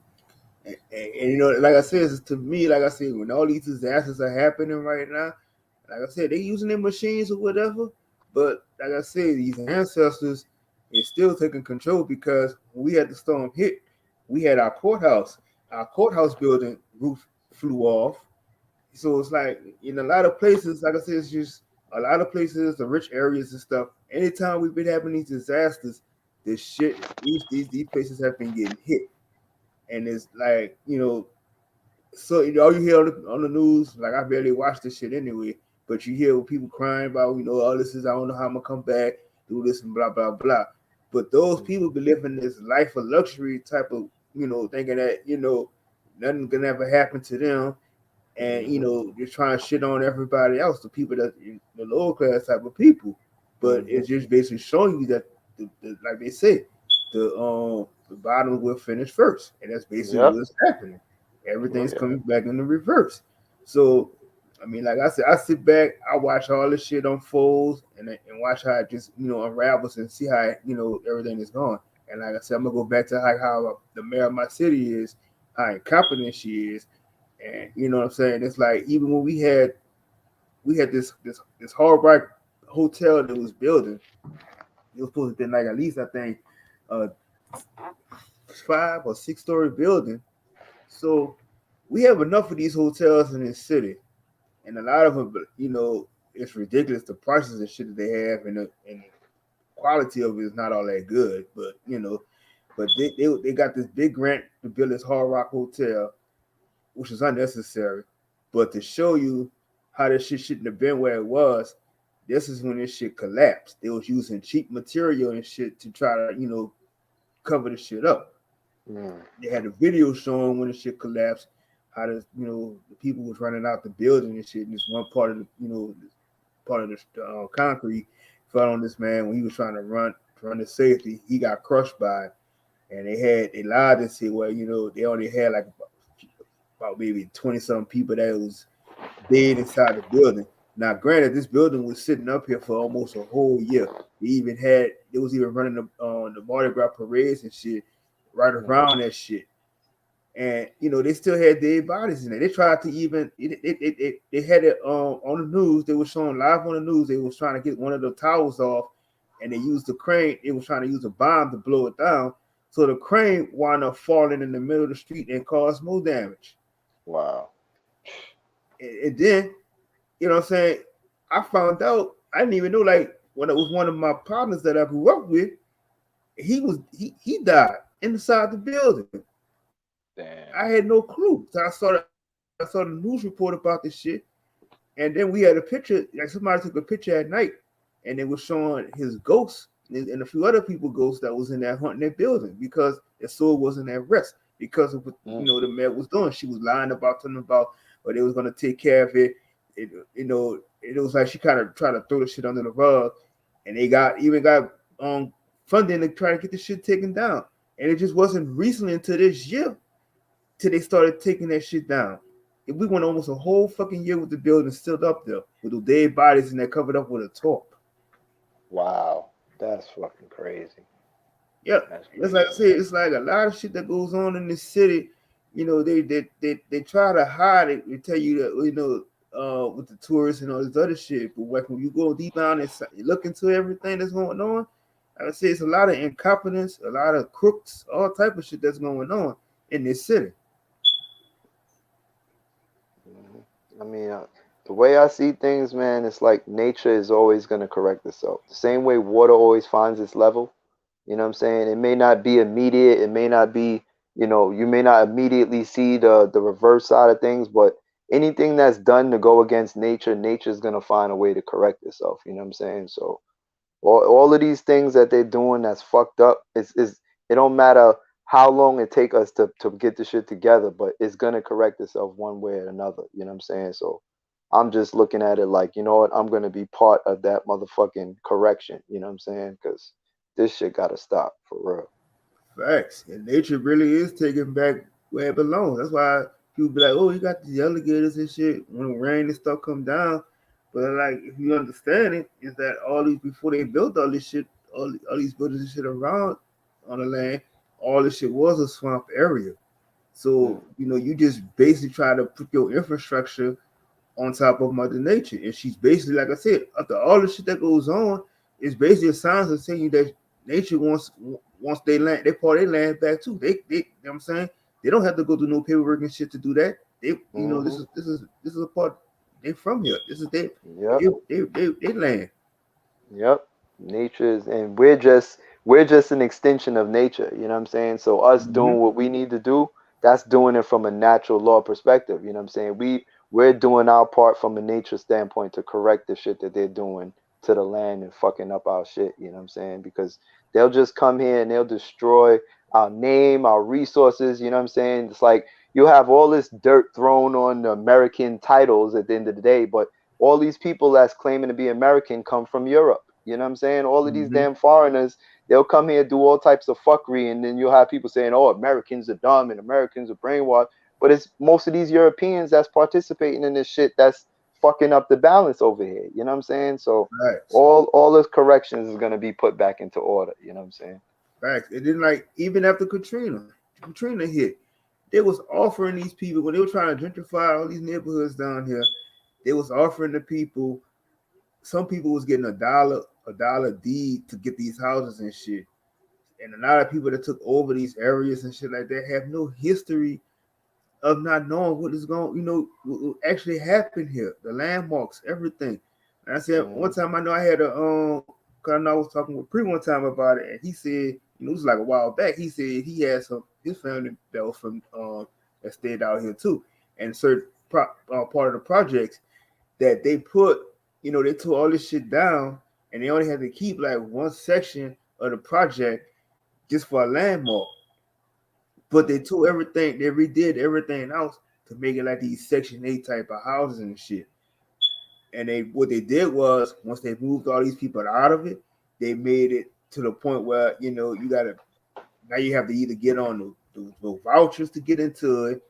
And like I said, to me, like I said, when all these disasters are happening right now, like I said, they using their machines or whatever. But like I said, these ancestors is still taking control because when we had the storm hit, we had our courthouse building roof flew off. So it's like in a lot of places, like I said, it's just a lot of places, the rich areas and stuff. Anytime we've been having these disasters, this shit, these places have been getting hit, and it's like so all you hear on the news, like I barely watch this shit anyway, but you hear people crying about, oh, this is I don't know how I'm gonna come back, do this and blah blah blah. But those people be living this life of luxury type of, thinking that nothing gonna ever happen to them, and Mm-hmm. just trying to shit on everybody else, the people that the lower class type of people. But Mm-hmm. it's just basically showing you that, like they say, the bottom will finish first, and that's basically Yep. what's happening. Oh Everything's yeah. coming back in the reverse. So, I mean, like I said, I sit back, I watch all this shit unfold, and watch how it just unravels and see how everything is going. And like I said, I'm gonna go back to how the mayor of my city is, how incompetent she is, and you know what I'm saying. It's like even when we had this hard rock hotel that was building, it was supposed to be like at least I think a 5 or 6 story building. So we have enough of these hotels in this city, and a lot of them, it's ridiculous the prices and shit that they have, and the quality of it is not all that good. But they got this big grant to build this hard rock hotel, which is unnecessary. But to show you how this shit shouldn't have been where it was, this is when this shit collapsed. They was using cheap material and shit to try to, cover the shit up. Mm. They had a video showing when the shit collapsed, how the people was running out the building and shit. And this one part of part of the concrete fell on this man when he was trying to run to safety. He got crushed by it, and they lied and said, well, they only had like about maybe 20 something people that was dead inside the building. Now, granted, this building was sitting up here for almost a whole year. It was even running the Mardi Gras parades and shit right Mm. around that shit. and they still had dead bodies in there. They tried to even they had it on the news. They were showing live on the news. They was trying to get one of the towers off, and they used the crane. They was trying to use a bomb to blow it down. So the crane wound up falling in the middle of the street and caused more damage. Wow. And then what I'm saying, I found out I didn't even know, like, when it was one of my partners that I grew up with, he died inside the building. I Damn. had no clue. So I saw the news report about this shit, and then we had a picture. Like, somebody took a picture at night, and it was showing his ghost and a few other people ghosts that was in that haunting that building because their soul wasn't at rest because of what Mm. the man was doing. She was lying about something about, or they was gonna take care of it. It was like she kind of tried to throw the shit under the rug, and they got funding to try to get the shit taken down. And it just wasn't recently until this year till they started taking that shit down. We went almost a whole fucking year with the building still up there with the dead bodies and they're covered up with a tarp. Wow. That's fucking crazy. Yeah, That's it's like I crazy. said, it's like a lot of shit that goes on in this city. They try to hide it. They tell you that with the tourists and all this other shit. But like when you go deep down and look into everything that's going on, like I say, it's a lot of incompetence, a lot of crooks, all type of shit that's going on in this city. Mhm. I mean, the way I see things, man, it's like nature is always going to correct itself. The same way water always finds its level. You know what I'm saying? It may not be immediate. It may not be, you may not immediately see the reverse side of things, but anything that's done to go against nature, nature's going to find a way to correct itself. You know what I'm saying? So all of these things that they're doing that's fucked up is it don't matter how long it take us to get the shit together, but it's gonna correct itself one way or another. You know what I'm saying? So I'm just looking at it like, you know what, I'm gonna be part of that motherfucking correction. You know what I'm saying? Because this shit gotta stop for real. Facts. And nature really is taking back where it belongs. That's why people be like, "Oh, you got these alligators and shit." When the rain and stuff come down, but like if you understand it, is that all these before they built all this shit, all these buildings and shit around on the land, all this shit was a swamp area. Mm, So you just basically try to put your infrastructure on top of Mother Nature. And she's basically, like I said, after all the shit that goes on, it's basically a sign of saying that nature wants their land, they part their land back too. They you know what I'm saying? They don't have to go through no paperwork and shit to do that. They mm-hmm. this is a part they from here. This is Yep. they land. Yep. Nature is, and we're just an extension of nature. You know what I'm saying? So us Mm-hmm. doing what we need to do, that's doing it from a natural law perspective. You know what I'm saying? We're doing our part from a nature standpoint to correct the shit that they're doing to the land and fucking up our shit. You know what I'm saying? Because they'll just come here and they'll destroy our name, our resources. You know what I'm saying? It's like you have all this dirt thrown on the American titles at the end of the day, but all these people that's claiming to be American come from Europe. You know what I'm saying? All of these Mm-hmm. damn foreigners, they'll come here do all types of fuckery, and then you'll have people saying, "Oh, Americans are dumb and Americans are brainwashed." But it's most of these Europeans that's participating in this shit that's fucking up the balance over here. You know what I'm saying? So Facts. all those corrections is gonna be put back into order. You know what I'm saying? Facts. And then like even after Katrina hit, they was offering these people when they were trying to gentrify all these neighborhoods down here, they was offering the people, some people was getting a dollar deed to get these houses and shit. And a lot of people that took over these areas and shit like that have no history of not knowing what is going, what actually happened here, the landmarks, everything. And I said one Mm-hmm. time I know I had cause I know I was talking with Pre one time about it, and he said, it was like a while back. He said he had some his family that was from that stayed out here too, and certain part of the projects that they put, they took all this shit down, and they only had to keep like one section of the project just for a landmark. But they took everything, they redid everything else to make it like these Section 8 type of houses and shit. And what they did was once they moved all these people out of it, they made it to the point where, you gotta now you have to either get on the vouchers to get into it,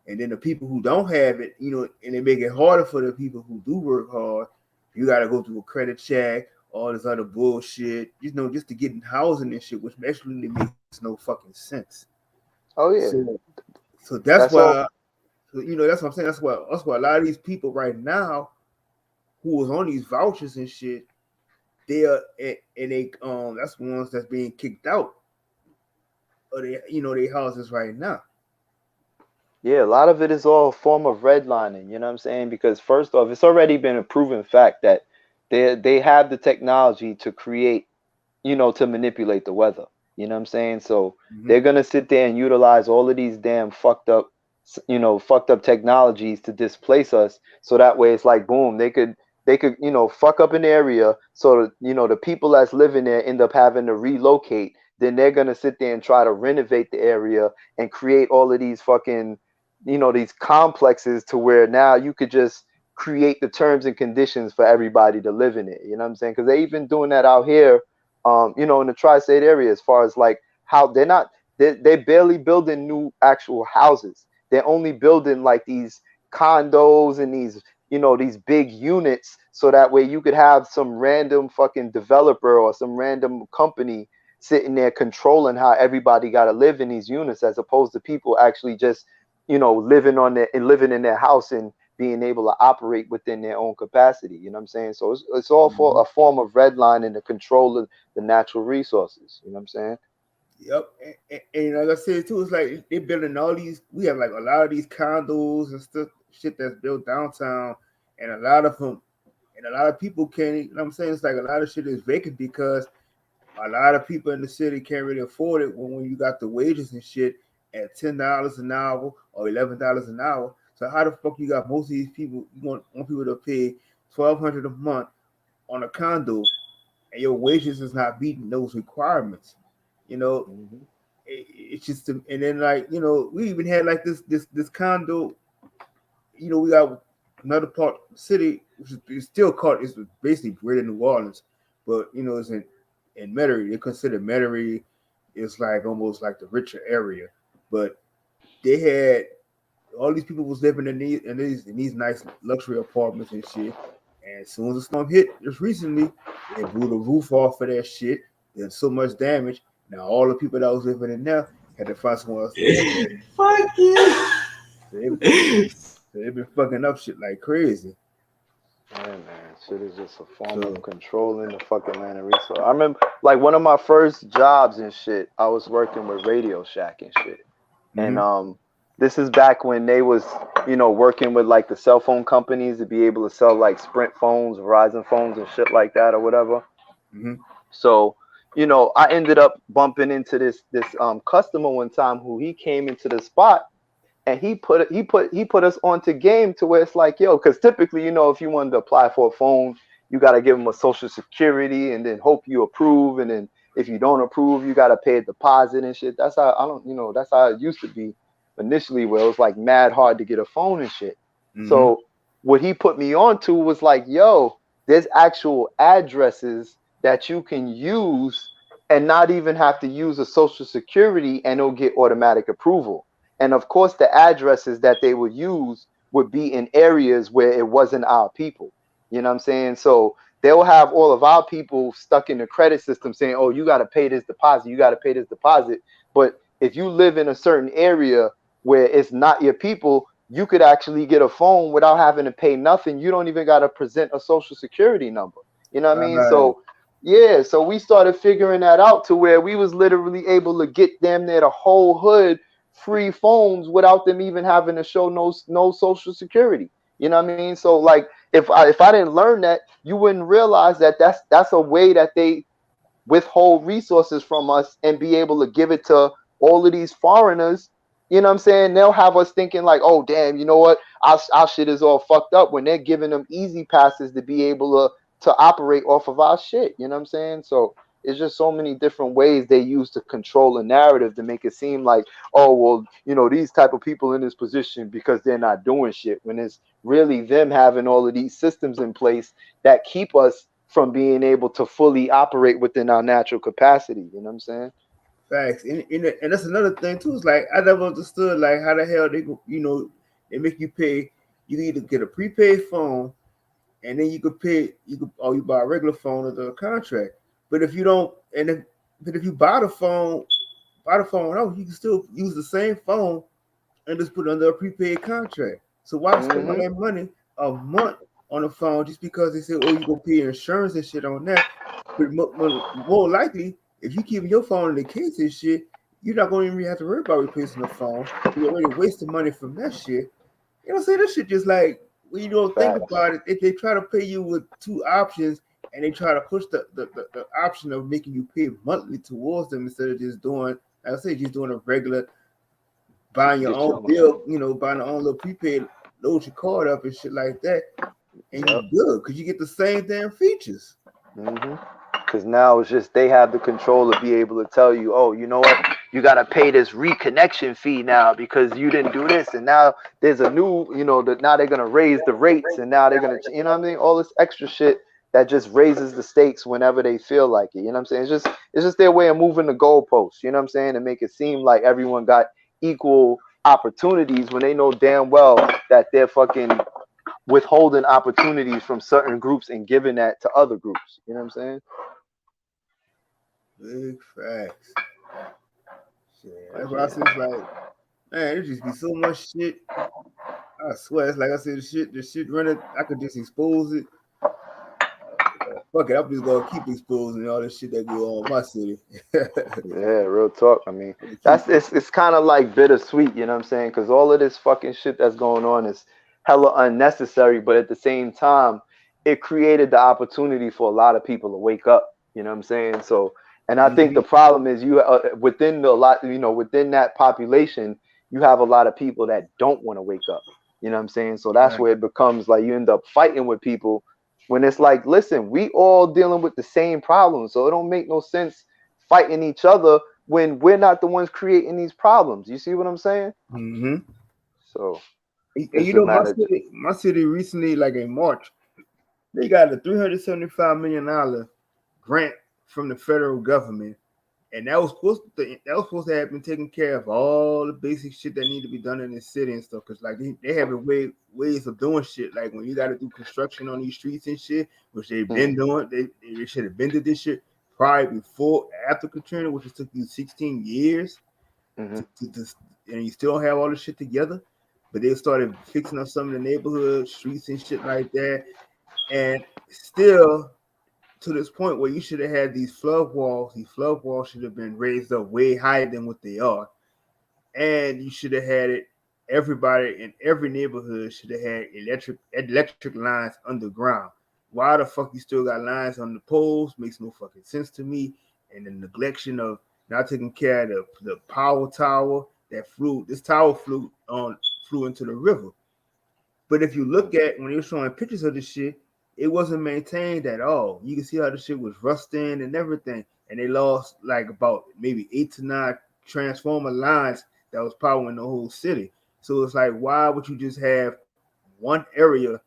and then the people who don't have it, and they make it harder for the people who do work hard. You got to go through a credit check, all this other bullshit, just to get in housing and shit, which actually makes no fucking sense. Oh yeah. So So that's That's all. why, that's what I'm saying. That's why a lot of these people right now who was on these vouchers and shit, they are and they that's the ones that's being kicked out of they houses right now. Yeah, a lot of it is all a form of redlining, you know what I'm saying? Because first off, it's already been a proven fact that they have the technology to create, to manipulate the weather. You know what I'm saying? So Hmm. they're gonna sit there and utilize all of these damn fucked up technologies to displace us. So that way, it's like boom, they could fuck up an area. So the people that's living there end up having to relocate. Then they're gonna sit there and try to renovate the area and create all of these fucking these complexes to where now you could just create the terms and conditions for everybody to live in it. You know what I'm saying? Because they even doing that out here, in the tri-state area, as far as like how they're barely building new actual houses. They're only building like these condos and these big units, so that way you could have some random fucking developer or some random company sitting there controlling how everybody got to live in these units, as opposed to people actually just living in their house and being able to operate within their own capacity. You know what I'm saying? So it's all for Hmm. a form of redlining the control of the natural resources. You know what I'm saying? Yep, and like I said too, it's like they're building all these. We have like a lot of these condos and stuff, shit that's built downtown, and a lot of them, and a lot of people can't. What I'm saying? It's like a lot of shit is vacant because a lot of people in the city can't really afford it when you got the wages and shit at $10 an hour or $11 an hour. So how the fuck you got most of these people? You want people to pay 1,200 a month on a condo, and your wages is not meeting those requirements. You know, Hmm. it's just, and then like we even had like this condo. We got another part of the city, which is still called, it's basically Greater New Orleans, but it's in Metairie. They consider Metairie is like almost like the richer area, but they had all these people was living in these nice luxury apartments and shit. And as soon as the storm hit just recently, it blew the roof off of that shit. There's so much damage. Now all the people that was living in there had to find somewhere else to live at. Fuck you. So they've been fucking up shit like crazy. Yeah, man, shit is just a form of So controlling the fucking land and resource. I remember, like, one of my first jobs and shit, I was working with Radio Shack and shit. And hmm this is back when they was, working with like the cell phone companies to be able to sell like Sprint phones, Verizon phones and shit like that or whatever. hmm So, I ended up bumping into this customer one time who he came into the spot, and he put us onto game to where it's like, yo, because typically, if you wanted to apply for a phone, you got to give them a social security and then hope you approve, and then if you don't approve, you got to pay a deposit and shit. That's how I don't, that's how it used to be initially, where it was like mad hard to get a phone and shit. hmm So what he put me on to was like, yo, there's actual addresses that you can use and not even have to use a social security, and it'll get automatic approval. And of course, the addresses that they would use would be in areas where it wasn't our people. You know what I'm saying? So they'll have all of our people stuck in the credit system saying, oh, you got to pay this deposit, you got to pay this deposit. But if you live in a certain area where it's not your people, you could actually get a phone without having to pay nothing. You don't even got to present a social security number. You know what I mean? Right. So yeah, so we started figuring that out to where we was literally able to get them there the whole hood free phones without them even having to show no social security. You know what I mean? So like if I didn't learn that, you wouldn't realize that that's a way that they withhold resources from us and be able to give it to all of these foreigners. You know what I'm saying? They'll have us thinking like, oh damn, you know what? Our shit is all fucked up when they're giving them easy passes to be able to operate off of our shit. You know what I'm saying? So it's just so many different ways they use to control a narrative to make it seem like, oh well, these type of people in this position because they're not doing shit, when it's really them having all of these systems in place that keep us from being able to fully operate within our natural capacity. You know what I'm saying? Facts. And that's another thing too. It's like I never understood like how the hell they go. They make you pay. You can either get a prepaid phone, and then you could pay. You buy a regular phone under a contract. But if you don't, but if you buy the phone out, you can still use the same phone and just put under a prepaid contract. So why spend all that money a month on the phone just because they say, oh, you gonna pay insurance and shit on that? But more likely, if you keep your phone in the case and shit, you're not gonna even have to worry about replacing the phone. You already wasted money from that shit. You know what I'm saying? This shit just like when you don't think Facts. about it, if they try to pay you with two options and they try to push the option of making you pay monthly towards them instead of just doing, like I say, just doing a regular buying your Get own your own shit. bill, buying your own little prepaid, load your card up and shit like that, and you Yep. good because you get the same damn features. Because now it's just they have the control to be able to tell you, oh, you know what, you got to pay this reconnection fee now because you didn't do this, and now there's a new, that now they're gonna raise the rates, and now they're gonna, what I mean, all this extra shit that just raises the stakes whenever they feel like it. You know what I'm saying? It's just their way of moving the goalposts. You know what I'm saying? To make it seem like everyone got equal opportunities when they know damn well that they're fucking withholding opportunities from certain groups and giving that to other groups. You know what I'm saying? Big facts. Shit, But that's why I yeah, said it's like, man, there just be so much shit. I swear, it's like I said, the shit running. I could just expose it. Fuck it, I'm just gonna keep exposing all this shit that go on in my city. yeah, real talk. I mean, keep it. it's kind of like bittersweet, you know what I'm saying? Because all of this fucking shit that's going on is hella unnecessary, but at the same time, it created the opportunity for a lot of people to wake up. You know what I'm saying? So, and I think Mm-hmm. the problem is you within the lot, within that population, you have a lot of people that don't want to wake up. You know what I'm saying? So that's Right. where it becomes like you end up fighting with people when it's like, listen, we all dealing with the same problems, so it don't make no sense fighting each other when we're not the ones creating these problems. You see what I'm saying? Mm-hmm. So And it's you a know, my matter. city, my city recently, like in March, they got a $375 million grant from the federal government, and that was supposed to have been taking care of all the basic shit that need to be done in the city and stuff. Cause like they have ways of doing shit. Like when you got to do construction on these streets and shit, which they've been Mm, doing, they should have been to this shit probably before after Katrina, which took you 16 years mm-hmm, to and you still don't have all the shit together. But they started fixing up some of the neighborhood streets and shit like that, and still to this point where you should have had these flood walls. These flood walls should have been raised up way higher than what they are, and you should have had it. Everybody in every neighborhood should have had electric lines underground. Why the fuck you still got lines on the poles? Makes no fucking sense to me. And the neglection of not taking care of the power tower that flew. This tower flew into the river. But if you look mm-hmm, at when they were showing pictures of the shit, it wasn't maintained at all. You can see how the shit was rusting and everything. And they lost like about maybe 8 to 9 transformer lines that was powering the whole city. So it's like, why would you just have one area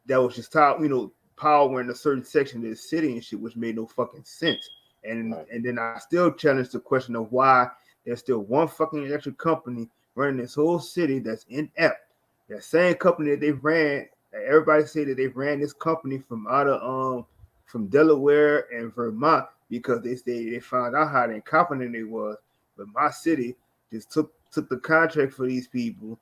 that was just powering a certain section of the city and shit, which made no fucking sense. And right, and then I still challenge the question of why there's still one fucking electric company running this whole city that's inept. That same company that they ran, everybody say that they ran this company from out of from Delaware and Vermont because they found out how incompetent they was. But my city just took the contract for these people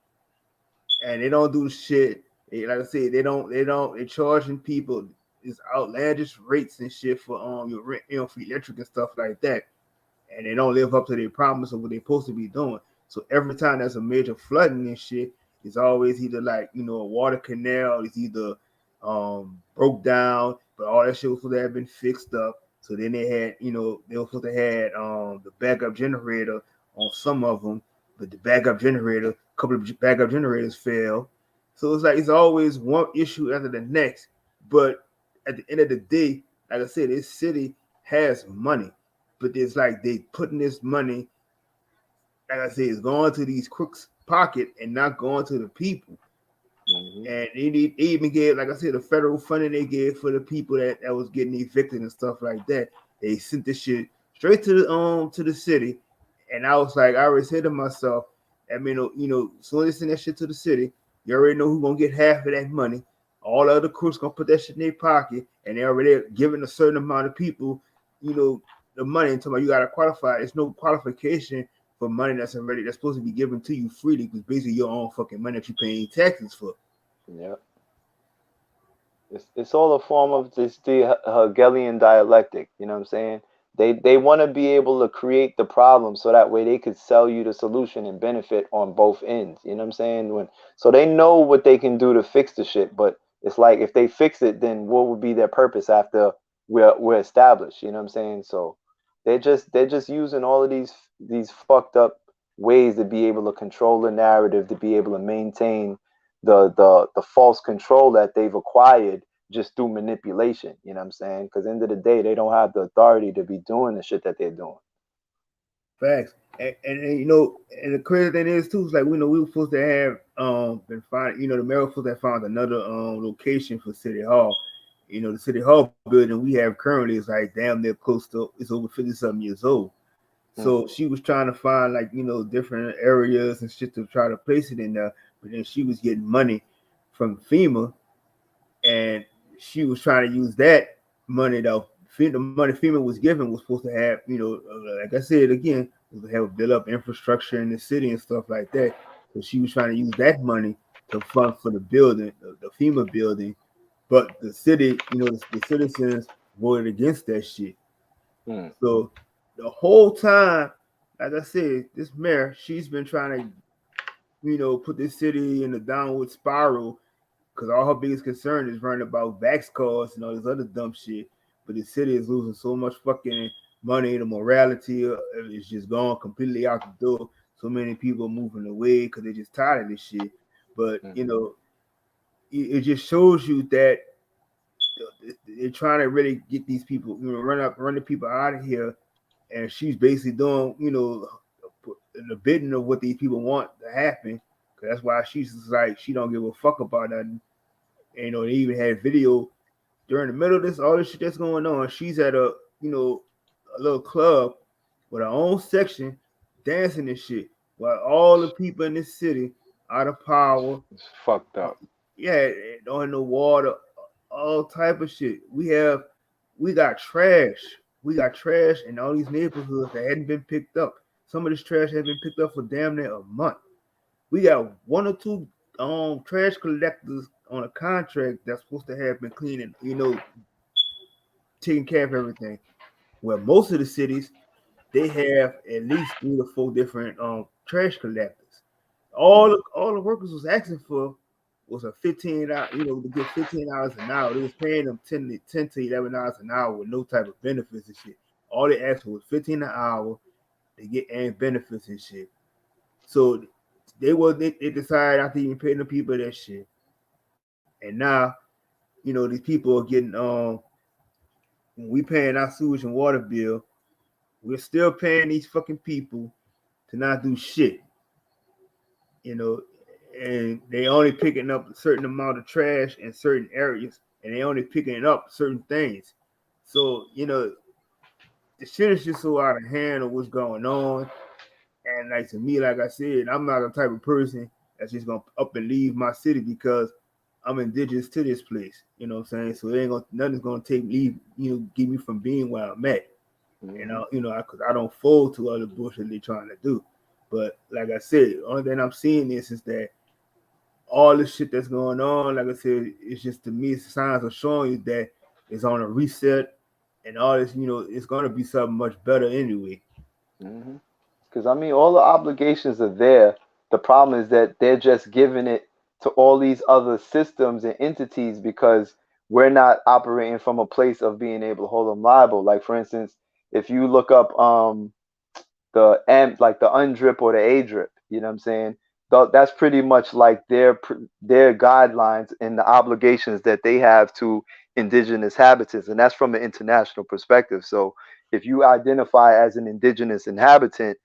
and they don't do shit. Like I said, they're charging people these outlandish rates and shit for your rent, for electric and stuff like that, and they don't live up to their promise of what they're supposed to be doing. So every time there's a major flooding and shit, it's always either like a water canal, it's either broke down, but all that shit was supposed to have been fixed up. So then they were supposed to had the backup generator on some of them, but the backup generator, a couple of backup generators failed. So it's like it's always one issue after the next. But at the end of the day, like I said, this city has money, but it's like they putting this money, like I said, it's going to these crooks' pocket and not going to the people. mm-hmm, And they even gave, like I said, the federal funding they gave for the people that was getting evicted and stuff like that. They sent this shit straight to the city, and I was like, I already said to myself, I mean, as soon as they send that shit to the city, you already know who's gonna get half of that money. All the other crooks gonna put that shit in their pocket, and they already giving a certain amount of people, the money. And talking about you gotta qualify. It's no qualification for money that's supposed to be given to you freely, because basically your own fucking money that you're paying taxes for. Yeah. It's all a form of this the Hegelian dialectic. You know what I'm saying? They want to be able to create the problem so that way they could sell you the solution and benefit on both ends. You know what I'm saying? When so they know what they can do to fix the shit, but it's like if they fix it, then what would be their purpose after we're established? You know what I'm saying? So they're just using all of these fucked up ways to be able to control the narrative, to be able to maintain the false control that they've acquired just through manipulation. You know what I'm saying? Because end of the day, they don't have the authority to be doing the shit that they're doing. Facts. And and the crazy thing is too, is like we know we were supposed to have been find the mayor was supposed to have found another location for City Hall. The City Hall building we have currently is like damn near close to it's over 50 something years old. Mm, So she was trying to find like different areas and shit to try to place it in there, but then she was getting money from FEMA, and she was trying to use that money though. The money FEMA was given was supposed to have, like I said again, was to help build up infrastructure in the city and stuff like that. So she was trying to use that money to fund for the building, the FEMA building. But the city, the citizens voted against that shit. mm, So the whole time, like I said, this mayor, she's been trying to, put this city in a downward spiral because all her biggest concern is running about vax cards and all this other dumb shit. But the city is losing so much fucking money. The morality is just gone completely out the door. So many people are moving away because they're just tired of this shit. But mm, it just shows you that they're trying to really get these people, run the people out of here. And she's basically doing, the bidding of what these people want to happen. Cause that's why she's just like she don't give a fuck about nothing. And, they even had video during the middle of this all this shit that's going on. She's at a little club with her own section, dancing and shit, while all the people in this city out of power. it's fucked up. Yeah, don't have no water, all type of shit. We got trash. We got trash in all these neighborhoods that hadn't been picked up. Some of this trash has been picked up for damn near a month. We got one or two trash collectors on a contract that's supposed to have been cleaning, taking care of everything. Where most of the cities they have at least 3 to 4 different trash collectors. Mm, All the workers was asking for was a 15 hour, to get $15 an hour. They was paying them 10 to $11 an hour with no type of benefits and shit. All they asked for was 15 an hour to get and benefits and shit. So they decided not to even pay the people that shit. And now, these people are getting when we paying our sewage and water bill, we're still paying these fucking people to not do shit. you know, and they only picking up a certain amount of trash in certain areas, and they only picking up certain things. So the shit is just so out of hand of what's going on. And like to me, like I said, I'm not the type of person that's just gonna up and leave my city because I'm indigenous to this place. You know what I'm saying? So it ain't gonna nothing's gonna take leave, keep me from being where I'm at. And mhm, because I don't fold to other bullshit they're trying to do. But like I said, the only thing I'm seeing is that all this shit that's going on, like I said, it's just to me, it's signs of showing you that it's on a reset, and all this, it's gonna be something much better anyway. mhm. Because I mean, all the obligations are there. The problem is that they're just giving it to all these other systems and entities because we're not operating from a place of being able to hold them liable. Like for instance, if you look up the like the undrip or the a drip, you know what I'm saying? That's pretty much like their guidelines and the obligations that they have to indigenous habitats, and that's from an international perspective. So if you identify as an indigenous inhabitant,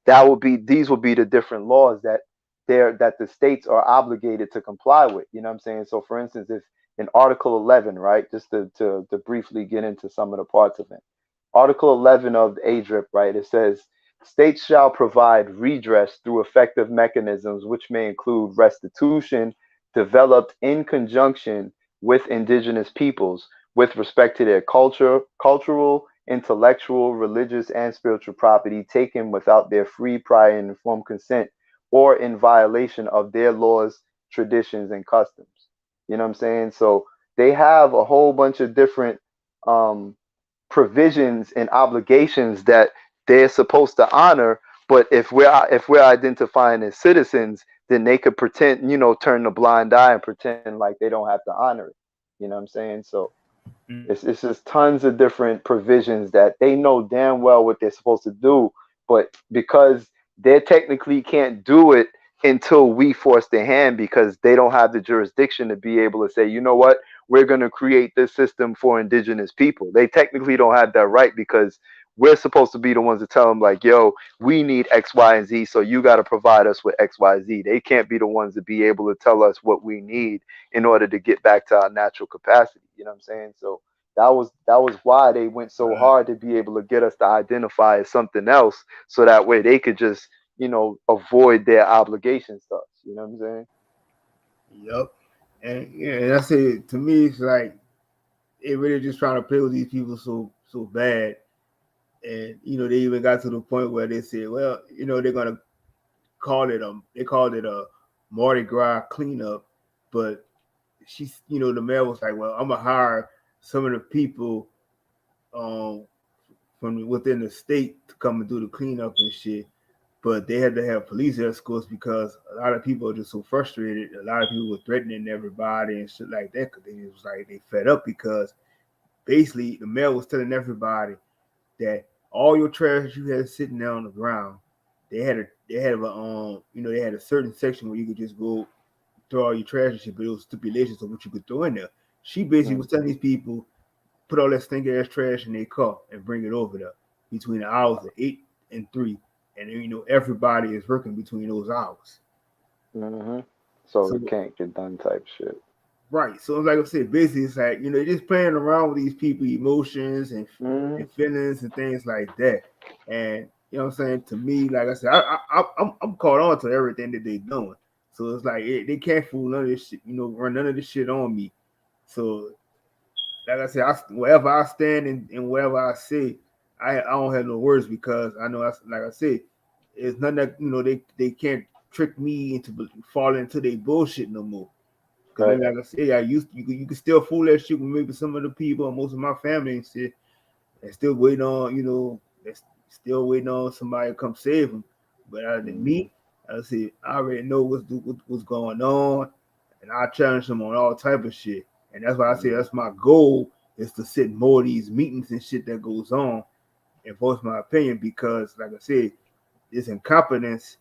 that will be these will be the different laws that the states are obligated to comply with. You know what I'm saying? So for instance, if in Article 11, right, just to briefly get into some of the parts of it, Article 11 of the ADRIP, right, it says states shall provide redress through effective mechanisms, which may include restitution developed in conjunction with indigenous peoples with respect to their cultural intellectual, religious, and spiritual property taken without their free, prior, and informed consent, or in violation of their laws, traditions, and customs. You know what I'm saying? So they have a whole bunch of different um, provisions and obligations that they're supposed to honor. But if we're identifying as citizens, then they could pretend, turn a blind eye and pretend like they don't have to honor it. You know what I'm saying? So it's just tons of different provisions that they know damn well what they're supposed to do, but because they technically can't do it until we force their hand, because they don't have the jurisdiction to be able to say, you know what, we're going to create this system for indigenous people. They technically don't have that right, because we're supposed to be the ones to tell them like, yo, we need X, Y, and Z, so you got to provide us with X, Y, Z. They can't be the ones to be able to tell us what we need in order to get back to our natural capacity. You know what I'm saying? So that was why they went so Right. hard to be able to get us to identify as something else, so that way they could just avoid their obligations to us. You know what I'm saying? Yep. And yeah, and I say to me, it's like it really just trying to play with these people so bad. And they even got to the point where they said, well, they're gonna they called it a Mardi Gras cleanup, but the mayor was like, well, I'm gonna hire some of the people um from within the state to come and do the cleanup and shit. But they had to have police escorts because a lot of people are just so frustrated. A lot of people were threatening everybody and shit like that because they was like they fed up because basically the mayor was telling everybody that all your trash you had sitting there on the ground, they had a certain section where you could just go throw all your trash and shit, but it was stipulations of what you could throw in there. She basically was telling these people put all that stink ass trash in their car and bring it over there between the hours of 8 and 3, and everybody is working between those hours. Hmm. So So it can't get done type shit. right, so like I said, basically it's like just playing around with these people emotions Hmm. and feelings and things like that, and what I'm saying, to me, like I said, I'm caught on to everything that they doing. So it's like they can't fool none of this shit, run none of this shit on me. So like I said, wherever I stand and whatever I say, I don't have no words because I know like I said, it's nothing that they can't trick me into falling into their bullshit no more. Because Right. maybe like I said, I used you can still fool that shit with maybe some of the people, most of my family and shit, and still waiting on that's still waiting on somebody to come save them. But other than Hmm. me, I said I already know what's going on, and I challenge them on all type of shit. And that's why I say Hmm. that's my goal is to sit more of these meetings and shit that goes on and voice my opinion because, like I said, this incompetence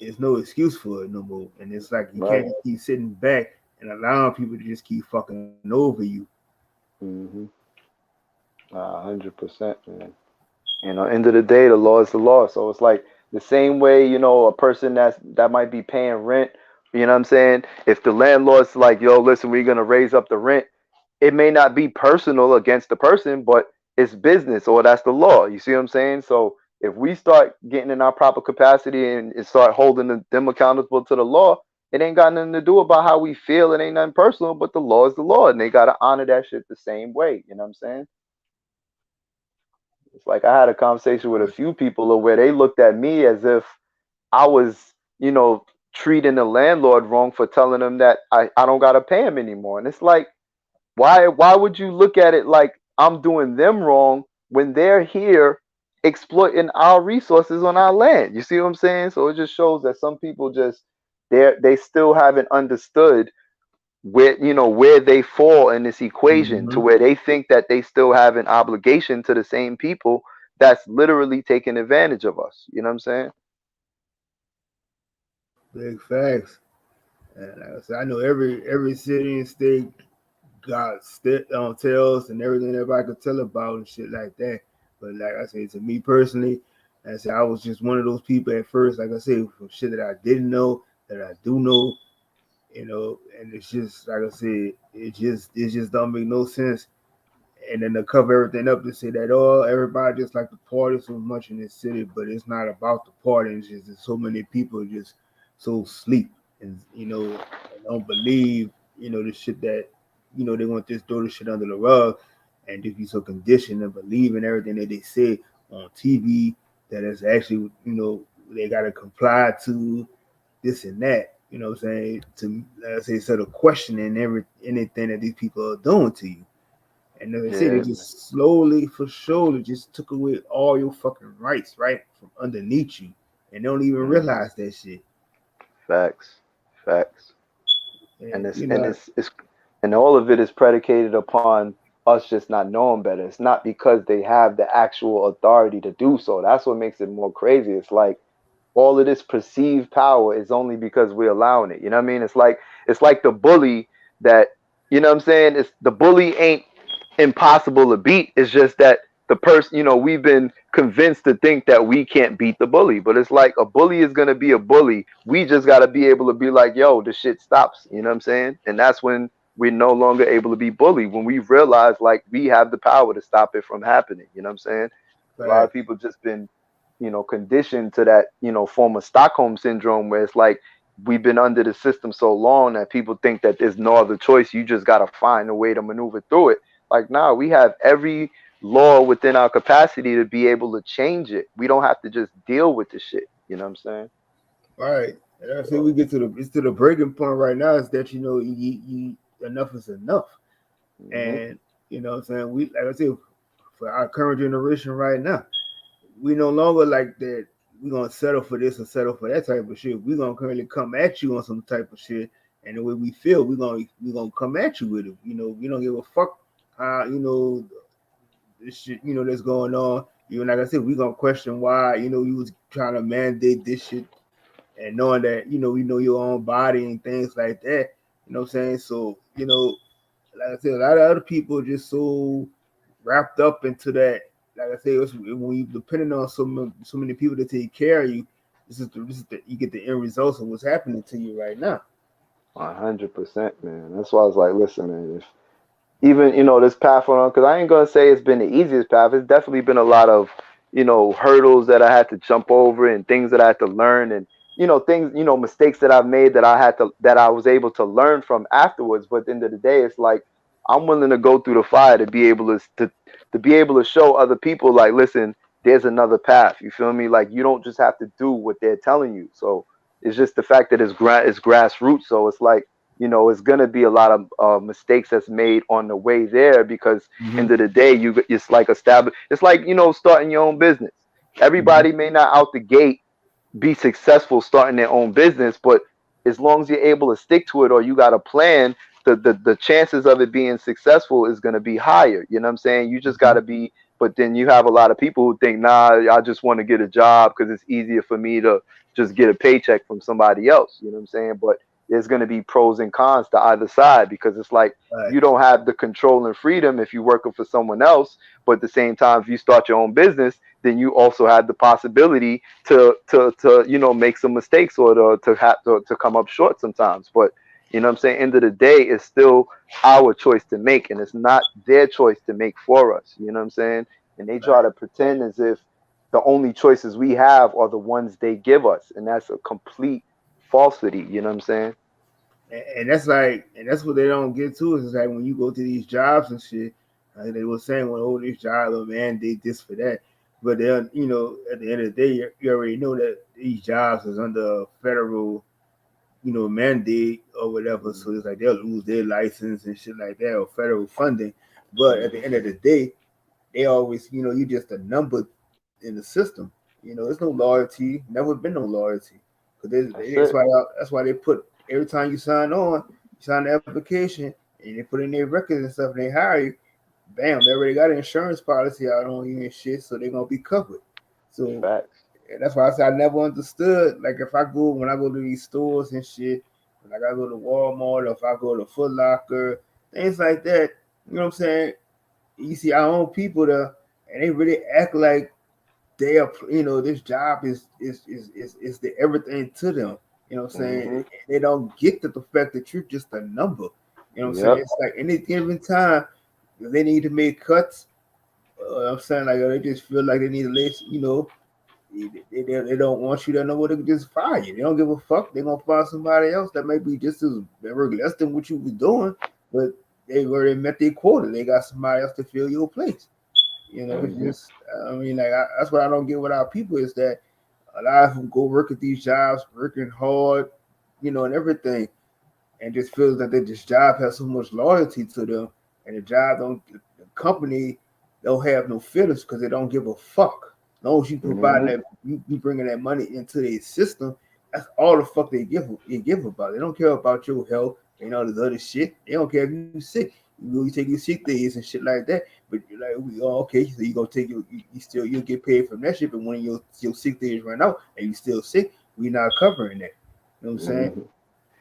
is no excuse for it no more. And it's like you can't Right. just keep sitting back and allowing people to just keep fucking over you. Hmm. 100%, man. End of the day, the law is the law. So it's like the same way, a person that might be paying rent. You know what I'm saying? If the landlord's like, yo, listen, we're gonna raise up the rent, it may not be personal against the person, but it's business, or that's the law. You see what I'm saying? So if we start getting in our proper capacity and start holding them accountable to the law, it ain't got nothing to do about how we feel. It ain't nothing personal, but the law is the law, and they gotta honor that shit the same way. You know what I'm saying? It's like I had a conversation with a few people where they looked at me as if I was, treating the landlord wrong for telling them that I don't gotta pay him anymore. And it's like, why would you look at it like I'm doing them wrong when they're here exploiting our resources on our land? You see what I'm saying? So it just shows that some people just they still haven't understood where they fall in this equation, to Mm-hmm. where they think that they still have an obligation to the same people that's literally taking advantage of us. You know what I'm saying? Big facts. And like I said, I know every city and state got tales and everything everybody could tell about and shit like that. But like I said, to me personally, like I said, I was just one of those people at first, like I said, from shit that I didn't know, that I do know, and it's just like I said, it just don't make no sense. And then to cover everything up to say that everybody just like to party so much in this city, but it's not about the party. It's just that so many people just so sleep and and don't believe the shit that they want this throw the shit under the rug. and just be so conditioned to believe in everything that they say on TV that it's actually, they got to comply to this and that. You know what I'm saying? To let's say instead of questioning anything that these people are doing to you. And as I said, Yeah, they man. just slowly for surely just took away all your fucking rights, right? From underneath you. And don't even Hmm. realize that shit. Facts. Facts. And And it's and it's and all of it is predicated upon us just not knowing better. It's not because they have the actual authority to do so. That's what makes it more crazy. It's like all of this perceived power is only because we're allowing it. You know what I mean? It's like the bully that, you know what I'm saying? It's the bully ain't impossible to beat. It's just that the person, we've been convinced to think that we can't beat the bully. But it's like a bully is gonna be a bully. We just gotta be able to be like, yo, the shit stops. You know what I'm saying? And that's when we're no longer able to be bullied, when we realize like we have the power to stop it from happening. You know what I'm saying? A lot of facts. people just been, conditioned to that, form of Stockholm syndrome where it's like we've been under the system so long that people think that there's no other choice. You just got to find a way to maneuver through it. Like, nah, we have every law within our capacity to be able to change it. We don't have to just deal with the shit. You know what I'm saying? All right. And I say we So, get to the breaking point right now is that enough is enough. hmm. And what I'm saying, we like I said, for our current generation right now, we no longer like that we're gonna settle for this or settle for that type of shit. We're gonna currently come at you on some type of shit, and the way we feel, we're gonna come at you with it. We don't give a fuck how this shit that's going on. Even like I said, we're gonna question why you was trying to mandate this shit, and knowing that we know your own body and things like that. You know what I'm saying? So like I said, a lot of other people just so wrapped up into that. Like I say, when you depending on so many people to take care of you, this is the you get the end results of what's happening to you right now. 100%, man. That's why I was like, listen, man, even this path on, because I ain't gonna say it's been the easiest path. It's definitely been a lot of hurdles that I had to jump over and things that I had to learn, and things, mistakes that I've made that I was able to learn from afterwards. But at the end of the day, it's like I'm willing to go through the fire to be able to be able to show other people, like, listen, there's another path. You feel me? Like, you don't just have to do what they're telling you. So it's just the fact that it's grassroots. So it's like, it's gonna be a lot of mistakes that's made on the way there, because Mm-hmm. end of the day, it's like it's like starting your own business. Mm-hmm. Everybody may not out the gate be successful starting their own business, but as long as you're able to stick to it, or you got a plan, the chances of it being successful is going to be higher. You know what I'm saying? You just got Mm-hmm. to be. But then you have a lot of people who think, nah, I just want to get a job because it's easier for me to just get a paycheck from somebody else. You know what I'm saying? But there's going to be pros and cons to either side, because it's like you Facts. don't have the control and freedom if you're working for someone else. But at the same time, if you start your own business, then you also have the possibility to make some mistakes, or to come up short sometimes. But what I'm saying, end of the day, it's still our choice to make, and it's not their choice to make for us. You know what I'm saying? And they try to pretend as if the only choices we have are the ones they give us, and that's a complete falsity. You know what I'm saying? And that's what they don't get to is like when you go to these jobs and shit, like they were saying, well, oh, this job will mandate this for that. But then, at the end of the day, you already know that these jobs is under federal, mandate or whatever. So it's like they'll lose their license and shit like that or federal funding. But at the end of the day, they always, you just a number in the system. There's no loyalty, never been no loyalty. Because That's it. that's why they put every time you sign on, you sign the application, and they put in their records and stuff, and they hire you. Bam, they already got an insurance policy out on you and shit, so they're gonna be covered. So Facts. and that's why I said I never understood. Like if I go when I go to these stores and shit, like I go to Walmart or if I go to Foot Locker, things like that. You know what I'm saying? You see our own people there, and they really act like they are. This job is the everything to them. You know what I'm saying? Hmm. They don't get the fact that you're just a number. You know what I'm saying? Yep. It's like any given time they need to make cuts. I'm saying like they just feel like they need to lay. They don't want you to know what they can just fire you. They don't give a fuck. They're gonna find somebody else that may be just as very less than what you was doing. But they already met their quota. They got somebody else to fill your place. It's Hmm. just, I mean, like that's what I don't get with our people is that a lot of them go work at these jobs, working hard, and everything, and just feels that this job has so much loyalty to them, and the company don't have no feelings because they don't give a fuck. As long as you provide Hmm. that, you bringing that money into their system, that's all the fuck they give about. They don't care about your health and all this other shit. They don't care if you sick. You take your sick days and shit like that. But you're like, okay, so you gonna take you'll get paid from that shit. But when your sick days run out and you still sick, we not covering that. You know what I'm saying? Hmm.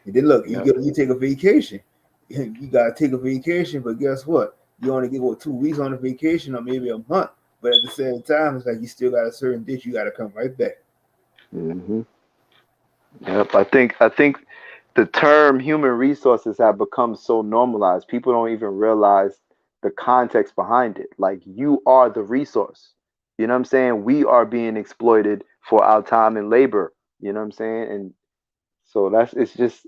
And then look, Yeah. you take a vacation. You gotta take a vacation, but guess what? You only get 2 weeks on a vacation or maybe a month. But at the same time, it's like you still got a certain ditch you gotta come right back. Hmm. Yep. I think the term human resources have become so normalized. People don't even realize the context behind it. Like you are the resource. You know what I'm saying? We are being exploited for our time and labor. You know what I'm saying? And so it's just,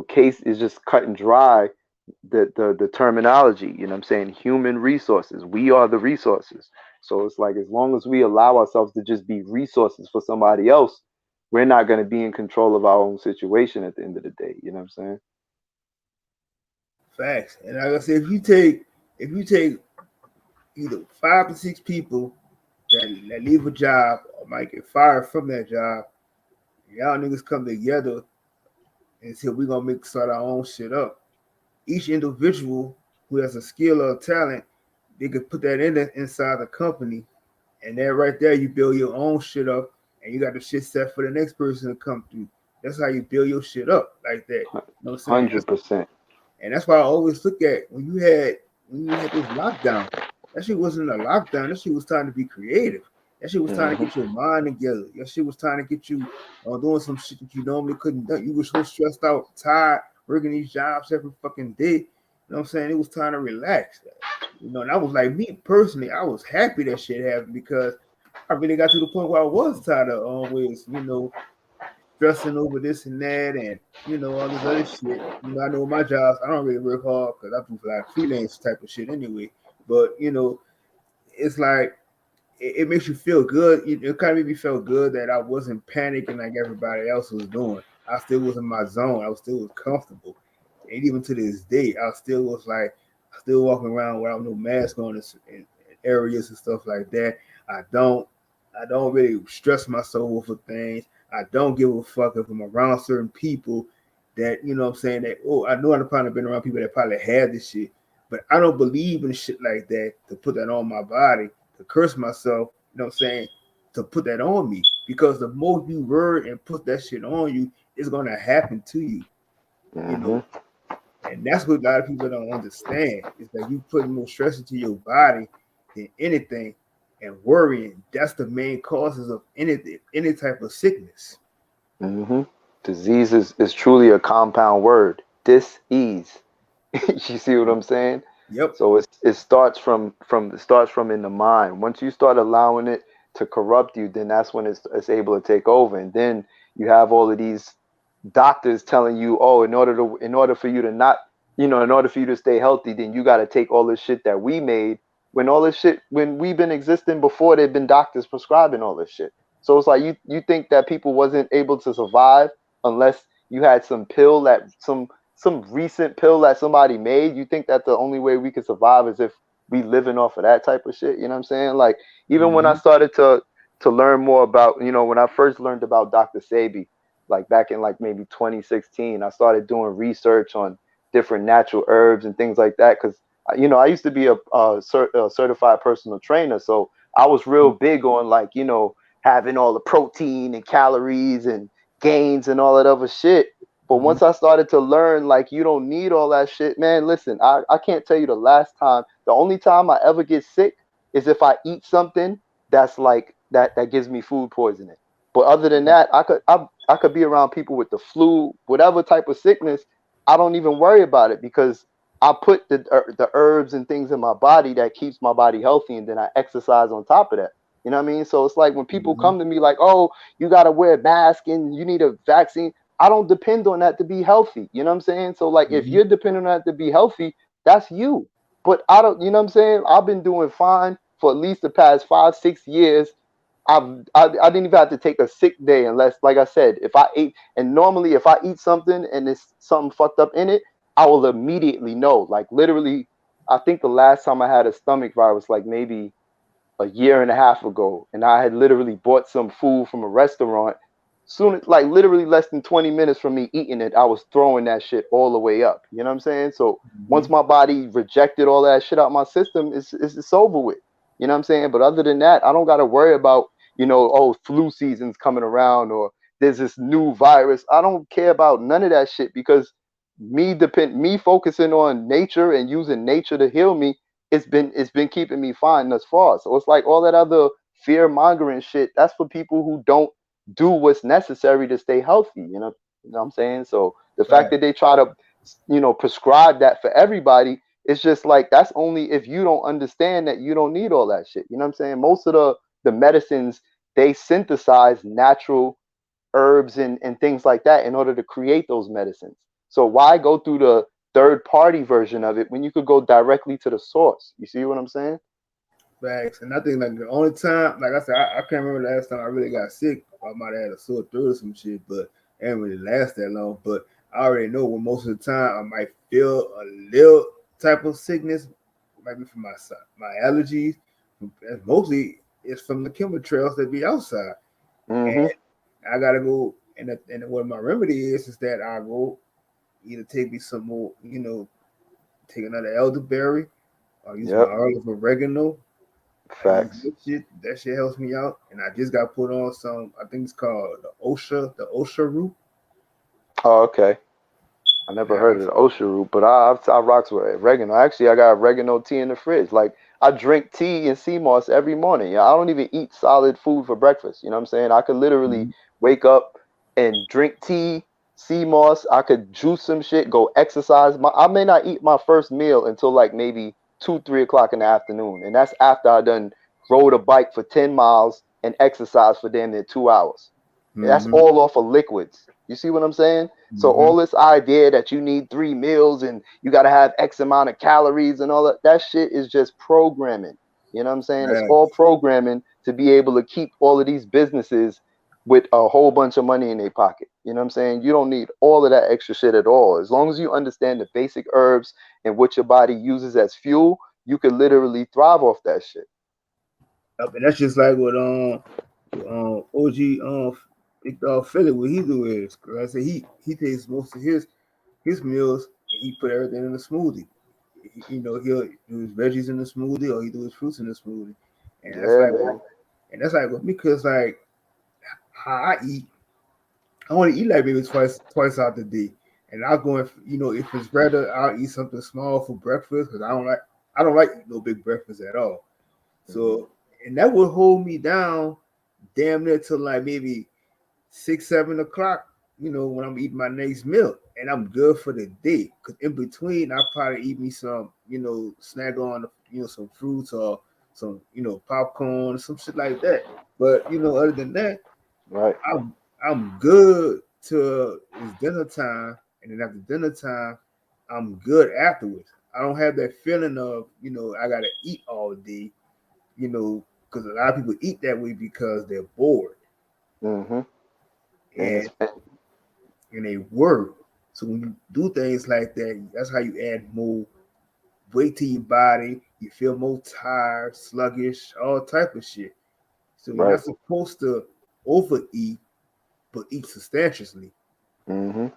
case is just cut and dry the terminology. You know what I'm saying? Human resources. We are the resources. So it's like as long as we allow ourselves to just be resources for somebody else, we're not going to be in control of our own situation at the end of the day. You know what I'm saying? Facts. And like I said, if you take either 5 to 6 people that leave a job or might get fired from that job, y'all niggas come together and say we're gonna make start our own shit up. Each individual who has a skill or a talent, they could put that inside the company, and then right there you build your own shit up, and you got the shit set for the next person to come through. That's how you build your shit up like that. You know what I'm saying? 100%. And that's why I always look at when you had this lockdown. That shit wasn't a lockdown. That shit was time to be creative. That shit was time to Hmm. get your mind together. That shit was time to get you doing some shit that you normally couldn't do. You were so stressed out, tired, working these jobs every fucking day. You know what I'm saying? It was time to relax. And I was like me personally, I was happy that shit happened because I really got to the point where I was tired of always, stressing over this and that and all this other shit. I know my jobs, I don't really work hard because I do like freelance type of shit anyway. But it's like it makes you feel good. It kind of made me feel good that I wasn't panicking like everybody else was doing. I still was in my zone. I was still was comfortable, and even to this day, I still was like, I still walking around without no mask on in areas and stuff like that. I don't, I don't really stress myself over things. I don't give a fuck if I'm around certain people that what I'm saying that I know I've probably been around people that probably had this shit, but I don't believe in shit like that to put that on my body to curse myself, what I'm saying, to put that on me. Because the more you worry and put that shit on you, it's gonna happen to you, you Hmm. know. And that's what a lot of people don't understand. Is that you putting more stress into your body than anything and worrying. That's the main causes of anything, any type of sickness. Hmm. Disease is truly a compound word. Dis-ease. You see what I'm saying? Yep. So it starts from in the mind. Once you start allowing it to corrupt you, then that's when it's able to take over. And then you have all of these doctors telling you, oh, in order for you to not, in order for you to stay healthy, then you got to take all this shit that we made. When we've been existing before, there've been doctors prescribing all this shit. So it's like you think that people wasn't able to survive unless you had some recent pill that somebody made. You think that the only way we could survive is if we living off of that type of shit. You know what I'm saying? Like even when I Mm-hmm. started to learn more about, when I first learned about Dr. Sebi, like back in like maybe 2016, I started doing research on different natural herbs and things like that because I used to be a certified personal trainer, so I was real big on like having all the protein and calories and gains and all that other shit. But Mm-hmm. once I started to learn, like, you don't need all that shit, man. Listen, I can't tell you the last time. The only time I ever get sick is if I eat something that's like that gives me food poisoning. But other than that, I could be around people with the flu, whatever type of sickness. I don't even worry about it because I put the herbs and things in my body that keeps my body healthy, and then I exercise on top of that. You know what I mean? So it's like when people Mm-hmm. come to me like, "Oh, you got to wear a mask and you need a vaccine." I don't depend on that to be healthy. You know what I'm saying? So like if Mm-hmm. you're depending on that to be healthy, That's you. But I don't, you know what I'm saying? I've been doing fine for at least the past 5, 6 years. I didn't even have to take a sick day unless, like I said, if I ate, and normally if I eat something and it's something fucked up in it, I will immediately know. Like literally, I think the last time I had a stomach virus, like maybe a year and a half ago, and I had literally bought some food from a restaurant. Soon, like literally less than 20 minutes from me eating it, I was throwing that shit all the way up. You know what I'm saying? So once Hmm. my body rejected all that shit out my system, it's over with. You know what I'm saying? But other than that, I don't got to worry about, oh, flu season's coming around or there's this new virus. I don't care about none of that shit because me focusing on nature and using nature to heal me, it's been keeping me fine thus far. So it's like all that other fear mongering shit. That's for people who don't do what's necessary to stay healthy. You know what I'm saying? So the fact Right. that they try to, prescribe that for everybody, it's just like that's only if you don't understand that you don't need all that shit. You know what I'm saying? Most of the medicines, they synthesize natural herbs and things like that in order to create those medicines. So why go through the third party version of it when you could go directly to the source? You see what I'm saying? Facts. And I think like the only time, like I said, I can't remember the last time I really got sick. I might have had a sore throat or some shit, but it didn't really last that long. But I already know when most of the time I might feel a little type of sickness, might be from my allergies. And mostly it's from the chemtrails that be outside. And Mm-hmm. I gotta go. And what my remedy is that I go either take me some more, take another elderberry or use my Yep. olive oregano. I use Facts. that shit. That shit helps me out. And I just got put on some. I think it's called the OSHA root. Oh, okay. I And never heard of the OSHA root, but I rocks with oregano. Actually, I got oregano tea in the fridge. Like I drink tea and sea moss every morning. Yeah, I don't even eat solid food for breakfast. You know what I'm saying? I could literally wake up and drink tea, sea moss. I could juice some shit, go exercise. I may not eat my first meal until like maybe 2, 3 o'clock in the afternoon, and that's after I done rode a bike for 10 miles and exercise for damn near 2 hours. That's mm-hmm, all off of liquids. You see what I'm saying? So mm-hmm. all this idea that you need 3 meals and you got to have X amount of calories and all that shit is just programming. You know what I'm saying? It's all Right. programming to be able to keep all of these businesses with a whole bunch of money in their pocket. You know what I'm saying? You don't need all of that extra shit at all. As long as you understand the basic herbs and what your body uses as fuel, you can literally thrive off that shit. Yep, and that's just like what OG Big Dog Philly what he do is, cause I say he takes most of his meals and he put everything in a smoothie. He'll do his veggies in the smoothie or he do his fruits in the smoothie, and that's Yeah, like man. that's like with me because like how I eat, I want to eat like maybe twice out the day, and I'll go if it's better I'll eat something small for breakfast because I don't like no big breakfast at all. Mhm. So and that would hold me down damn near till like maybe 6, 7 o'clock, when I'm eating my next meal. And I'm good for the day. Cause in between I probably eat me some, snack on, some fruits or some, popcorn, some shit like that. But other than that, Right. I'm good till it's dinner time, and then after dinner time, I'm good afterwards. I don't have that feeling of, I gotta eat all day, because a lot of people eat that way because they're bored. Hmm. And And it's they work. So when you do things like that, that's how you add more weight to your body. You feel more tired, sluggish, all type of shit. So you're right. not supposed to overeat, but eat substantially. Hmm.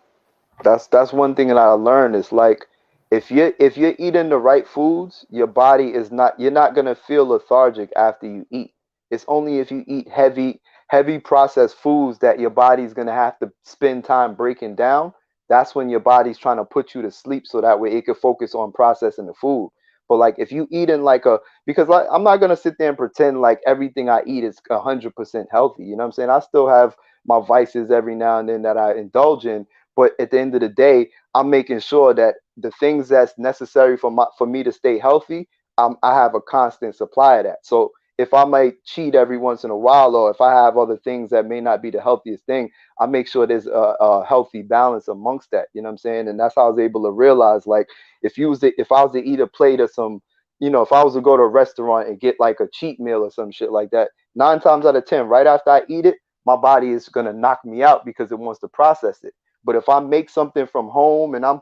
That's one thing that I learned is like if you're eating the right foods, your body is not you're not gonna feel lethargic after you eat. It's only if you eat heavy processed foods that your body's gonna have to spend time breaking down. That's when your body's trying to put you to sleep so that way it can focus on processing the food. But like if you eat in like a because like I'm not gonna sit there and pretend like everything I eat is 100% healthy. You know what I'm saying? I still have my vices every now and then that I indulge in, but at the end of the day, I'm making sure that the things that's necessary for me to stay healthy, I have a constant supply of that. So if I might cheat every once in a while, or if I have other things that may not be the healthiest thing, I make sure there's a healthy balance amongst that. You know what I'm saying? And that's how I was able to realize, like, if I was to eat a plate of some, if I was to go to a restaurant and get like a cheat meal or some shit like that, 9 times out of 10, right after I eat it, my body is gonna knock me out because it wants to process it. But if I make something from home and I'm,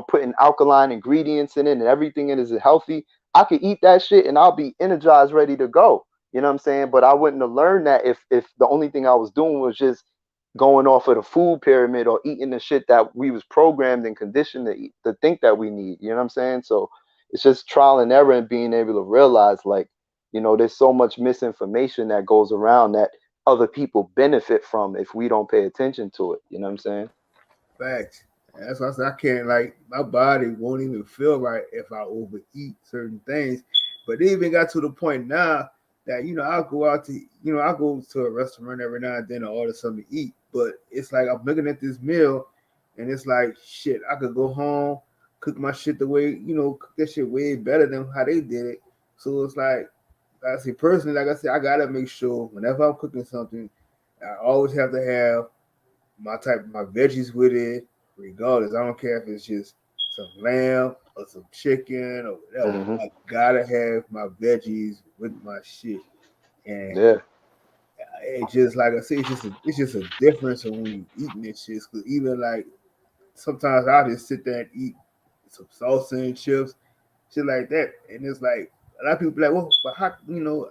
putting alkaline ingredients in it and everything in it is healthy, I could eat that shit and I'll be energized, ready to go. You know what I'm saying? But I wouldn't have learned that if the only thing I was doing was just going off of the food pyramid or eating the shit that we was programmed and conditioned to eat, to think that we need. You know what I'm saying? So it's just trial and error and being able to realize, like, there's so much misinformation that goes around that other people benefit from if we don't pay attention to it. You know what I'm saying? Facts. That's why I said I can't, like, my body won't even feel right if I overeat certain things. But it even got to the point now that I'll go out to I go to a restaurant every now and then and order something to eat. But it's like I'm looking at this meal and it's like shit, I could go home, cook my shit the way, cook that shit way better than how they did it. So it's like I say personally, like I said, I gotta make sure whenever I'm cooking something, I always have to have my veggies with it, regardless. I don't care if it's just some lamb or some chicken or whatever. Hmm. I gotta have my veggies with my shit, and Yeah. it just like I say, it's just a difference of when you eating this shit. Cause even like sometimes I just sit there and eat some salsa and chips, shit like that, and it's like a lot of people be like, well, but how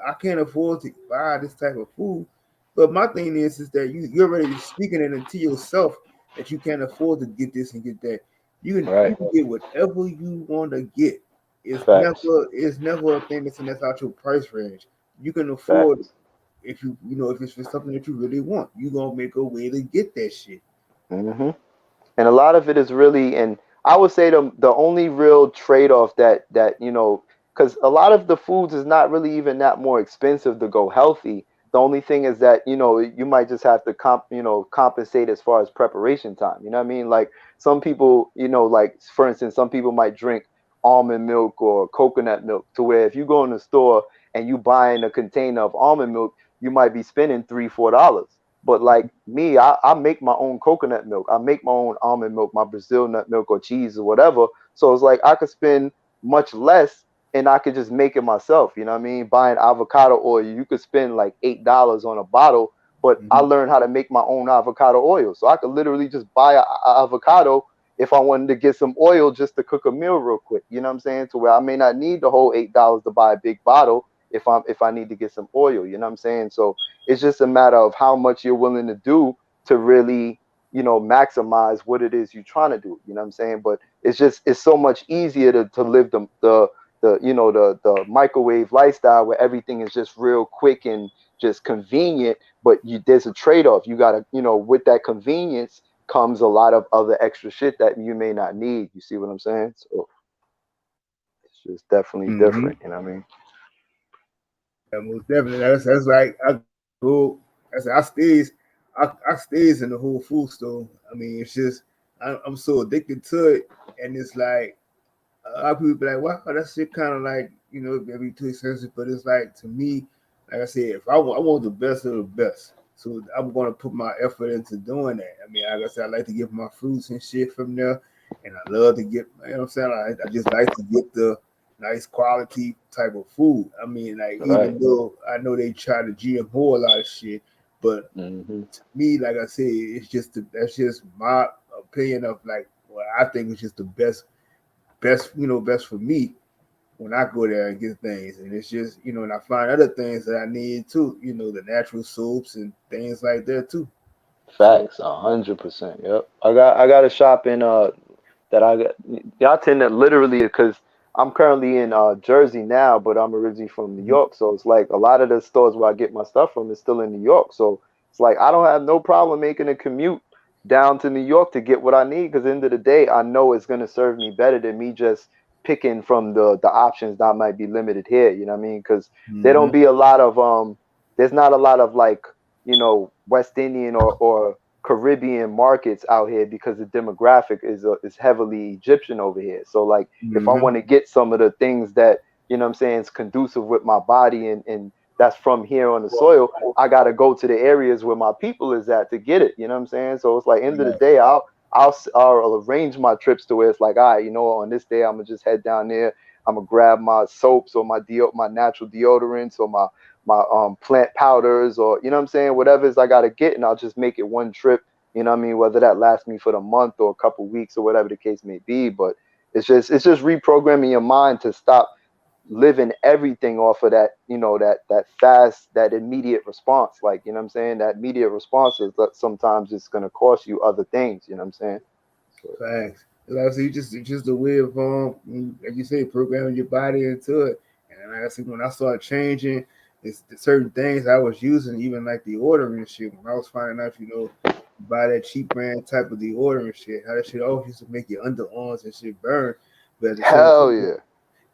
I can't afford to buy this type of food. But my thing is that you're already speaking it into yourself that you can't afford to get this and get that. You Right. can get whatever you want to get. Facts. It's never a thing that's out your price range. You can afford Facts. if if it's for something that you really want, you gonna make a way to get that shit. Hmm. And a lot of it is really, and I would say the only real trade-off that because a lot of the foods is not really even that more expensive to go healthy. The only thing is that you might just have to compensate as far as preparation time. You know what I mean? Like some people, like for instance, some people might drink almond milk or coconut milk, to where if you go in the store and you buying a container of almond milk, you might be spending $3-4. But like me, I make my own coconut milk. I make my own almond milk, my Brazil nut milk or cheese or whatever. So it's like I could spend much less and I could just make it myself. You know what I mean? Buying avocado oil, you could spend like $8 on a bottle, but I Hmm. learned how to make my own avocado oil. So I could literally just buy a avocado if I wanted to get some oil just to cook a meal real quick. You know what I'm saying? To where I may not need the whole $8 to buy a big bottle if I need to get some oil. You know what I'm saying? So it's just a matter of how much you're willing to do to really, maximize what it is you're trying to do. You know what I'm saying? But it's so much easier to live the microwave lifestyle where everything is just real quick and just convenient. But there's a trade-off. You gotta, with that convenience comes a lot of other extra shit that you may not need. You see what I'm saying? So it's just definitely Hmm. different. You know what I mean? Yeah, most definitely. That's like I go. I stays in the whole food store. I mean, it's just I'm so addicted to it, and it's like a lot of people be like, "Wow, that shit kind of like maybe too expensive." But it's like to me, like I said, if I want the best of the best, so I'm gonna put my effort into doing that. I mean, like I said, I like to get my fruits and shit from there, and I love to get. You know what I'm saying? I just like to get the nice quality type of food. I mean, like Right. even though I know they try to GMO a lot of shit, but Hmm. me, like I said, that's just my opinion of like what I think is just the best for me when I go there and get things. And it's just, and I find other things that I need too, the natural soaps and things like that too. So, Facts, 100%. Yep. I got a shop in that I got. Y'all tend to literally, because I'm currently in Jersey now, but I'm originally from New mhm, York, so it's like a lot of the stores where I get my stuff from is still in New York. So it's like I don't have no problem making a commute down to New York to get what I need, because at the end of the day, I know it's gonna serve me better than me just picking from the options that might be limited here. You know what I mean? Because there don't mhm, be a lot of there's not a lot of like West Indian or Caribbean markets out here, because the demographic is heavily Egyptian over here. So like if I mhm, want to get some of the things that, what I'm saying, is conducive with my body and that's from here on the soil. I gotta go to the areas where my people is at to get it. You know what I'm saying? So it's like end of the Right. day, I'll arrange my trips to where it's like, all right, you know, on this day I'm gonna just head down there. I'm gonna grab my soaps or my natural deodorants or my plant powders, or you know what I'm saying, whatever it is I gotta get, and I'll just make it one trip. You know what I mean? Whether that lasts me for the month or a couple weeks or whatever the case may be, but it's just reprogramming your mind to stop living everything off of that, you know, that fast, that immediate response. Like, you know what I'm saying? That immediate response is that sometimes it's gonna cost you other things, you know what I'm saying? So Facts. Like I said, it's just a way of like you say, programming your body into it. And like I said, when I started changing, it's the certain things I was using, even like the ordering shit. When I was finding out, buy that cheap brand type of the ordering shit, how that shit always used to make your underarms and shit burn. But at the same hell time, yeah.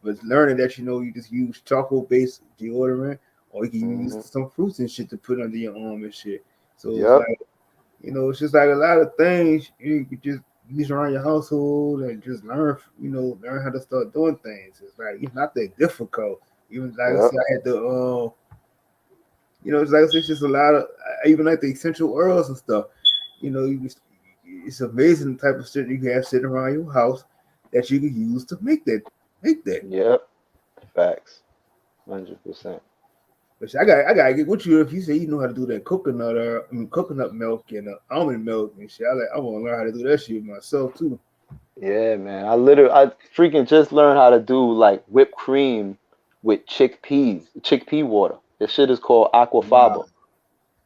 but learning that you just use charcoal based deodorant, or you can even use Hmm. some fruits and shit to put under your arm and shit. So it's Yep. like it's just like a lot of things you could just use around your household and just learn how to start doing things. It's like it's not that difficult. Even like I Yep. said, I had to, it's like I said, it's just a lot of even like the essential oils and stuff. You just it's amazing the type of shit you can have sitting around your house that you can use to make that. Yep. Facts. 100%. But I gotta get with you if you say you know how to do that coconut milk and almond milk and shit. I want to learn how to do that shit myself too. Yeah, man. I freaking just learned how to do like whipped cream with chickpea water. This shit is called Wow, aquafaba.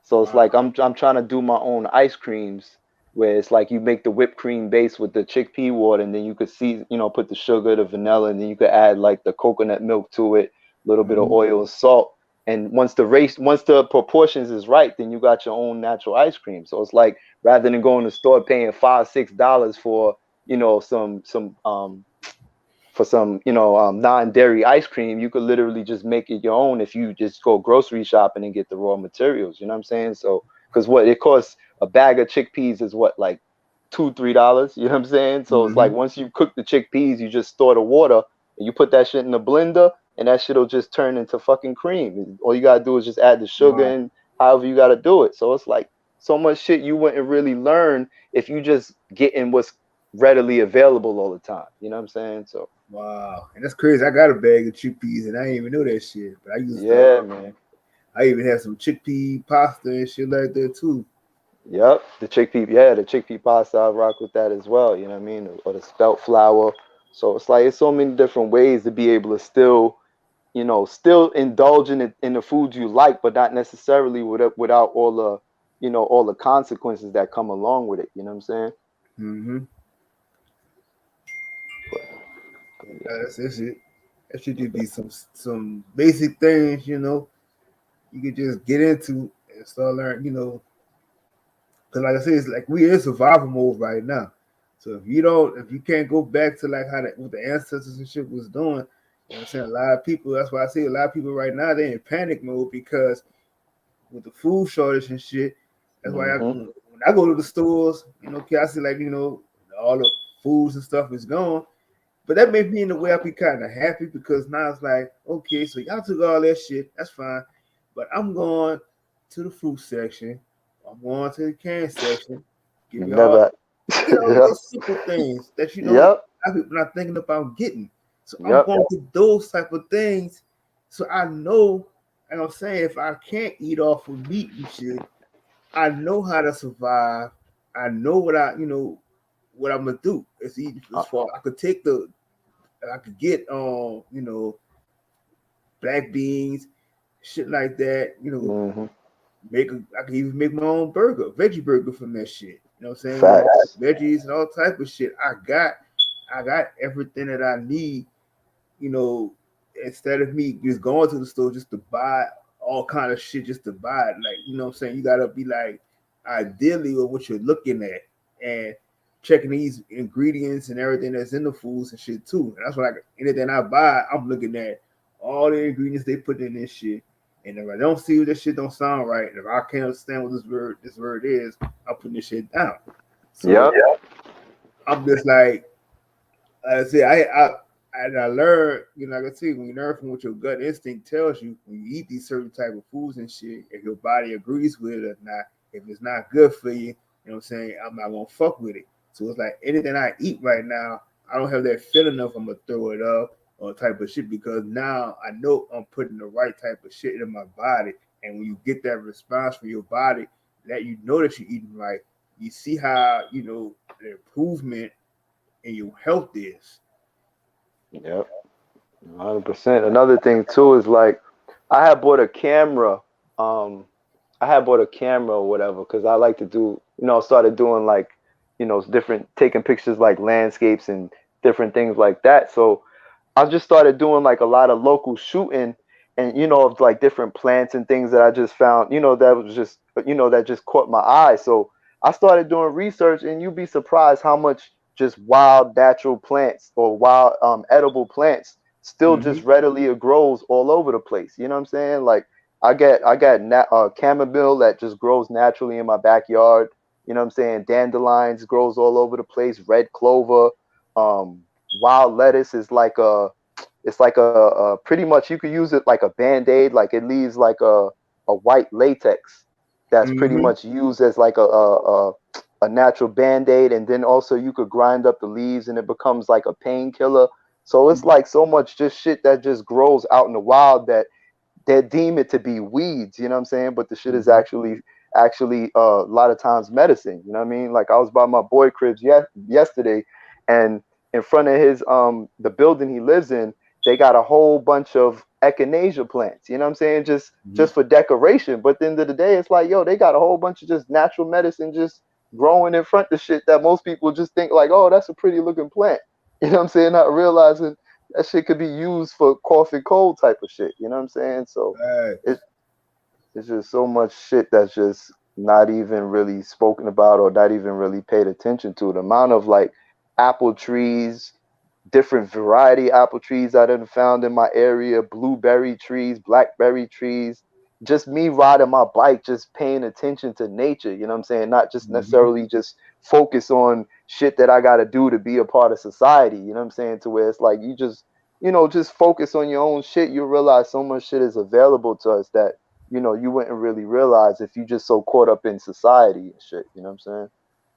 So it's wow. like I'm trying to do my own ice creams where it's like you make the whipped cream base with the chickpea water, and then you could put the sugar, the vanilla, and then you could add like the coconut milk to it, a little bit of Mhm. oil and salt. And once the proportions is right, then you got your own natural ice cream. So it's like rather than going to the store paying $5-6 for, some non-dairy ice cream, you could literally just make it your own if you just go grocery shopping and get the raw materials. You know what I'm saying? So because what it costs, a bag of chickpeas is what, like $2-3. You know what I'm saying? So it's like Mhm. once you cook the chickpeas, you just store the water and you put that shit in the blender, and that shit'll just turn into fucking cream. All you gotta do is just add the sugar Wow. and however you gotta do it. So it's like so much shit you wouldn't really learn if you just getting what's readily available all the time. You know what I'm saying? So Wow. And that's crazy. I got a bag of chickpeas and I didn't even know that shit. But I used to yeah, man. I even have some chickpea pasta and shit like that too. Yep, the chickpea pasta, I rock with that as well. You know what I mean, or the spelt flour. So it's like it's so many different ways to be able to still indulge in the foods you like, but not necessarily without all the consequences that come along with it. You know what I'm saying? Mm-hmm. But, but yeah, That's it. That should just be some basic things, you could just get into and start learning, because like I said, it's like we in survival mode right now. So if you can't go back to like what the ancestors and shit was doing, I'm saying, a lot of people. That's why I say a lot of people right now they in panic mode because with the food shortage and shit. That's why hmm when I go to the stores, I see like all the foods and stuff is gone. But that made me in a way I be kind of happy because now it's like, okay, so y'all took all that shit, that's fine. But I'm going to the fruit section, I'm going to the can section, give me all never. get all Yep, those simple things that yep, a lot of people not thinking about getting. So I'm yep. going to get those type of things. So I know, and I'm saying if I can't eat off of meat and shit, I know how to survive. I know what I'm gonna do. Uh, As far I could take I could get black beans, shit like that. hmm I could even make my own veggie burger from that shit. You know what I'm saying? With all Facts. veggies and all type of shit. I got everything that I need, you know, instead of me just going to the store just to buy all kind of shit just to buy it. Like, what I'm saying? You gotta be like ideally with what you're looking at and checking these ingredients and everything that's in the foods and shit too. And that's what anything I buy, I'm looking at all the ingredients they put in this shit. And if I don't see this shit don't sound right, and if I can't understand what this word is, I'm putting this shit down. So Yep. I'm just like I said, And I learned, like I said, when you learn from what your gut instinct tells you, when you eat these certain type of foods and shit, if your body agrees with it or not, if it's not good for you, what I'm saying, I'm not gonna fuck with it. So it's like anything I eat right now, I don't have that feeling of I'm gonna throw it up or type of shit because now I know I'm putting the right type of shit in my body. And when you get that response from your body, that you know that you're eating right, you see how the improvement in your health is. Yep, 100%. Another thing too is like I had bought a camera. Um, I had bought a camera or whatever because I like to do, started doing like, different taking pictures like landscapes and different things like that. So I just started doing like a lot of local shooting and of like different plants and things that I just found, that was just that just caught my eye. So I started doing research and you'd be surprised how much just wild natural plants or wild edible plants still just Hmm. readily grows all over the place. You know what I'm saying? Like I got chamomile that just grows naturally in my backyard. You know what I'm saying? Dandelions grows all over the place, red clover, wild lettuce is like a pretty much you could use it like a band-aid, like it leaves like a white latex that's pretty Hmm. much used as like a natural band-aid, and then also you could grind up the leaves and it becomes like a painkiller. So it's like so much just shit that just grows out in the wild that they deem it to be weeds, you know what I'm saying? But the shit is Hmm. actually a lot of times medicine, you know what I mean? Like I was by my boy cribs yesterday, and in front of his the building he lives in, they got a whole bunch of echinacea plants, you know what I'm saying? Just for decoration. But at the end of the day, it's like, yo, they got a whole bunch of just natural medicine just growing in front of shit that most people just think like, oh, that's a pretty looking plant. You know what I'm saying? Not realizing that shit could be used for cough and cold type of shit. You know what I'm saying? So it, Facts. it's just so much shit that's just not even really spoken about or not even really paid attention to. The amount of like apple trees, different variety apple trees I done found in my area, blueberry trees, blackberry trees. Just me riding my bike, just paying attention to nature, you know what I'm saying? Not just Hmm. necessarily just focus on shit that I gotta do to be a part of society, you know what I'm saying? To where it's like you just, just focus on your own shit, you realize so much shit is available to us that, you wouldn't really realize if you just so caught up in society and shit, you know what I'm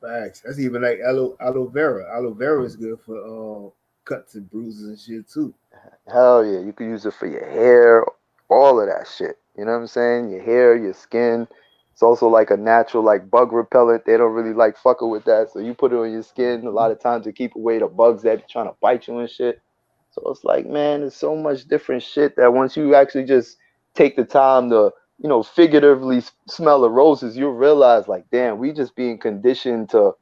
saying? Facts. That's even like aloe vera. Aloe vera is good for cuts and bruises and shit too. Hell yeah, you could use it for your hair, all of that shit. You know what I'm saying? Your hair, your skin. It's also like a natural like bug repellent. They don't really like fucking with that, so you put it on your skin a lot of times to keep away the bugs that be trying to bite you and shit. So it's like, man, there's so much different shit that once you actually just take the time to, figuratively smell the roses, you'll realize like, damn, we just being conditioned to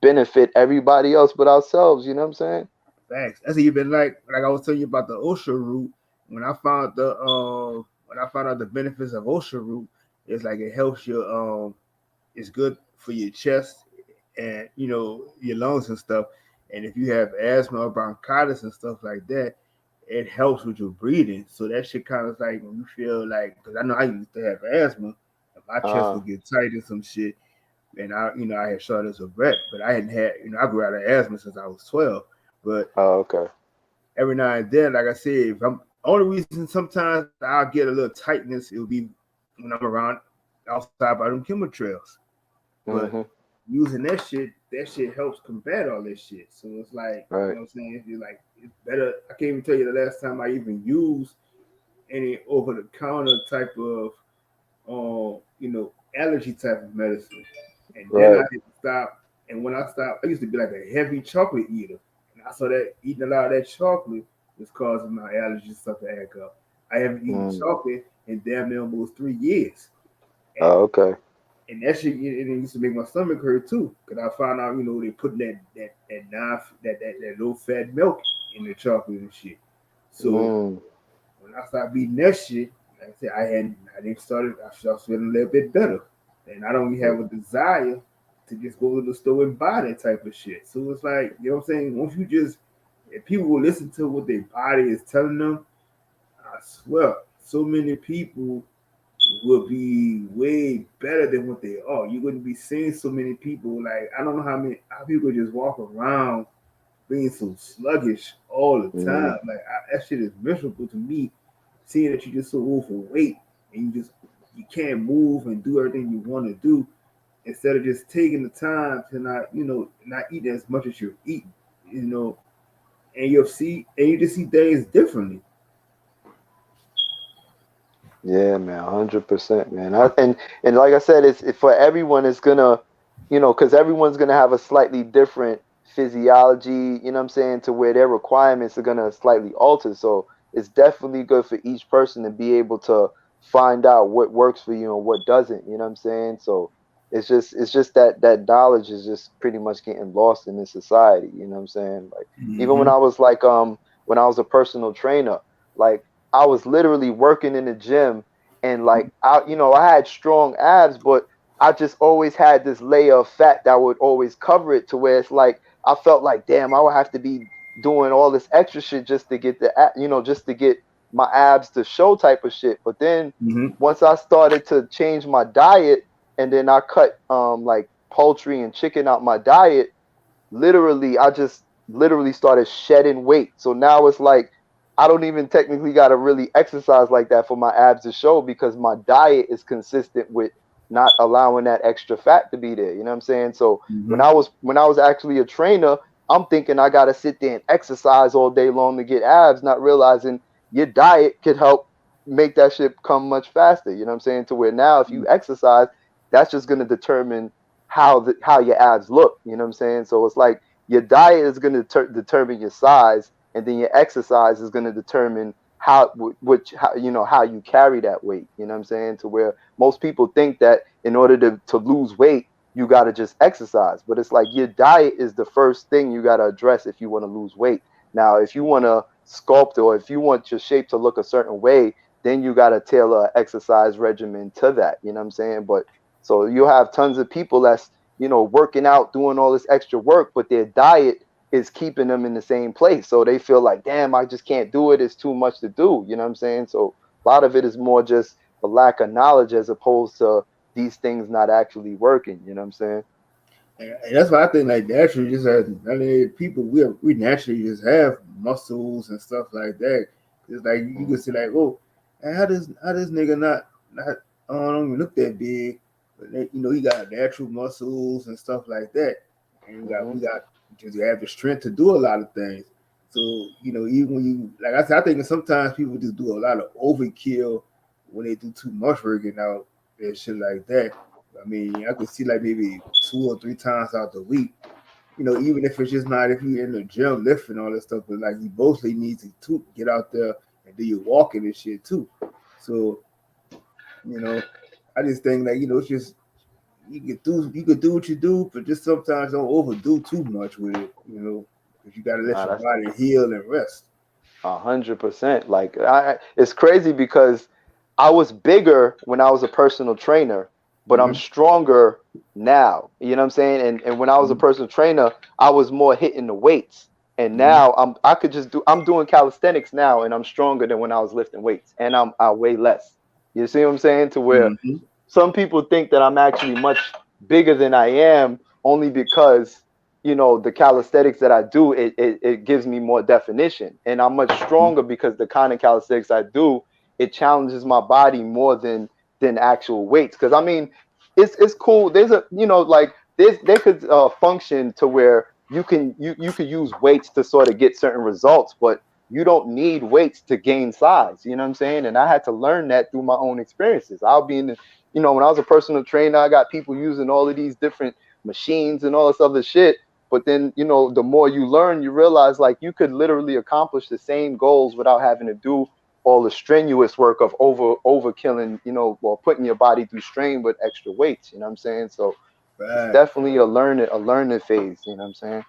benefit everybody else but ourselves. You know what I'm saying? Facts. That's even like I was telling you about the OSHA root. When I found when I found out the benefits of OSHA root, it's like it helps your it's good for your chest and your lungs and stuff. And if you have asthma or bronchitis and stuff like that, it helps with your breathing. So that shit kind of like when you feel like, because I know I used to have asthma, and my chest Uh, would get tight and some shit, and I had shortness of breath, but I hadn't had I grew out of asthma since I was 12. But oh, okay. every now and then, like I said, if I'm only reason sometimes I'll get a little tightness, it'll be when I'm around outside by them chemtrails. But Mm-hmm. using that shit helps combat all this shit. So it's like, Right. what I'm saying? If you're like, it's better. I can't even tell you the last time I even used any over the counter type of, allergy type of medicine. And then I Right. had to stop. And when I stopped, I used to be like a heavy chocolate eater. And I saw that eating a lot of that chocolate was causing my allergies stuff to act up. I haven't eaten Mm. chocolate in damn near almost 3 years. And Oh, okay. that shit it used to make my stomach hurt too. Cause I found out, they putting that low fat milk in the chocolate and shit. So Mm. when I started eating that shit, like I said, I didn't started I started feeling a little bit better. And I don't even Mm. have a desire to just go to the store and buy that type of shit. So it's like, you know what I'm saying? Once you just if people will listen to what their body is telling them, I swear, so many people will be way better than what they are. You wouldn't be seeing so many people like I don't know how people just walk around being so sluggish all the Mm. time. Like that shit is miserable to me. Seeing that you just so overweight and you can't move and do everything you want to do instead of just taking the time to not eating as much as you're eating, you know, and you just see things differently. Yeah, man, 100%, man. And like I said, for everyone, it's gonna, because everyone's gonna have a slightly different physiology. You know what I'm saying? To where their requirements are gonna slightly alter. So it's definitely good for each person to be able to find out what works for you and what doesn't. You know what I'm saying? So it's just that knowledge is just pretty much getting lost in this society. You know what I'm saying? Like even when Mm-hmm. I was like when I was a personal trainer, like I was literally working in the gym and like I had strong abs, but I just always had this layer of fat that would always cover it to where it's like I felt like damn, I would have to be doing all this extra shit just to get just to get my abs to show type of shit. But then Mm-hmm. once I started to change my diet and then I cut like poultry and chicken out my diet, literally I just literally started shedding weight. So now it's like I don't even technically got to really exercise like that for my abs to show because my diet is consistent with not allowing that extra fat to be there. You know what I'm saying? So when Mm-hmm. I was actually a trainer, I'm thinking I got to sit there and exercise all day long to get abs, not realizing your diet could help make that shit come much faster. You know what I'm saying? To where now if you exercise, that's just going to determine how your abs look. You know what I'm saying? So it's like your diet is going to determine your size, and then your exercise is going to determine how you carry that weight. You know what I'm saying? To where most people think that in order to lose weight, you got to just exercise, but it's like your diet is the first thing you got to address if you want to lose weight. Now, if you want to sculpt or if you want your shape to look a certain way, then you got to tailor an exercise regimen to that. You know what I'm saying? But so you'll have tons of people that's, working out, doing all this extra work, but their diet is keeping them in the same place. So they feel like, damn, I just can't do it. It's too much to do. You know what I'm saying? So a lot of it is more just a lack of knowledge as opposed to these things not actually working. You know what I'm saying? And that's why I think like naturally just as people we naturally just have muscles and stuff like that. It's like you can Mm-hmm. see like, oh, how this nigga not don't even look that big, but then, he got natural muscles and stuff like that, and we got just have the strength to do a lot of things. So even when you like I said, I think sometimes people just do a lot of overkill when they do too much working out and shit like that. I mean, I could see like maybe 2 or 3 times out the week. Even if it's just not if you're in the gym lifting all that stuff, but like you mostly need to get out there and do your walking and shit too. So you know, I just think like it's just you could do what you do, but just sometimes don't overdo too much with it. Because you got to let Nah, your that's body heal and rest. 100%. Like it's crazy because I was bigger when I was a personal trainer, but I'm Mm-hmm. stronger now. You know what I'm saying? And when I was a Mm-hmm. personal trainer, I was more hitting the weights. And Mm-hmm. now I'm doing calisthenics now and I'm stronger than when I was lifting weights and I weigh less. You see what I'm saying? To where Mm-hmm. some people think that I'm actually much bigger than I am only because the calisthenics that I do it gives me more definition and I'm much stronger because the kind of calisthenics I do it challenges my body more than actual weights because I mean it's cool there's a like they could function to where you could use weights to sort of get certain results but you don't need weights to gain size. You know what I'm saying? And I had to learn that through my own experiences. I'll be in the, when I was a personal trainer, I got people using all of these different machines and all this other shit. But then, the more you learn, you realize like you could literally accomplish the same goals without having to do all the strenuous work of overkilling, or putting your body through strain with extra weights. You know what I'm saying? So it's Right. definitely a learning phase. You know what I'm saying?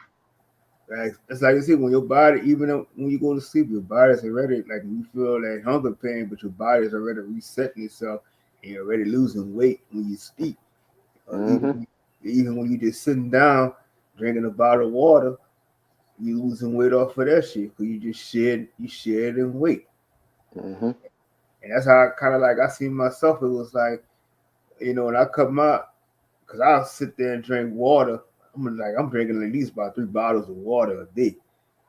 Right. It's like you see when your body, even when you go to sleep, your body's already like you feel that hunger pain, but your body's already resetting itself, and you're already losing weight when you sleep. Or Mm-hmm. even when you just sitting down drinking a bottle of water, you losing weight off of that shit because you shed in weight, Mm-hmm. and that's how I kind of like I see myself. It was like when I cut my because I'll sit there and drink water. I'm drinking at least about 3 bottles of water a day.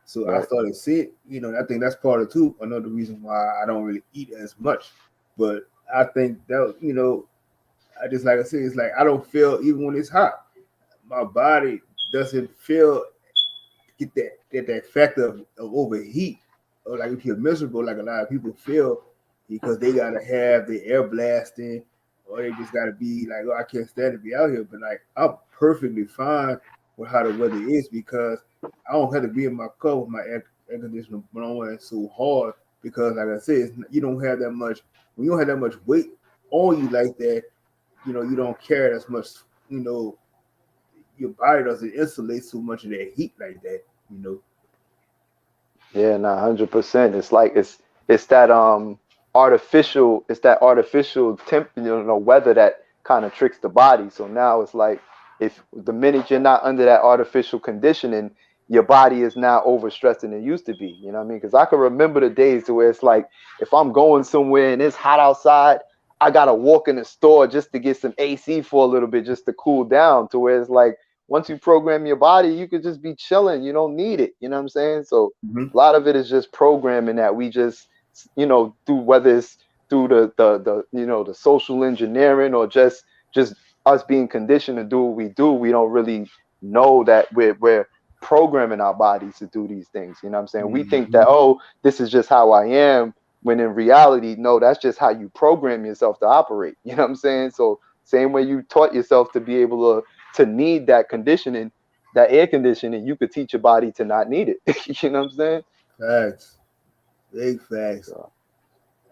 So I Right. started seeing, I think that's part of too another reason why I don't really eat as much. But I think that I just like I said, it's like I don't feel even when it's hot, my body doesn't feel get that factor of overheat, or like if you're miserable, like a lot of people feel, because they gotta have the air blasting, or they just gotta be like, oh, I can't stand to be out here. But like I'm perfectly fine with how the weather is, because I don't have to be in my car with my air conditioner blowing so hard, because like I said, you don't have that much when you don't have that much weight on you like that. You don't carry as much. You know, your body doesn't insulate so much of that heat like that. You know. Yeah, 100%. It's like it's that artificial temp, weather that kind of tricks the body. So now it's like, if the minute you're not under that artificial conditioning, your body is now overstressed than it used to be. You know what I mean? Because I can remember the days to where it's like, if I'm going somewhere and it's hot outside, I gotta walk in the store just to get some AC for a little bit, just to cool down. To where it's like, once you program your body, you could just be chilling. You don't need it. You know what I'm saying? So Mm-hmm. a lot of it is just programming that we just, through, whether it's through the social engineering, or just us being conditioned to do what we do. We don't really know that we're programming our bodies to do these things. You know what I'm saying? We think Mm-hmm. that, oh, this is just how I am, when in reality, no, that's just how you program yourself to operate. You know what I'm saying? So same way you taught yourself to be able to need that conditioning, that air conditioning, you could teach your body to not need it. You know what I'm saying? Facts, big facts. So,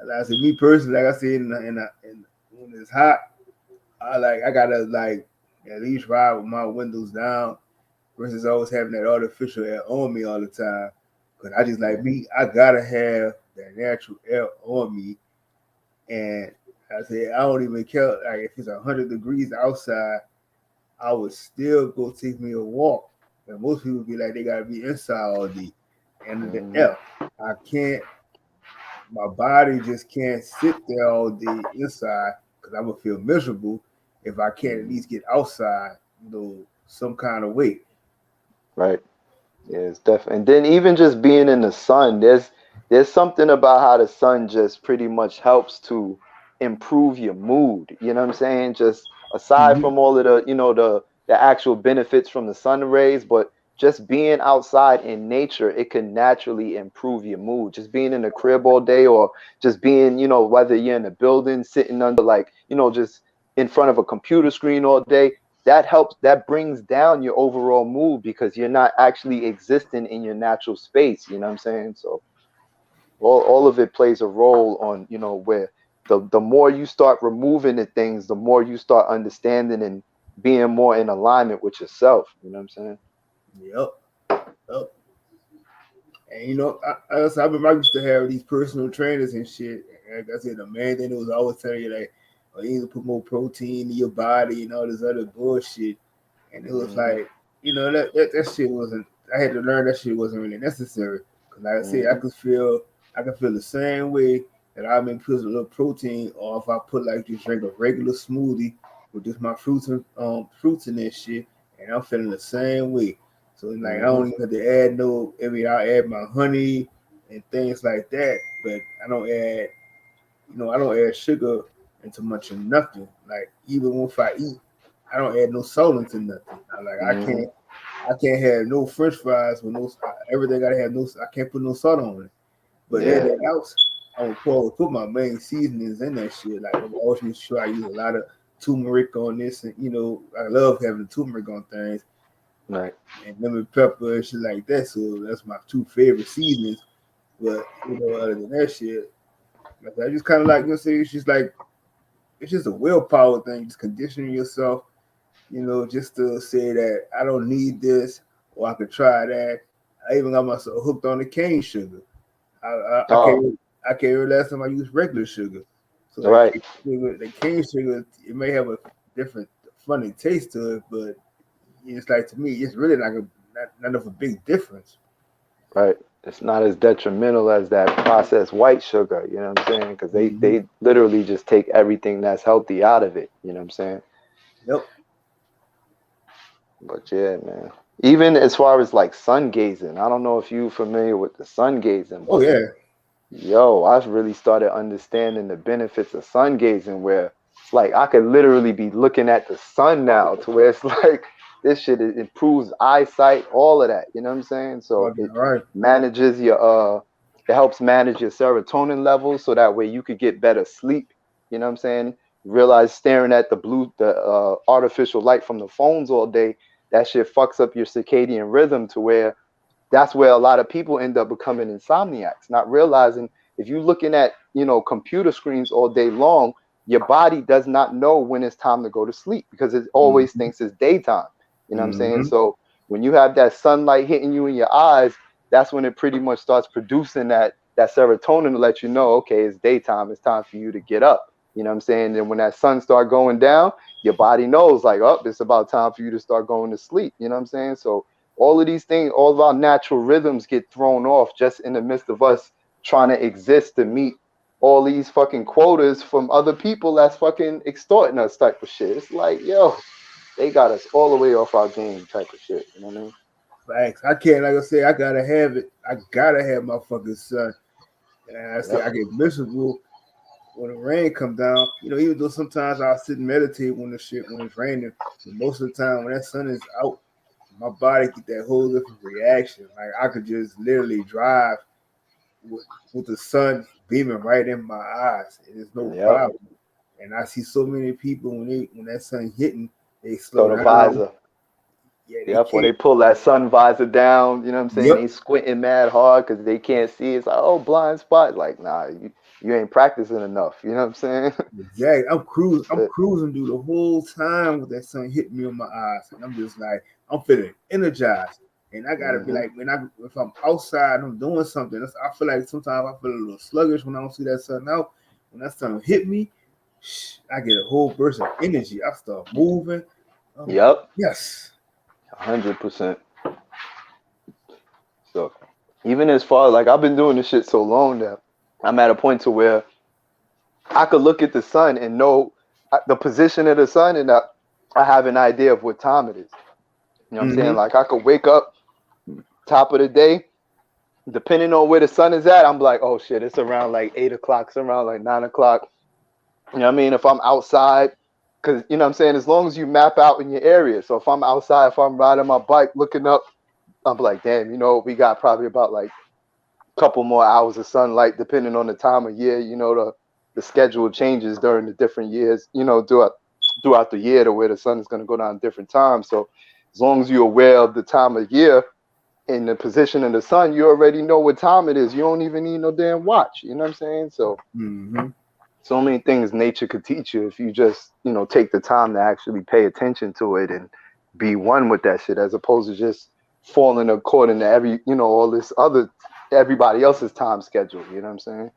Like I said, me personally, like I said, in when it's hot, I gotta like at least ride with my windows down versus always having that artificial air on me all the time. Cause I just like mhm, me, I gotta have that natural air on me, and I say I don't even care like if it's 100 degrees outside, I would still go take me a walk. And most people be like they gotta be inside all day, and the mhm, air, I can't. My body just can't sit there all day inside because I'm gonna feel miserable if I can't at mhm. least get outside, some kind of way. Right. Yeah, it's definitely. And then even just being in the sun, there's something about how the sun just pretty much helps to improve your mood. You know what I'm saying? Just aside Mm-hmm. from all of the actual benefits from the sun rays, but just being outside in nature, it can naturally improve your mood. Just being in the crib all day, or just being, whether you're in a building, sitting under, like, just in front of a computer screen all day, that brings down your overall mood, because you're not actually existing in your natural space. You know what I'm saying? So all of it plays a role on, where the more you start removing the things, the more you start understanding and being more in alignment with yourself. You know what I'm saying? Yep. Yep. And I remember I used to have these personal trainers and shit. And like I said, the main thing that was always telling you like, oh, you need to put more protein in your body and all this other bullshit. And it was Hmm. like, that shit wasn't. I had to learn that shit wasn't really necessary. Cause like I said, Hmm. I could feel the same way that I may put a little protein, or if I put like just drink a regular smoothie with just my fruits in that shit, and I'm feeling the same way. So like I Hmm. don't even have to add no. I mean, I add my honey and things like that, but I don't add sugar into much of nothing. Like even if I eat, I don't add no salt into nothing. Hmm. I can't have no French fries with no. Everything gotta have no. I can't put no salt on it. But Yeah. everything else, I would put my main seasonings in that shit. Like I'm always make sure I use a lot of turmeric on this, and I love having the turmeric on things Right. and lemon pepper and shit like that. So that's my two favorite seasonings. But other than that shit, like, I just kind of like say it's just a willpower thing, just conditioning yourself, just to say that I don't need this or I could try that. I even got myself hooked on the cane sugar. I Oh, can't remember last time I used regular sugar. So that right. cane sugar, it may have a different funny taste to it, but it's like to me, it's really like not of a big difference. Right. It's not as detrimental as that processed white sugar. You know what I'm saying? Because they Hmm. they literally just take everything that's healthy out of it. You know what I'm saying? Yep. But yeah, man. Even as far as like sun gazing, I don't know if you familiar with the sun gazing, Oh but yeah. yo, I've really started understanding the benefits of sun gazing where it's like I could literally be looking at the sun now to where it's like this shit it improves eyesight, all of that. You know what I'm saying? So Fucking it right. manages your it helps manage your serotonin levels so that way you could get better sleep. You know what I'm saying? Realize staring at the artificial light from the phones all day, that shit fucks up your circadian rhythm to where that's where a lot of people end up becoming insomniacs, not realizing if you're looking at, computer screens all day long, your body does not know when it's time to go to sleep because it always Mm-hmm. thinks it's daytime. You know what I'm saying? Mm-hmm. So when you have that sunlight hitting you in your eyes, that's when it pretty much starts producing that serotonin to let you know, okay, it's daytime, it's time for you to get up. You know what I'm saying? And when that sun start going down, your body knows like, oh, it's about time for you to start going to sleep. You know what I'm saying? So all of these things, all of our natural rhythms get thrown off just in the midst of us trying to exist to meet all these fucking quotas from other people that's fucking extorting us type of shit. It's like, yo, they got us all the way off our game type of shit. You know what I mean? Facts. I can't, like I say, I gotta have it. I gotta have my fucking sun. And I say Yep. I get miserable when the rain come down. Even though sometimes I'll sit and meditate when it's raining. But most of the time when that sun is out, my body get that whole different reaction. Like I could just literally drive with, with the sun beaming right in my eyes. And there's no Yep. problem. And I see so many people when that sun hitting, they So slow the down. visor. Yeah, they Yep. When can't. they pull that sun visor down, you know what I'm saying? Yep. They squinting mad hard because they can't see. It's like, oh, blind spot. Like, nah, you ain't practicing enough. You know what I'm saying? Exactly. I'm cruising. That's I'm it. cruising through the whole time with that sun hitting me on my eyes, and I'm just like, I'm feeling energized. And I gotta be Mm-hmm. like, if I'm outside, and I'm doing something. I feel like sometimes I feel a little sluggish when I don't see that sun out. When that sun hit me, I get a whole burst of energy. I start moving. I'm like, Yep. yes. 100%. So even as far like I've been doing this shit so long that I'm at a point to where I could look at the sun and know the position of the sun, and I have an idea of what time it is. You know what I'm saying? Mm-hmm. Like I could wake up top of the day, depending on where the sun is at. I'm like, oh shit, it's around like 8 o'clock. It's around like 9 o'clock. You know what I mean? If I'm outside, because you know what I'm saying, as long as you map out in your area. So if I'm outside, if I'm riding my bike, looking up, I'm like, damn, we got probably about like couple more hours of sunlight depending on the time of year. The schedule changes during the different years, throughout the year to where the sun is going to go down different times. So as long as you're aware of the time of year and the position of the sun, you already know what time it is. You don't even need no damn watch. You know what I'm saying? So Mm-hmm. so many things nature could teach you if you just take the time to actually pay attention to it and be one with that shit as opposed to just falling according to all this other everybody else's time schedule. You know what I'm saying?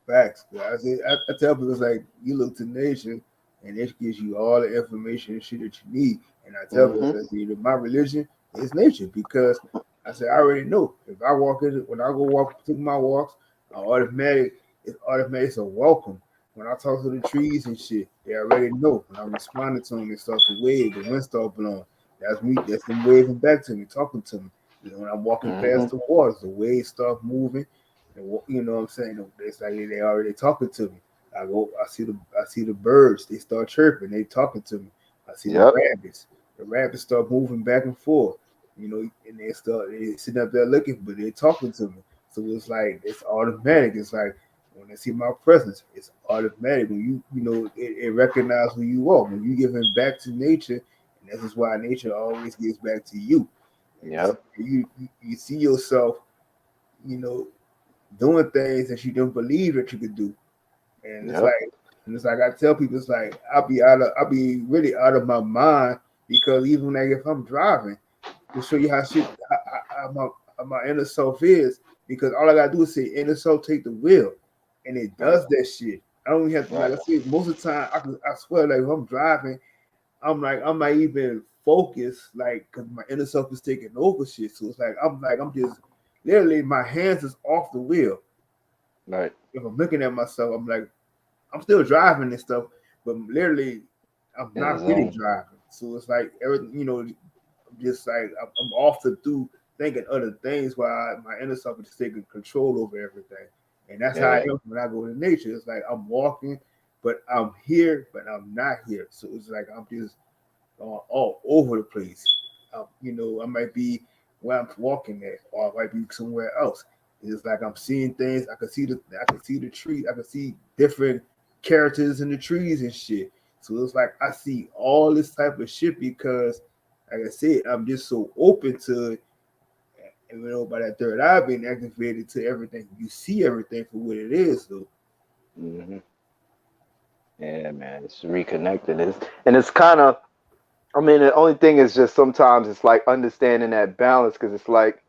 Facts. I tell people it's like you look to nature, and it gives you all the information and shit that you need. And I tell people, Mm-hmm. I say, my religion is nature because I said I already know if I walk in when I go walk take my walks, I automatic it's automatic. It's a welcome. When I talk to the trees and shit, they already know. When I'm responding to them, they start to wave. The wind start blowing. That's me. That's them waving back to me, talking to me. When I'm walking Mm-hmm. past the waters, the waves start moving. You know what I'm saying? It's like they already talking to me. I see the birds. They start chirping. They talking to me. I see the Yep. rabbits. The rabbits start moving back and forth. And they sitting up there looking, but they talking to me. So it's automatic. It's like when they see my presence, it's automatic. When it recognizes who you are. When you give him back to nature, and this is why nature always gives back to you. And it's Yep. you see yourself, you know, doing things that you didn't believe that you could do. And Yep. it's like I tell people, it's like I'll be really out of my mind because even like if I'm driving, to show you how my inner self is, because all I gotta do is say inner self take the wheel, and it Right. does that shit. I don't even have to like Right. I said most of the time I swear like if I'm driving, I'm not even focused like because my inner self is taking over shit. So it's like I'm just literally my hands is off the wheel. Right. If I'm looking at myself, I'm like, I'm still driving and stuff, but literally, I'm In the not really zone. driving. So it's like everything, just like I'm often through thinking other things while my inner self is taking control over everything. And that's how I Yeah. am when I go to nature. It's like I'm walking, but I'm here, but I'm not here. So it's like I'm just all over the place. I might be where I'm walking at, or I might be somewhere else. It's like I'm seeing things. I can see the tree. I can see different characters in the trees and shit. So it's like I see all this type of shit because, like I said, I'm just so open to it. And by that third eye being activated to everything, you see everything for what it is, though. Hmm. Yeah, man, it's reconnecting. And it's kind of, I mean, the only thing is just sometimes it's like understanding that balance because it's like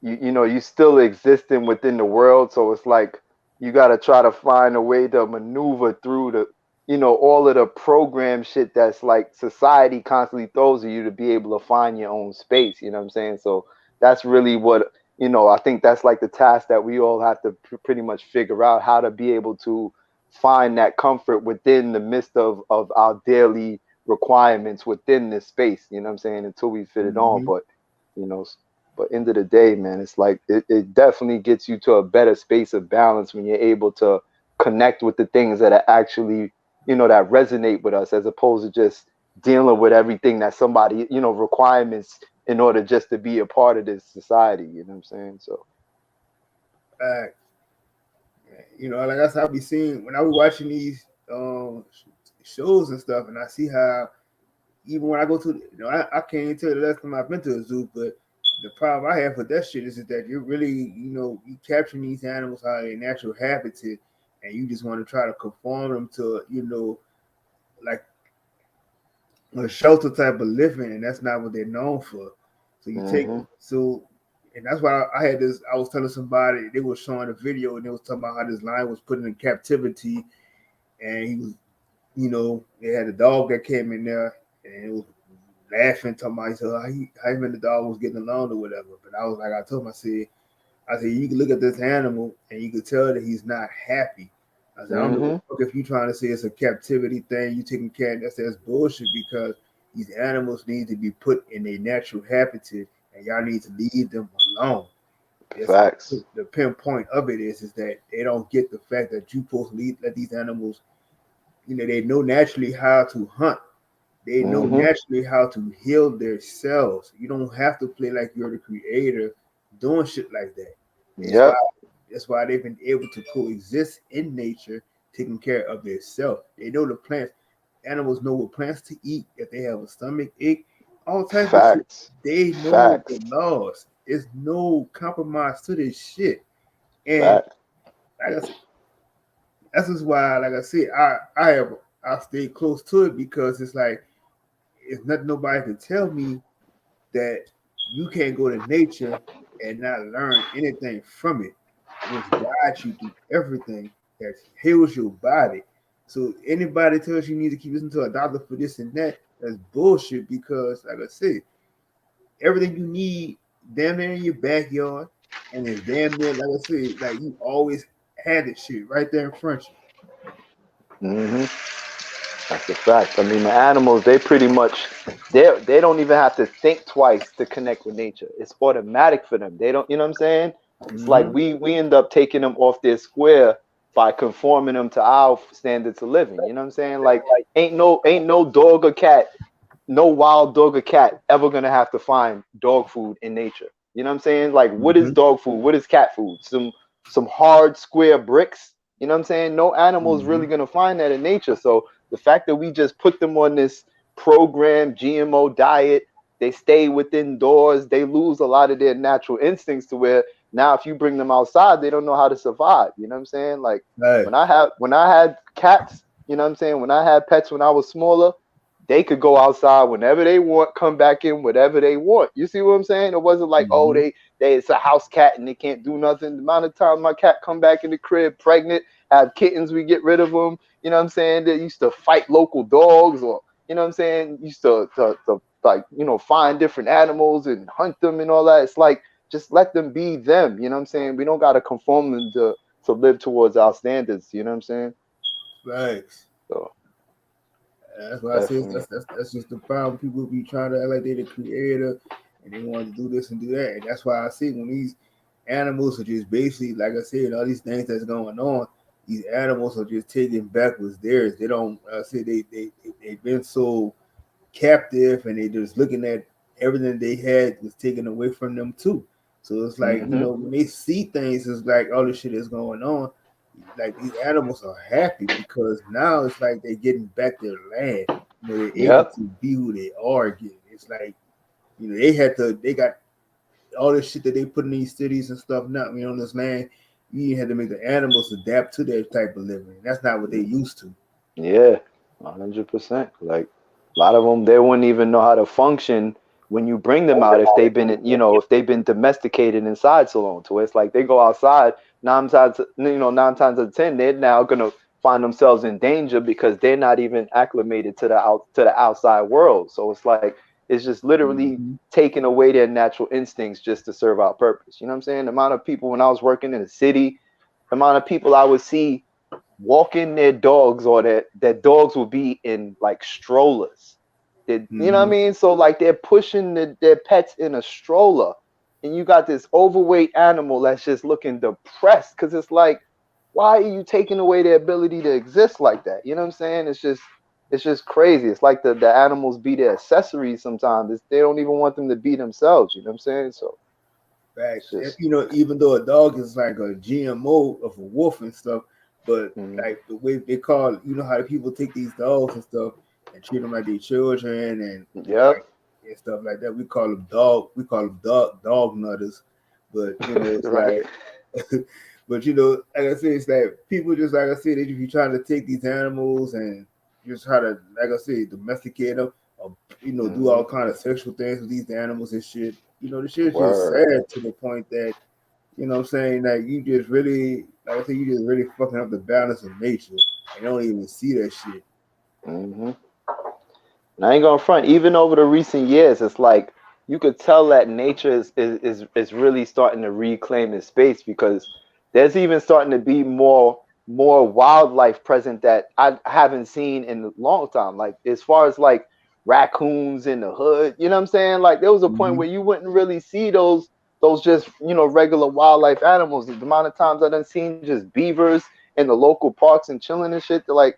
you still existing within the world, so it's like you got to try to find a way to maneuver through the all of the program shit that's like society constantly throws at you to be able to find your own space, you know what I'm saying? So that's really what I think that's like the task that we all have to pretty much figure out how to be able to find that comfort within the midst of our daily requirements within this space, you know what I'm saying, until we fit it on. Mm-hmm. You know but end of the day, man, it's like it definitely gets you to a better space of balance when you're able to connect with the things that are actually, that resonate with us as opposed to just dealing with everything that somebody, requirements in order just to be a part of this society. You know what I'm saying? So, Uh, like I said, I be seeing when I be watching these shows and stuff, and I see how even when I go to, I can't even tell you the last time I've been to a zoo, but the problem I have with that shit is that you're really, you capturing these animals out of their natural habitat, and you just want to try to conform them to, like a shelter type of living, and that's not what they're known for. So you take hmm so, and that's why I had this. I was telling somebody they were showing a video, and they was talking about how this lion was put in captivity, and he was, they had a dog that came in there, and it was laughing, talking about how him and the dog was getting along or whatever. But I was like, I told him, I said, you can look at this animal and you can tell that he's not happy. I said, I don't know hmm if you're trying to say it's a captivity thing, you taking care of that's bullshit because these animals need to be put in a natural habitat and y'all need to leave them alone. It's Facts. the pinpoint of it is that they don't get the fact that you supposed to let these animals, they know naturally how to hunt. They know hmm naturally how to heal themselves. You don't have to play like you're the creator doing shit like that. It's why Yep. that's why they've been able to coexist in nature, taking care of themselves. They know the plants. Animals know what plants to eat if they have a stomach ache, all type of shit. Facts. They know Facts. the laws. There's no compromise to this shit. And Facts. like I said, that's just why, like I said, I stay close to it because it's like it's nothing nobody can tell me that you can't go to nature and not learn anything from it, which guides you through everything that heals your body. So anybody tells you need to keep listening to a doctor for this and that, that's bullshit because, like I said, everything you need damn near in your backyard, and it's damn near, like I said, like you always had this shit right there in front of hmm That's a fact. I mean, the animals, they pretty much they don't even have to think twice to connect with nature. It's automatic for them. They don't, you know what I'm saying? you. It's like we end up taking them off their square by conforming them to our standards of living. You know what I'm saying? Like ain't no dog or cat, no wild dog or cat ever gonna have to find dog food in nature. You know what I'm saying? Like what is Mm-hmm. dog food? What is cat food? Some hard square bricks. You know what I'm saying? No animal is Mm-hmm. really gonna find that in nature. So the fact that we just put them on this program GMO diet, they stay within doors, they lose a lot of their natural instincts to where now if you bring them outside, they don't know how to survive. You know what I'm saying? Like Right. when I had cats, you know what I'm saying? When I had pets when I was smaller, they could go outside whenever they want, come back in whatever they want. You see what I'm saying? It wasn't like, oh, Mm-hmm. they it's a house cat and they can't do nothing. The amount of times my cat come back in the crib pregnant, have kittens, we get rid of them. You know what I'm saying? They used to fight local dogs, or you know what I'm saying? Used to like find different animals and hunt them and all that. It's like just let them be them. You know what I'm saying? We don't gotta conform them to live towards our standards. You know what I'm saying? Right. So That's why I say Definitely. that's just the problem. People be trying to act like they're the creator and they want to do this and do that. And that's why I see when these animals are just basically, like I said, all these things that's going on, these animals are just taking back what's theirs. They don't, I say they've been so captive and they just looking at everything they had was taken away from them too. So it's like, Hmm. when they see things, it's like all this shit is going on. Like these animals are happy because now it's like they're getting back their land. They're able Yep. to be who they are again. It's like, they got all this shit that they put in these cities and stuff now, on this land. You had to make the animals adapt to that type of living. That's not what they used to. Yeah, 100%. Like a lot of them, they wouldn't even know how to function when you bring them out if they've been, if they've been domesticated inside so long. So it's like they go outside 9 times, 9 times out of 10, they're now gonna find themselves in danger because they're not even acclimated to the outside world. So it's like it's just literally Mm-hmm. taking away their natural instincts just to serve our purpose. You know what I'm saying? The amount of people when I was working in the city, the amount of people I would see walking their dogs or their dogs will be in like strollers. You know what I Mm-hmm. mean? So like they're pushing their pets in a stroller, and you got this overweight animal that's just looking depressed because it's like, why are you taking away their ability to exist like that? You know what I'm saying? It's just crazy. It's like the animals be their accessories sometimes. They don't even want them to be themselves. You know what I'm saying? So it's Facts. And, just even though a dog is like a GMO of a wolf and stuff, but mm, like the way they call, how the people take these dogs and stuff and treat them like their children and yep. like and stuff like that. We call them dog. We call them dog nutters. But it's Right. like, but like I said, it's like people just like I said, they just be trying to take these animals and just try to, like I said, domesticate them or do Hmm. all kind of sexual things with these animals and shit. The shit is just Word. sad to the point that, what I'm saying, that you just really, like I said, you just really fucking up the balance of nature and don't even see that shit. Hmm. And I ain't gonna front. Even over the recent years, it's like you could tell that nature is really starting to reclaim its space because there's even starting to be more wildlife present that I haven't seen in a long time. Like as far as like raccoons in the hood, you know what I'm saying? Like there was a point Mm-hmm. where you wouldn't really see those just regular wildlife animals. The amount of times I done seen just beavers in the local parks and chilling and shit. They're like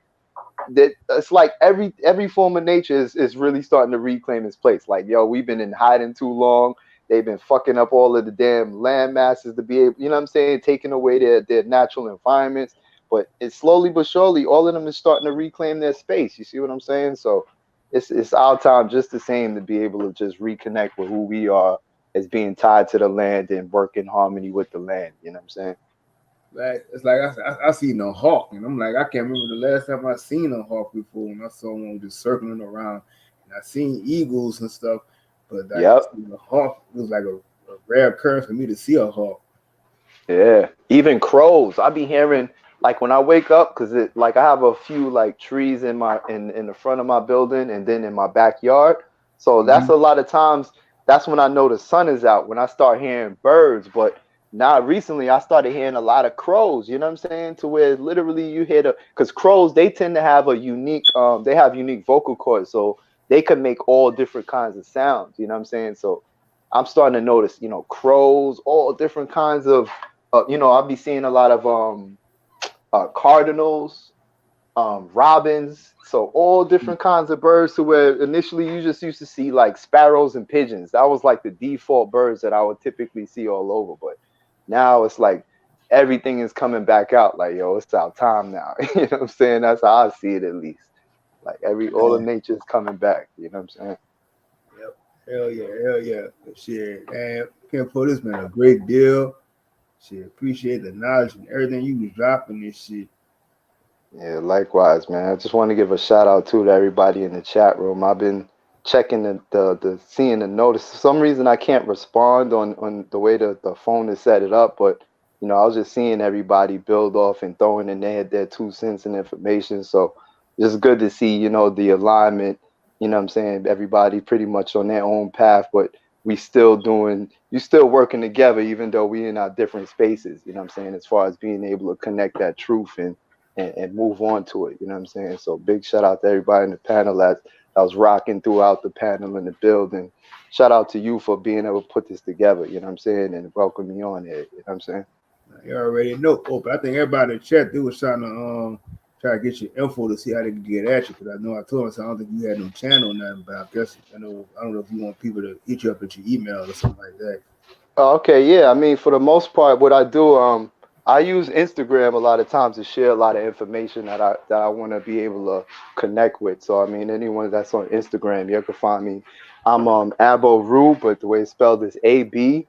that it's like every form of nature is really starting to reclaim its place. Like, yo, we've been in hiding too long. They've been fucking up all of the damn land masses to be able, you know what I'm saying, taking away their natural environments. But it's slowly but surely, all of them is starting to reclaim their space. You see what I'm saying? So it's our time just the same to be able to just reconnect with who we are as being tied to the land and work in harmony with the land. You know what I'm saying? Like it's like I seen a hawk, and I'm like, I can't remember the last time I seen a hawk before, and I saw one just circling around, and I seen eagles and stuff, but like Yep. seeing a hawk, it was like a rare occurrence for me to see a hawk. Yeah, even crows. I be hearing like when I wake up because it like I have a few like trees in the front of my building and then in my backyard. So that's Mm-hmm. a lot of times that's when I know the sun is out when I start hearing birds. But now recently I started hearing a lot of crows. You know what I'm saying? To where literally you hear the because crows they tend to have a unique they have unique vocal cords, so they can make all different kinds of sounds. You know what I'm saying? So I'm starting to notice crows, all different kinds of I'll be seeing a lot of cardinals, robins, so all different kinds of birds. To where initially you just used to see like sparrows and pigeons. That was like the default birds that I would typically see all over. But now it's like everything is coming back out. Like yo, it's our time now. You know what I'm saying? That's how I see it at least. Like all of Man, nature is coming back. You know what I'm saying? yep, hell yeah, shit, man. Can't put this man a great deal. Shit, appreciate the knowledge and everything you was dropping this shit. Yeah, likewise, man. I just want to give a shout out to everybody in the chat room. I've been checking the seeing the notice. For some reason I can't respond on the way the phone is set it up, but I was just seeing everybody build off and throwing in their 2 cents and information. So it's good to see, the alignment, what I'm saying, everybody pretty much on their own path, but you still working together even though we in our different spaces, what I'm saying, as far as being able to connect that truth and and move on to it. You know what I'm saying? So big shout out to everybody in the panel that was rocking throughout the panel in the building. Shout out to you for being able to put this together. You know what I'm saying? And welcome me on here. You know what I'm saying? You already know. Oh, but I think everybody in the chat they was trying to try to get your info to see how they could get at you. Because I know I told them I don't think you had no channel or nothing. But I guess I don't know if you want people to hit you up at your email or something like that. Oh, okay, yeah. I mean, for the most part, what I do, I use Instagram a lot of times to share a lot of information that I want to be able to connect with. So I mean, anyone that's on Instagram, you can find me. I'm Abo Ru, but the way it's spelled is AB_O_RU.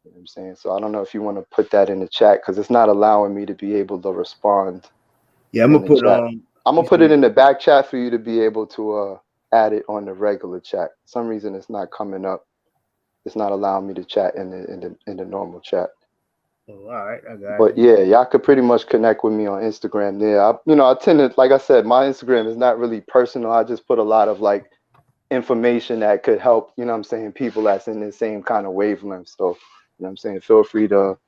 You know what I'm saying? So I don't know if you want to put that in the chat because it's not allowing me to be able to respond Yeah, I'm in gonna the put chat. I'm you gonna put it see, in the back chat for you to be able to add it on the regular chat. For some reason it's not coming up. It's not allowing me to chat in the normal chat. oh, all right, I got But you. yeah, y'all could pretty much connect with me on Instagram there. I tend to, like I said, my Instagram is not really personal. I just put a lot of like information that could help, you know what I'm saying, people that's in the same kind of wavelength. So, you know what I'm saying, feel free to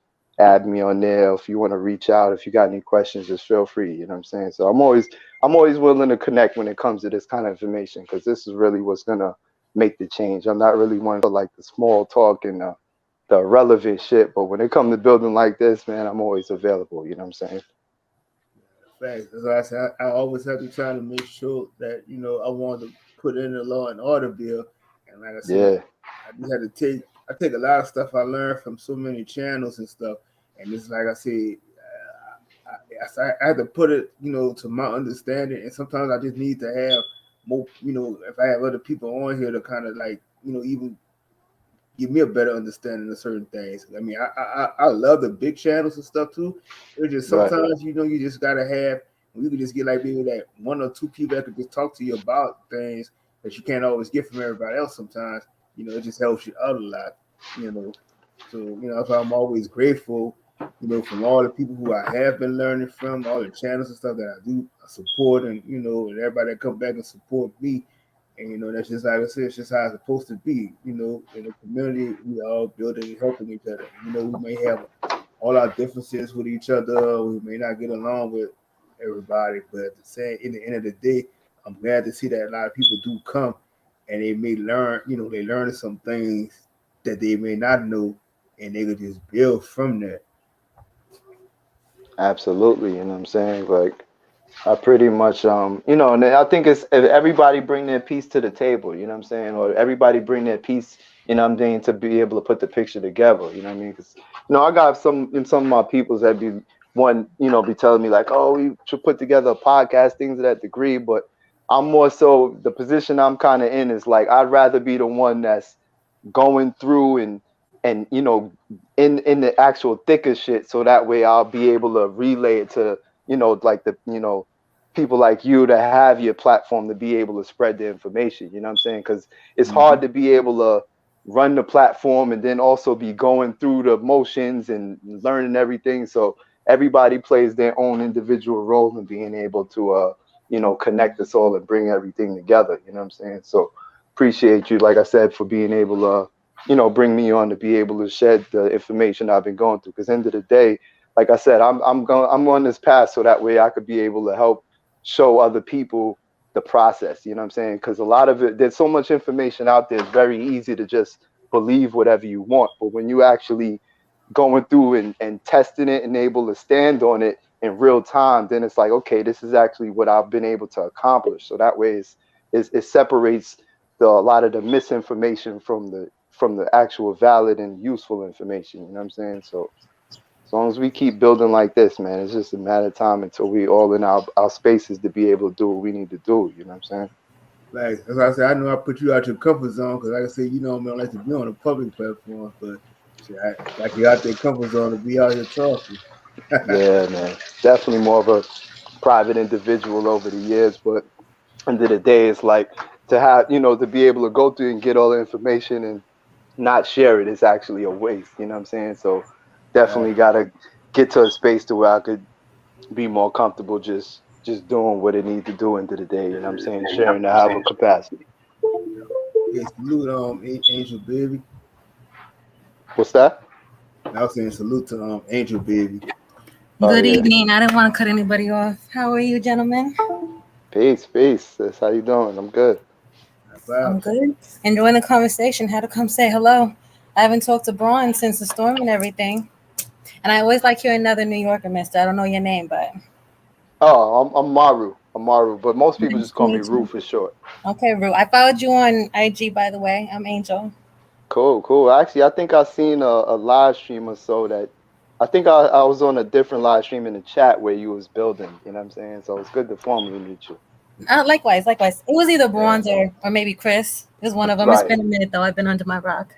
add me on there. If you want to reach out, if you got any questions, just feel free, you know what I'm saying? So I'm always willing to connect when it comes to this kind of information because this is really what's gonna make the change. I'm not really one for like the small talk and the relevant shit, but when it comes to building like this, man, I'm always available, you know what I'm saying? Facts. As I said, I always have to try to make sure that I want to put in the law and order bill, and like I said, Yeah, I just had to take a lot of stuff I learned from so many channels and stuff, and it's like I said, I had to put it, to my understanding, and sometimes I just need to have more, if I have other people on here to kind of like, even give me a better understanding of certain things. I mean, I love the big channels and stuff too. It's just right, sometimes you just gotta have. You can just get like maybe that one or two people that could just talk to you about things that you can't always get from everybody else. Sometimes it just helps you out a lot. You know, so that's why I'm always grateful. From all the people who I have been learning from, all the channels and stuff that I do support, and and everybody that come back and support me. And that's just like I said, it's just how it's supposed to be. In the community, we all building and helping each other. We may have all our differences with each other. We may not get along with everybody, but at the same, in the end of the day, I'm glad to see that a lot of people do come and they may learn. They learn some things that they may not know, and they could just build from that. absolutely, you know what I'm saying? Like I pretty much and I think it's if everybody bring their piece to the table, you know what I'm saying, or everybody bring their piece, you know what I'm saying, to be able to put the picture together, you know what I mean? Because I got some of my peoples that be one, be telling me like, oh, we should put together a podcast, things of that degree, but I'm more so the position I'm kind of in is like I'd rather be the one that's going through and in the actual thick of shit so that way I'll be able to relay it to like the people like you to have your platform to be able to spread the information, you know what I'm saying, because it's Mm-hmm. hard to be able to run the platform and then also be going through the motions and learning everything. So everybody plays their own individual role in being able to connect us all and bring everything together, you know what I'm saying? So appreciate you, like I said, for being able to bring me on to be able to shed the information I've been going through. Because end of the day, like I said, I'm on this path so that way I could be able to help show other people the process. You know what I'm saying? Because a lot of it, there's so much information out there. It's very easy to just believe whatever you want, but when you actually going through and testing it and able to stand on it in real time, then it's like, okay, this is actually what I've been able to accomplish. So that way it separates a lot of the misinformation from the actual valid and useful information. You know what I'm saying? So as long as we keep building like this, man, it's just a matter of time until we all in our spaces to be able to do what we need to do. You know what I'm saying? Like as I said, I know I put you out your comfort zone because, like I said, I don't like to be on a public platform, but shit, like you out there comfort zone to be out here talking. Yeah, man. Definitely more of a private individual over the years, but end of the day, it's like to have, to be able to go through and get all the information and not share it is actually a waste. You know what I'm saying? So Right. definitely got to get to a space to where I could be more comfortable just doing what it needs to do into the day. You know what I'm saying? Sharing to have a capacity. Hey, salute, Angel baby. What's that? I was saying salute to Angel Baby. Oh Good yeah. evening. I didn't want to cut anybody off. How are you, gentlemen? Peace, peace. That's how you doing? I'm good. I'm Vibes. good. Enjoying the conversation. Had to come say hello. I haven't talked to Braun since the storm and everything. And I always like hearing another New Yorker, mister. I don't know your name, but Oh, I'm Maru. I'm Maru, but most people nice just to call me meet Ru you. for short. Okay, Rue. I followed you on IG, by the way. I'm Angel. Cool, cool. Actually, I think I seen a live stream or so that I think I was on a different live stream in the chat where you was building. You know what I'm saying? So it's good to formally meet you. Likewise, likewise. It was either Yeah. Braun or maybe Chris. It was one of them. It's Right. been a minute, though. I've been under my rock.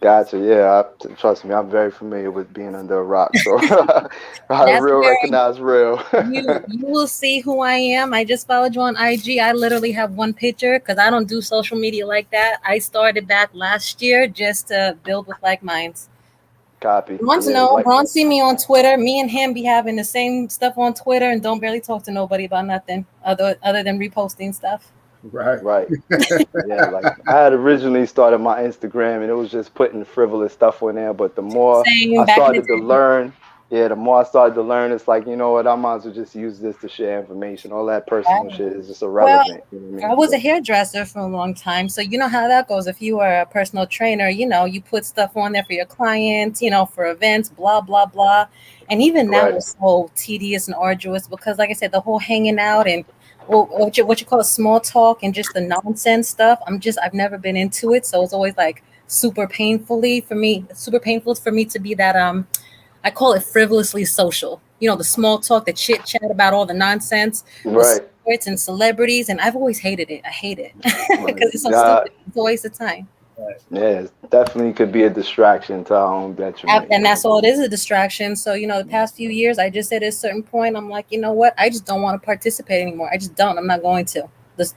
Gotcha. Yeah. Trust me, I'm very familiar with being under a rock, so I That's real where recognize real. you will see who I am. I just followed you on IG. I literally have one picture because I don't do social media like that. I started back last year just to build with like minds. Copy. You want to Yeah. know? Like. Ron see me on Twitter. Me and him be having the same stuff on Twitter and don't barely talk to nobody about nothing other than reposting stuff. Right. Right. Yeah, like I had originally started my Instagram and it was just putting frivolous stuff on there, but the more Same I back in the started to day. learn, yeah, the more I started to learn, it's like, you know what, I might as well just use this to share information. All that personal Right. shit is just Well, irrelevant. You know what I I mean? was a So, hairdresser for a long time, so you know how that goes. If you are a personal trainer, you put stuff on there for your clients, for events, blah blah blah. And even now, right, it's so tedious and arduous because, like I said, the whole hanging out and what you call small talk and just the nonsense stuff. I've never been into it, so it's always like super painful for me to be that I call it frivolously social. The small talk, the chit chat about all the nonsense with right, sports and celebrities, and I've always hated it. I hate it right. because it's so Yeah, stupid. It's a waste of time. Right. yeah, it definitely could be a distraction to our own detriment. You And know? that's all it is, a distraction. So, the past few years, I just said at a certain point, I'm like, you know what? I just don't want to participate anymore. I just don't. I'm not going to.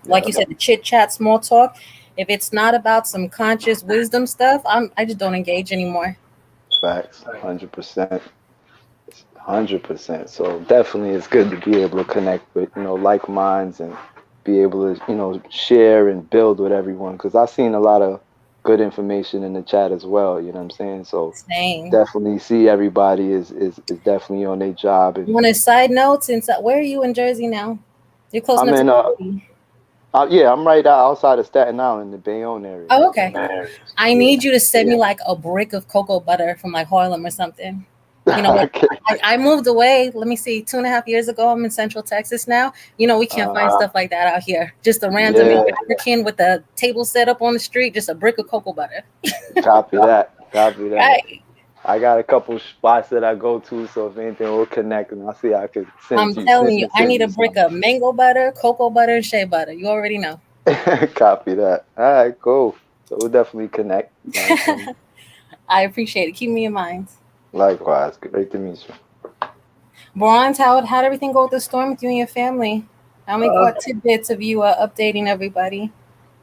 Like Yeah, you said, the chit chat, small talk. If it's not about some conscious wisdom stuff, I just don't engage anymore. facts, 100%. 100%. So definitely it's good to be able to connect with, like minds and be able to, share and build with everyone. Because I've seen a lot of good information in the chat as well. You know what I'm saying? So Same. definitely see everybody is definitely on their job. And On a side note, since where are you in Jersey now? You're close I'm enough to in, the city. yeah, I'm right outside of Staten Island, the Bayonne area. Oh, okay. I Yeah. need you to send me like a brick of cocoa butter from like Harlem or something. Like Okay. I moved away. Let me see, 2.5 years ago. I'm in Central Texas now. We can't find stuff like that out here. Just a random Yeah, African with a table set up on the street, just a brick of cocoa butter. copy that. Copy that. Right. I got a couple spots that I go to, so if anything, we'll connect, and I'll see I could I'm telling you, I send need you a brick some. of mango butter, cocoa butter, and shea butter. You already know. Copy that. All right, cool. So we'll definitely connect. You know what I'm saying? I appreciate it. Keep me in mind. Likewise. Great to meet you. Bronze, how'd everything go with the storm with you and your family? I only Uh, caught tidbits of you updating everybody.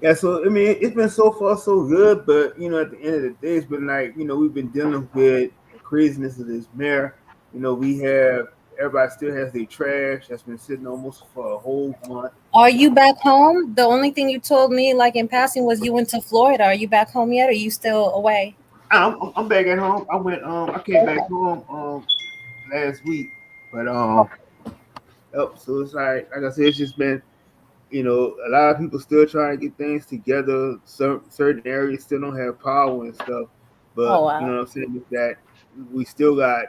yeah. So I mean, it's been so far so good, but at the end of the day, it's been like we've been dealing with the craziness of this mayor. We have everybody still has their trash that's been sitting almost for a whole month. Are you back home? The only thing you told me, like in passing, was you went to Florida. Are you back home yet? Or are you still away? I'm back at home. I came back Okay. home last week, but so it's like I said, it's just been a lot of people still trying to get things together. Certain areas still don't have power and stuff, Oh but wow. what I'm saying is that we still got.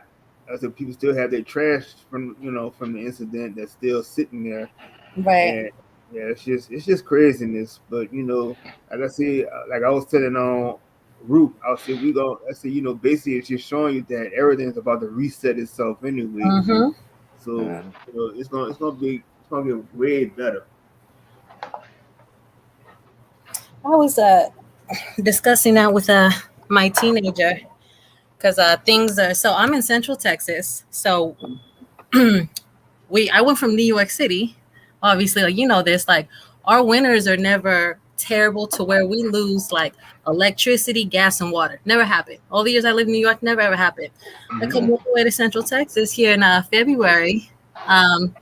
I said people still have their trash from the incident that's still sitting there, Right. and yeah, it's just craziness. But like I said, like I was telling on Root, I said I said basically it's just showing you that everything's about to reset itself anyway. Mm-hmm. So Mm. it's gonna get way better. I was discussing that with my teenager because things are so I'm in Central Texas. So I went from New York City, obviously, like this, like our winters are never terrible to where we lose like electricity, gas, and water. Never happened. All the years I lived in New York, never ever happened. I come Hmm. all the way to Central Texas here in February. Um,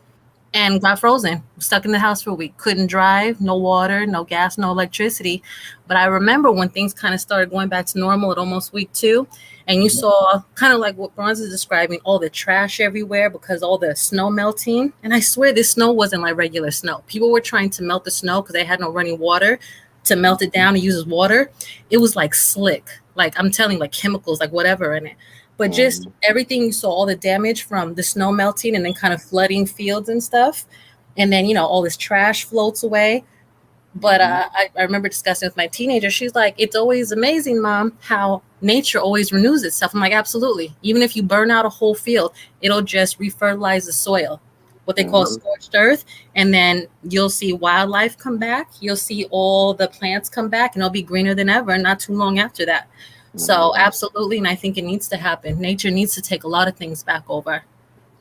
and got frozen, stuck in the house for a week. Couldn't drive, no water, no gas, no electricity. But I remember when things kind of started going back to normal at almost week 2, and you saw kind of like what Bronze is describing, all the trash everywhere because all the snow melting. And I swear this snow wasn't like regular snow. People were trying to melt the snow because they had no running water to melt it down and use as water. It was like slick, like I'm telling you, like chemicals, like whatever in it. But just everything you saw, all the damage from the snow melting and then kind of flooding fields and stuff. And then, all this trash floats away. But I remember discussing with my teenager. She's like, it's always amazing, Mom, how nature always renews itself. I'm like, absolutely. Even if you burn out a whole field, it'll just refertilize the soil, what they call scorched earth. And then you'll see wildlife come back. You'll see all the plants come back and it'll be greener than ever not too long after that. So absolutely. And I think it needs to happen. Nature needs to take a lot of things back over.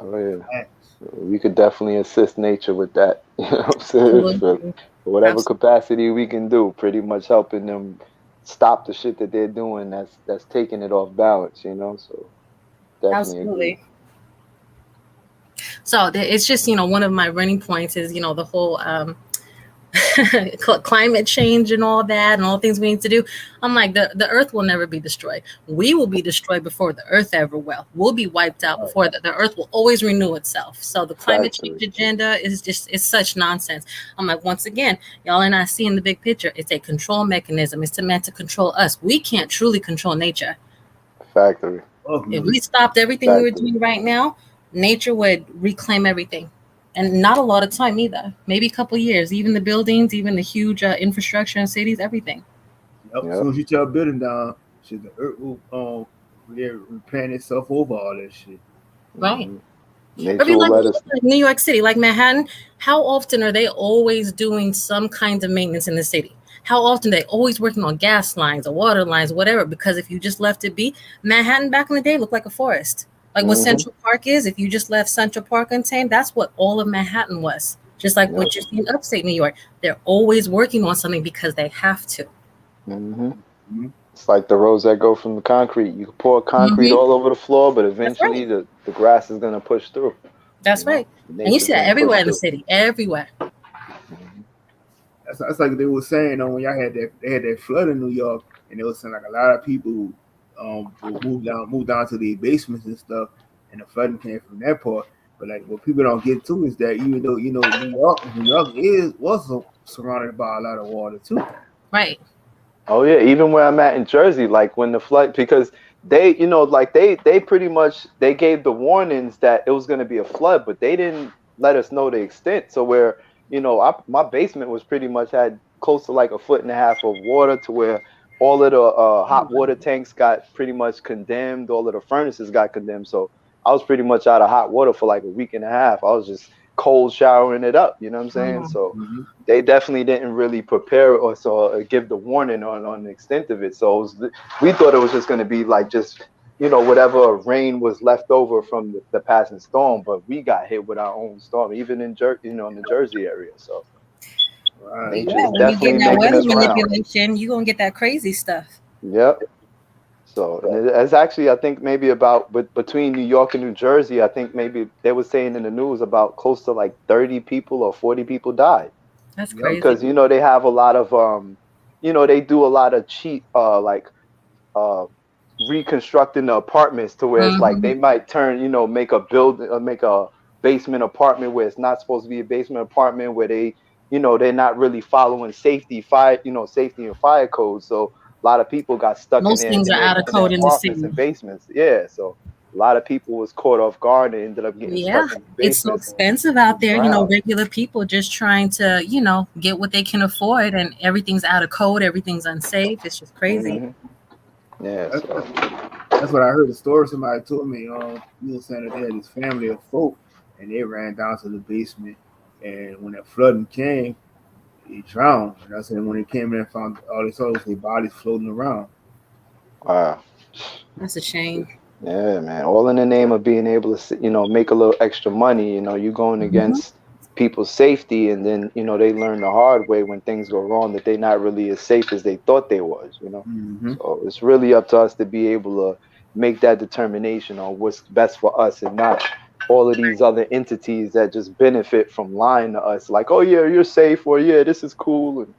Oh yeah. Facts. We could definitely assist nature with that. You know what I'm saying? For Absolutely. whatever Absolutely. capacity we can do, pretty much helping them stop the shit that they're doing that's taking it off balance, So definitely agree. Absolutely. So it's just, one of my running points is, the whole climate change and all that and all the things we need to do. I'm like, the earth will never be destroyed. We will be destroyed before the earth ever will. We'll be wiped out before the earth will always renew itself. So the climate change Factory. agenda is just, it's such nonsense. I'm like, once again, y'all are not seeing the big picture. It's a control mechanism. It's meant to control us. We can't truly control nature. Factory. If we stopped everything we were Factory. doing right now, nature would reclaim everything. And not a lot of time either. Maybe a couple of years. Even the buildings, even the huge infrastructure in cities, everything. Yep. As Yep. soon as you tear a building down, shit, the earth will replant itself over all that shit. Right. I Nature mean, will like let us. New York City, like Manhattan, how often are they always doing some kind of maintenance in the city? How often are they always working on gas lines or water lines, whatever? Because if you just left it be, Manhattan back in the day looked like a forest. Like what Hmm. Central Park is, if you just left Central Park untamed, that's what all of Manhattan was. Just like Yep. what you see in upstate New York. They're always working on something because they have to. Hmm. Mhm. It's like the roads that go from the concrete. You can pour concrete Hmm. all over the floor, but That's right. eventually the grass is gonna push through. That's right. And you Nature's see that gonna push everywhere in the through. city, everywhere. Hmm. That's like they were saying when y'all had they had that flood in New York, and they were saying like a lot of people will move down to the basements and stuff, and the flooding came from that part. But like what people don't get to is that even though New York is was surrounded by a lot of water too. Right. Oh yeah, even where I'm at in Jersey, like when the flood, because they, like they pretty much they gave the warnings that it was going to be a flood, but they didn't let us know the extent. So where, my basement was pretty much had close to like a foot and a half of water, to where all of the hot water tanks got pretty much condemned, all of the furnaces got condemned. So I was pretty much out of hot water for like a week and a half. I was just cold showering it up, you know what I'm saying? Mm. So Mm-hmm. they definitely didn't really prepare or give the warning on the extent of it. So we thought it was just going to be like just whatever rain was left over from the passing storm, but we got hit with our own storm, even in the Jersey area. So Right. Yeah, nature is when you get definitely that making weather us round. manipulation, you're gonna get that crazy stuff. Yep. So, and it's actually, I think maybe about, but between New York and New Jersey, I think maybe they were saying in the news about close to like 30 people or 40 people died, That's Yep. crazy. because they have a lot of they do a lot of cheap like uh reconstructing the apartments, to where it's like Hmm. they might turn, make a building or make a basement apartment where it's not supposed to be a basement apartment, where they're not really following safety and fire codes. So a lot of people got stuck in Most their things in are their out of in their code in the apartments city. and basements. Yeah, so a lot of people was caught off guard and ended up getting Yeah, stuck in the it's so basements expensive out and there. drowned. Regular people just trying to, get what they can afford, and everything's out of code. Everything's unsafe. It's just crazy. Hmm. Yeah, That's, so. that's what I heard. The story somebody told me. You were saying that they had this family of folk, and they ran down to the basement, and when that flooding came, they drowned. And I said when they came in and found all they saw was their bodies floating around. Wow. That's a shame. Yeah, man. All in the name of being able to, make a little extra money. You're going Hmm. against people's safety, and then they learn the hard way when things go wrong that they're not really as safe as they thought they was. Mm-hmm. So it's really up to us to be able to make that determination on what's best for us and not all of these other entities that just benefit from lying to us, like, oh yeah, you're safe, or yeah, this is cool, and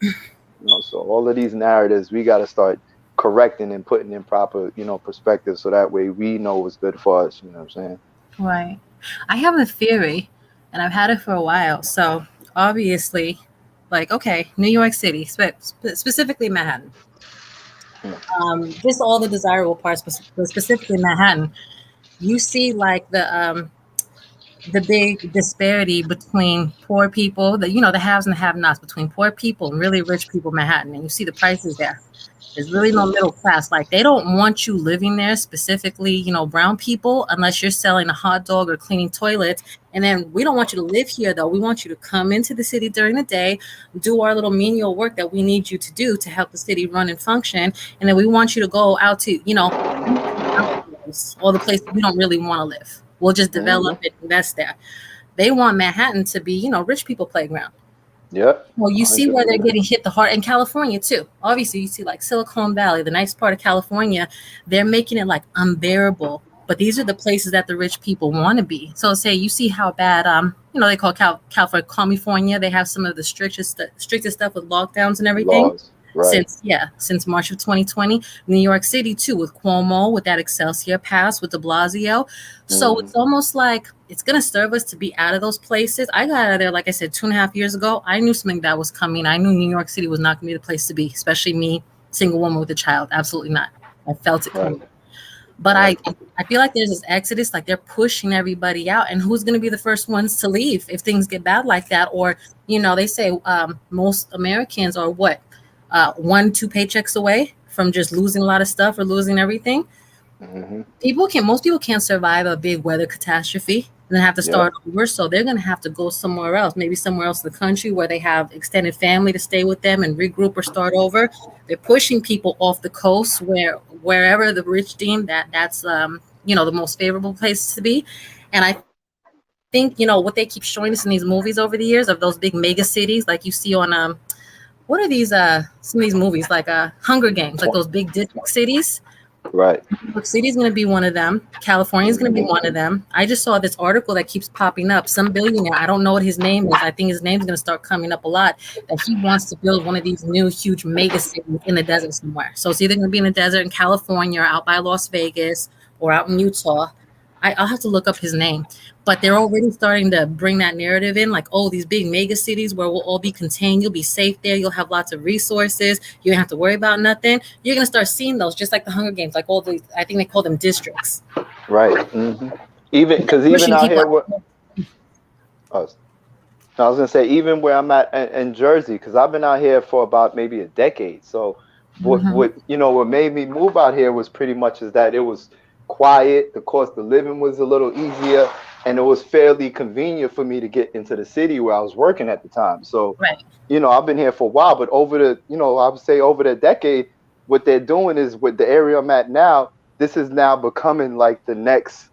so all of these narratives we got to start correcting and putting in proper, perspective, so that way we know what's good for us. You know what I'm saying? Right. I have a theory, and I've had it for a while. So obviously, like, okay, New York City, specifically Manhattan, Hmm. just all the desirable parts, but specifically Manhattan. You see, like the big disparity between poor people, the haves and the have-nots, between poor people and really rich people in Manhattan, and you see the prices there. There's really no middle class. Like, they don't want you living there, specifically, brown people, unless you're selling a hot dog or cleaning toilets. And then we don't want you to live here, though. We want you to come into the city during the day, do our little menial work that we need you to do to help the city run and function. And then we want you to go out to, all the places we don't really want to live. We'll just develop Hmm. it, invest there. They want Manhattan to be, rich people playground. Yep. Well, you see where they're 100%. getting hit the hard in California too. Obviously, you see like Silicon Valley, the nice part of California, they're making it like unbearable. But these are the places that the rich people want to be. So say you see how bad they call California. They have some of the strictest stuff with lockdowns and everything Laws. Right. since March of 2020. New York City too, with Cuomo, with that Excelsior pass, with De Blasio. So Hmm. it's almost like it's gonna serve us to be out of those places. I got out of there, like I said, 2.5 years ago. I knew something that was coming. I knew New York City was not gonna be the place to be, especially me, single woman with a child. Absolutely not. I felt it Right. coming. But Right. I feel like there's this exodus, like they're pushing everybody out, and who's going to be the first ones to leave if things get bad like that? Or they say most Americans are what 1, 2 paychecks away from just losing a lot of stuff or losing everything. Hmm. Most people can't survive a big weather catastrophe and then have to Yep. start over. So they're going to have to go somewhere else, maybe somewhere else in the country where they have extended family to stay with them and regroup or start over. They're pushing people off the coast wherever the rich deem that's the most favorable place to be. And I think what they keep showing us in these movies over the years of those big mega cities, like you see on what are these some of these movies like Hunger Games, like those big district cities. Right. New York City is going to be one of them. California is going to be Hmm. one of them. I just saw this article that keeps popping up. Some billionaire, I don't know what his name is. I think his name is going to start coming up a lot. That he wants to build one of these new huge mega cities in the desert somewhere. So it's either going to be in the desert in California, or out by Las Vegas, or out in Utah. I'll have to look up his name. But they're already starting to bring that narrative in, like, oh, these big mega cities where we'll all be contained. You'll be safe there. You'll have lots of resources. You don't have to worry about nothing. You're gonna start seeing those, just like the Hunger Games, like all the, I think they call them districts. Right. Even But they're because even pushing out people here, out. oh, I was gonna say, even where I'm at in Jersey, because I've been out here for about maybe a decade. So Hmm. what made me move out here was pretty much is that it was quiet, the cost of living was a little easier, and it was fairly convenient for me to get into the city where I was working at the time. So, Right, I've been here for a while, but over the, I would say over the decade, what they're doing is, with the area I'm at now, this is now becoming like the next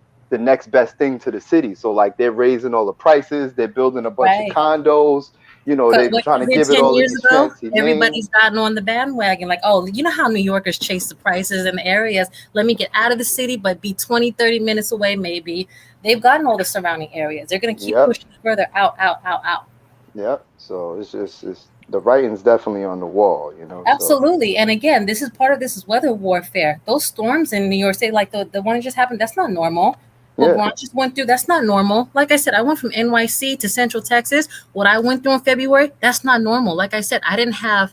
best thing to the city. So like they're raising all the prices, they're building a bunch of right. condos, But they're what trying you to did give it 10 all of years these ago, fancy everybody's names. gotten on the bandwagon. Like, oh, you know how New Yorkers chase the prices in the areas. Let me get out of the city, but be 20, 30 minutes away, maybe. They've gotten all the surrounding areas. They're going to keep Yep. pushing further out, out, out, out. Yep. So it's the writing's definitely on the wall. So Absolutely. And again, this is part of this is weather warfare. Those storms in New York State, like the one that just happened, that's not normal. What yeah. Ron just went through, that's not normal. Like I said, I went from NYC to Central Texas. What I went through in February, that's not normal. Like I said, I didn't have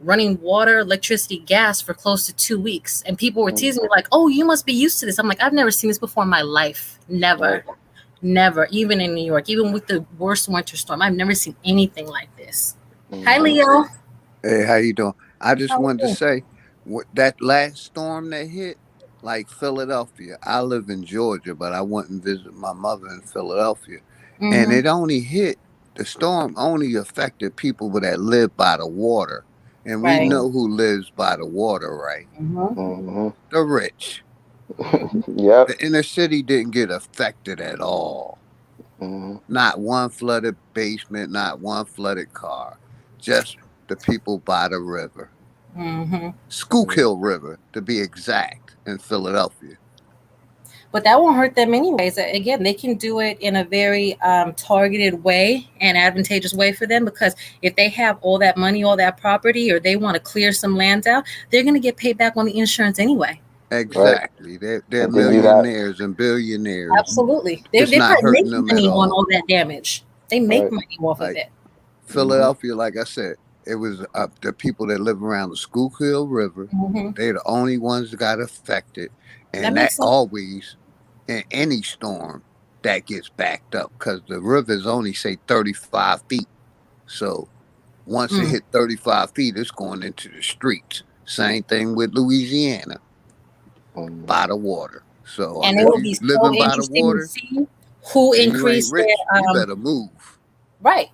running water, electricity, gas for close to 2 weeks. And people were Mm, teasing me like, oh, you must be used to this. I'm like, I've never seen this before in my life. right. Never. Never. Even in New York, even with the worst winter storm, I've never seen anything like this. Hi, Hmm. Leo. Hey, how you doing? I just How are wanted to you? say, that last storm that hit, like Philadelphia. I live in Georgia, but I went and visited my mother in Philadelphia, and Mm-hmm. it only hit. The storm only affected people that live by the water, and we Right. know who lives by the water, right? Mm-hmm. Hmm. The rich. Yep. The inner city didn't get affected at all. Hmm. Not one flooded basement, not one flooded car. Just the people by the river. Mm-hmm. Schuylkill River, to be exact, in Philadelphia. But that won't hurt them anyways. Again, they can do it in a very targeted way and advantageous way for them, because if they have all that money, all that property, or they want to clear some land out, they're going to get paid back on the insurance anyway. Right. Exactly. They're And then you have millionaires and billionaires. Absolutely. It's They not probably make hurting them at money on all. all that damage. They make right. money off of Like it. Philadelphia, like I said, it was the people that live around the Schuylkill River. Hmm. They're the only ones that got affected, That and that makes sense. always in any storm that gets backed up because the river is only say 35 feet. So once it Mm. hit 35 feet, it's going into the streets. Same thing with Louisiana Mm, by the water. So And it if will you be so living by the interesting to water see who and you ain't increased rich, their you better move. right.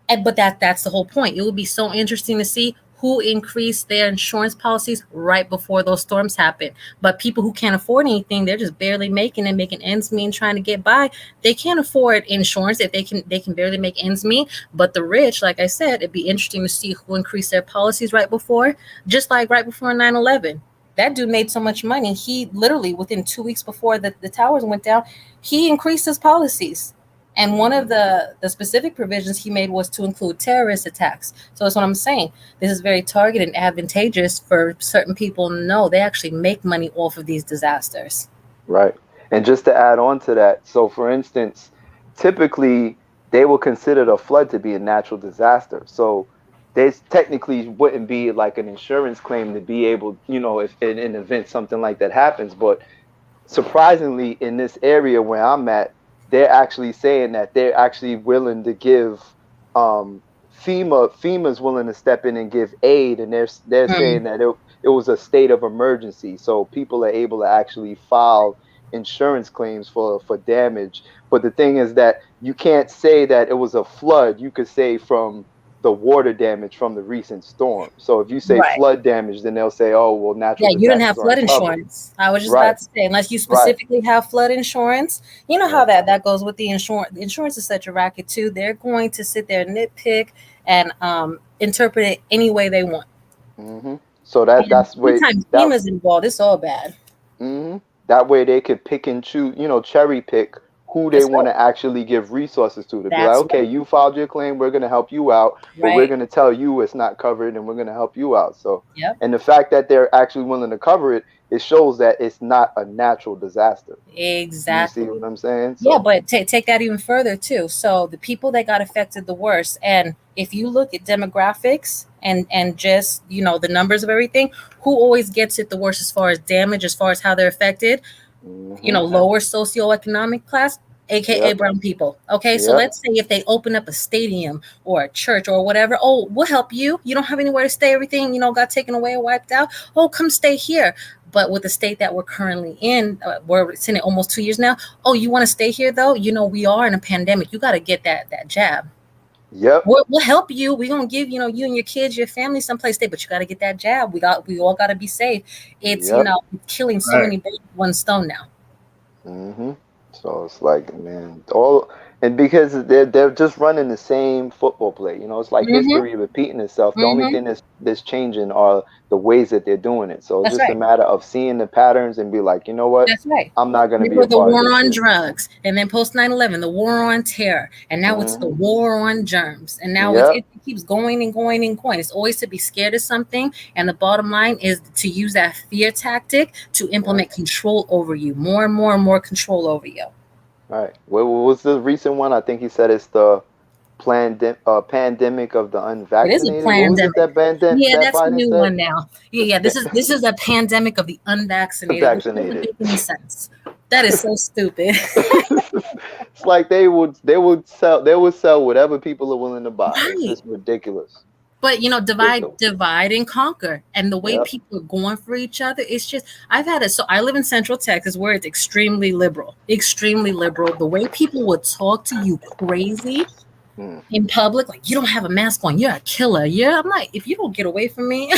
And but that's the whole point. It would be so interesting to see who increased their insurance policies right before those storms happen. But people who can't afford anything, they're just barely making ends meet and trying to get by. They can't afford insurance if they can barely make ends meet. But the rich, like I said, it'd be interesting to see who increased their policies right before, just like right before 9/11. That dude made so much money. He literally within 2 weeks before the towers went down, he increased his policies. And one of the specific provisions he made was to include terrorist attacks. So that's what I'm saying. This is very targeted and advantageous for certain people to know they actually make money off of these disasters. right. And just to add on to that, so for instance, typically they will consider the flood to be a natural disaster. So there's technically wouldn't be like an insurance claim to be able, if in an event something like that happens. But surprisingly, in this area where I'm at, they're actually saying that they're actually willing to give um, FEMA's willing to step in and give aid, and they're saying Mm, that it was a state of emergency, so people are able to actually file insurance claims for damage. But the thing is that you can't say that it was a flood. You could say from the water damage from the recent storm. So if you say right. flood damage, then they'll say, oh, well, natural Yeah, you didn't have disasters flood aren't covered. insurance. I was just Right, about to say, unless you right. specifically have flood insurance, you know how Yeah. that goes with the insurance. The insurance is such a racket too. They're going to sit there and nitpick and interpret it any way they want. So And that's way anytime that FEMA's involved, it's all bad. hmm that way they could pick and choose, cherry pick who they That's want right. to actually give resources to be like, That's okay, right. you filed your claim, we're going to help you out, but we're Right. going to tell you it's not covered and we're going to help you out. So, Yep. and the fact that they're actually willing to cover it, it shows that it's not a natural disaster. You see Exactly. what I'm saying? Yeah, So, but take that even further too. So the people that got affected the worst, and if you look at demographics and just the numbers of everything, who always gets it the worst as far as damage, as far as how they're affected? hmm Lower socioeconomic class, aka yep, brown people. Okay, so yep, let's say if they open up a stadium or a church or whatever, oh, we'll help you. You don't have anywhere to stay, everything got taken away or wiped out. Oh, come stay here. But with the state that we're currently in, we're in it almost 2 years now. Oh, you want to stay here though? We are in a pandemic. You got to get that jab. yep, We'll help you. We're gonna give you and your kids, your family, someplace to stay, but you got to get that jab. We all got to be safe. It's yep. killing so Right. many birds with one stone now. hmm So it's like, man, all and because they're just running the same football play. It's like Mm-hmm. history repeating itself. The only Mm-hmm. thing that's changing are the ways that they're doing it. So it's That's just a right. matter of seeing the patterns and be like, you know what, That's right. I'm not gonna There be a was the part of war this on shit. drugs, and then post 9/11, the war on terror, and now it's the hmm war on germs, and now Yep. it keeps going and going and going. It's always to be scared of something, and the bottom line is to use that fear tactic to Yep. implement control over you, more and more and more control over you. Right. What was the recent one? I think he said it's the pandemic of the It is a unvaccinated. What was it pandemic. that Yeah, that that's a Biden new said? one now. Yeah. This is a pandemic of the unvaccinated, which doesn't Vaccinated. make any sense. That is so stupid. It's like they would sell whatever people are willing to buy. It's Right. just ridiculous. But divide Ridiculous. divide and conquer, and the way Yep. people are going for each other, it's just I've had it. So I live in Central Texas, where it's extremely liberal, extremely liberal. The way people would talk to you crazy Mm. in public, like you don't have a mask on, you're a killer. Yeah, I'm like, if you don't get away from me.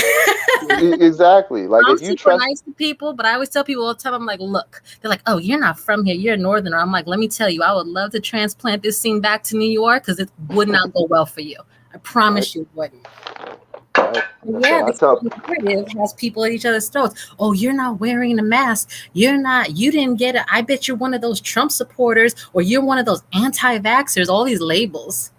Exactly. Like I'm if you super trust. nice to people, but I always tell people all the time, I'm like, look, they're like, oh, you're not from here, you're a northerner. I'm like, let me tell you, I would love to transplant this scene back to New York because it would not go well for you. I Right. promise you it wouldn't. Right. That's Yeah, what I this tell. narrative has people at each other's throats. Oh, you're not wearing a mask. You didn't get it. I bet you're one of those Trump supporters or you're one of those anti-vaxxers, all these labels.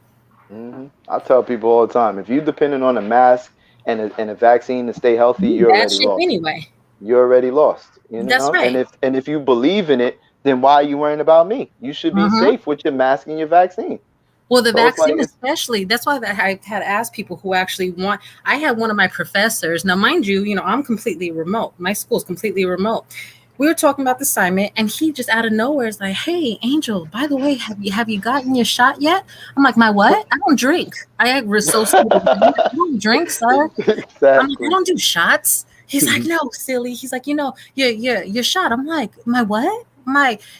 I tell people all the time, if you're depending on a mask and a vaccine to stay healthy, You you're bad already shit lost. anyway. You're already lost, you That's know. right. And if you believe in it, then why are you worrying about me? You should be Hmm. safe with your mask and your vaccine. Well, the So it's like vaccine, it's especially, that's why that I had asked people who actually want. I had one of my professors. Now, mind you, I'm completely remote. My school's completely remote. We were talking about the assignment, and he just out of nowhere is like, "Hey, Angel, by the way, have you gotten your shot yet?" I'm like, "My what? I don't drink. I was so stupid. I don't drink, sir. I'm like, I exactly. don't do shots." He's like, "No, silly." He's like, your shot. I'm like, "My what?"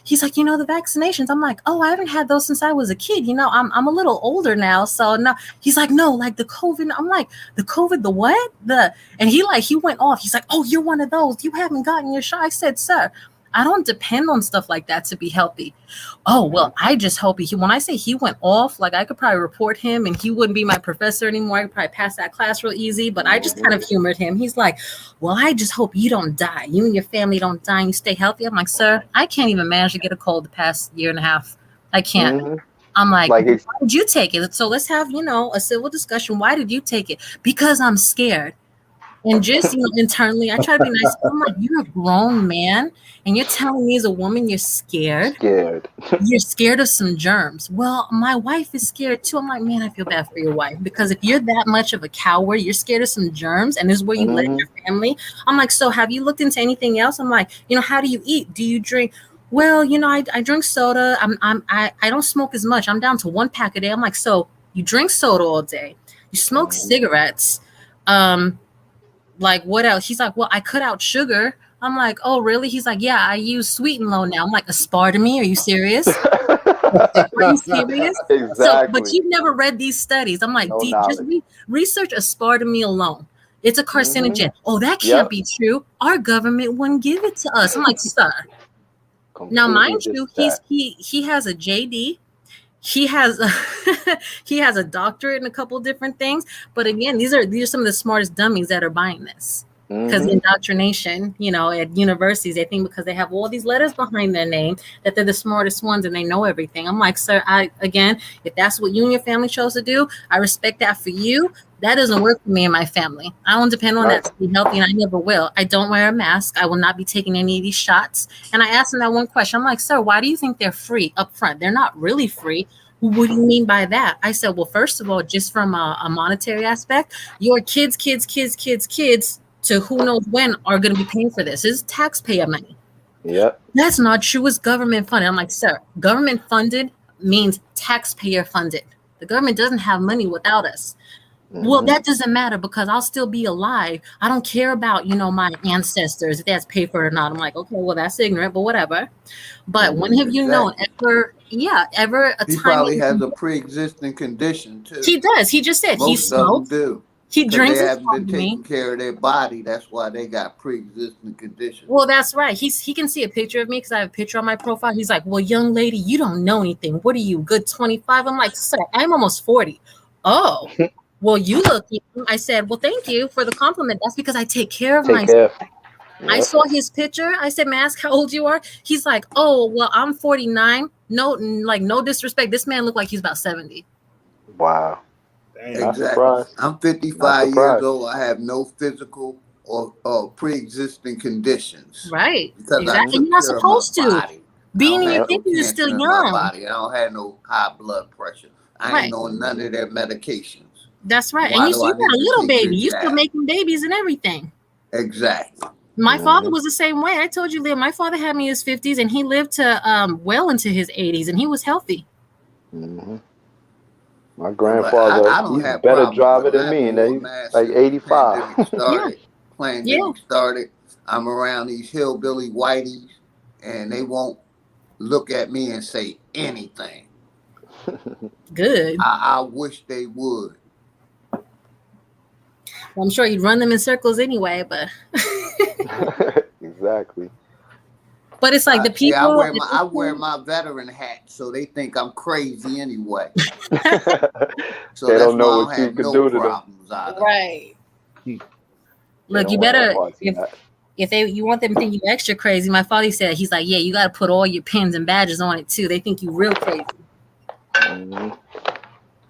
He's like, the vaccinations. I'm like, "Oh, I haven't had those since I was a kid. I'm a little older now, so no." He's like, "No, like the COVID." I'm like, "The COVID, the what?" And he went off. He's like, "Oh, you're one of those. You haven't gotten your shot." I said, "Sir, I don't depend on stuff like that to be healthy." Oh, well, I just hope when I say he went off, like I could probably report him and he wouldn't be my professor anymore. I could probably pass that class real easy, but I just kind of humored him. He's like, "Well, I just hope you don't die. You and your family don't die and you stay healthy." I'm like, "Sir, I can't even manage to get a cold the past year and a half. I can't." hmm I'm like, Like it's "Why did you take it?" So let's have, a civil discussion. Why did you take it? Because I'm scared. And just, internally, I try to be nice. I'm like, "You're a grown man and you're telling me as a woman you're scared. scared. You're scared of some germs." Well, my wife is scared too. I'm like, "Man, I feel bad for your wife because if you're that much of a coward, you're scared of some germs, and this is where you led hmm your family." I'm like, "So have you looked into anything else?" I'm like, "How do you eat? Do you drink?" Well, I drink soda. I don't smoke as much. I'm down to 1 pack a day. I'm like, "So you drink soda all day, you smoke hmm cigarettes, um, like what else?" He's like, "Well, I cut out sugar." I'm like, "Oh, really?" He's like, "Yeah, I use sweet and low now." I'm like, "Aspartame? Are you serious? Are you serious?" So, but exactly. you've never read these studies. I'm like, No Just knowledge. research aspartame alone. It's a hmm carcinogen." "Oh, that can't Yep. be true. Our government wouldn't give it to us." I'm like, "Sir." Now, Completely mind you, detached. he has a JD. He has he has a doctorate in a couple different things. But again, these are some of the smartest dummies that are buying this. Because the hmm indoctrination, at universities, they think because they have all these letters behind their name that they're the smartest ones and they know everything. I'm like, "Sir, if that's what you and your family chose to do, I respect that for you. That doesn't work for me and my family. I don't depend on that Right. to be healthy, and I never will. I don't wear a mask. I will not be taking any of these shots." And I asked him that one question. I'm like, "Sir, why do you think they're free up front? They're not really free." "What do you mean by that?" I said, "Well, first of all, just from a monetary aspect, your kids to who knows when are going to be paying for this. It's taxpayer money." Yep. "That's not true. It's government funded." I'm like, "Sir, government funded means taxpayer funded. The government doesn't have money without us." "Well, hmm that doesn't matter because I'll still be alive. I don't care about, my ancestors, if that's paid for or not." I'm like, "Okay, well, that's ignorant, but whatever." But when hmm have you known Exactly. ever a He time probably has a pre-existing condition too. he does? He just said he Most of them smokes, do. he Because they drinks his haven't been coffee. taking care of their body. That's why they got pre-existing conditions. Well, that's right. He can see a picture of me because I have a picture on my profile. He's like, "Well, young lady, you don't know anything. What are you, good 25?" I'm like, "Sir, I'm almost 40. "Oh, well, you look young." I said, "Well, thank you for the compliment. That's because I take care of Take myself." care. I Yep. saw his picture. I said, "May I ask how old you are?" He's like, "Oh, well, I'm 49. No, like no disrespect. This man looked like he's about 70. Wow. Damn. Not Exactly. surprised. I'm Not 55 years surprised. old. I have no physical or pre-existing conditions Right. because I Exactly. took You're not care of my supposed to. body. I Being don't in your Yep. have no 50s is still cancer in my young. body. I don't have no high blood pressure. I ain't Right. on none of their medications. That's right. And Why you do see, I you got need a to little take baby. your You still jab? making babies and everything. Exactly. My father hmm was the same way. I told you, Leah, my father had me in his 50s and he lived to well into his 80s and he was healthy. hmm My Yeah, but grandfather, I don't he's a have better problems with driver them. than I haven't me, and wore a he's mask like since the 85. pandemic Yeah. started. Yeah. Pandemic started. I'm around these hillbilly whiteys, and they won't look at me and say anything. Good. I wish they would. Well, I'm sure you'd run them in circles anyway, but exactly. it's like the See, I people wear at my this I wear point. my veteran hat, so they think I'm crazy anyway. So they that's don't why know I what don't you have could no do to them. problems either. Right. key. They Look, don't you want no better parts of that. if you want them to think you extra crazy. My father said he's like, yeah, you got to put all your pins and badges on it too. They think you real crazy. Mhm.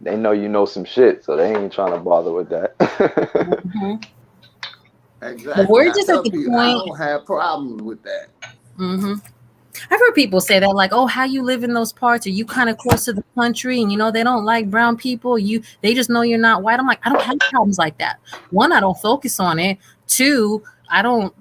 They know you know some shit, so they ain't trying to bother with that. Hmm. But Exactly. we're I just at tell the people I point. don't have problems with that. Hmm. I've heard people say that, like, oh, how you live in those parts? Are you kind of close to the country? And they don't like brown people. They just know you're not white. I'm like, I don't have problems like that. One, I don't focus on it. Two, I don't,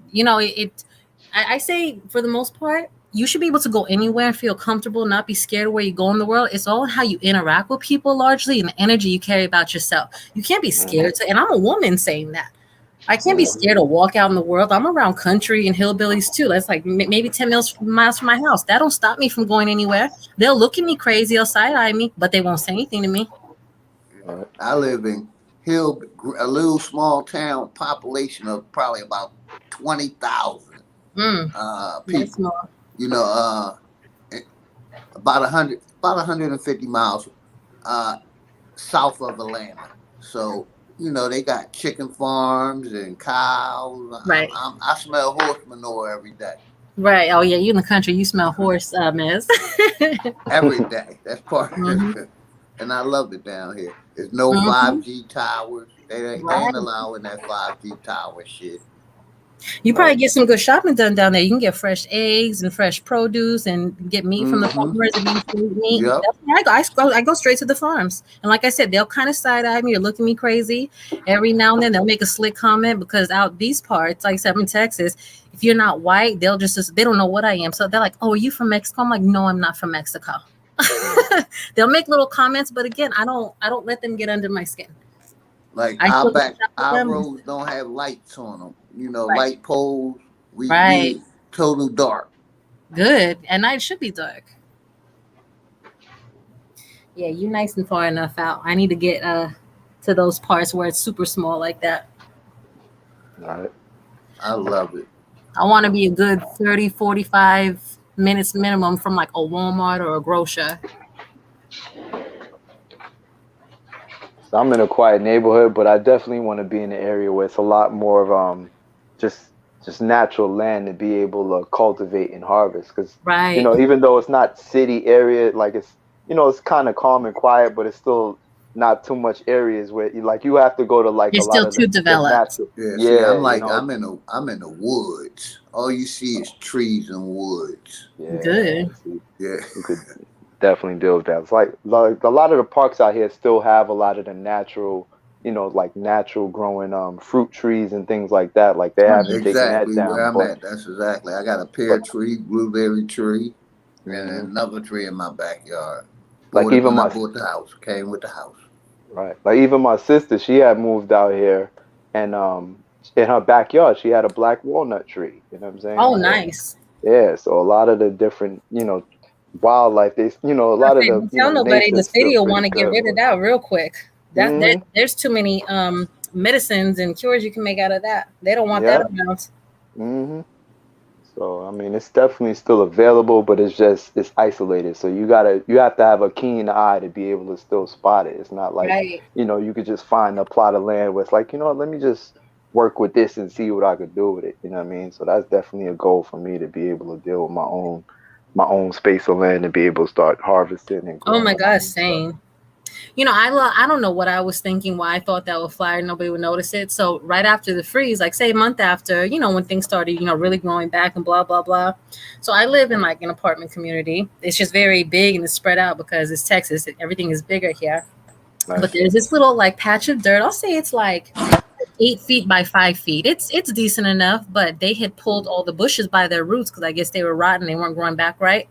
I say for the most part, you should be able to go anywhere and feel comfortable, not be scared of where you go in the world. It's all how you interact with people largely and the energy you carry about yourself. You can't be scared to, and I'm a woman saying that. I can't be scared to walk out in the world. I'm around country and hillbillies too. That's like maybe 10 miles from my house. That don't stop me from going anywhere. They'll look at me crazy, they'll side eye me, but they won't say anything to me. Right. I live in a little small town, population of probably about 20,000 Mm, that's people. small. You know, about 150 miles uh, south of Atlanta. So they got chicken farms and cows. Right. I smell horse manure every day. Right. Oh yeah, you in the country, you smell horse mess. Every day. That's part of Hmm. it. And I love it down here. There's no Hmm. 5G towers. They ain't Right. allowing that 5G tower shit. You probably Right. get some good shopping done down there. You can get fresh eggs and fresh produce and get meat from the Mm-hmm. farmers if you eat meat. Yep. That's where I go. I go straight to the farms. And like I said, they'll kind of side eye me or look at me crazy. Every now and then they'll make a slick comment because out these parts, like I said, I'm in Texas, if you're not white, they don't know what I am. So they're like, oh, are you from Mexico? I'm like, no, I'm not from Mexico. They'll make little comments, but again, I don't let them get under my skin. Like I still can shop with our them. roads don't have lights on them. Right. Light poles. Right. We total dark. Good. At night it should be dark. Yeah, you nice and far enough out. I need to get to those parts where it's super small like that. Right. I love it. I want to be a good 30, 45 minutes minimum from like a Walmart or a grocer. So I'm in a quiet neighborhood, but I definitely want to be in an area where it's a lot more of just just natural land to be able to cultivate and harvest. Because Right. even though it's not city area, like it's kind of calm and quiet, but it's still not too much areas where you have to go to like a It's lot still of too the developed. natural. Yeah, see, Yeah, I'm in the woods. All you see is trees and woods. yeah. Good. See, Yeah. you could definitely deal with that. It's like a lot of the parks out here still have a lot of the natural, like natural growing fruit trees and things like that. Like they Oh, haven't nice. taken that Exactly where down, I'm at. That's exactly. I got a pear but tree, blueberry tree, and mhm. another tree in my backyard. Like Bought it even when I my bought the house. Came with the house. right, like even my sister, she had moved out here, and in her backyard she had a black walnut tree. You know what I'm saying? Oh, So nice. yeah, so a lot of the different wildlife, a I lot of say, the don't tell nobody. The nature's still city will pretty want to get good, rid of but. that real quick. Hmm. There's too many medicines and cures you can make out of that. They don't want that Yeah. around. Hmm. So I mean, it's definitely still available, but it's isolated. So you have to have a keen eye to be able to still spot it. It's not like Right. you could just find a plot of land where it's like let me just work with this and see what I could do with it. You know what I mean? So that's definitely a goal for me to be able to deal with my own space of land and be able to start harvesting and Oh growing my my gosh, own stuff. same. I don't know what I was thinking, why I thought that would fly and nobody would notice it. So right after the freeze, like say a month after, when things started, really growing back and blah blah blah. So I live in like an apartment community. It's just very big and it's spread out because it's Texas. Everything is bigger here. But Nice. there's this little like patch of dirt. I'll say it's like 8 feet by 5 feet. It's decent enough, but they had pulled all the bushes by their roots because I guess they were rotten. They weren't growing back right.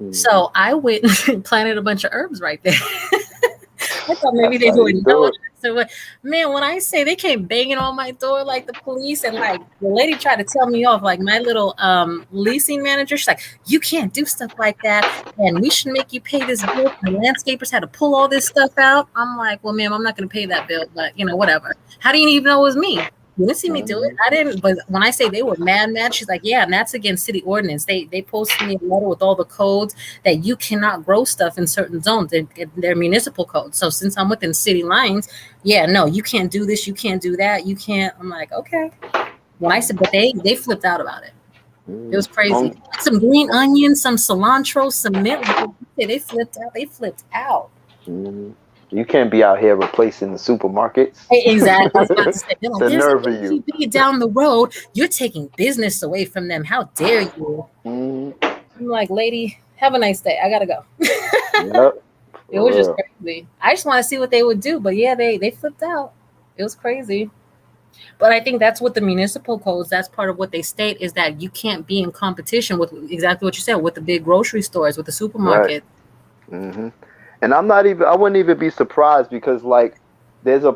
Mm-hmm. So I went and planted a bunch of herbs right there. I thought maybe That's they how you wouldn't do know. it. So, man, when I say they came banging on my door like the police, and like the lady tried to tell me off, like my little leasing manager, she's like, "You can't do stuff like that, and we should make you pay this bill." The landscapers had to pull all this stuff out. I'm like, "Well, ma'am, I'm not going to pay that bill, but whatever." How do you even know it was me? You didn't see me do it. I didn't. But when I say they were mad, she's like, yeah, and that's against city ordinance. They posted me a letter with all the codes that you cannot grow stuff in certain zones. They're municipal codes. So since I'm within city lines, yeah, no, you can't do this. You can't do that. You can't. I'm like, okay. When I said, but they flipped out about it. It was crazy. Like some green onions, some cilantro, some mint. Like, they flipped out. They flipped out. You can't be out here replacing the supermarkets. Exactly. I was about to say, they're like, The there's nerve an of you. HEB down the road. You're taking business away from them. How dare you? I'm like, lady, have a nice day. I gotta go. Yep. It was just crazy. I just want to see what they would do. But yeah, they flipped out. It was crazy. But I think that's what the municipal codes, that's part of what they state, is that you can't be in competition with exactly what you said, with the big grocery stores, with the supermarket. Right. And I wouldn't even be surprised because like there's the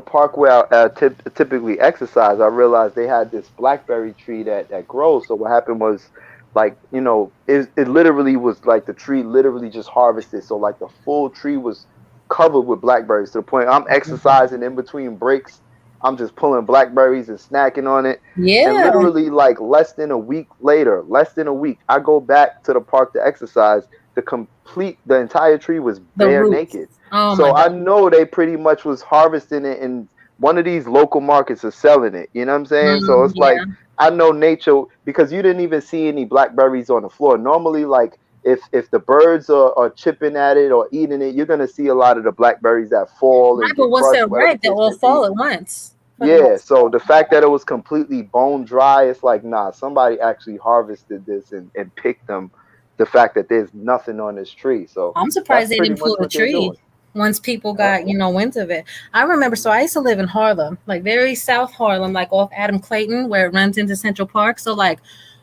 park where I typically exercise. I realized they had this blackberry tree that grows. So what happened was like, it literally was like the tree literally just harvested. So like the full tree was covered with blackberries to the point I'm exercising in between breaks. I'm just pulling blackberries and snacking on it. And Yeah. literally like less than a week, I go back to the park to exercise. The entire tree was bare naked. Oh So my I God. know they pretty much was harvesting it and one of these local markets are selling it. You know what I'm saying? So it's Yeah. like I know nature because you didn't even see any blackberries on the floor. Normally, like if the birds are chipping at it or eating it, you're gonna see a lot of the blackberries that fall Right, and but get once they're crushed, whatever the ripe, they'll case all may be. fall at once for the Yeah, most so part. the fact that it was completely bone dry, it's like, nah, somebody actually harvested this and picked them. The fact that there's nothing on this tree. So I'm that's surprised they pretty didn't much pull the what they're tree doing. once people Yep. got, wind of it. I remember, so I used to live in Harlem, like very South Harlem, like off Adam Clayton, where it runs into Central Park. So like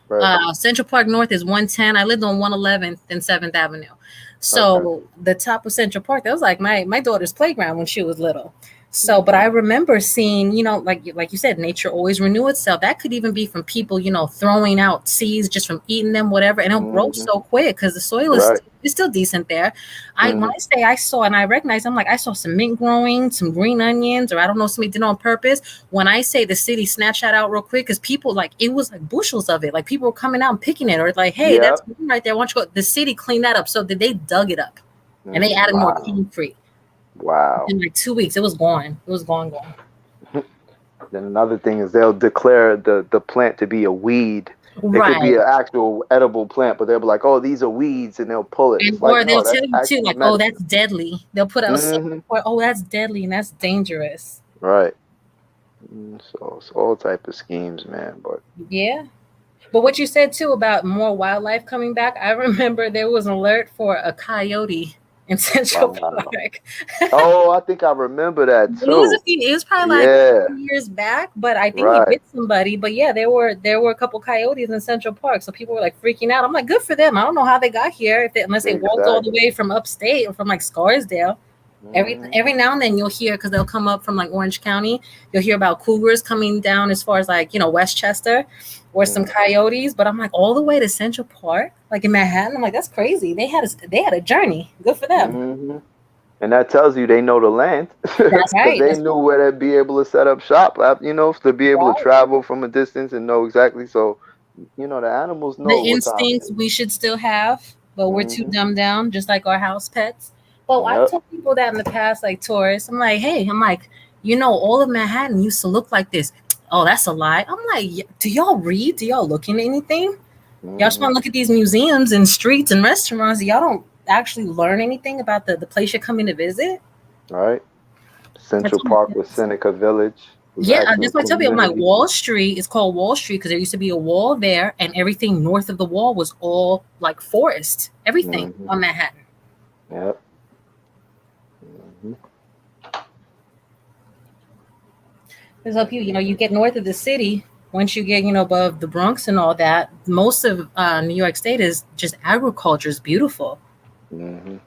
Right. Central Park North is 110. I lived on 111th and 7th Avenue. Okay. So the top of Central Park, that was like my daughter's playground when she was little. So, but I remember seeing, like you said, nature always renew itself. That could even be from people, throwing out seeds just from eating them, whatever, and it'll grow so quick because the soil Right. is still decent there. When I say I saw and I recognize, I'm like, I saw some mint growing, some green onions, or I don't know, somebody did it on purpose. When I say the city snatched that out real quick, because people like it was like bushels of it, like people were coming out and picking it, or like, hey, Yeah. that's right there. Why don't you go? The city cleaned that up, so they dug it up and they added more Wow. concrete. Wow. In like 2 weeks, it was gone. It was gone. Then another thing is they'll declare the plant to be a weed. It could be Right. an actual edible plant, but they'll be like, "Oh, these are weeds," and they'll pull it. And It's like, or they'll no, tell that's you too, actually like, oh, medicine. that's deadly. They'll put out some Mm-hmm. report, oh, that's deadly and that's dangerous. Right. So it's all type of schemes, man. But Yeah. But what you said too about more wildlife coming back, I remember there was an alert for a coyote in Central wow. Park. Oh, I think I remember that too. It was probably like Yeah. 2 years back, but I think it Right. bit somebody. But yeah, there were a couple coyotes in Central Park, so people were like freaking out. I'm like, good for them. I don't know how they got here, unless they walked all the Exactly. way from upstate or from like Scarsdale. Mhm. Every now and then you'll hear, because they'll come up from like Orange County, you'll hear about cougars coming down as far as like Westchester, or some coyotes. But I'm like, all the way to Central Park, like in Manhattan. I'm like, that's crazy. They had a journey. Good for them. Mhm. And that tells you they know the land That's because right. they That's knew where to be able to set up shop. To be able to right. travel from a distance and know exactly. So the animals The know what time it instincts is. we should still have, but we're too Mhm. dumbed down, just like our house pets. But I've Yep. told people that in the past, like tourists. I'm like, hey, all of Manhattan used to look like this. Oh, that's a lie. I'm like, do y'all read? Do y'all look into anything? Y'all just want Mhm. to look at these museums and streets and restaurants. Y'all don't actually learn anything about the place you're coming to visit. Right. I Central told Park them, was Seneca Village. It was yeah, actually a that's why I tell people. I'm like, community. Wall Street is called Wall Street because there used to be a wall there, and everything north of the wall was all like forest. Everything Mhm. on Manhattan. Yep. Mhm. Because up you get north of the city. Once you get above the Bronx and all that, most of New York State is just agriculture is beautiful. Mhm.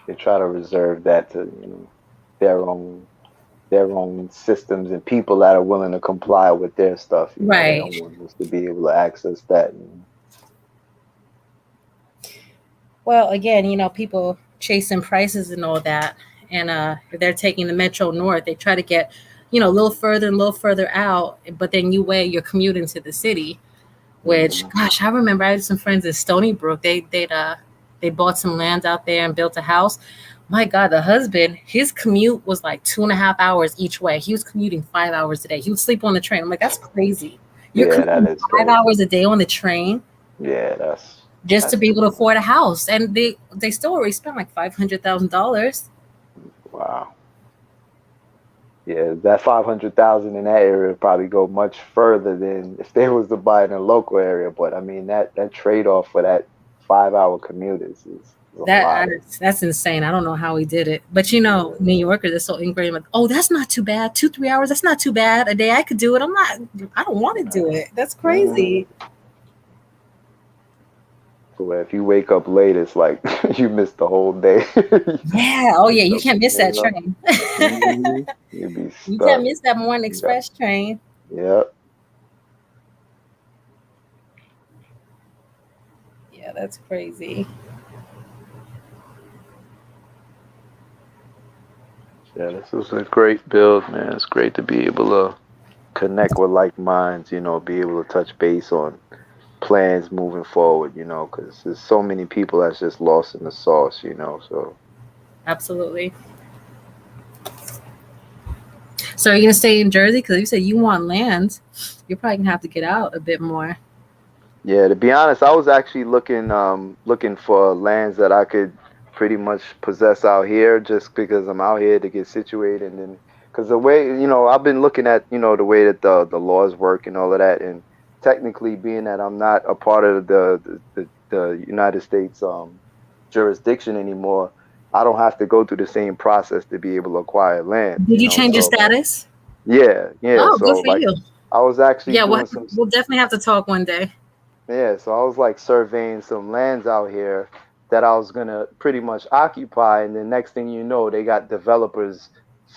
They try to reserve that to their own systems and people that are willing to comply with their stuff. They Right. don't want us to be able to access that. Well, again, people chasing prices and all that, and they're taking the Metro North. They try to get, a little further and a little further out, but then you weigh your commute into the city. Which, gosh, I remember I had some friends in Stony Brook. They bought some land out there and built a house. My God, the husband, his commute was like 2.5 hours each way. He was commuting 5 hours a day. He would sleep on the train. I'm like, that's crazy. You're Yeah, that commuting is 5 hours a day on the train Yeah, just to that's be able to afford a house, and they still already spent like $500,000. wow. Yeah, that 500,000 in that area would probably go much further than if they was to buy in a local area. But I mean that trade off for that 5 hour commute is a lot. That's insane. I don't know how he did it, but New Yorkers are so ingrained. Like, oh, that's not too bad. 2-3 hours, that's not too bad. A day I could do it. I'm not. I don't want to do it. That's Mhm. crazy. So if you wake up late, it's like you missed the whole day. Yeah. Oh, yeah. Wake You up, can't miss that you train. You'd be You can't stuck. miss that morning You got, express train. yeah, Yeah, that's crazy. yeah. This was a great build, man. It's great to be able to connect with like minds. Be able to touch base on plans moving forward. Because there's so many people that's just lost in the sauce. So. Absolutely. So are you gonna stay in Jersey? Because you said you want land. You're probably gonna have to get out a bit more. Yeah, to be honest, I was actually looking for lands that I could pretty much possess out here just because I'm out here to get situated and then because the way, I've been looking at, the way that the laws work and all of that and technically being that I'm not a part of the United States jurisdiction anymore, I don't have to go through the same process to be able to acquire land, Did you change your so status? yeah, Oh, good so for like you. I was actually Yeah, doing some. we'll definitely have to talk one day. Yeah, so I was like surveying some lands out here that I was gonna pretty much occupy, and the next thing you know, they got developers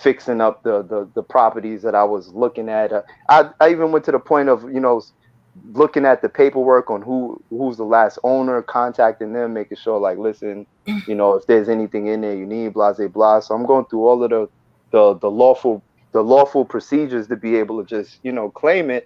fixing up the properties that I was looking at. I even went to the point of looking at the paperwork on who's the last owner, contacting them, making sure like, listen, if there's anything in there you need, blah blah blah. So I'm going through all of the lawful procedures to be able to just claim it,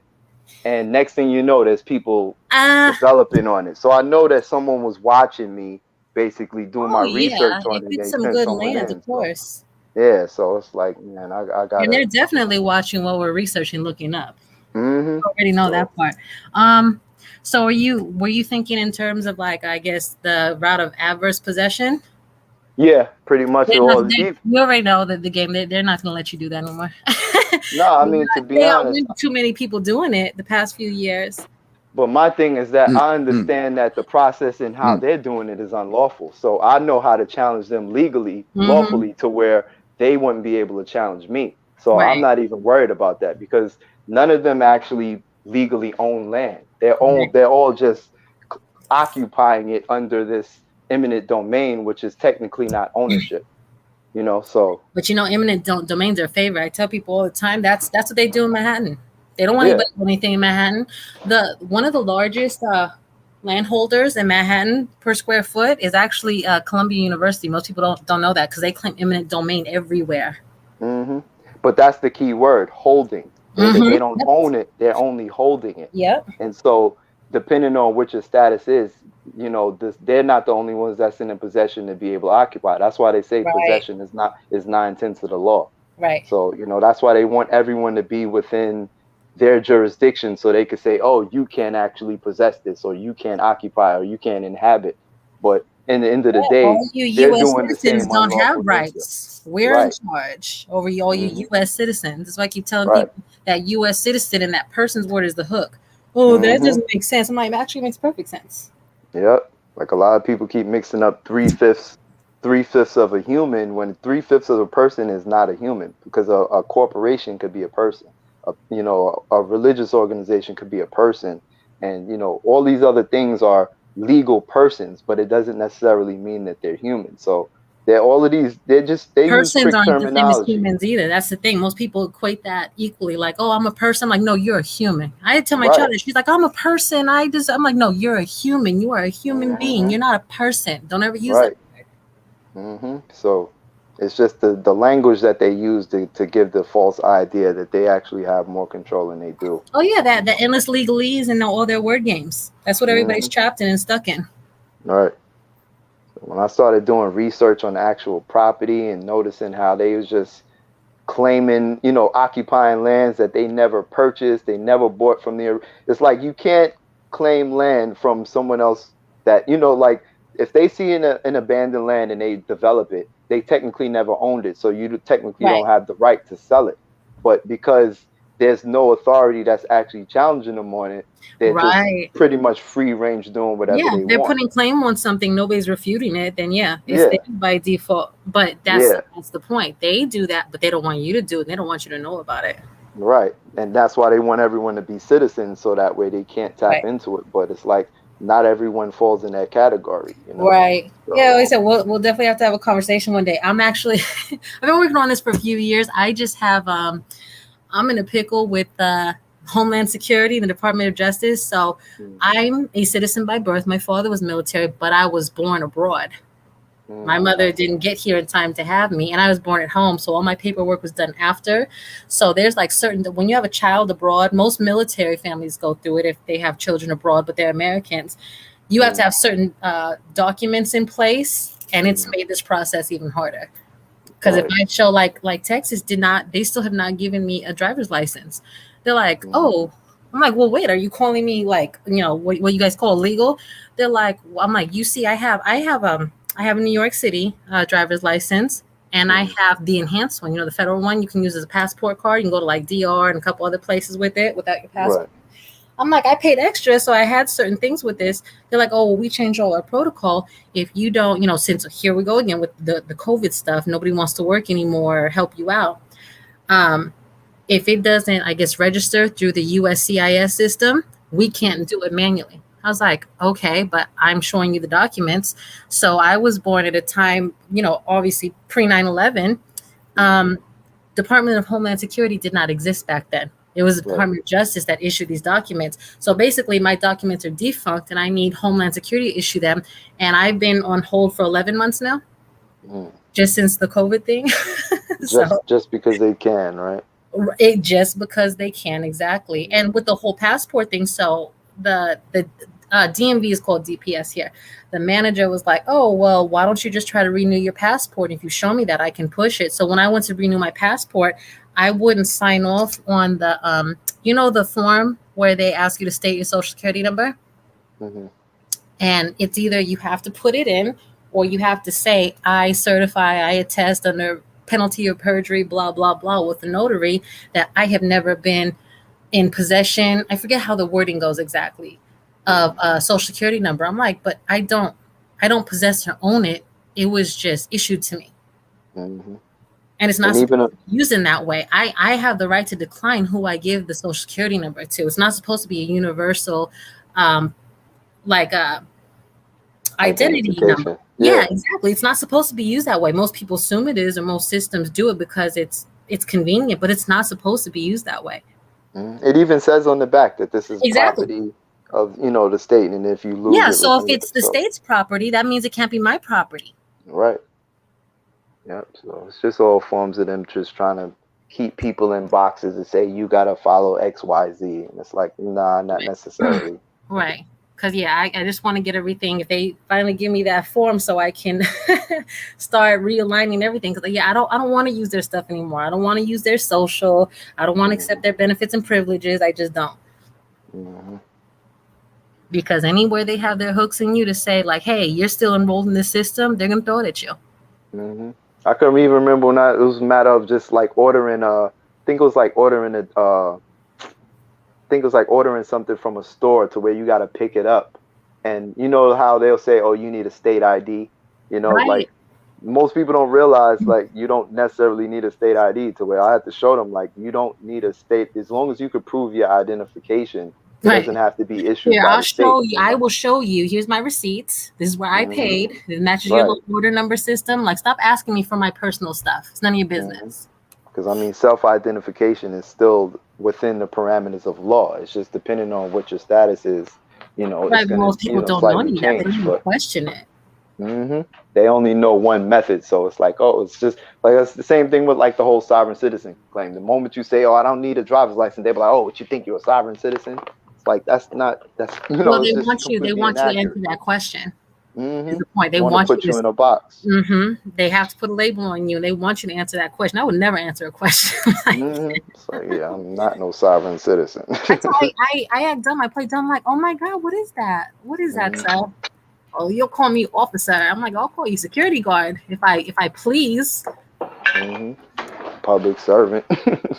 and next thing you know, there's people Ah, developing on it. So I know that someone was watching me, basically doing oh my yeah, research on if it. it's They some sent good someone land, of in. So course. yeah, so it's like, man, I And gotta. they're definitely watching what we're researching, looking up. Hmm. Already know So that part. Um, so were you thinking in terms of, like, I guess, the route of adverse possession? yeah, pretty much They're it not, was. you already know that the game, they're not going to let you do that anymore. No, I mean, to be They honest, outwit too many people doing it the past few years. but my thing is that Mm, I mm, understand that the process and how mm. they're doing it is unlawful. So I know how to challenge them legally, Hmm. lawfully, to where they wouldn't be able to challenge me. So I'm Right. not even worried about that because none of them actually legally own land. Right. They're all just occupying it under this eminent domain, which is technically not ownership. So But eminent domains are favored. I tell people all the time that's what they do in Manhattan. They don't want yeah. anybody to do anything in Manhattan. The One of the largest landholders in Manhattan per square foot is actually Columbia University. Most people don't know that because they claim eminent domain everywhere. Hmm. But that's the key word, holding. They Mm-hmm. don't Yep. own it, they're only holding it. Yep. And so, depending on what your status is, they're not the only ones that's in a possession to be able to occupy. That's why they say Right. possession is 9/10 of the law. Right. So, that's why they want everyone to be within their jurisdiction so they could say, oh, you can't actually possess this, or you can't occupy, or you can't inhabit. But in the end of the Yeah, day, all you they're U.S. doing the citizens same don't have unlawful nature. rights. We're in Right. charge over all you Hmm. U.S. citizens. That's why I keep telling Right. people that U.S. citizen and that person's word is the hook. Oh, that Hmm. doesn't make sense. I'm like, it actually makes perfect sense. Yep. Like a lot of people keep mixing up three fifths of a human when three-fifths of a person is not a human because a corporation could be a person. A religious organization could be a person, and all these other things are legal persons, but it doesn't necessarily mean that they're human. So they're all of these. They use Persons trick aren't the same as terminology. humans either. That's the thing. Most people equate that equally. Like, oh, I'm a person. I'm like, no, you're a human. I tell my Right. child that. She's like, I'm a person. I'm like, no, you're a human. You are a human being. Hmm. You're not a person. Don't ever use that. Right. So It's just the language that they use to give the false idea that they actually have more control than they do. Oh yeah, that the endless legalese and all their word games. That's what everybody's Hmm. trapped in and stuck in. All right. So when I started doing research on actual property and noticing how they was just claiming, occupying lands that they never purchased, they never bought from the. It's like you can't claim land from someone else that, like if they see an abandoned land and they develop it, they technically never owned it, so you technically Right. don't have the right to sell it. But because there's no authority that's actually challenging them on it, they're just Right. pretty much free range doing whatever Yeah, they they're want. putting claim on something, nobody's refuting it, then yeah, it's Yeah, there by default. But yeah. that's the point. They do that, but they don't want you to do it. They don't want you to know about it. Right. And that's why they want everyone to be citizens so that way they can't tap Right. into it. But it's like not everyone falls in that category. Right. Yeah, So, like I said, we'll definitely have to have a conversation one day. I'm actually I've been working on this for a few years. I just have I'm in a pickle with Homeland Security and the Department of Justice. So mm, I'm a citizen by birth. My father was military, but I was born abroad. My I mother see. didn't get here in time to have me, and I was born at home, so all my paperwork was done after. So there's like certain when you have a child abroad, most military families go through it if they have children abroad, but they're Americans. You have to Mm, have certain documents in place, and it's mm, made this process even harder. Because if right. I show like Texas did not, they still have not given me a driver's license. They're like, Mm, oh, I'm like, well, wait, are you calling me like, what you guys call illegal? They're like, well, I'm like, you see, I have a New York City driver's license, and I mm, have the enhanced one, the federal one you can use as a passport card. You can go to like DR and a couple other places with it without your right. passport. I'm like, I paid extra, so I had certain things with this. They're like, oh, well, we changed all our protocol. If you don't, since here we go again with the COVID stuff, nobody wants to work anymore or help you out. Um, if it doesn't, I guess, register through the USCIS system, we Mm, can't do it manually. I was like, okay, but I'm showing you the documents. So I was born at a time, obviously pre 9/11. mm, Department of Homeland Security did not exist back then. It was the right. Department of Justice that issued these documents. So basically, my documents are defunct, and I need Homeland Security to issue them. And I've been on hold for 11 months now, Mm. just since the COVID thing. Just So just because they can, right? it just because they can exactly, Mm, and with the whole passport thing. So the DMV is called DPS here. The manager was like, "Oh well, why don't you just try to renew your passport? If you show me that, I can push it." So when I went to renew my passport, I wouldn't sign off on the form where they ask you to state your social security number, mhm, and it's either you have to put it in or you have to say, I certify, I attest under penalty of perjury, blah blah blah, with the notary that I have never been in possession. I forget how the wording goes exactly of mm, a social security number. I'm like, but I don't possess or own it. It was just issued to me, mhm. and it's not And even supposed to be used in that way. I have the right to decline who I give the social security number to. It's not supposed to be a universal, um, like a identity number. identification. Yeah, Yeah. exactly. It's not supposed to be used that way. Most people assume it is, or most systems do it because it's convenient, but it's not supposed to be used that way. Mm. It even says on the back that this is Exactly. property of the state, and if you lose Yeah. it, So if return it. it's the So state's property, that means it can't be my property. right. Yep. So it's just all forms of them just trying to keep people in boxes and say you gotta follow X, Y, Z, and it's like, nah, not necessarily. Right. Because yeah, I just want to get everything. If they finally give me that form, so I can start realigning everything. Because yeah, I don't want to use their stuff anymore. I don't want to use their social. I don't want to Hmm. accept their benefits and privileges. I just don't. Hmm. Because anywhere they have their hooks in you to say like, hey, you're still enrolled in this system, they're gonna throw it at you. Hmm. I couldn't even remember when it was a matter of just like ordering. I think it was like ordering a. Think it was like ordering something from a store to where you got to pick it up, and you know how they'll say, "Oh, you need a state ID." Right. Like most people don't realize like you don't necessarily need a state ID. To where I had to show them like you don't need a state as long as you could prove your identification. It doesn't Right. have to be issued Here, by I'll the state. show you. I will show you. Here's my receipts. This is where I Hmm. paid. It matches your Right. little order number system. Like, stop asking me for my personal stuff. It's none of your Hmm. business. Because I mean, self-identification is still within the parameters of law. It's just depending on what your status is. It's Right, but gonna most people don't know slightly any of that. They don't change. even But question it. Hmm. They only know one method, so it's like, oh, it's just like it's the same thing with like the whole sovereign citizen claim. The moment you say, oh, I don't need a driver's license, they be like, oh, what you think you're a sovereign citizen? It's like that's not that's Well, it's just they completely want you to inaccurate. answer that question. Is Hmm. the point? They Want to want put you you to. in a box. They have to put a label on you, and they want you to answer that question. I would never answer a question. Like, It's like, yeah, I'm not no sovereign citizen. that's how I act dumb. I play dumb. Like, oh my god, what is that? What is that, Hmm. sir? Oh, you'll call me officer. I'm like, I'll call you security guard if I please. Hmm. Public servant.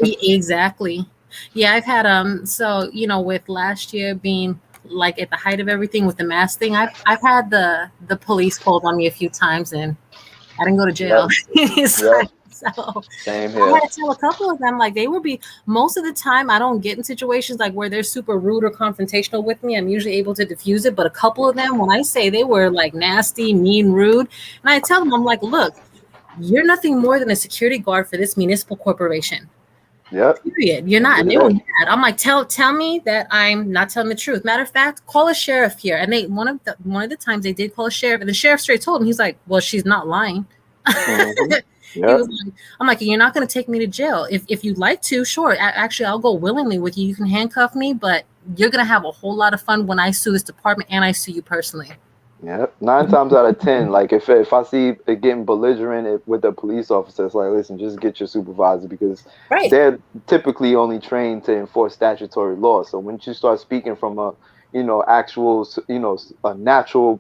Exactly. Yeah, I've had so with last year being like at the height of everything with the mask thing, I've had the police called on me a few times and I didn't go to jail. Yep. It's Yep. like, so Same I here. had to tell a couple of them like they would be most of the time I don't get in situations like where they're super rude or confrontational with me. I'm usually able to diffuse it, but a couple of them when I say they were like nasty, mean, rude, and I tell them I'm like, look, you're nothing more than a security guard for this municipal corporation. Yep. Period. You're not. End of And the they were day. mad. I'm like, tell me that I'm not telling the truth. Matter of fact, call a sheriff here. And they one of the times they did call a sheriff, and the sheriff straight told him, he's like, well, she's not lying. Hmm. He Yep. was like, I'm like, you're not going to take me to jail. If you'd like to, sure. Actually, I'll go willingly with you. You can handcuff me, but you're going to have a whole lot of fun when I sue this department and I sue you personally. Yep. 9 times out of 10, like if I see it getting belligerent with a police officer, it's like, listen, just get your supervisor because Right. they're typically only trained to enforce statutory law. So when you start speaking from a, actual, a natural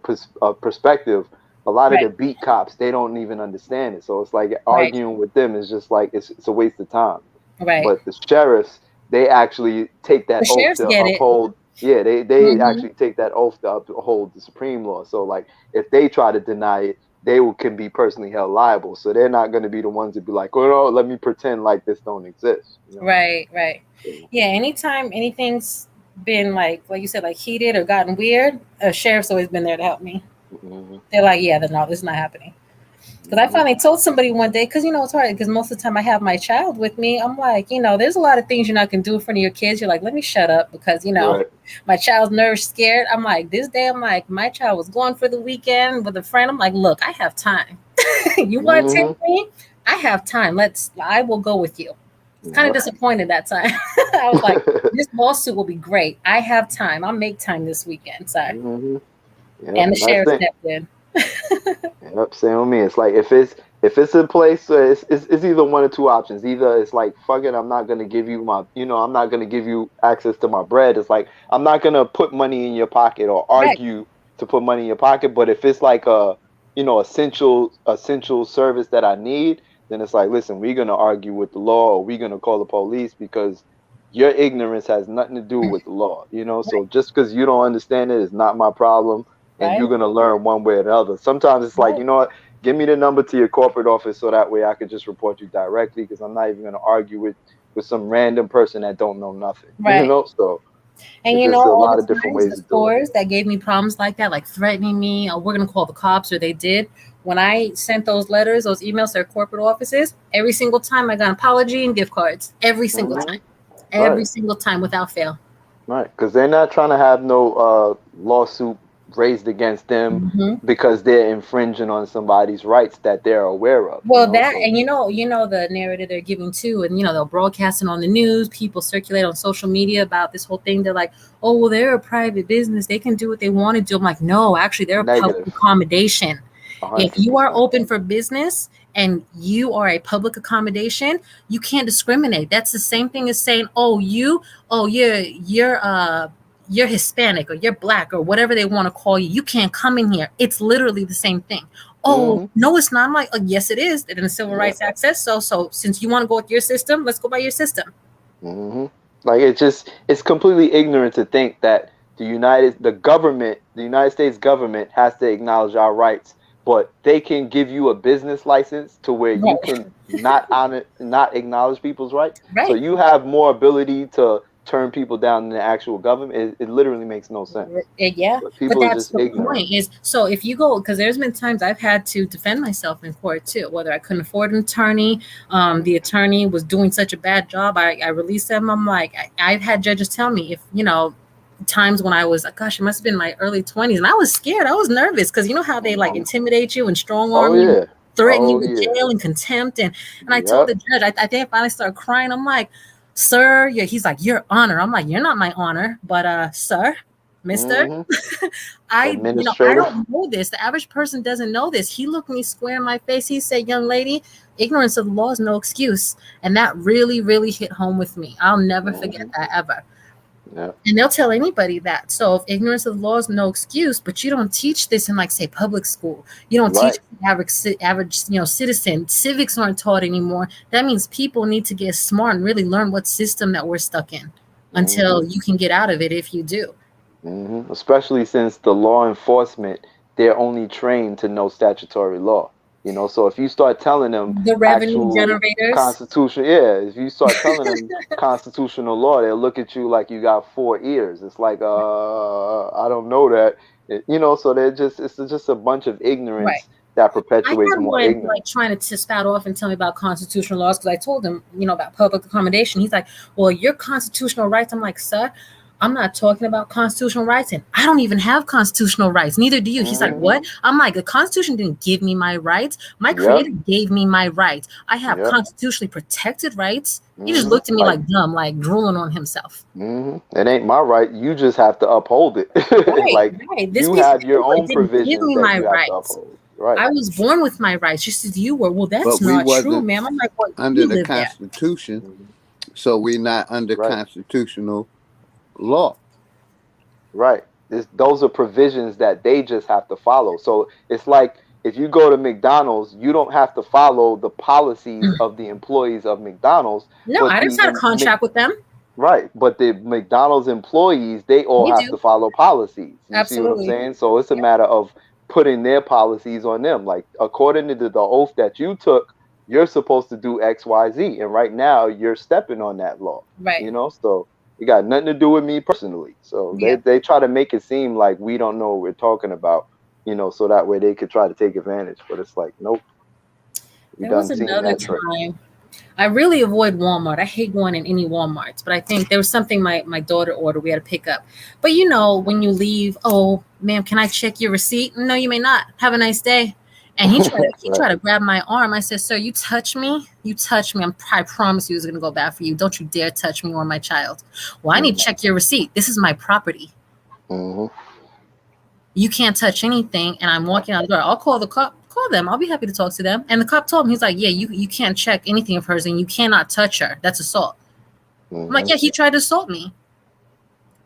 perspective, a lot of the Right. beat cops they don't even understand it. So it's like Right. arguing with them is just like it's a waste of time. Right. But the sheriffs, they actually take The that oath sheriffs to get it. uphold. Yeah, they Hmm. actually take that oath to uphold the supreme law. So like if they try to deny it, they can be personally held liable. So they're not going to be the ones to be like, oh no, let me pretend like this don't exist. Right, right. So, Yeah, anytime anything's been like you said, like heated or gotten weird, a sheriff's always been there to help me. mhm, They're like, yeah, no, this is not happening. Because I mhm. finally told somebody one day, because it's hard, because most of the time I have my child with me. I'm like, there's a lot of things you're not going to do in front of your kids. You're like, let me shut up because, Right. my child's nervous, scared. I'm like, this day, I'm like, my child was going for the weekend with a friend. I'm like, look, I have time. You want to Hmm. take me? I have time. I will go with you. Kind of Yep. disappointed that time. I was like, this lawsuit will be great. I have time. I'll make time this weekend. Sorry. Hmm. Yep. And the That's sheriff it. stepped in. Yep, same with me. It's like if it's a place, it's either one or two options. Either it's like fuck it, I'm not gonna give you I'm not gonna give you access to my bread. It's like I'm not gonna put money in your pocket or Right, argue to put money in your pocket. But if it's like a essential service that I need, then it's like listen, we're gonna argue with the law or we're gonna call the police because your ignorance has nothing to do with the law. So just because you don't understand it is not my problem and right, you're gonna learn one way or the other. Sometimes it's like, right, you know what, give me the number to your corporate office so that way I could just report you directly because I'm not even gonna argue with some random person that don't know nothing. right. So And it's just a all the lot of different times ways the to do it. stores that gave me problems like that, like threatening me, or we're gonna call the cops, or they did. When I sent those letters, those emails to their corporate offices, every single time I got an apology and gift cards. Hmm. Every Right, single time without fail. right, because they're not trying to have no lawsuit raised against them Hmm. because they're infringing on somebody's rights that they're aware of. Well, that So and the narrative they're giving too, and they'll broadcast it on the news. People circulate on social media about this whole thing. They're like, "Oh, well, they're a private business; they can do what they want to do." I'm like, "No, actually, they're a public negative, accommodation. If hundred you are percent. open for business and you are a public accommodation, you can't discriminate. That's the same thing as saying, you're Hispanic or you're black or whatever they want to call you. You can't come in here. It's literally the same thing. Oh, Hmm. no, it's not. I'm like, yes, it is. And the Civil Yeah. Rights Act says so. So since you want to go with your system, let's go by your system. Hmm. Like it's completely ignorant to think that the United States government has to acknowledge our rights, but they can give you a business license to where you Right. can not acknowledge people's rights. So Right. you have more ability to turn people down than the actual government. It literally makes no sense. Yeah, But but people are that's just the ignorant. point. Is so if you go because there's been times I've had to defend myself in court too, whether I couldn't afford an attorney, the attorney was doing such a bad job, I released them. I'm like, I've had judges tell me if times when I was, gosh, it must have been my early 20s, and I was scared. I was nervous because you know how they like intimidate you and strong Oh arm you, yeah. threaten you Oh with yeah. jail and contempt. And I told Yep. the judge, I think I finally started crying. I'm like, sir, yeah. He's like, your honor. I'm like, you're not my honor, but sir, mister, Hmm. I Administrative. don't know this. The average person doesn't know this. He looked me square in my face. He said, young lady, ignorance of the law is no excuse. And that really, really hit home with me. I'll never forget Hmm. that ever. Yeah. And they'll tell anybody that. So if ignorance of the law is no excuse, but you don't teach this in like say public school, you don't teach Right. average citizen. Civics aren't taught anymore. That means people need to get smart and really learn what system that we're stuck in Hmm. until you can get out of it if you do. Especially since the law enforcement, they're only trained to know statutory law. So if you start telling them The revenue actual generators. constitution, yeah, if you start telling them constitutional law, they'll look at you like you got four ears. It's like, I don't know that. So it's just a bunch of Right. ignorance that I perpetuates had more one like ignorance. trying to spout off and tell me about constitutional laws because I told him, about public accommodation. He's like, "Well, your constitutional rights." I'm like, "Sir, I'm not talking about constitutional rights, and I don't even have constitutional rights. Neither do you." He's like, Hmm. "What?" I'm like, "The Constitution didn't give me my rights. My Yep. Creator gave me my rights. I have Yep. constitutionally protected rights." He just looked at me Like, like dumb, like drooling on himself. it ain't my right. You just have to uphold it. Right, Like right. This you piece of have your paper own didn't give provisions me that my you have to rights. uphold. Right. I was born with my rights, just as you were. Well, that's But we not true, wasn't ma'am. I'm like, well, under you the live there. Constitution, Mhm. so we're not under Right. constitutional law. Right. Those are provisions that they just have to follow. So it's like if you go to McDonald's, you don't have to follow the policies of the employees of McDonald's, No, but I didn't sign a contract with them. right, but the McDonald's employees, they all You have to do. follow policies. You see what I'm Absolutely. saying? So it's a matter of putting their policies on them. Like according to the oath that you took, you're supposed to do X, Y, Z, and right now you're stepping on that law. Right. So it got nothing to do with me personally. So they Yeah. they try to make it seem like we don't know what we're talking about. So that way they could try to take advantage. But it's like, nope, we There was done seen another that trick. time. I really avoid Walmart. I hate going in any Walmarts, but I think there was something my daughter ordered we had to pick up. But when you leave, oh, ma'am, can I check your receipt? No, you may not. Have a nice day. And he Right. tried to grab my arm. I said, sir, you touch me. You touch me. I promise you it's gonna go bad for you. Don't you dare touch me or my child. Well, I need to check your receipt. This is my property. Hmm. You can't touch anything. And I'm walking out the door. I'll call the cop. Call them. I'll be happy to talk to them. And the cop told him, he's like, yeah, you can't check anything of hers and you cannot touch her. That's assault. I'm like, Hmm. yeah, he tried to assault me.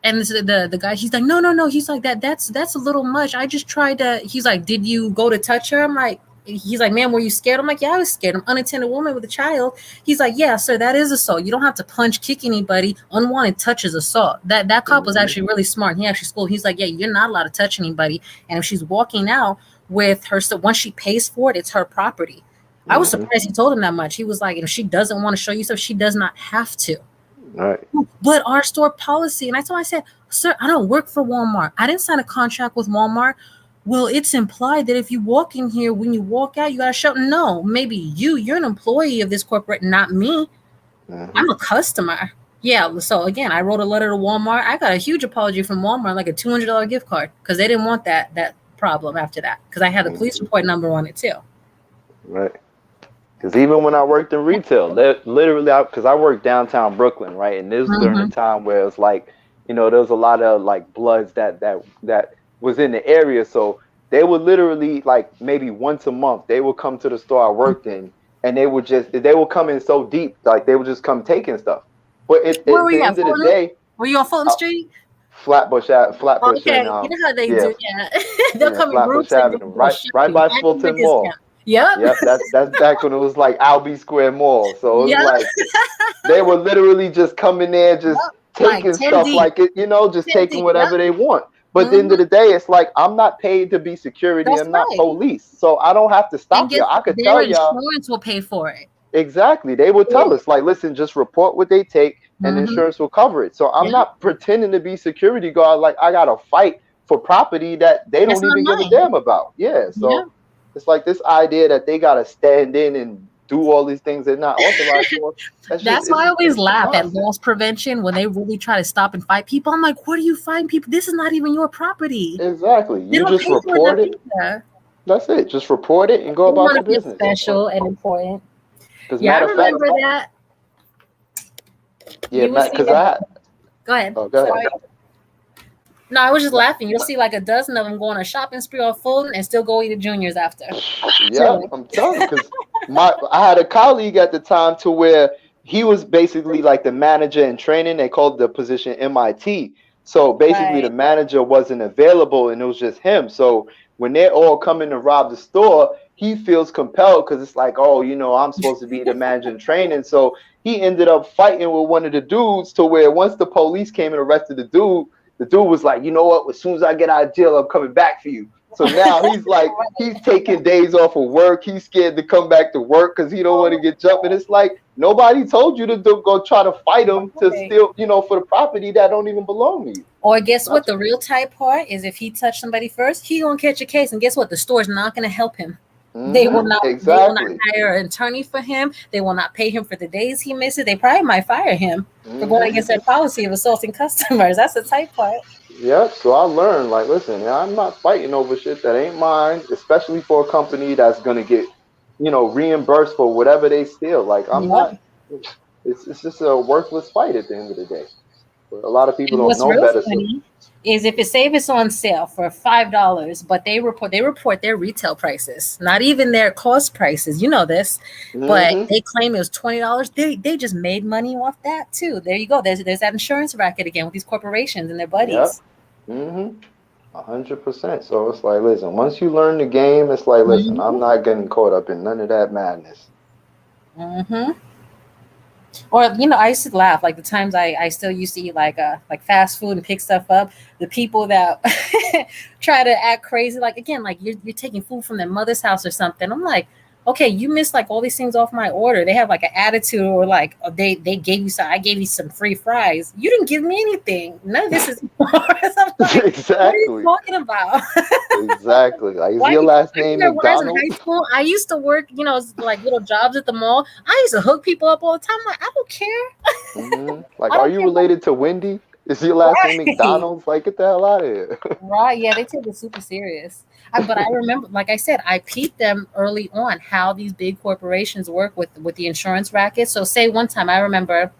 And the guy, he's like, no, no, no. He's like, that's a little much. I just tried to. He's like, did you go to touch her? I'm like, he's like, ma'am, were you scared? I'm like, yeah, I was scared. I'm unattended woman with a child. He's like, yeah, sir, that is assault. You don't have to punch, kick anybody. Unwanted touch is assault. That cop was Hmm. actually really smart. He actually schooled. He's like, yeah, you're not allowed to touch anybody. And if she's walking out with her, so once she pays for it, it's her property. I was Hmm. surprised he told him that much. He was like, if she doesn't want to show you stuff, she does not have to. Right. But our store policy, and I told him, I said, sir, I don't work for Walmart. I didn't sign a contract with Walmart. Well, it's implied that if you walk in here, when you walk out, you got to show. No, maybe you're an employee of this corporate, not me. Hmm. I'm a customer. Yeah. So again, I wrote a letter to Walmart. I got a huge apology from Walmart, like a $200 gift card, because they didn't want that problem after that. Because I had the police Hmm. report number on it too. Right. Because even when I worked in retail, literally, because I worked downtown Brooklyn, right, and this was during the Mm-hmm. time where it's like, there was a lot of like bloods that was in the area, so they would literally like maybe once a month they would come to the store I worked in, and they would come in so deep, like they would just come taking stuff. But Where at were the you at? end of the Fulton? day, Were you on Fulton uh, Street? Flatbush and Okay, you know how they yeah, do. Yeah, they'll yeah, come in Flatbush groups and Avenue, they'll right, shoot right you. by I give you a Fulton Mall. discount. Yep, Yep, that's back when it was like Albee Square Mall. So it was yep, like they were literally just coming there, just yep. Like taking 10 stuff deep, like it, just 10 taking deep. Yep. whatever they want. But at the end of Hmm. the day, it's like I'm not paid to be security. That's I'm not right. police, so I don't have to And stop guess y'all. I what? could Their tell y'all insurance will pay for it. exactly. They would Yeah. tell us like, listen, just report what they take, and Hmm. insurance will cover it. So I'm Yeah. not pretending to be security guard. Like I got to fight for property that they That's don't not even give a mine. damn about. Yeah. Yeah. So it's like this idea that they got to stand in and do all these things they're not authorized for. That's why I always laugh at loss prevention when they really try to stop and fight people. I'm like, what do you find people? This is not even your property. Exactly. They You don't just pay for report it. that. That's it. Just report it and go They about want your to feel business. special and important. Because Yeah, I matter of fact, remember that. yeah, You will see because Go ahead. oh, go ahead. Sorry. No, I was just laughing. You'll see like a dozen of them go on a shopping spree on Fulton and still go eat at Junior's after. Yep, I'm telling you, because I had a colleague at the time to where he was basically like the manager in training. They called the position MIT. So basically, the Right. manager wasn't available, and it was just him. So when they're all coming to rob the store, he feels compelled because it's like, oh, I'm supposed to be the manager in training. So he ended up fighting with one of the dudes to where once the police came and arrested the dude was like, you know what? As soon as I get out of jail, I'm coming back for you. So now he's like, he's taking days off of work. He's scared to come back to work because he don't want to get jumped. And it's like, nobody told you to go try to fight him to steal, for the property that don't even belong to you. Or guess what? The real tight part is if he touched somebody first, he gonna catch a case. And guess what? The store's not gonna help him. They will not. Exactly. They will not hire an attorney for him. They will not pay him for the days he misses. They probably might fire him for going against their policy of assaulting customers. That's the tight part. Yep. So I learned, like, listen, I'm not fighting over shit that ain't mine, especially for a company that's gonna get, reimbursed for whatever they steal. Like, I'm not. It's just a worthless fight at the end of the day. But a lot of people And don't what's know real better. funny is if it's on sale for $5, but they report their retail prices, not even their cost prices. You know this, but they claim it was $20. They just made money off that too. There you go. There's that insurance racket again with these corporations and their buddies. Yep. 100%. So it's like, listen, once you learn the game, it's like, listen, I'm not getting caught up in none of that madness. Or I used to laugh like the times I still used to eat like fast food and pick stuff up. The people that try to act crazy, like again, like you're taking food from their mother's house or something. I'm like, okay, you missed like all these things off my order. They have like an attitude, or like they gave you some. I gave you some free fries. You didn't give me anything. None of this is yours. I'm like, exactly. What are you talking about? Exactly. Like, is your last name McDonald? In high school, I used to work, like little jobs at the mall. I used to hook people up all the time. I'm like, I don't care. Like, are you related to Wendy? Is your last name McDonald's? Like, get the hell out of here. Right. Yeah, they take it super serious. But I remember, like I said, I peeped them early on how these big corporations work with the insurance racket. So say one time I remember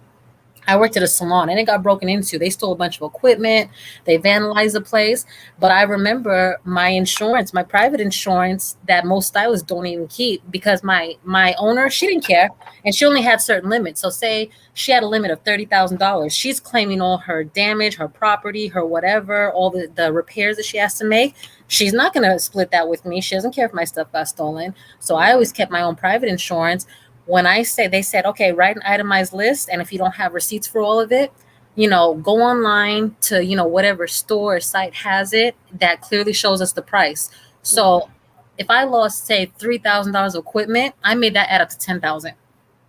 I worked at a salon and it got broken into. They stole a bunch of equipment. They vandalized the place. But I remember my insurance, my private insurance that most stylists don't even keep, because my owner, she didn't care. And she only had certain limits. So say she had a limit of $30,000. She's claiming all her damage, her property, her whatever, all the repairs that she has to make. She's not going to split that with me. She doesn't care if my stuff got stolen. So I always kept my own private insurance. When they said, okay, write an itemized list. And if you don't have receipts for all of it, go online to, whatever store or site has it that clearly shows us the price. So if I lost, say, $3,000 of equipment, I made that add up to $10,000.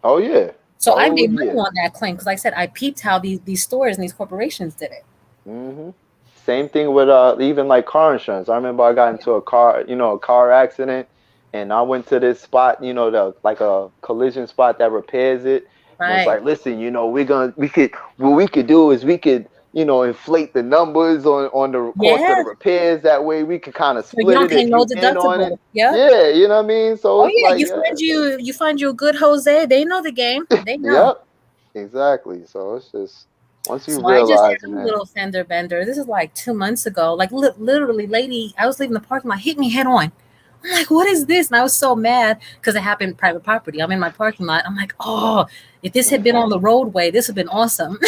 Oh, yeah. So I made money on that claim because, like I said, I peeped how these stores and these corporations did it. Same thing with even like car insurance. I remember I got into a car accident, and I went to this spot, like a collision spot that repairs it. Right. And it's like, listen, what we could do is we could, inflate the numbers on the cost of the repairs. That way we could kind of split you don't it. Pay no deductible. Yeah, you know what I mean? So it's like, you find you a good Jose, they know the game. They know. Yep. Exactly. So it's just once you I just realize, had a little fender bender. This is like 2 months ago. Like literally, lady, I was leaving the parking lot, hit me head on. I'm like, what is this? And I was so mad because it happened private property. I'm in my parking lot. I'm like, oh, if this had been on the roadway, this would have been awesome.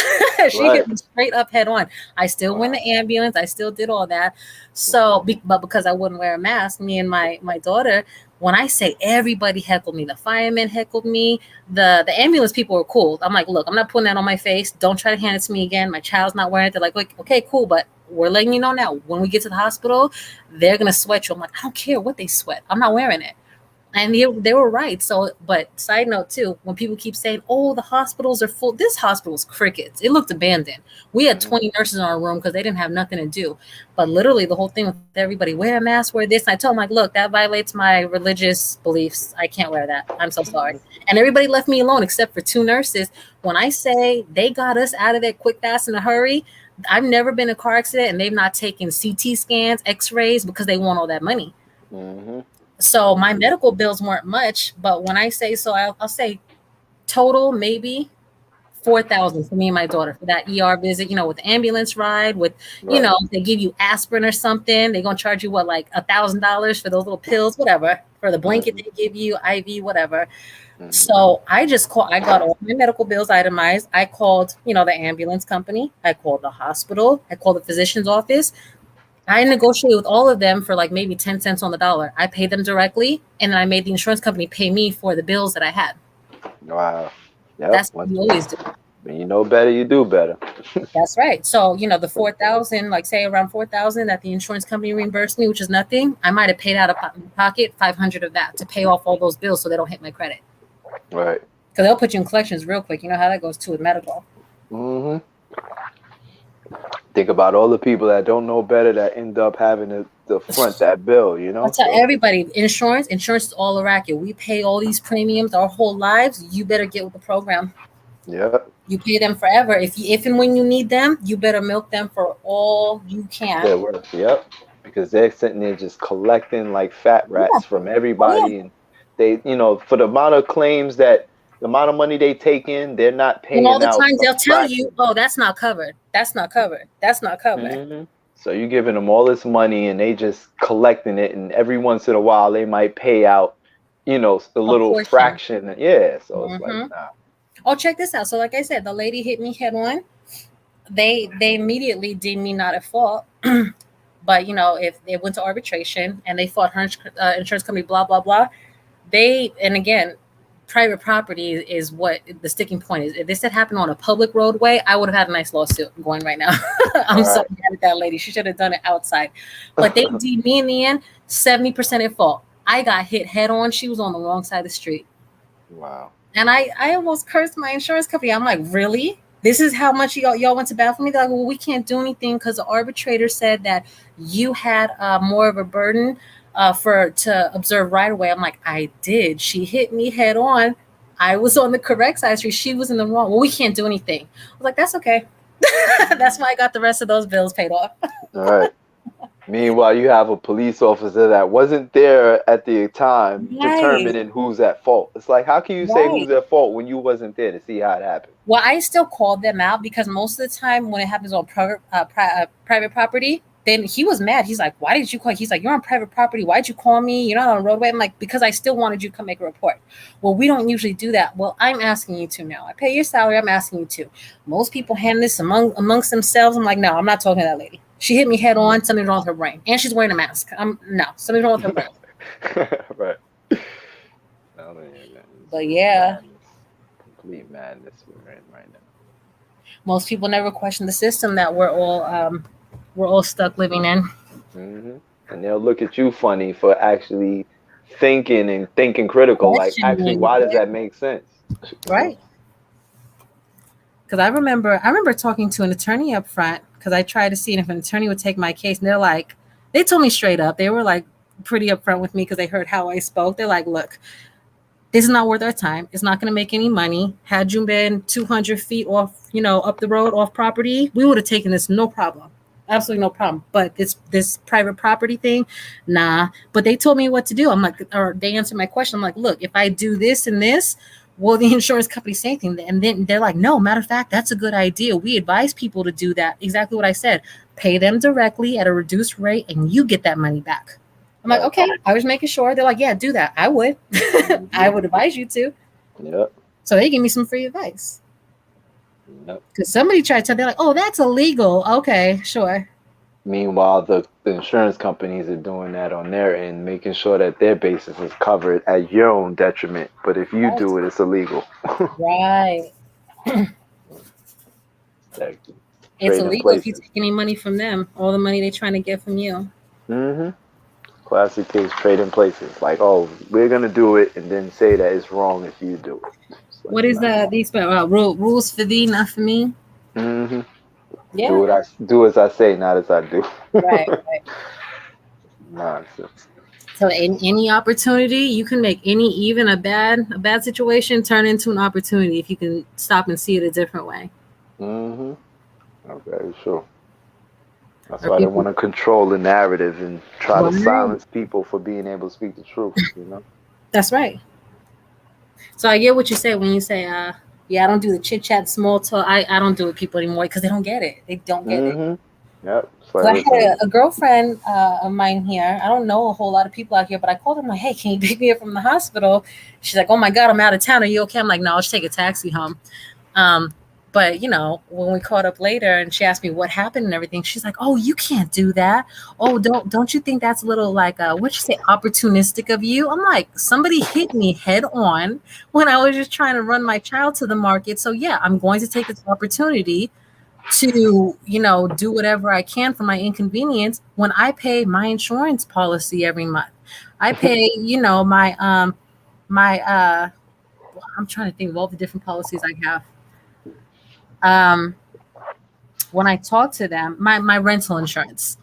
She hit me straight up head on. I still went the ambulance. I still did all that. So, but because I wouldn't wear a mask, me and my daughter, when I say everybody heckled me, the firemen heckled me, the ambulance people were cool. I'm like, look, I'm not putting that on my face. Don't try to hand it to me again. My child's not wearing it. They're like, okay, cool, but we're letting you know now. When we get to the hospital, they're gonna sweat you. I'm like, I don't care what they sweat. I'm not wearing it. And they were right. So, but side note too, when people keep saying, "Oh, the hospitals are full," this hospital was crickets. It looked abandoned. We had 20 nurses in our room because they didn't have nothing to do. But literally, the whole thing with everybody wear a mask, wear this. And I told them, like, look, that violates my religious beliefs. I can't wear that. I'm so sorry. And everybody left me alone except for 2 nurses. When I say they got us out of there quick, fast, in a hurry, I've never been in a car accident and they've not taken CT scans, X-rays because they want all that money. Mm-hmm. So my medical bills weren't much, but when I say so, I'll say total maybe 4,000 for me and my daughter for that ER visit. You know, with the ambulance ride, with Right. they give you aspirin or something. They're gonna charge you what, like $1,000 for those little pills, whatever. For the blanket Mm-hmm. they give you, IV, whatever. Mm-hmm. So I just called. I got all my medical bills itemized. I called, the ambulance company. I called the hospital. I called the physician's office. I negotiated with all of them for like maybe 10 cents on the dollar. I paid them directly, and then I made the insurance company pay me for the bills that I had. Wow. Yep. That's what you always do. When you know better, you do better. That's right. So, the 4,000, like say around 4,000 that the insurance company reimbursed me, which is nothing, I might have paid out of pocket 500 of that to pay off all those bills so they don't hit my credit. Right. Because they'll put you in collections real quick. You know how that goes too with medical. Mm-hmm. Think about all the people that don't know better that end up having to front that bill, you I know? tell So, everybody, insurance is all a racket. We pay all these premiums our whole lives. You better get with the program. yeah. You pay them forever. If and when you need them, you better milk them for all you can. They're worth. Yep. Because they're sitting there just collecting like fat Yeah. rats from Oh yeah. everybody. And they, for the amount of claims the amount of money they take in, they're not And all paying the out times a they'll tell you, fraction. "Oh, that's not covered. That's not covered. That's not covered." Hmm. So you're giving them all this money and they just collecting it. And every once in a while, they might pay out, a A little portion. fraction. Yeah. So it's like, Hmm. nah. Oh, check this out. So, like I said, the lady hit me head on. They immediately deemed me not at fault. But if they went to arbitration and they fought her insurance company, blah blah blah, and again, private property is what the sticking point is. If this had happened on a public roadway, I would have had a nice lawsuit going right now. I'm so Right. mad at that lady. She should have done it outside. But they deemed me in the end 70% at fault. I got hit head on. She was on the wrong side of the street. Wow. And I almost cursed my insurance company. I'm like, really? This is how much y'all went to bat for me? They're like, well, we can't do anything because the arbitrator said that you had more of a burden to observe right away. I'm like, I did. She hit me head on. I was on the correct side of the street. She was in the wrong. Well, we can't do anything. I was like, that's okay. That's why I got the rest of those bills paid off. All right. Meanwhile, you have a police officer that wasn't there at the time Right. determining who's at fault. It's like, how can you say Right. who's at fault when you wasn't there to see how it happened? Well, I still called them out because most of the time when it happens on private property, then he was mad. He's like, "Why did you call?" He's like, "You're on private property. Why'd you call me? You're not on a roadway." I'm like, "Because I still wanted you to come make a report." Well, we don't usually do that. Well, I'm asking you to now. I pay your salary. I'm asking you to. Most people handle this amongst themselves. I'm like, no, I'm not talking to that lady. She hit me head on. Something's wrong with her brain, and she's wearing a mask. No, something's wrong with her brain. Right. No, man, this But is yeah, madness. Complete madness we're in right now. most people never question the system that we're all stuck living in. Hmm. And they'll look at you funny for actually thinking critical. Like, actually, Questioning, why does yeah, that make sense? You know? right? Because I remember talking to an attorney up front because I tried to see if an attorney would take my case, and they told me straight up. They were like pretty upfront with me because they heard how I spoke. They're like, "Look, this is not worth our time. It's not going to make any money. Had you been 200 feet off, up the road, off property, we would have taken this no problem. Absolutely no problem. But this private property thing, nah." But they told me what to do. I'm like, or they answered my question. I'm like, "Look, if I do this and this, will the insurance company say anything?" And then they're like, "No, matter of fact, that's a good idea. We advise people to do that." Exactly what I said. Pay them directly at a reduced rate and you get that money back. I'm like, Right. okay, I was making sure. They're like, yeah, do that. I would. I Hmm. would advise you to. Yep. So they give me some free advice. Yep. Because somebody tried to tell, they're like, oh, that's illegal. Okay, sure. Meanwhile, the insurance companies are doing that on their end, making sure that their basis is covered at your own detriment. But if you Right. do it, it's illegal. Right. Like It's trading illegal if you places. take any money from them. All the money they're trying to get from you. Hmm. Classic case, trading places. Like, oh, we're gonna do it, and then say that it's wrong if you do it. It's like, What is that? These rules for thee, not for me. hmm Yeah. do as I say, not as I do. Right. Right. Nonsense. So in any opportunity, you can make any even a bad situation turn into an opportunity if you can stop and see it a different way. hmm I'm very sure. That's Or why they people, want to control the narrative and try to right? silence people for being able to speak the truth. You know. That's right. So I get what you say when you say, yeah, I don't do the chit chat, small talk. I don't do it people anymore because they don't get it. They don't get it. hmm Yep. It's like, Because I listen. had a girlfriend of mine here. I don't know a whole lot of people out here, but I called her. I'm like, hey, can you pick me up from the hospital? She's like, oh my God, I'm out of town. Are you okay? I'm like, no, I'll just take a taxi home. Um, but when we caught up later and she asked me what happened and everything, she's like, "Oh, you can't do that. Oh, don't you think that's a little like what you say, opportunistic of you?" I'm like, somebody hit me head on when I was just trying to run my child to the market. So yeah, I'm going to take this opportunity to do whatever I can for my inconvenience when I pay my insurance policy every month. I pay, my I'm trying to think of all the different policies I have. Um, when I talk to them, my rental insurance.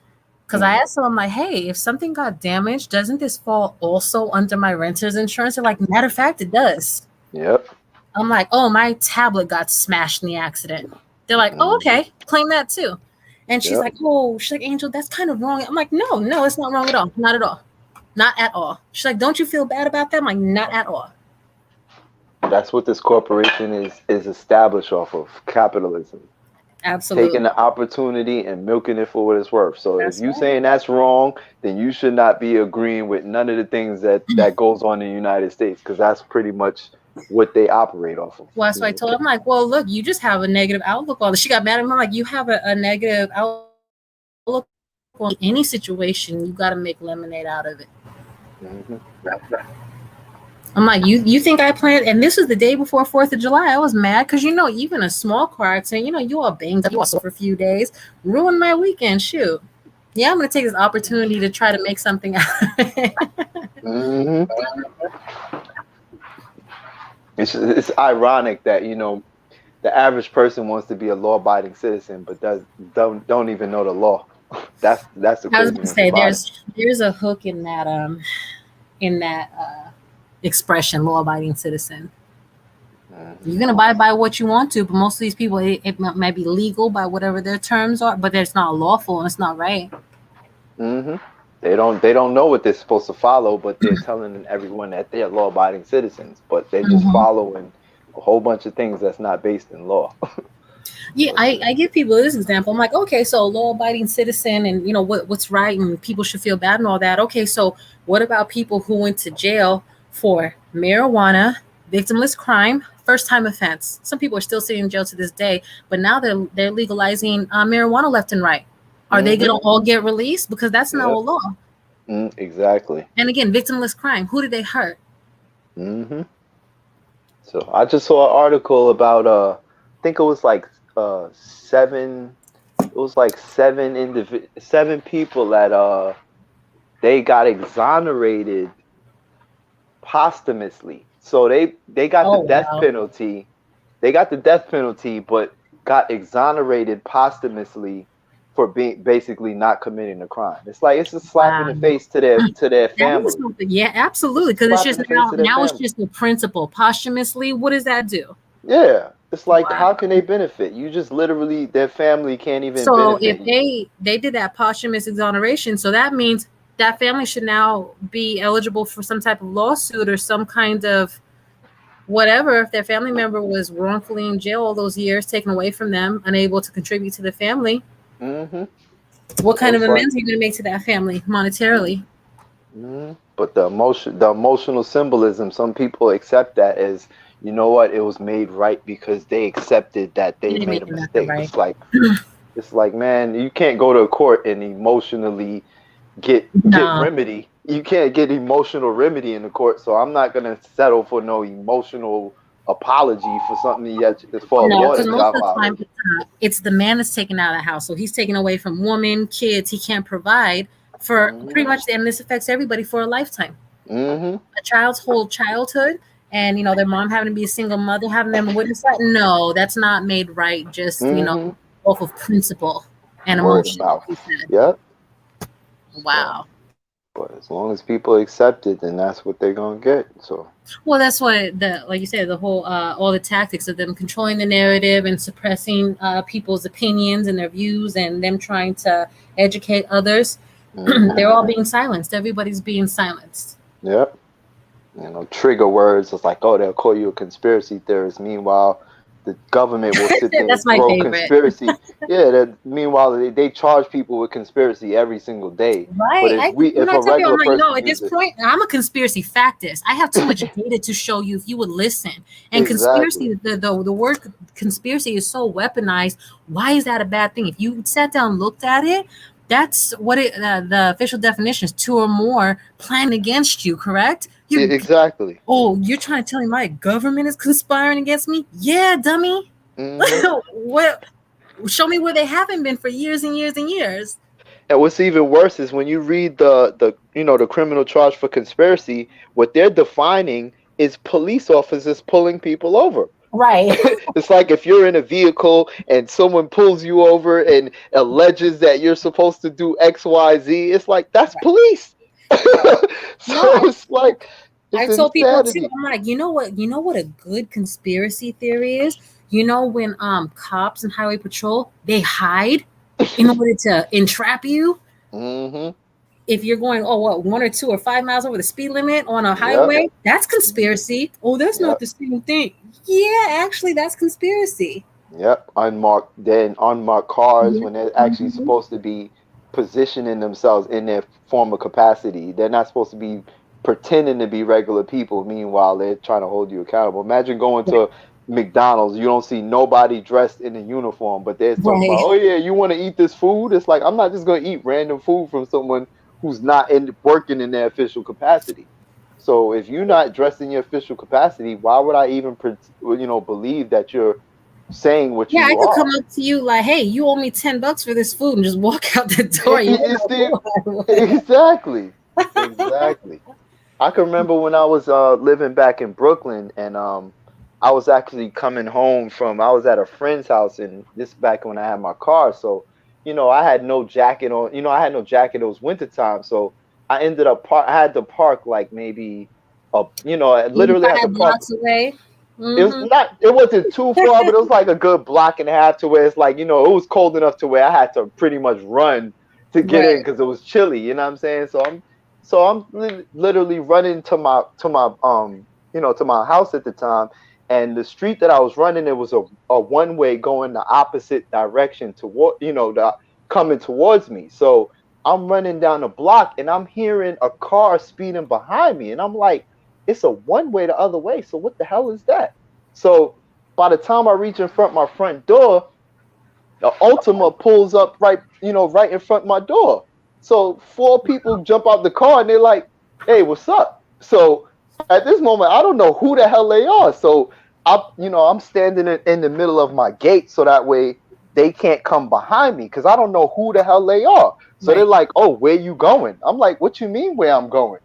Because I asked them, I'm like, hey, if something got damaged, doesn't this fall also under my renter's insurance? They're like, matter of fact, it does. Yep. I'm like, oh, my tablet got smashed in the accident. They're like, oh, hmm okay, claim that too. And Yep. she's like, Angel, that's kind of wrong. I'm like, no, it's not wrong at all. Not at all. Not at all. She's like, don't you feel bad about that? I'm like, not at all. That's what this corporation is established off of capitalism. Absolutely. Taking the opportunity and milking it for what it's worth. So if That's you right. saying that's wrong, then you should not be agreeing with none of the things that goes on in the United States, because that's pretty much what they operate off of. Well, You so I know. told her, I'm like, well, look, you just have a negative outlook on it. She got mad at me. I'm like, you have a negative outlook on any situation. You got to make lemonade out of it. hmm I'm like, you think I planned? And this was the day before 4th of July. I was mad because, even a small car accident, you all banged up, you all for a few days, ruined my weekend. Shoot. Yeah, I'm going to take this opportunity to try to make something out of it. hmm it's ironic that the average person wants to be a law-abiding citizen, but don't even know the law. That's the I was going to craziness say, about it. there's a hook in that expression, law-abiding citizen. hmm You can abide by what you want to, but most of these people, it might be legal by whatever their terms are, but it's not lawful and it's not right. hmm They don't know what they're supposed to follow, but they're telling everyone that they're law-abiding citizens, but they're just Hmm. following a whole bunch of things that's not based in law. Yeah, But I give people this example. I'm like, okay, so law-abiding citizen, and what's right, and people should feel bad and all that. Okay, so what about people who went to jail for marijuana, victimless crime, first-time offense? Some people are still sitting in jail to this day, but now they're legalizing marijuana left and right. Are they hmm going to all get released? Because that's now a yep, law. exactly. And again, victimless crime. Who did they hurt? hmm So I just saw an article about I think it was like seven. It was like seven people that they got exonerated posthumously. So they got the Oh death wow. penalty. They got the death penalty, but got exonerated posthumously for being basically not committing a crime. It's a slap in Wow. the face to their That is family. something. Yeah, It's absolutely. a Because it's slap in just the face now, to their now it's family. just the principle. Posthumously, what does that do? Yeah, it's like, Wow. how can they benefit? You just literally, their family can't even So benefit if you. they did that posthumous exoneration, so that means that family should now be eligible for some type of lawsuit or some kind of whatever if their family member was wrongfully in jail all those years, taken away from them, unable to contribute to the family. hmm What So kind of it's like, amends are you going to make to that family monetarily? but the emotional symbolism, some people accept that as, you know what, it was made right because they accepted that They they didn't made make a it nothing mistake. right. It's like, man, you can't go to court and emotionally get No. remedy. You can't get emotional remedy in the court. So I'm not gonna settle for no emotional apology for something that is for a No, law because that most y'all of the time violated. it's the man that's taken out of the house. So he's taken away from woman, kids. He can't provide for pretty much, and this affects everybody for a lifetime. Mm-hmm. A child's whole childhood, and their mom having to be a single mother, having them witness that. No, that's not made right. Just Mm-hmm. off of principle and Word of emotion, like mouth. you said. Yep. So, Wow. but as long as people accept it, then that's what they're gonna get. So. Well, that's what like you said, the whole all the tactics of them controlling the narrative and suppressing people's opinions and their views, and them trying to educate others. Mm-hmm. They're all being silenced. Everybody's being silenced. Yep. Trigger words. It's like, oh, they'll call you a conspiracy theorist. Meanwhile, the government will sit there That's and my throw favorite. conspiracy. Yeah. Meanwhile, they charge people with conspiracy every single day. But Right. if When I a tell people, regular I'm like, person at this uses it, point, I'm a conspiracy factist. I have too much data to show you if you would listen. And exactly. conspiracy, the word conspiracy is so weaponized. Why is that a bad thing? If you sat down and looked at it, that's what the official definition is: two or more planning against you. Correct? Exactly. You're trying to tell me my government is conspiring against me? Yeah, dummy. Mm-hmm. What? Show me where they haven't been for years and years and years. And what's even worse is when you read the criminal charge for conspiracy, what they're defining is police officers pulling people over. Right. It's like if you're in a vehicle and someone pulls you over and alleges that you're supposed to do X, Y, Z, it's like that's police. No, So it's like I it's told people too. insanity. I'm like, you know what? You know what a good conspiracy theory is? When cops and highway patrol, they hide in order to entrap you. Mm-hmm. If you're going, 1 or 2 or 5 miles over the speed limit on a Yep. highway, that's conspiracy. Oh, that's not Yep. the same thing. Yeah, actually, that's conspiracy. Yep. Unmarked cars Yeah. when they're actually Mhm. supposed to be positioning themselves in their former capacity. They're not supposed to be pretending to be regular people. Meanwhile, they're trying to hold you accountable. Imagine going Right. to McDonald's, you don't see nobody dressed in a uniform, but they're talking about, Right. oh yeah, you want to eat this food? It's like I'm not just going to eat random food from someone who's not working in their official capacity. So if you're not dressed in your official capacity, why would I even believe that you're saying what Yeah, I you could come are? up to you like, "Hey, you owe me $10 for this food," and just walk out the door. You You know see, who I was. exactly, exactly. I can remember when I was living back in Brooklyn, and I was actually coming home from. I was at a friend's house, and this back when I had my car. So, I had no jacket on. I had no jacket. It was wintertime, so I ended up I had to park like maybe, I Maybe literally had to 5 park. blocks away. It was Mm-hmm. not. It wasn't too far, but it was like a good block and a half to where it's like it was cold enough to where I had to pretty much run to get in Right. because it was chilly. You know what I'm saying? So I'm literally running to my house at the time, and the street that I was running, it was a one way going the opposite direction toward coming towards me. So I'm running down the block and I'm hearing a car speeding behind me, and I'm like, it's a one way the other way. So what the hell is that? So by the time I reach in front of my front door, the Ultima pulls up right in front of my door. So four people jump out the car and they're like, "Hey, what's up?" So at this moment, I don't know who the hell they are. So I'm standing in the middle of my gate so that way they can't come behind me because I don't know who the hell they are. So they're Right. like, "Oh, where you going?" I'm like, "What you mean where I'm going?"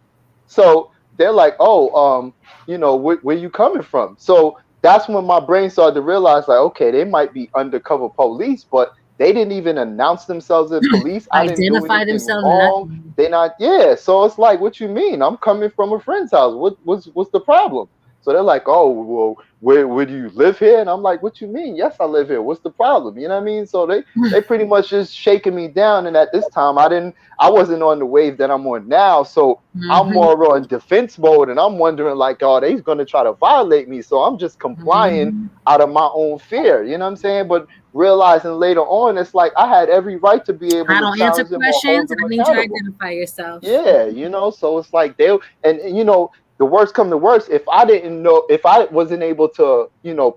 So they're like, "Oh, where you coming from?" So that's when my brain started to realize, like, okay, they might be undercover police, but they didn't even announce themselves as police. I didn't do Identify anything themselves, wrong. nothing. They not, yeah. So it's like, what you mean? I'm coming from a friend's house. What's the problem? So they're like, oh, well, where do you live here? And I'm like, what you mean? Yes, I live here. What's the problem? You know what I mean? So they pretty much just shaking me down. And at this time, I wasn't on the wave that I'm on now. So I'm Mm-hmm. more on defense mode, and I'm wondering like, oh, they's gonna try to violate me, so I'm just complying Mm-hmm. out of my own fear. You know what I'm saying? But realizing later on, it's like I had every right to be able I to don't answer challenge them or hold questions. them I need you to accountable. identify yourself. Yeah, so it's like the worst come to worst, if I didn't know, if I wasn't able to,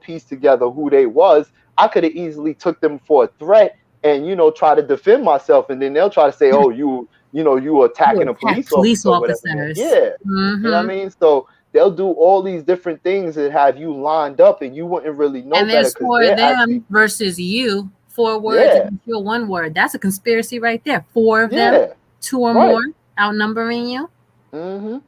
piece together who they was, I could have easily took them for a threat and try to defend myself, and then they'll try to say, oh, you were You attacking a attack police police officer or whatever. officers. Yeah, you know what I Mm-hmm. mean? So they'll do all these different things that have you lined up, and you wouldn't really know And better there's because for they're actually, them versus you. 4 words yeah, against your 1 word. That's a conspiracy right there. 4 of them. yeah. two or Right. more outnumbering you. Hmm.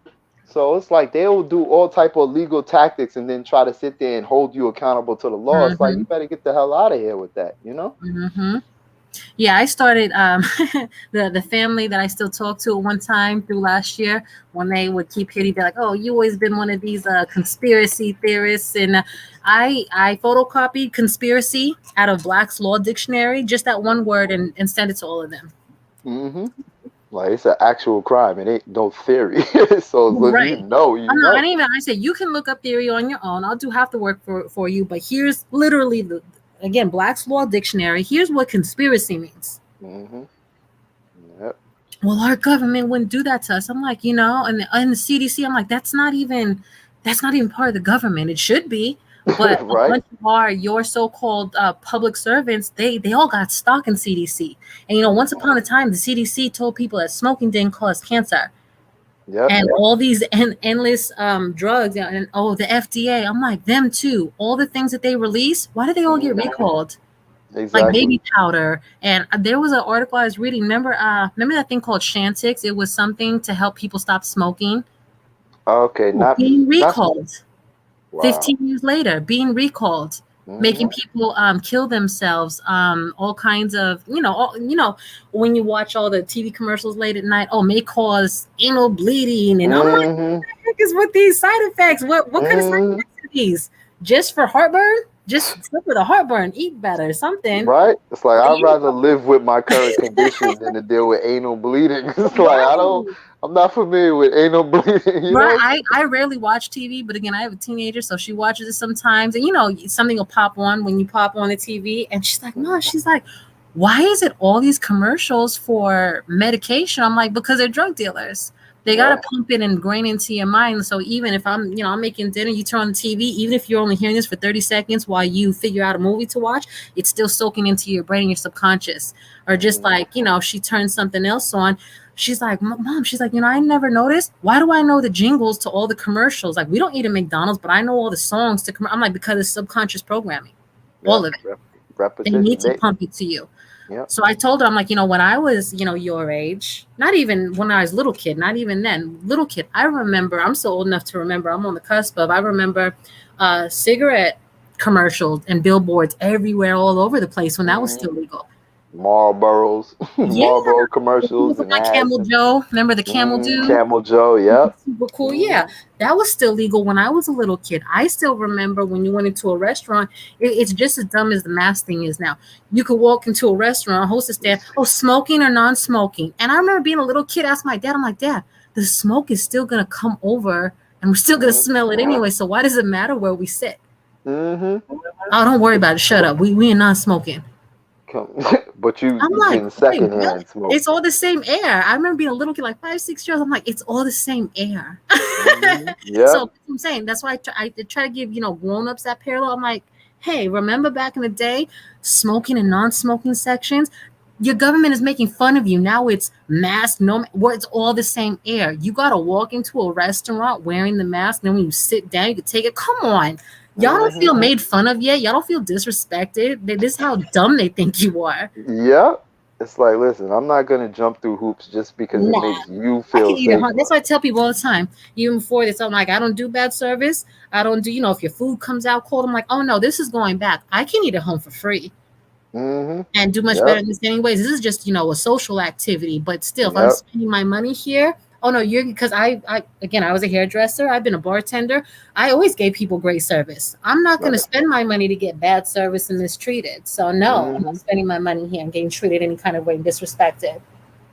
So it's like they'll do all type of legal tactics and then try to sit there and hold you accountable to the law. It's like Mm-hmm. you better get the hell out of here with that, Mm-hmm. Yeah, I started the family that I still talk to at one time through last year when they would keep hitting. They're like, "Oh, you always been one of these conspiracy theorists," and I photocopied conspiracy out of Black's Law Dictionary, just that one word, and sent it to all of them. Hmm. Like it's an actual crime. It ain't no theory. So as long as you Right. know, you I'm not. I know. didn't even. I said you can look up theory on your own. I'll do half the work for you. But here's literally the again Black's Law Dictionary. Here's what conspiracy means. Hmm. Yep. Well, our government wouldn't do that to us. I'm like, and the CDC, I'm like, that's not even part of the government. It should be, but a Right. bunch of your so-called public servants, they all got stock in CDC. And once upon a time, the CDC told people that smoking didn't cause cancer, Yep. and all these endless drugs, and the FDA. I'm like, them too. All the things that they release, why did they all get Hmm. recalled? Like Exactly. baby powder. And there was an article I was reading. Remember that thing called Chantix? It was something to help people stop smoking. Okay. Being Not. recalled Wow. 15 years later, being recalled, making Hmm. people kill themselves. All kinds of when you watch all the TV commercials late at night, may cause anal bleeding, and I'm like, what Hmm. the heck is with these side effects? What kind of side Hmm. effects are these? Just for heartburn? Just stick with a heartburn, eat better, something. Right? It's like But I'd rather live with my current condition than to deal with anal bleeding. It's like right. I'm not familiar with anal bleeding, you Right. know? I rarely watch TV, but again, I have a teenager, so she watches it sometimes. And something will pop on when you pop on the TV, and she's like, "Mom," she's like, "Why is it all these commercials for medication?" I'm like, "Because they're drug dealers. They gotta Yep. pump it and grain into your mind. So even if I'm making dinner, you turn on the TV, even if you're only hearing this for 30 seconds while you figure out a movie to watch, it's still soaking into your brain, your subconscious. Or just Hmm. like, she turns something else on. She's like, Mom, she's like, I never noticed. Why do I know the jingles to all the commercials? Like, we don't eat at McDonald's, but I know all the songs to I'm like, because it's subconscious programming. All Yep. of it. They need Repetition. to pump it to you. Yep. So I told her, I'm like, when I was, your age, not even when I was little kid, not even then, little kid, I remember, I'm so old enough to remember, I'm on the cusp of, I remember cigarette commercials and billboards everywhere, all over the place when that was still Hmm. legal. Marlboros, Yeah. Marlboro The people commercials from and that ads Camel and Joe. Remember the Camel Dude? Camel Joe. Yep. Super cool. Hmm. Yeah, that was still legal when I was a little kid. I still remember when you went into a restaurant. It's just as dumb as the mask thing is now. You could walk into a restaurant, hostess stand, smoking or non-smoking. And I remember being a little kid, asked my dad, I'm like, Dad, the smoke is still gonna come over, and we're still gonna smell it anyway. So why does it matter where we sit? Hmm. Oh, don't worry about it. Shut up. We are not smoking. But you I'm you like, getting wait, what? secondhand smoke. It's all the same air. I remember being a little kid, like 5, 6 years. I'm like, it's all the same air. Hmm. So Yep. that's what I'm saying, that's why I try to give grown-ups that parallel. I'm like, hey, remember back in the day, smoking and non-smoking sections? Your government is making fun of you now. It's mask, no, where it's all the same air. You gotta walk into a restaurant wearing the mask, and then when you sit down, you can take it. Come on, y'all don't Hmm. feel made fun of yet? Y'all don't feel disrespected? This is how dumb they think you are. Yep. It's like, listen, I'm not gonna jump through hoops just because it Nah. makes you I can feel eat it. That's safer. why I tell people all the time. Even before this, I'm like, I don't do bad service. I don't do, if your food comes out cold, I'm like, oh no, this is going back. I can eat at home for free Hmm. and do much better Yep. than this anyways. This is just, a social activity. But still, if I'm Yep. spending my money here, oh no, you're because I was a hairdresser, I've been a bartender. I always gave people great service. I'm not gonna Right. spend my money to get bad service and mistreated. So no, I'm not Hmm. spending my money here and getting treated any kind of way and disrespected.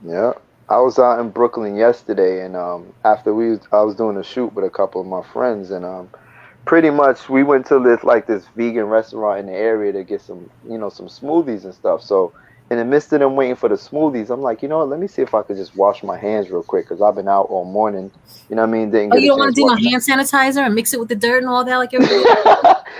Yeah. I was out in Brooklyn yesterday, and after I was doing a shoot with a couple of my friends, and pretty much we went to this vegan restaurant in the area to get some some smoothies and stuff. So in the midst of them waiting for the smoothies, I'm like, what, let me see if I could just wash my hands real quick because I've been out all morning. You know what I mean? Didn't Oh, get you a don't want chance to to do no wash my. hand sanitizer and mix it with the dirt and all that like everybody.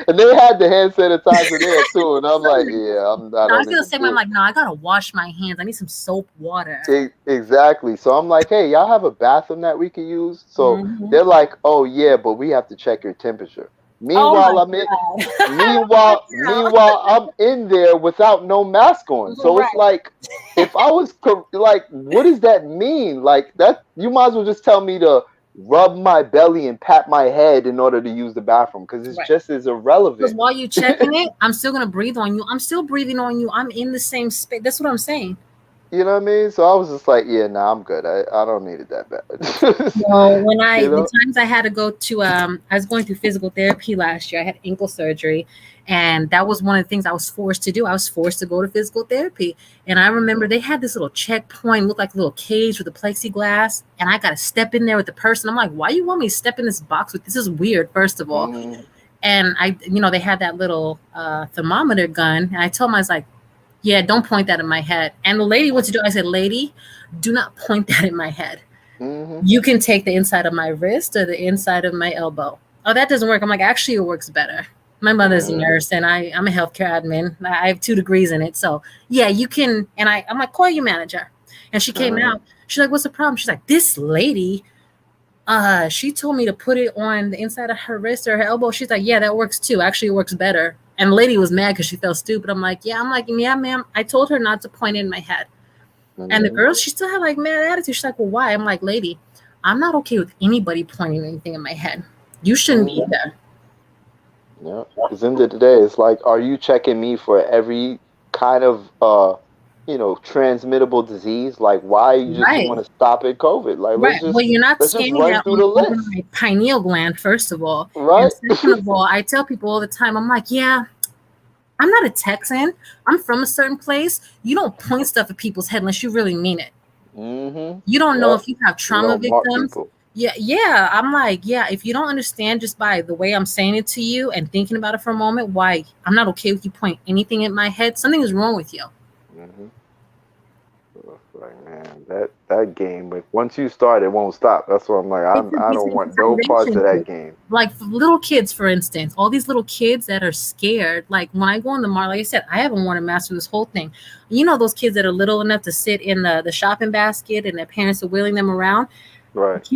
And they had the hand sanitizer there too, and I'm like, yeah, I No, I was don't gonna even say, I'm do like, no, I gotta wash my hands. I need some soap water. it. Exactly. So I'm like, hey, y'all have a bathroom that we can use? So Hmm. they're like, oh yeah, but we have to check your temperature. Oh Meanwhile, I'm in. my God. Meanwhile, I'm in there without no mask on. So Right. it's like, if I was like, what does that mean? Like that, you might as well just tell me to rub my belly and pat my head in order to use the bathroom because it's Right. just as Because irrelevant. while you checking it, I'm still gonna breathe on you. I'm still breathing on you. I'm in the same space. That's what I'm saying. You know what I mean? So I was just like, yeah, nah, I'm good. I don't need it that bad. No, when You the know? times I had to go to I was going through physical therapy last year. I had ankle surgery, and that was one of the things I was forced to do. I was forced to go to physical therapy. And I remember they had this little checkpoint, looked like a little cage with a plexiglass, and I gotta step in there with the person. I'm like, why you want me to step in this box with this is weird, first of all. Mm-hmm. And they had that little thermometer gun, and I told them, I was like, yeah, don't point that in my head. And the lady went to do, I said, lady, do not point that in my head. Mm-hmm. You can take the inside of my wrist or the inside of my elbow. Oh, that doesn't work. I'm like, actually, it works better. My mother's a Mm-hmm. nurse, and I'm a healthcare admin. I have 2 degrees in it. So, yeah, you can. And I'm like, call your manager. And she came Mm-hmm. out. She's like, what's the problem? She's like, this lady, she told me to put it on the inside of her wrist or her elbow. She's like, yeah, that works too. Actually, it works better. And the lady was mad because she felt stupid. I'm like, yeah, ma'am. I told her not to point it in my head. And the Mm-hmm. girl, she still had like mad attitude. She's like, well, why? I'm like, lady, I'm not okay with anybody pointing anything in my head. You shouldn't be Mm-hmm. either. Yeah. Because in the day, it's like, are you checking me for every kind of transmittable disease? Like, why you just Right. want to stop at COVID? Like, let's Right. Well, just you're not let's just scanning run that through the over list, my pineal gland, first of all. And right? second of all, I tell people all the time, I'm like, yeah, I'm not a Texan. I'm from a certain place. You don't point stuff at people's head unless you really mean it. Mm-hmm. You don't know Yep. if you have You trauma don't mark victims. people. Yeah, yeah. I'm like, yeah, if you don't understand just by the way I'm saying it to you and thinking about it for a moment, why I'm not okay with you point anything in my head, something is wrong with you. Mm-hmm. So it's like, man, that game, like once you start, it won't stop. That's what I'm like. It's I it's don't a want no parts of relationship. that game. Like for little kids, for instance, all these little kids that are scared. Like when I go in the mall, like I said, I haven't worn a mask for this whole thing. You know those kids that are little enough to sit in the shopping basket and their parents are wheeling them around. Right.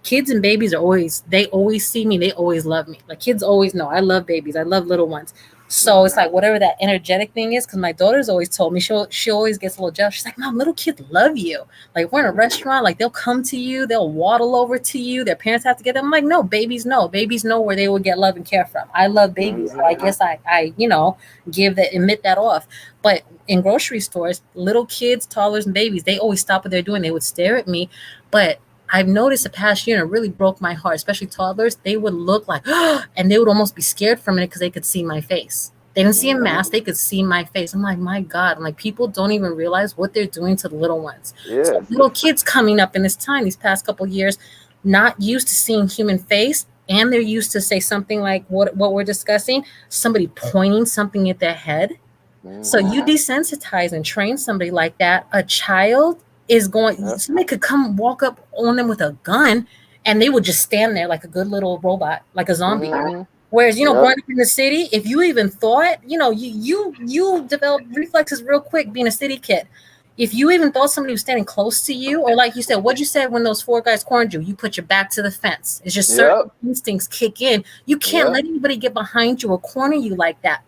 Kids and babies are always they always see me, they always love me. Like kids always know I love babies, I love little ones. So it's Mm-hmm. like whatever that energetic thing is, because my daughter's always told me she always gets a little jealous. She's like, Mom, little kids love you. Like if we're in a Mm-hmm. restaurant, like they'll come to you, they'll waddle over to you. Their parents have to get them. I'm like, no, babies know. Babies know where they will get love and care from. I love babies, so Mm-hmm. I guess I give that emit that off. But in grocery stores, little kids, toddlers, and babies, they always stop what they're doing. They would stare at me, but I've noticed the past year, and it really broke my heart, especially toddlers. They would look like, and they would almost be scared for a minute because they could see my face. They didn't see a Mm-hmm. mask, they could see my face. I'm like, my God. I'm like, people don't even realize what they're doing to the little ones. So, Yes. little kids coming up in this time, these past couple of years, not used to seeing human face, and they're used to say something like what we're discussing, somebody pointing something at their head. So Mm-hmm. you desensitize and train somebody like that. A child is going. Yep. Somebody could come walk up on them with a gun, and they would just stand there like a good little robot, like a zombie. Mm-hmm. Whereas Yep. growing up in the city, if you even thought, you develop reflexes real quick being a city kid. If you even thought somebody was standing close to you, or like you said, what you said when those 4 guys cornered you, you put your back to the fence. It's just certain Yep. instincts kick in. You can't Yep. let anybody get behind you or corner you like that.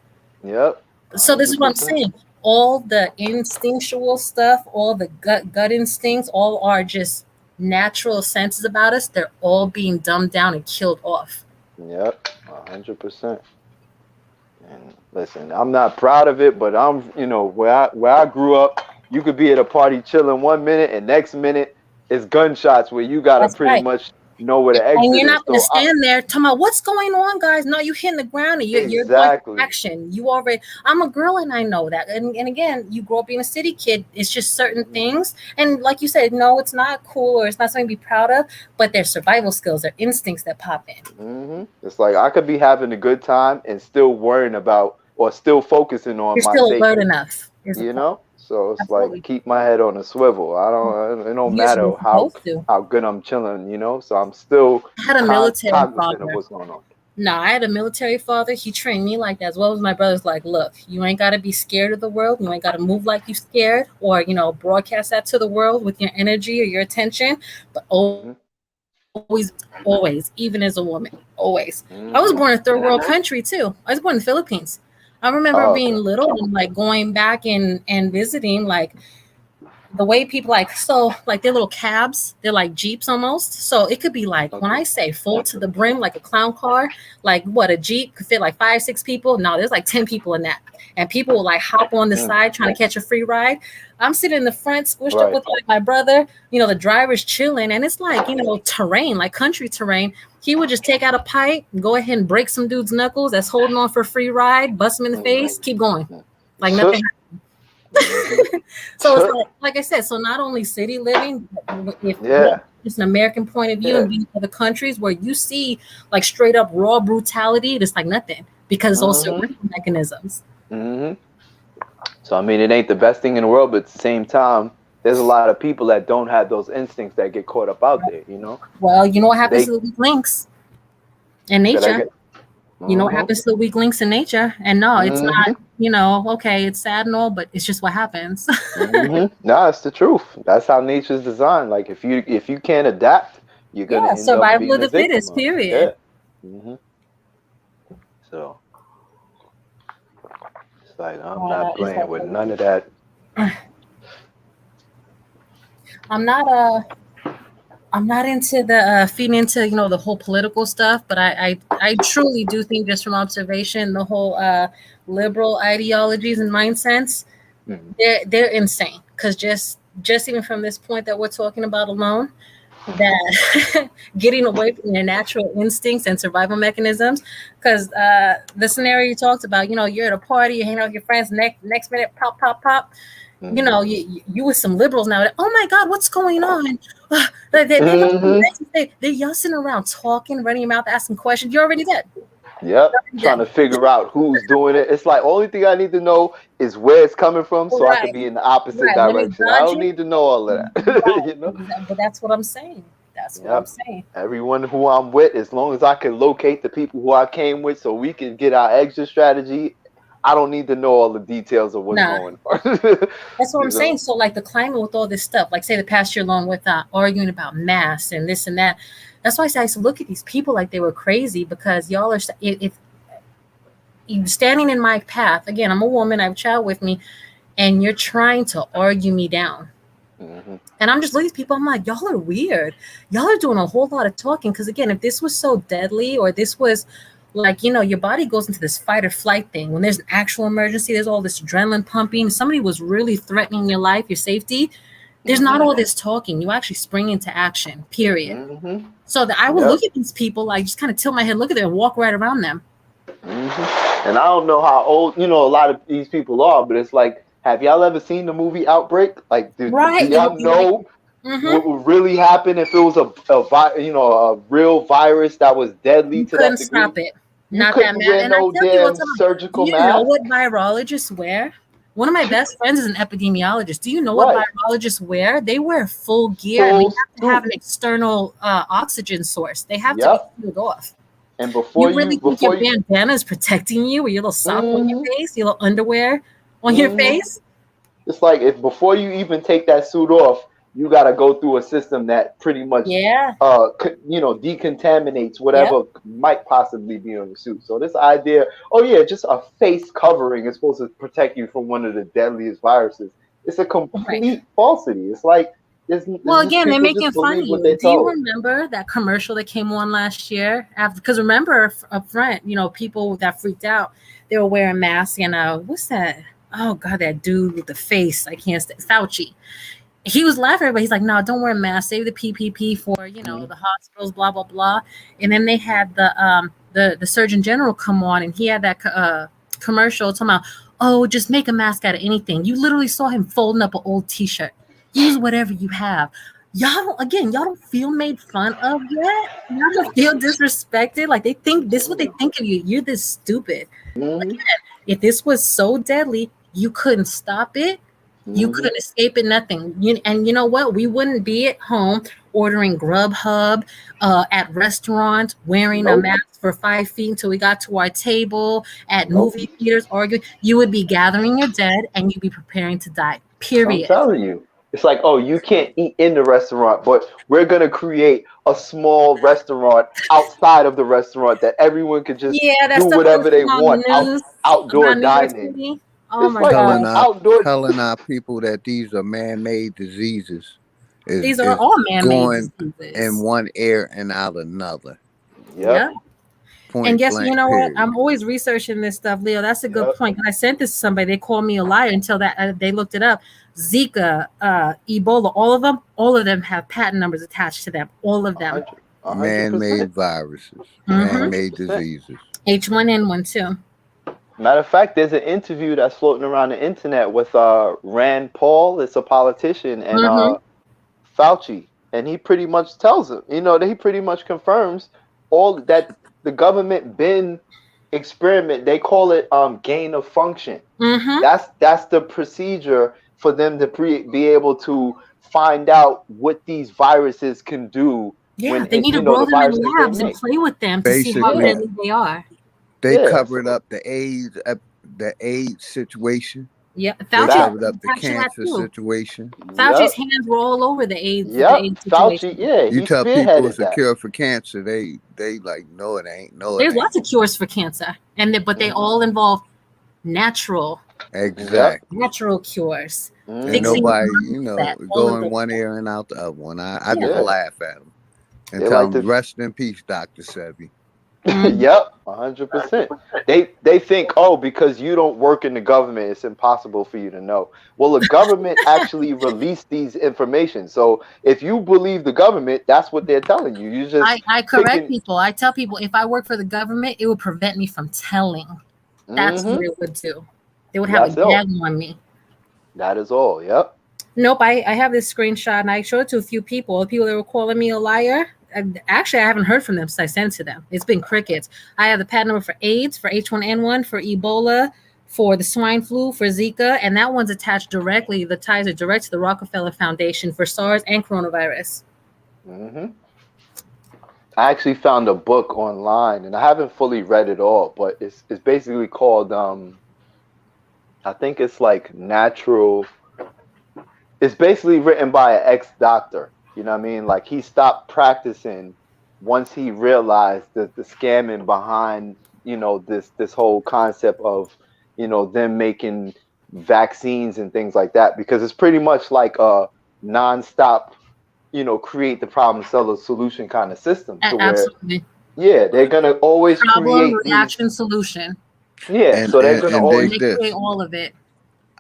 Yep. So this is what I'm 100%. saying. All the instinctual stuff, all the gut instincts, all are just natural senses about us. They're all being dumbed down and killed off. Yep. 100%. And listen, I'm not proud of it, but where I grew up, you could be at a party chilling 1 minute, and next minute it's gunshots where you gotta That's pretty right. much know where the And exit you're is. not going to So stand there talking about what's going on, guys. No, you hitting the ground and you're going to exactly. action. You already, I'm a girl and I know that. And again, you grow up being a city kid. It's just certain Hmm. things. And like you said, no, it's not cool or it's not something to be proud of, but their survival skills, their instincts that pop in. It's like I could be having a good time and still worrying about or still focusing on You're my still alert safety. enough, is the point. So it's like Absolutely. keep my head on a swivel. I don't. It don't You're matter how supposed to. how good I'm chilling. So I'm still I had a military cognizant of father. what's going on. No, I had a military father. He trained me like that as well as my brothers. Like, look, you ain't got to be scared of the world. You ain't got to move like you scared, or broadcast that to the world with your energy or your attention. But Hmm. always, even as a woman, always. I was Hmm. born in a third world country too. I was born in the Philippines. I remember Oh, being okay. little and like going back and visiting like the way people like so like they're little cabs, they're like jeeps almost, so it could be like when Okay. I say full to the brim like a clown car, like what a jeep could fit like 5 6 people. No, there's like 10 people in that, and people will like hop on the Mm. side trying to catch a free ride. I'm sitting in the front squished up Right. with like my brother, the driver's chilling, and it's like terrain, like country terrain. He would just take out a pipe, go ahead and break some dude's knuckles that's holding on for a free ride, bust him in the Mm. face, keep going Mm. like nothing. Hmm. So it's like I said, so not only city living, but if Yeah. it's an American point of view Yeah. and being other countries where you see like straight up raw brutality, it's like nothing because it's all Hmm. survival mechanisms. Hmm. So I mean, it ain't the best thing in the world, but at the same time, there's a lot of people that don't have those instincts that get caught up out there. Well, you know what happens They to the weak links in said I nature. get. You know what Hmm. happens to the weak links in nature. And no, it's Hmm. not, okay, it's sad and all, but it's just what happens. Hmm. Nah, it's the truth. That's how nature's designed. Like if you can't adapt, you're gonna Yeah, end up survival being of a the victim fittest, of it. period. Yeah. Hmm. So it's like I'm not It's playing with none of that. like I'm not a I'm not into the feeding into the whole political stuff, but I truly do think just from observation, the whole liberal ideologies and mindsets, Mhm. they're insane. Because just even from this point that we're talking about alone, that getting away from your natural instincts and survival mechanisms, because the scenario you talked about, you're at a party, you're hanging out with your friends, next minute pop pop pop, Mhm. you with some liberals now. Oh my God, what's going on? They must be Mhm. racist. They're y'all sitting around talking, running your mouth, asking questions. You're already dead. Yep. You're already Trying dead. to figure out who's doing it. It's like only thing I need to know is where it's coming from, so I could Right, be in the opposite right. Let me direction. I dodge don't it. need to know all of that. Right. But that's what I'm saying. That's what I'm Yep. saying. Everyone who I'm with, as long as I can locate the people who I came with, so we can get our exit strategy. I don't need to know all the details of what's Nah, going on. that's what I'm you know. saying. So, like the climate with all this stuff, like say the past year long with arguing about masks and this and that. That's why I say I used to look at these people like they were crazy because y'all are if you standing in my path again. I'm a woman. I have a child with me, and you're trying to argue me down. Hmm. And I'm just looking at people. I'm like, y'all are weird. Y'all are doing a whole lot of talking. Because again, if this was so deadly, or this was like, your body goes into this fight or flight thing. When there's an actual emergency, there's all this adrenaline pumping. Somebody was really threatening your life, your safety. There's not Hmm. all this talking. You actually spring into action. Period. Hmm. So that I will Yep. look at these people, like just kind of tilt my head, look at them, and walk right around them. And I don't know how old a lot of these people are, but it's like, have y'all ever seen the movie Outbreak? Like, do Right? It would y'all be like, know mm-hmm. what would really happen if it was a real virus that was deadly You to that couldn't degree? stop it. You Not that couldn't mad. wear And I no tell people all damn the time, do surgical you know mask, what virologists wear? One of my best friends is an epidemiologist. Do you know what right? virologists wear? They wear full gear and they Full have to have suit. an external oxygen source. They have to be Yep. sealed off. And You really think your before you, bandana is protecting you, or your little sock on your hmm face, your little underwear on your hmm face? it's like if before you even take that suit off, you got to go through a system that pretty much, Yeah. decontaminates Yep. whatever might possibly be on the suit. So this idea, oh yeah, just a face covering is supposed to protect you from one of the deadliest viruses. It's a Right. complete falsity. It's like it's Well, just again, they're people making just fun of believe what you. they're Do you told. remember that commercial that came on last year? After, because remember up front, people that freaked out, they were wearing masks. And what's that? Oh God, that dude with the face. I can't stand Fauci. He was laughing, but he's like, "No, don't wear a mask. Save the PPP for Mhm. the hospitals, blah blah blah." And then they had the Surgeon General come on, and he had that commercial talking about, "Oh, just make a mask out of anything." You literally saw him folding up an old T-shirt. Use whatever you have. Y'all don't feel made fun of yet. Y'all don't feel disrespected. Like they think this is what they think of you. You're this stupid. Mhm. If this was so deadly, you couldn't stop it. You Mhm. couldn't escape it, nothing. And you know what? We wouldn't be at home ordering Grubhub, at restaurants, wearing a Nope. mask for 5 feet until we got to our table, at Nope. movie theaters arguing. You would be gathering your dead and you'd be preparing to die. I'm Period. telling you. It's like, oh, you can't eat in the restaurant, but we're gonna create a small restaurant outside of the restaurant that everyone could just Yeah, that do stuff I was whatever they seeing on the want news outdoor about New York dining. City. Oh It's my like God. outdoor. telling our people that these are man-made diseases These are is all man-made going in diseases. one ear and out another. Yep. Yep. And Point guess you blank. know what? Period. I'm always researching this stuff, Leo. That's a good Yep. point. I sent this to somebody. They called me a liar until that they looked it up. Zika, Ebola, all of them have patent numbers attached to them. All of them. 100%. Man-made viruses, Mm-hmm. man-made 100%. diseases. H1N1 too. Matter of fact, there's an interview that's floating around the internet with Rand Paul. It's a politician, and Mm-hmm. Fauci, and he pretty much tells him, that he pretty much confirms all that the government been experiment. They call it gain of function. Mm-hmm. That's the procedure for them to be able to find out what these viruses can do Yeah, when they need to the grow them in viruses they labs and make. play with them to see how Yeah, Basically, deadly they are. they yeah. covered up the AIDS situation. Yeah, They Fauci Fact. covered up the attached to that cancer too. situation. Fauci's Yep. hands were all over the Yep. AIDS Fauci. situation. Yeah, You he tell people spearheaded it's a that. cure for cancer, they like, no, it ain't. No, it There's ain't. lots of cures for cancer, but they Hmm. all involve natural Yep. Exactly. natural cures, And Hmm. fixing the nobody, mindset, all go of in those one things. ear and out the other one. I Yeah. just Yeah. laugh at them and They tell like them, to. rest in peace, Dr. Sebi. Mhm. Yep. 100%. They think, oh, because you don't work in the government, it's impossible for you to know. Well, the government actually released these information. So if you believe the government, that's what they're telling you. You just I correct picking. people. I tell people if I work for the government, it would prevent me from telling. That's what Hmm. it would do. They would have a That's all. gag on me. That is all. Yep. Nope, I have this screenshot and I showed it to a few people. The people that were calling me a liar. And actually, I haven't heard from them since I sent it to them. It's been crickets. I have the patent number for AIDS, for H1N1, for Ebola, for the swine flu, for Zika, and that one's attached directly. The ties are direct to the Rockefeller Foundation for SARS and coronavirus. Hmm. I actually found a book online, and I haven't fully read it all, but it's basically called I think it's like natural. It's basically written by an ex-doctor. You know what I mean? Like he stopped practicing once he realized the scamming behind, this whole concept of, them making vaccines and things like that, because it's pretty much like a nonstop, create the problem, sell the solution kind of system to where, Absolutely. yeah, they're gonna always Problem, create these, reaction, solution. yeah, And so they're and, gonna and And always, dig they create this. all of it.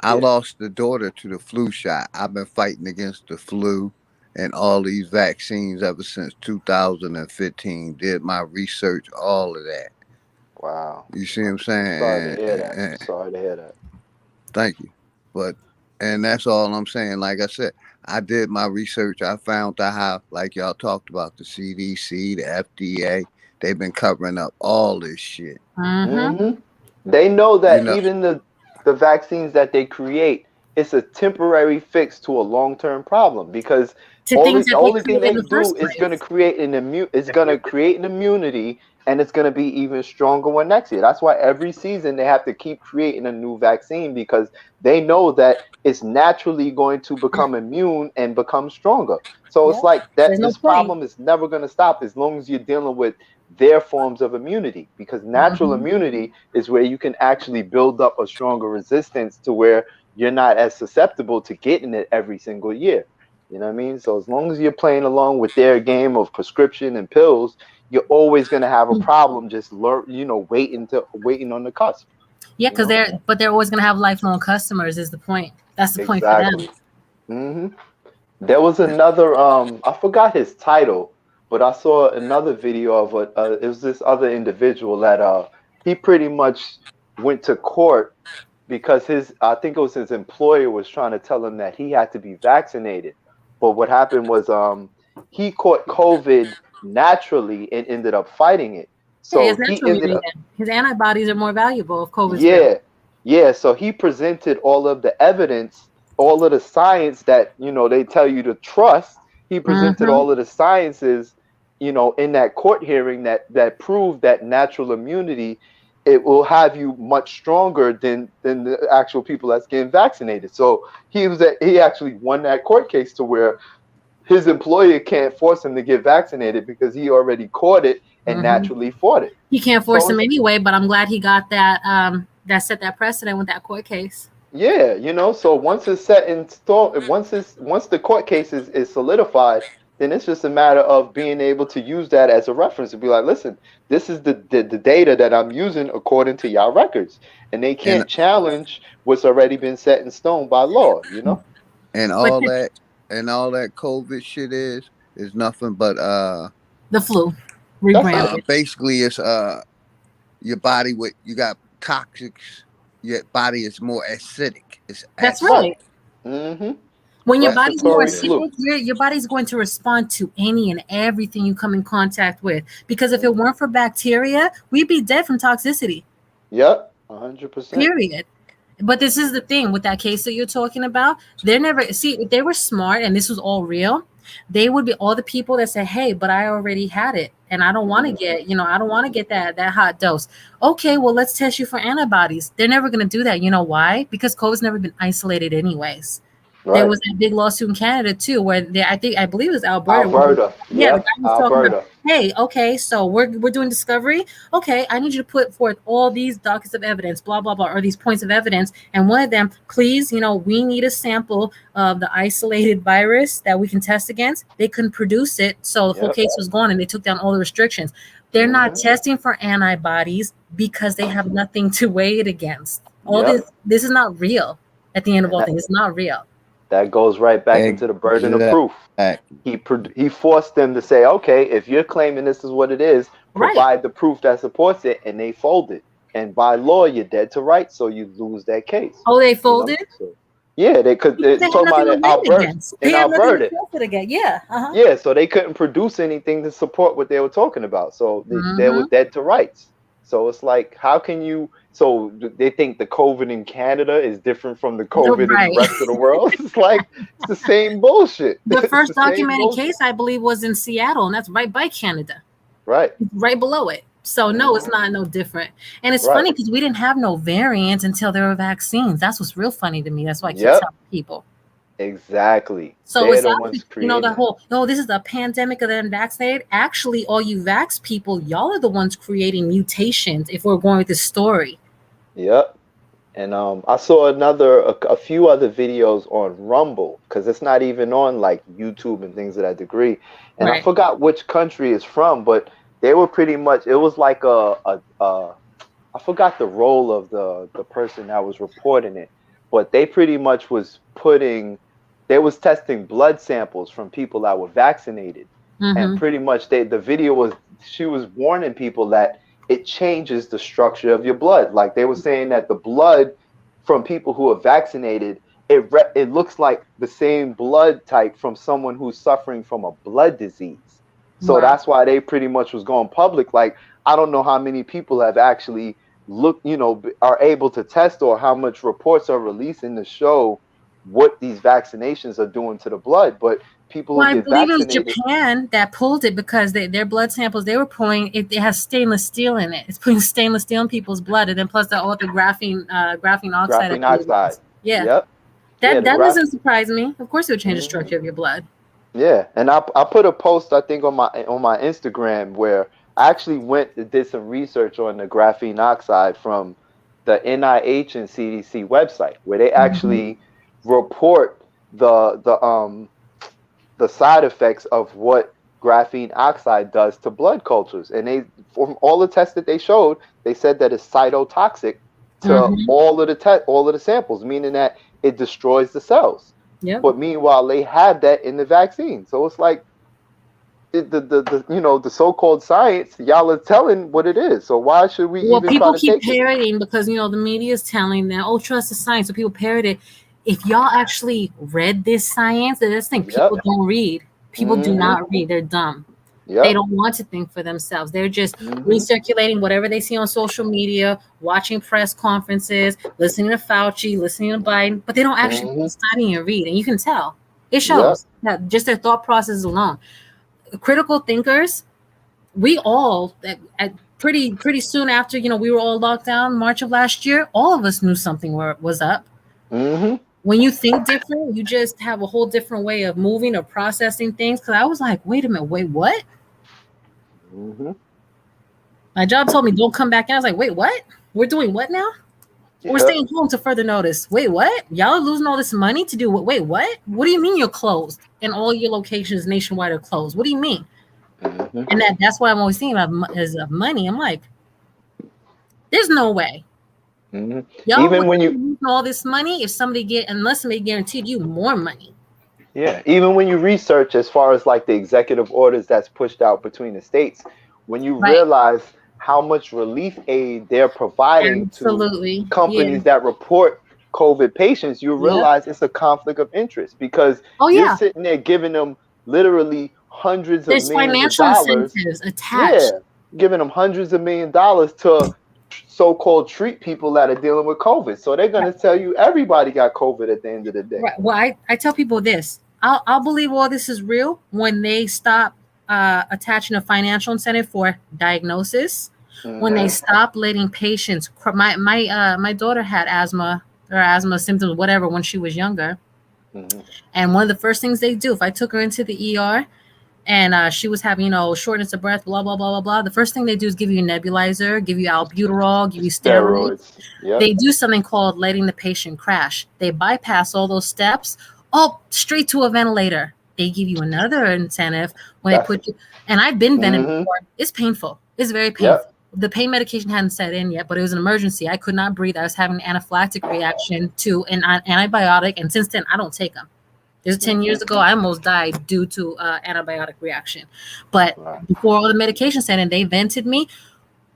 I yeah. lost the daughter to the flu shot. I've been fighting against the flu and all these vaccines ever since 2015. Did my research, all of that. Wow. You see what I'm Sorry to saying? hear that. Sorry to hear that. Thank you. But and that's all I'm saying. Like I said, I did my research. I found out how, like y'all talked about, the CDC, the FDA, they've been covering up all this shit. Mm-hmm. Hmm. They know You that know, even the vaccines that they create, it's a temporary fix to a long-term problem, because To things the that they only thing created in they the do first is going to place. create an immunity, and it's going to be even stronger when next year. That's why every season they have to keep creating a new vaccine, because they know that it's naturally going to become immune and become stronger. So Yeah. it's like that There's no this point. problem is never going to stop as long as you're dealing with their forms of immunity, because natural Mm-hmm. immunity is where you can actually build up a stronger resistance to where you're not as susceptible to getting it every single year. You know what I mean? So as long as you're playing along with their game of prescription and pills, you're always going to have a problem just waiting on the cusp, Yeah, you because know? they're always gonna have lifelong customers. Is the point? That's the point for them. Exactly. Hmm. There was another I forgot his title, but I saw another video of it was this other individual that he pretty much went to court because his I think it was his employer was trying to tell him that he had to be vaccinated. But what happened was he caught COVID naturally and ended up fighting it. Yeah, So his he natural ended up, immunity. His antibodies are more valuable if COVID's real. yeah, yeah. So he presented all of the evidence, all of the science that they tell you to trust. He presented Mm-hmm. all of the sciences, in that court hearing that proved that natural immunity it will have you much stronger than the actual people that's getting vaccinated. So he actually won that court case to where his employer can't force him to get vaccinated because he already caught it and Mm-hmm. naturally fought it. He can't force So him anyway, but I'm glad he got that that set that precedent with that court case. yeah, so once it's set in stone, once the court case is solidified, then it's just a matter of being able to use that as a reference to be like, listen, this is the data that I'm using according to y'all records, and they and can't challenge what's already been set in stone by law. and But all that COVID shit is nothing but the flu That's it. rebranded. basically it's your body with you got toxics. Your body is more acidic. It's That's acid. Right. right. Mm-hmm. When your body's more Respiratory Yeah. flu. acidic, your body's going to respond to any and everything you come in contact with. Because if it weren't for bacteria, we'd be dead from toxicity. Yep. 100%. Period. But this is the thing with that case that you're talking about. They're never see if they were smart and this was all real, they would be all the people that say, "Hey, but I already had it and I don't want to get, I don't want to get that hot dose." Okay, well, let's test you for antibodies. They're never going to do that. You know why? Because COVID's never been isolated anyways. There Right. was that big lawsuit in Canada too, where I believe it was Alberta. Alberta. Yeah, the Yep. guy was talking about, Alberta. hey, okay, so we're doing discovery. Okay, I need you to put forth all these dockets of evidence, blah blah blah, or these points of evidence, and one of them, please, we need a sample of the isolated virus that we can test against. They couldn't produce it, so the whole Yep. case was gone, and they took down all the restrictions. They're not testing for antibodies because they have nothing to weigh it against. All Yep. this is not real. At the end of And all things, it's not real. that goes right back into the burden of proof. He forced them to say, okay, if you're claiming this is what it is, Right. provide the proof that supports it, and they folded. And by law, you're dead to rights, so you lose that case. Oh, they folded? So, yeah, they could. They It's have talking nothing about to weigh it Alberta. against. In They have nothing Alberta. to test it against. Yeah. Uh-huh. Yeah, so they couldn't produce anything to support what they were talking about. So they were dead to rights. So it's like, how can you? So they think the COVID in Canada is different from the COVID in Right. the rest of the world. It's like it's the same bullshit. The It's first the same documented bullshit. case, I believe, was in Seattle, and that's right by Canada, Right. right below it. So no, it's not no different. And it's funny because we didn't have no variants until there were vaccines. That's what's real funny to me. That's why I keep telling people. Exactly. So They're it's the obviously, ones creating. the whole, this is a pandemic of the unvaccinated. Actually, all you vax people, y'all are the ones creating mutations if we're going with this story. Yep. And I saw a few other videos on Rumble because it's not even on like YouTube and things of that degree. And I Right. forgot which country it's from, but they were pretty much. It was like I forgot the role of the person that was reporting it, but they pretty much they was testing blood samples from people that were vaccinated, and pretty much the video was she was warning people that it changes the structure of your blood. Like they were saying that the blood from people who are vaccinated, it looks like the same blood type from someone who's suffering from a blood disease. So Wow. that's why they pretty much was going public. Like I don't know how many people have actually are able to test or how much reports are releasing to show what these vaccinations are doing to the blood, but people Well, who I get believe it was vaccinated. Japan that pulled it because their blood samples they were pulling it has stainless steel in it. It's putting stainless steel in people's blood, and then plus all the graphene oxide. Graphene oxide. Yeah, Yep. that the doesn't surprise me. Of course, it would change the structure of your blood. Yeah, and I put a post I think on my Instagram where I actually did some research on the graphene oxide from the NIH and CDC website where they actually report the side effects of what graphene oxide does to blood cultures, and they from all the tests that they showed, they said that it's cytotoxic to all of the samples, meaning that it destroys the cells. Yep. But meanwhile, they have that in the vaccine. So it's like the so-called science, y'all are telling what it is. So why should we even people try to keep take it? parroting because the media is telling them, "Oh, trust the science." So people parrot it. If y'all actually read this science, this thing people don't read. People do not read. They're dumb. Yep. They don't want to think for themselves. They're just recirculating whatever they see on social media, watching press conferences, listening to Fauci, listening to Biden, but they don't actually study and read. And you can tell. It shows that just their thought process alone. Critical thinkers, we all pretty soon after, we were all locked down March of last year, all of us knew something was up. Mm-hmm. When you think different, you just have a whole different way of moving or processing things. Because I was like, wait a minute, wait, what? Mm-hmm. My job told me don't come back in. I was like, wait, what? We're doing what now? We're Yeah. staying home to further notice. Wait, what? Y'all are losing all this money to do what? Wait, what? What do you mean you're closed and all your locations nationwide are closed? What do you mean? Mm-hmm. And that's what I'm always thinking about is of money. I'm like, there's no way. Mm-hmm. Y'all Even wouldn't when be you losing all this money if unless somebody guaranteed you more money. Yeah, even when you research as far as like the executive orders that's pushed out between the states, when you Right. realize how much relief aid they're providing to Absolutely. Yeah. companies that report COVID patients, you Yep. realize it's a conflict of interest because Oh you're yeah. sitting there giving them literally hundreds of There's millions of financial dollars. incentives Yeah, attached. giving them hundreds of $1 millions to so-called treat people that are dealing with COVID. So they're going to tell you everybody got COVID at the end of the day. Right. Well, I tell people this. I'll believe all this is real when they stop attaching a financial incentive for diagnosis. When they Hmm. stop letting patients. My daughter had asthma or asthma symptoms, whatever, when she was younger. Hmm. And one of the first things they do, if I took her into the ER and she was having, shortness of breath, blah blah blah blah blah, the first thing they do is give you a nebulizer, give you albuterol, give you steroids. Steroids. Yep. They do something called letting the patient crash. They bypass all those steps. Oh, straight to a ventilator. They give you another incentive when they That's. put you. And I've been vented Hmm. before. It's painful. It's very Yep. painful. The pain medication hadn't set in yet, but it was an emergency. I could not breathe. I was having an anaphylactic reaction to an antibiotic, and since then I don't take them. There's 10 Hmm. years ago, I almost died due to antibiotic reaction. But Right. before all the medication set in, they vented me.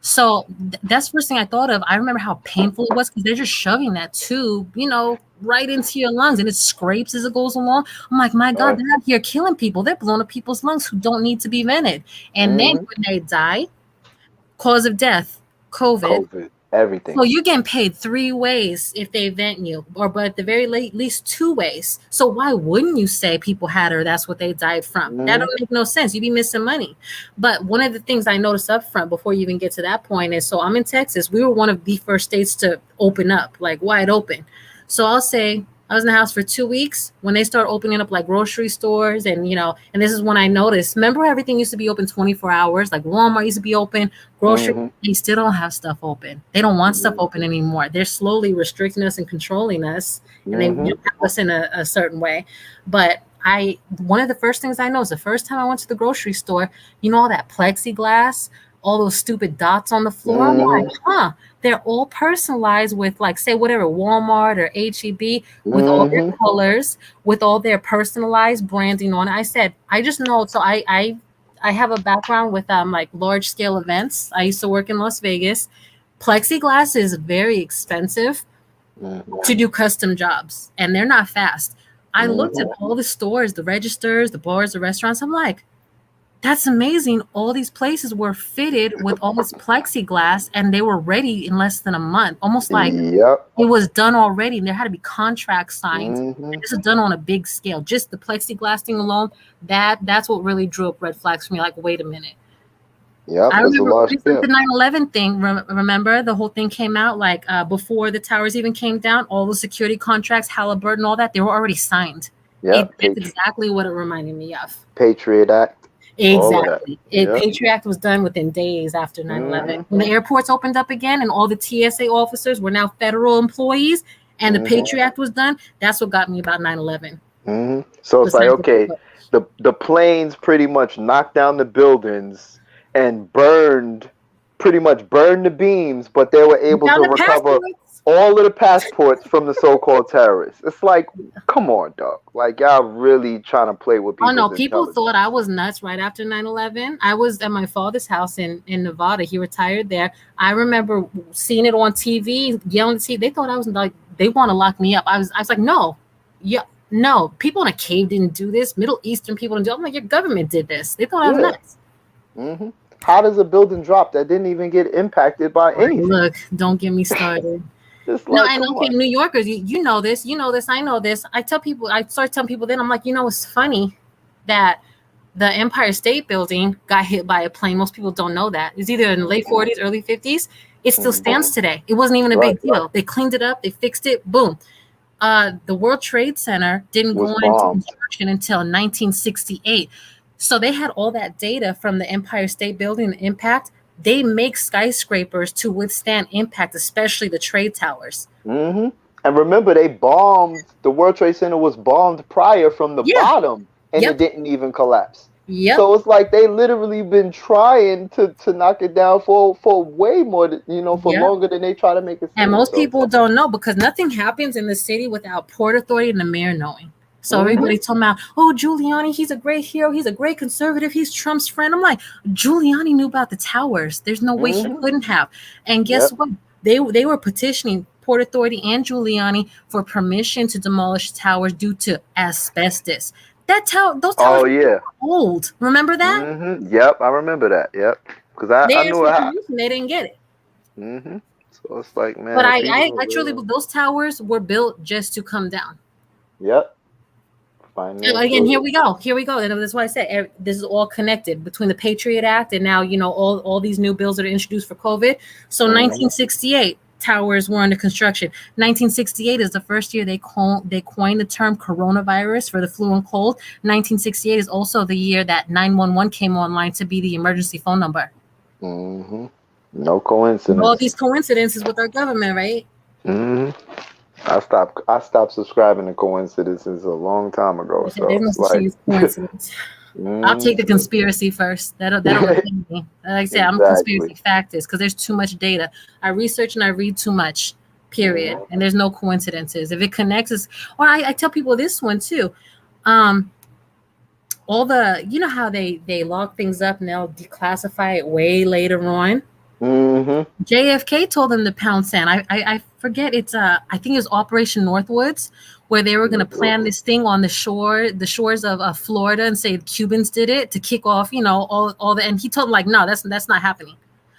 So that's the first thing I thought of. I remember how painful it was because they're just shoving that tube, right into your lungs and it scrapes as it goes along. I'm like, my God, Right. they're out here killing people. They're blowing up people's lungs who don't need to be vented. And then Hmm. when they die, cause of death, COVID. COVID. Everything. So you're getting paid 3 ways if they vent you, but at the very least 2 ways. So why wouldn't you say people had her? That's what they died from. That Hmm. don't make no sense. You'd be missing money. But one of the things I noticed up front before you even get to that point is, so I'm in Texas. We were one of the first states to open up, like wide open. So I'll say I was in the house for 2 weeks when they start opening up like grocery stores and this is when I noticed. Remember, everything used to be open 24 hours. Like Walmart used to be open. Grocery, Hmm. they still don't have stuff open. They don't want stuff Hmm. open anymore. They're slowly restricting us and controlling us, and they Hmm. have us in a certain way. But one of the first things I know is the first time I went to the grocery store, all that plexiglass, all those stupid dots on the floor. I'm like, Hmm. they're all personalized with, like, say whatever, Walmart or HEB, with all their Hmm. colors, with all their personalized branding on it. I said, I just know. So I have a background with like large scale events. I used to work in Las Vegas. Plexiglass is very expensive to do custom jobs, and they're not fast. I looked at Hmm. all the stores, the registers, the bars, the restaurants. I'm like, that's amazing. All these places were fitted with all this plexiglass, and they were ready in less than a month, almost like Yep. it was done already. And there had to be contracts signed. Hmm. And this is done on a big scale. Just the plexiglass thing alone, that's what really drew up red flags for me. Like, wait a minute. Yep. I It's a remember large just like scale. the 9/11 thing. Remember the whole thing came out like before the towers even came down. All the security contracts, Halliburton, all that, they were already signed. Yep. That's exactly what it reminded me of. Patriot Act. All of that. Exactly. Yep. Patriot Act was done within days after 9/11. Hmm. When the airports opened up again and all the TSA officers were now federal employees and the Hmm. Patriot Act was done, that's what got me about 9/11. Hmm. So it's like, Besides the okay, the planes pretty much knocked down the buildings and pretty much burned the beams, but they were able down to the recover passports. all of the passports from the so-called terrorists. It's like, come on, dog. Like, y'all really trying to play with Oh no, people's people intelligence. thought I was nuts right after 9/11. I was at my father's house in Nevada. He retired there. I remember seeing it on TV, yelling at TV. They thought I was like, they want to lock me up. I was like, no, yeah, no. People in a cave didn't do this. Middle Eastern people didn't do it. I'm like, your government did this. They thought I was Yeah. nuts. Hmm. How does a building drop that didn't even get impacted by anything? Look, don't get me started. Just No, like, and come okay, on. New Yorkers, you know this, I know this. I start telling people, then I'm like, it's funny that the Empire State Building got hit by a plane. Most people don't know that. It's either in the late 40s, early 50s. It still stands today. It wasn't even a Right. big deal. They cleaned it up. They fixed it. Boom. The World Trade Center didn't Was go into bombed. construction until 1968. So they had all that data from the Empire State Building, the impact. They make skyscrapers to withstand impact, especially the trade towers. And remember, they bombed the World Trade Center was bombed prior from the Yeah. bottom, and Yep. it didn't even collapse. Yep. So it's like they literally been trying to knock it down for way more, for Yep. longer than they try to make it seem. And most So, people don't know because nothing happens in the city without Port Authority and the mayor knowing. So everybody's talking about, oh, Giuliani, he's a great hero. He's a great conservative. He's Trump's friend. I'm like, Giuliani knew about the towers. There's no way he couldn't have. And guess what? They were petitioning Port Authority and Giuliani for permission to demolish towers due to asbestos. Those towers are old. Remember that? Yep, I remember that. Yep, because They I asked knew for it. permission. They didn't get it. So it's like, man. But I truly, those towers were built just to come down. Yep. Again, here we go. And that's why I said this is all connected between the Patriot Act and now, all these new bills that are introduced for COVID. So 1968, towers were under construction. 1968 is the first year they coined the term coronavirus for the flu and cold. 1968 is also the year that 911 came online to be the emergency phone number. No coincidence. All these coincidences with our government, right? I stopped subscribing to coincidences a long time ago. So there's no such thing as coincidence. I'll take the conspiracy first. That'll offend me. Like I said, I'm a conspiracy factist because there's too much data. I research and I read too much, period. And there's no coincidences. If it connects, or I tell people this one too. All the, how they log things up and they'll declassify it way later on. JFK told them to pound sand. I forget, I think it was Operation Northwoods, where they were going to plan this thing on the shores of Florida and say the Cubans did it to kick off, all the, and he told them like, no, that's not happening.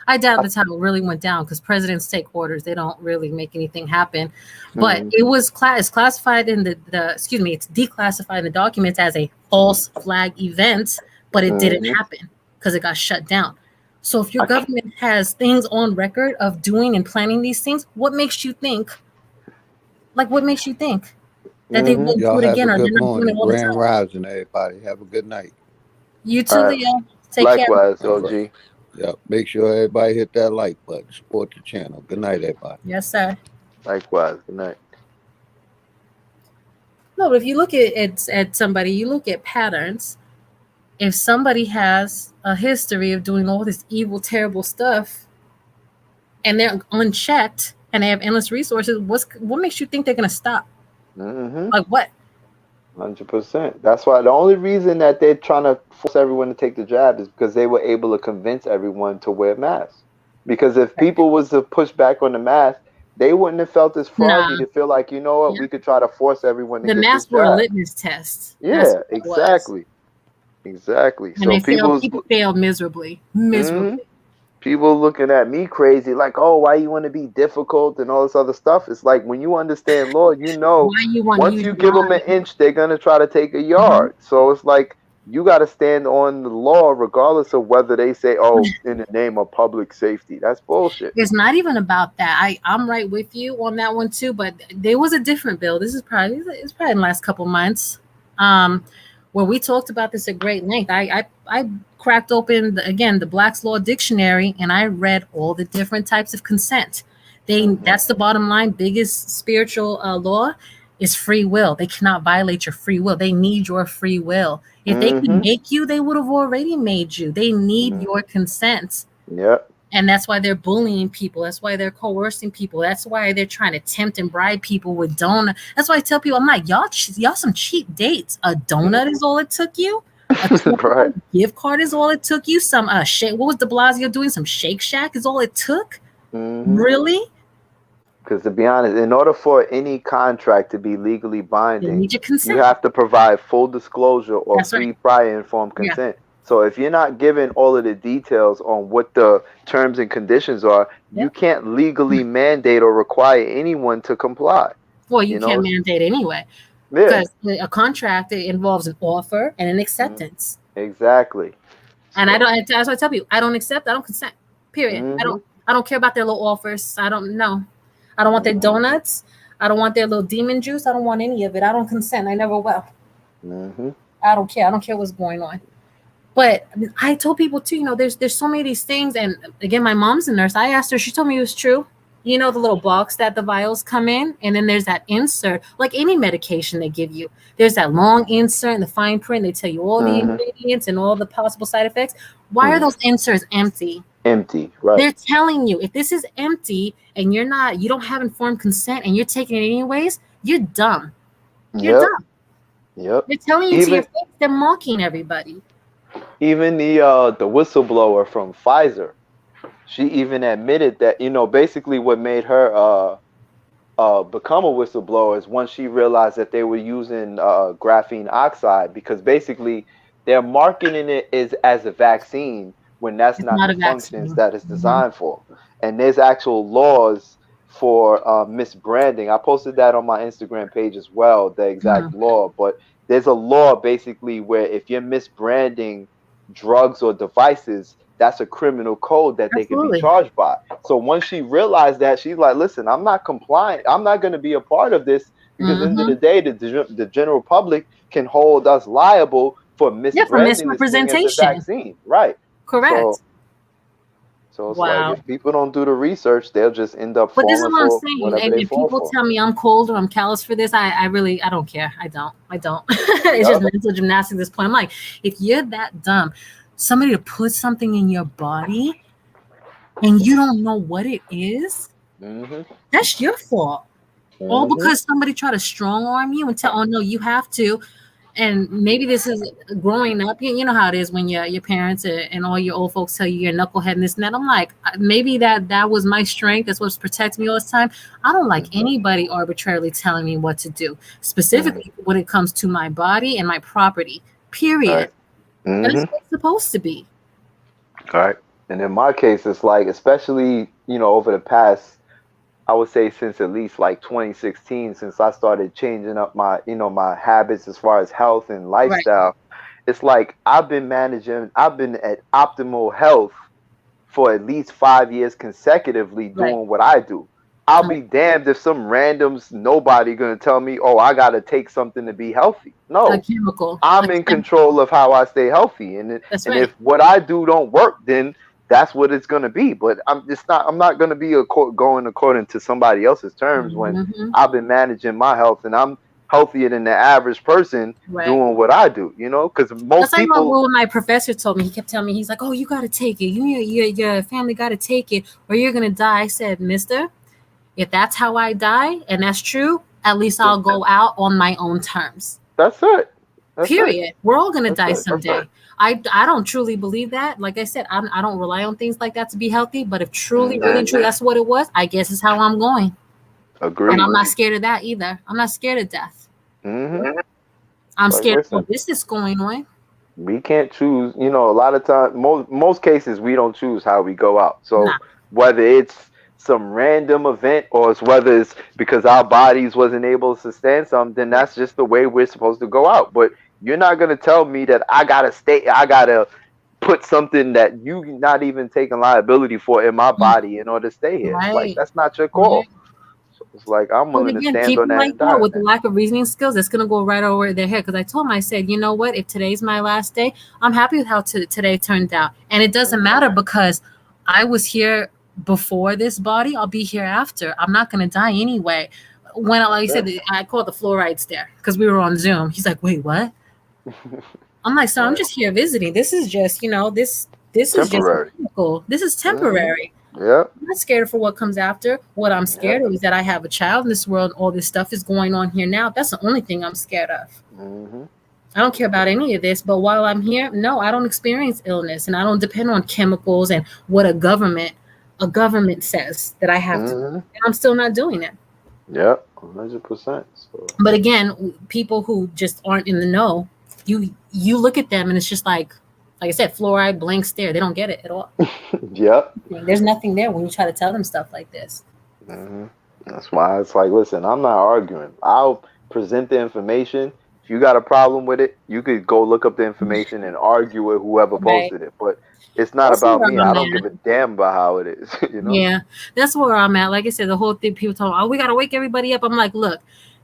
I doubt that's how it really went down because presidents take orders. They don't really make anything happen. But it was it's classified in it's declassified in the documents as a false flag event, but it didn't happen because it got shut down. So if your government has things on record of doing and planning these things, what makes you think that they won't do it again or they're not doing it all the time? Grand rising, everybody. Have a good night. You too, Leo. Take Likewise, care. OG. Yep. Make sure everybody hit that like button. Support the channel. Good night, everybody. Yes, sir. Likewise. Good night. No, but if you look at somebody, you look at patterns. If somebody has a history of doing all this evil, terrible stuff, and they're unchecked and they have endless resources, what makes you think they're going to stop? Like what? 100%. That's why the only reason that they're trying to force everyone to take the jab is because they were able to convince everyone to wear masks. Because if people was to push back on the mask, they wouldn't have felt as froggy to feel like, we could try to force everyone to get this masks were a litmus test. Yeah, exactly. Exactly. And so people failed miserably. People looking at me crazy, like, oh, why you want to be difficult and all this other stuff. It's like when you understand law, once you give them an inch, they're going to try to take a yard. So it's like you got to stand on the law regardless of whether they say, oh, in the name of public safety. That's bullshit. It's not even about that. I'm right with you on that one too, but there was a different bill. It's probably in the last couple months. Where we talked about this at great length. I cracked open the Black's Law Dictionary and I read all the different types of consent. That's the bottom line. Biggest spiritual law is free will. They cannot violate your free will. They need your free will. If they can make you, they would have already made you. They need your consent. Yep. And that's why they're bullying people. That's why they're coercing people. That's why they're trying to tempt and bribe people with donut. That's why I tell people, I'm like, y'all some cheap dates. A donut is all it took you. A gift card is all it took you. Some shake. What was de Blasio doing? Some Shake Shack is all it took. Really? Because to be honest, in order for any contract to be legally binding, you have to provide full disclosure or free prior informed consent. So if you're not given all of the details on what the terms and conditions are, you can't legally mandate or require anyone to comply. Well, you can't mandate anyway. Because a contract, it involves an offer and an acceptance. Exactly. And I So, don't. That's what I tell people. I don't accept. I don't consent. Period. mm-hmm, I don't care about their little offers. I don't know. I don't want their donuts. I don't want their little demon juice. I don't want any of it. I don't consent. I never will. mm-hmm, I don't care. I don't care what's going on. But I told people too, there's so many of these things. And again, my mom's a nurse. I asked her, she told me it was true. You know, the little box that the vials come in, and then there's that insert, like any medication they give you. There's that long insert and the fine print. They tell you all the mm-hmm, ingredients and all the possible side effects. Why are mm-hmm. those inserts empty? Empty, right? They're telling you if this is empty and you don't have informed consent and you're taking it anyways, you're dumb. You're Yep, dumb. yep. They're telling you to your Even face. They're mocking everybody. even the whistleblower from Pfizer, she even admitted that, basically what made her become a whistleblower is once she realized that they were using graphene oxide, because basically they're marketing it as a vaccine when that's It's not not the a functions vaccine. that it's Mhm. designed for. And there's actual laws for misbranding. I posted that on my Instagram page as well, the exact Mhm. law. But there's a law basically where if you're misbranding drugs or devices, that's a criminal code that they could be Absolutely. charged by. So once she realized that, she's like, listen, I'm not compliant. I'm not going to be a part of this, because at the end of the Hmm. day, the general public can hold us liable for Yeah, for misbranding this thing as a misrepresentation. vaccine. Right. So Correct. so it's like, Wow. if people don't do the research, they'll just end up But this is falling what I'm for saying. whatever they And fall people for. tell me I'm cold or I'm callous for this. I really, I don't care. I don't. It's just Yep. mental gymnastics at this point. I'm like, if you're that dumb, somebody to put something in your body and you don't know what it is, Mhm. that's your fault. All Mhm. because somebody tried to strong arm you and tell, oh no, you have to. And maybe this is growing up. You know how it is when your parents and all your old folks tell you you're a knucklehead and this and that. I'm like, maybe that was my strength. That's what's protecting me all this time. I don't like Mhm. anybody arbitrarily telling me what to do, Mhm. specifically when it comes to my body and my property. Period. Right. And that's Mhm. what it's supposed to be. Right. And in my case, it's like, especially, over the past, I would say since at least like 2016, since I started changing up my habits as far as health and Right. lifestyle. It's like I've been at optimal health for at least 5 years consecutively Right. doing what I do. I'll Right. be damned if some randoms nobody gonna tell me, oh, I gotta take something to be healthy. A No, chemical. A I'm in chemical. control of how I stay healthy, That's and right. if what I do don't work, then that's what it's gonna be. But I'm not gonna be going according to somebody else's terms when Hmm. I've been managing my health and I'm healthier than the average person Right. doing what I do. Because That's most like people. what my professor told me. He kept telling me, he's like, "Oh, you got to take it. Your family got to take it, or you're gonna die." I said, "Mister, if that's how I die, and that's true, at least I'll go out on my own terms. That's it. That's it. Period. We're all gonna That's die it. someday." I don't truly believe that. Like I said, I don't rely on things like that to be healthy. But if truly, Hmm. really, true, that's what it was. I guess is how I'm going, and I'm Agreed. not scared of that either. I'm not scared of death. Hmm. I'm Like, scared of listen, what this is going on. we can't choose. A lot of times, most cases, we don't choose how we go out. So Nah. whether it's some random event, or whether it's because our bodies wasn't able to sustain something, then Right. that's just the way we're supposed to go out. But you're not gonna tell me that I gotta put something that you not even taking liability for in my Mm. body in order to stay here. It's like, Right. that's not your Right. call. So it's like, I'm But willing to again, stand on people that like and die that on with the that. lack of reasoning skills, that's gonna go right over their head. Because I told him, I said, you know what? If today's my last day, I'm happy with how today turned out, and it doesn't Hmm. matter because I was here before this body. I'll be here after. I'm not gonna die anyway. When, like I said, I called the fluoride stare because we were on Zoom. He's like, "Wait, what?" I'm like, "Sir, I'm Right. just here visiting. This is just, this is just Temporary. medical. This is Hmm. temporary." Yep. I'm not scared for what comes after. What I'm Yep. scared of is that I have a child in this world and all this stuff is going on here now. That's the only thing I'm scared of. Hmm. I don't care about any of this, but while I'm here, no, I don't experience illness and I don't depend on chemicals and what a government says that I have to do. Hmm. And I'm still not doing it. Yep. 100%. So. But again, people who just aren't in the know, you look at them and it's just like I said, fluoride, blank stare. They don't get it at all. Yep. There's nothing there when you try to tell them stuff like this. Hmm. That's why it's like, listen, I'm not arguing. I'll present the information. If you got a problem with it, you could go look up the information and argue with whoever Right. posted it. But it's not That's about where me. I'm I don't give at. a damn about how it is. You know? Yeah, that's where I'm at. Like I said, the whole thing, people talk, oh, we got to wake everybody up. I'm like, look,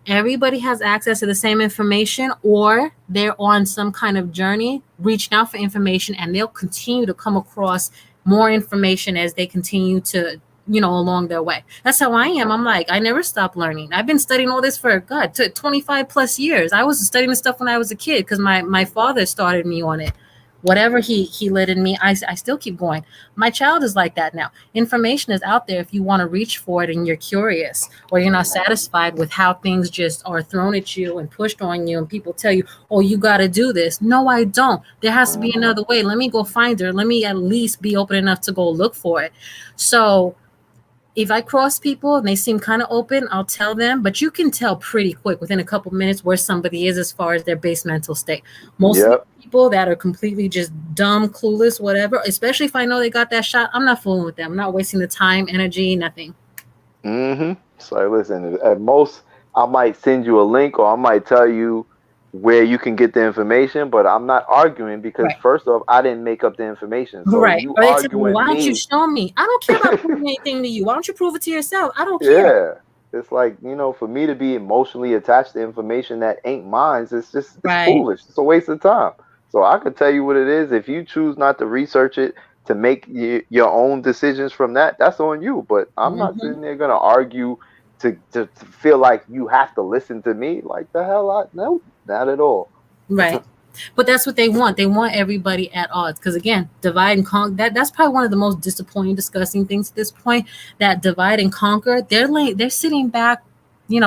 everybody has access to the same information, or they're on some kind of journey, reaching out for information, and they'll continue to come across more information as they continue to, along their way. That's how I am. I'm like, I never stop learning. I've been studying all this for, God, 25 plus years. I was studying this stuff when I was a kid because my father started me on it. Whatever he lit in me, I still keep going. My child is like that now. Information is out there if you want to reach for it and you're curious, or you're not satisfied with how things just are thrown at you and pushed on you, and people tell you, oh, you got to do this. No, I don't. There has to be Mhm. another way. Let me go find her. Let me at least be open enough to go look for it. So if I cross people and they seem kind of open, I'll tell them. But you can tell pretty quick within a couple minutes where somebody is as far as their base mental state. Most of the Yep. people that are completely just dumb, clueless, whatever, especially if I know they got that shot, I'm not fooling with them. I'm not wasting the time, energy, nothing. So listen, at most I might send you a link or I might tell you where you can get the information, but I'm not arguing because Right. first off, I didn't make up the information. So Right. you Or they tell me, well, arguing why don't you me. show me? I don't care about proving anything to you. Why don't you prove it to yourself? I don't care. Yeah. It's like, for me to be emotionally attached to information that ain't mine, it's Right. foolish. It's a waste of time. So I could tell you what it is. If you choose not to research it to make your own decisions from that, that's on you. But I'm not Hmm. sitting there gonna argue to feel like you have to listen to me. Like the hell, no, not at all. Right. But that's what they want. They want everybody at odds. Because again, divide and conquer. That's probably one of the most disappointing, disgusting things at this point. That divide and conquer. They're sitting back,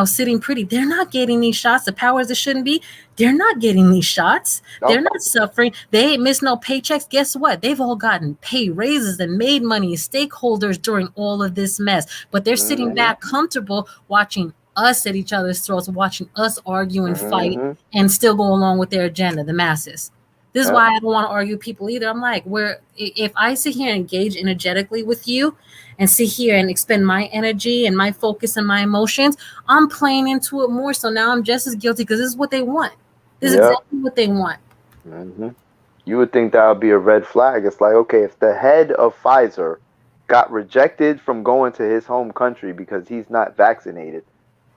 sitting pretty. They're not getting these shots. The powers that shouldn't be. They're not getting these shots. They're Nope. not suffering. They ain't missed no paychecks. Guess what? They've all gotten pay raises and made money, stakeholders during all of this mess. But they're sitting Hmm. back comfortable watching us at each other's throats, watching us argue and fight Hmm. and still go along with their agenda, the masses. This is Yep. why I don't want to argue with people either. I'm like, if I sit here and engage energetically with you and sit here and expend my energy and my focus and my emotions, I'm playing into it more. So now I'm just as guilty because this is what they want. This is Yep. exactly what they want. Hmm. You would think that would be a red flag. It's like, okay, if the head of Pfizer got rejected from going to his home country because he's not vaccinated,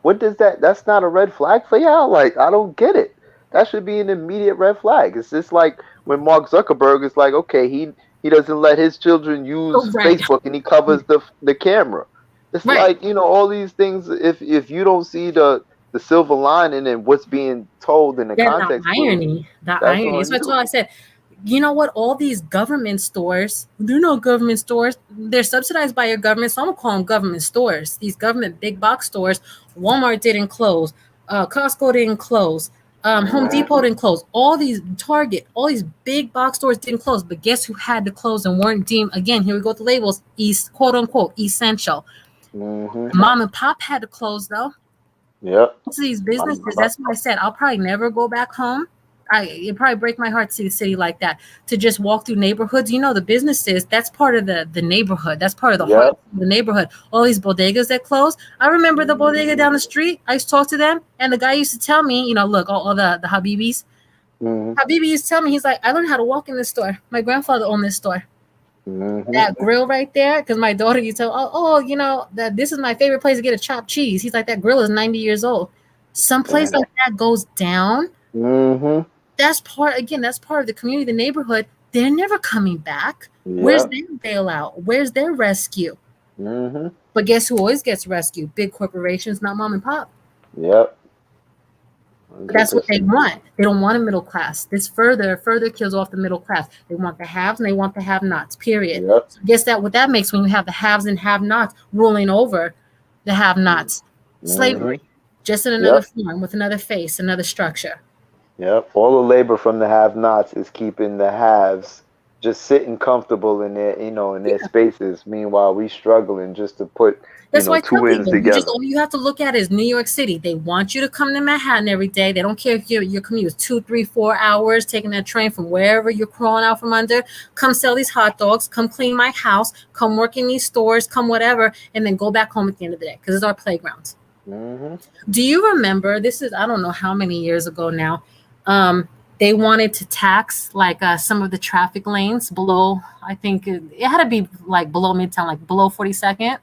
what does that's not a red flag for y'all? Like, I don't get it. That should be an immediate red flag. It's just like when Mark Zuckerberg is like, okay, he doesn't let his children use Oh, right, Facebook and he covers the camera. It's right. like, all these things, if you don't see the silver lining and what's being told in the Then the context clues, irony, the that's irony. on That's you. why I said, you know what? All these government stores, they're not government stores. They're subsidized by your government. So I'm gonna call them government stores. These government big box stores. Walmart didn't close. Costco didn't close. Home Hmm. Depot didn't close. All these Target, all these big box stores didn't close. But guess who had to close and weren't deemed, again? Here we go with the labels. Quote unquote essential. Hmm. Mom and pop had to close though. Yep. To these My, businesses. my, That's why I said I'll probably never go back home. It probably break my heart to see a city like that. To just walk through neighborhoods, the businesses. That's part of the neighborhood. That's part of the heart yep. of the neighborhood. All these bodegas that close. I remember the bodega Hmm. down the street. I used to talk to them, and the guy used to tell me, look, all the Habibis. Hmm. Habibi used to tell me, he's like, I learned how to walk in this store. My grandfather owned this store. Hmm. That grill right there, because my daughter used to tell, that this is my favorite place to get a chopped cheese. He's like, that grill is 90 years old. Some place like that goes down. Hmm. That's part of the community, the neighborhood. They're never coming back. Where's Yep. their bailout? Where's their rescue? Hmm. But guess who always gets rescued? Big corporations, not mom and pop. Yep. That's what they 100%. want. They don't want a middle class. This further kills off the middle class. They want the haves and they want the have-nots. Period. Yep. So guess what that makes when you have the haves and have-nots ruling over the have-nots? Hmm. Slavery, just in another Yep. form, with another face, another structure. Yep. All the labor from the have-nots is keeping the haves just sitting comfortable in their spaces. Meanwhile, we struggling just to put, That's why I tell two ends people, together. all you have to look at is New York City. They want you to come to Manhattan every day. They don't care if your commute is 2, 3, 4 hours, taking that train from wherever you're crawling out from under. Come sell these hot dogs. Come clean my house. Come work in these stores. Come whatever, and then go back home at the end of the day because it's our playground. Mm-hmm. Do you remember? This is, I don't know how many years ago now. They wanted to tax like some of the traffic lanes below. I think it had to be like below Midtown, like below 42nd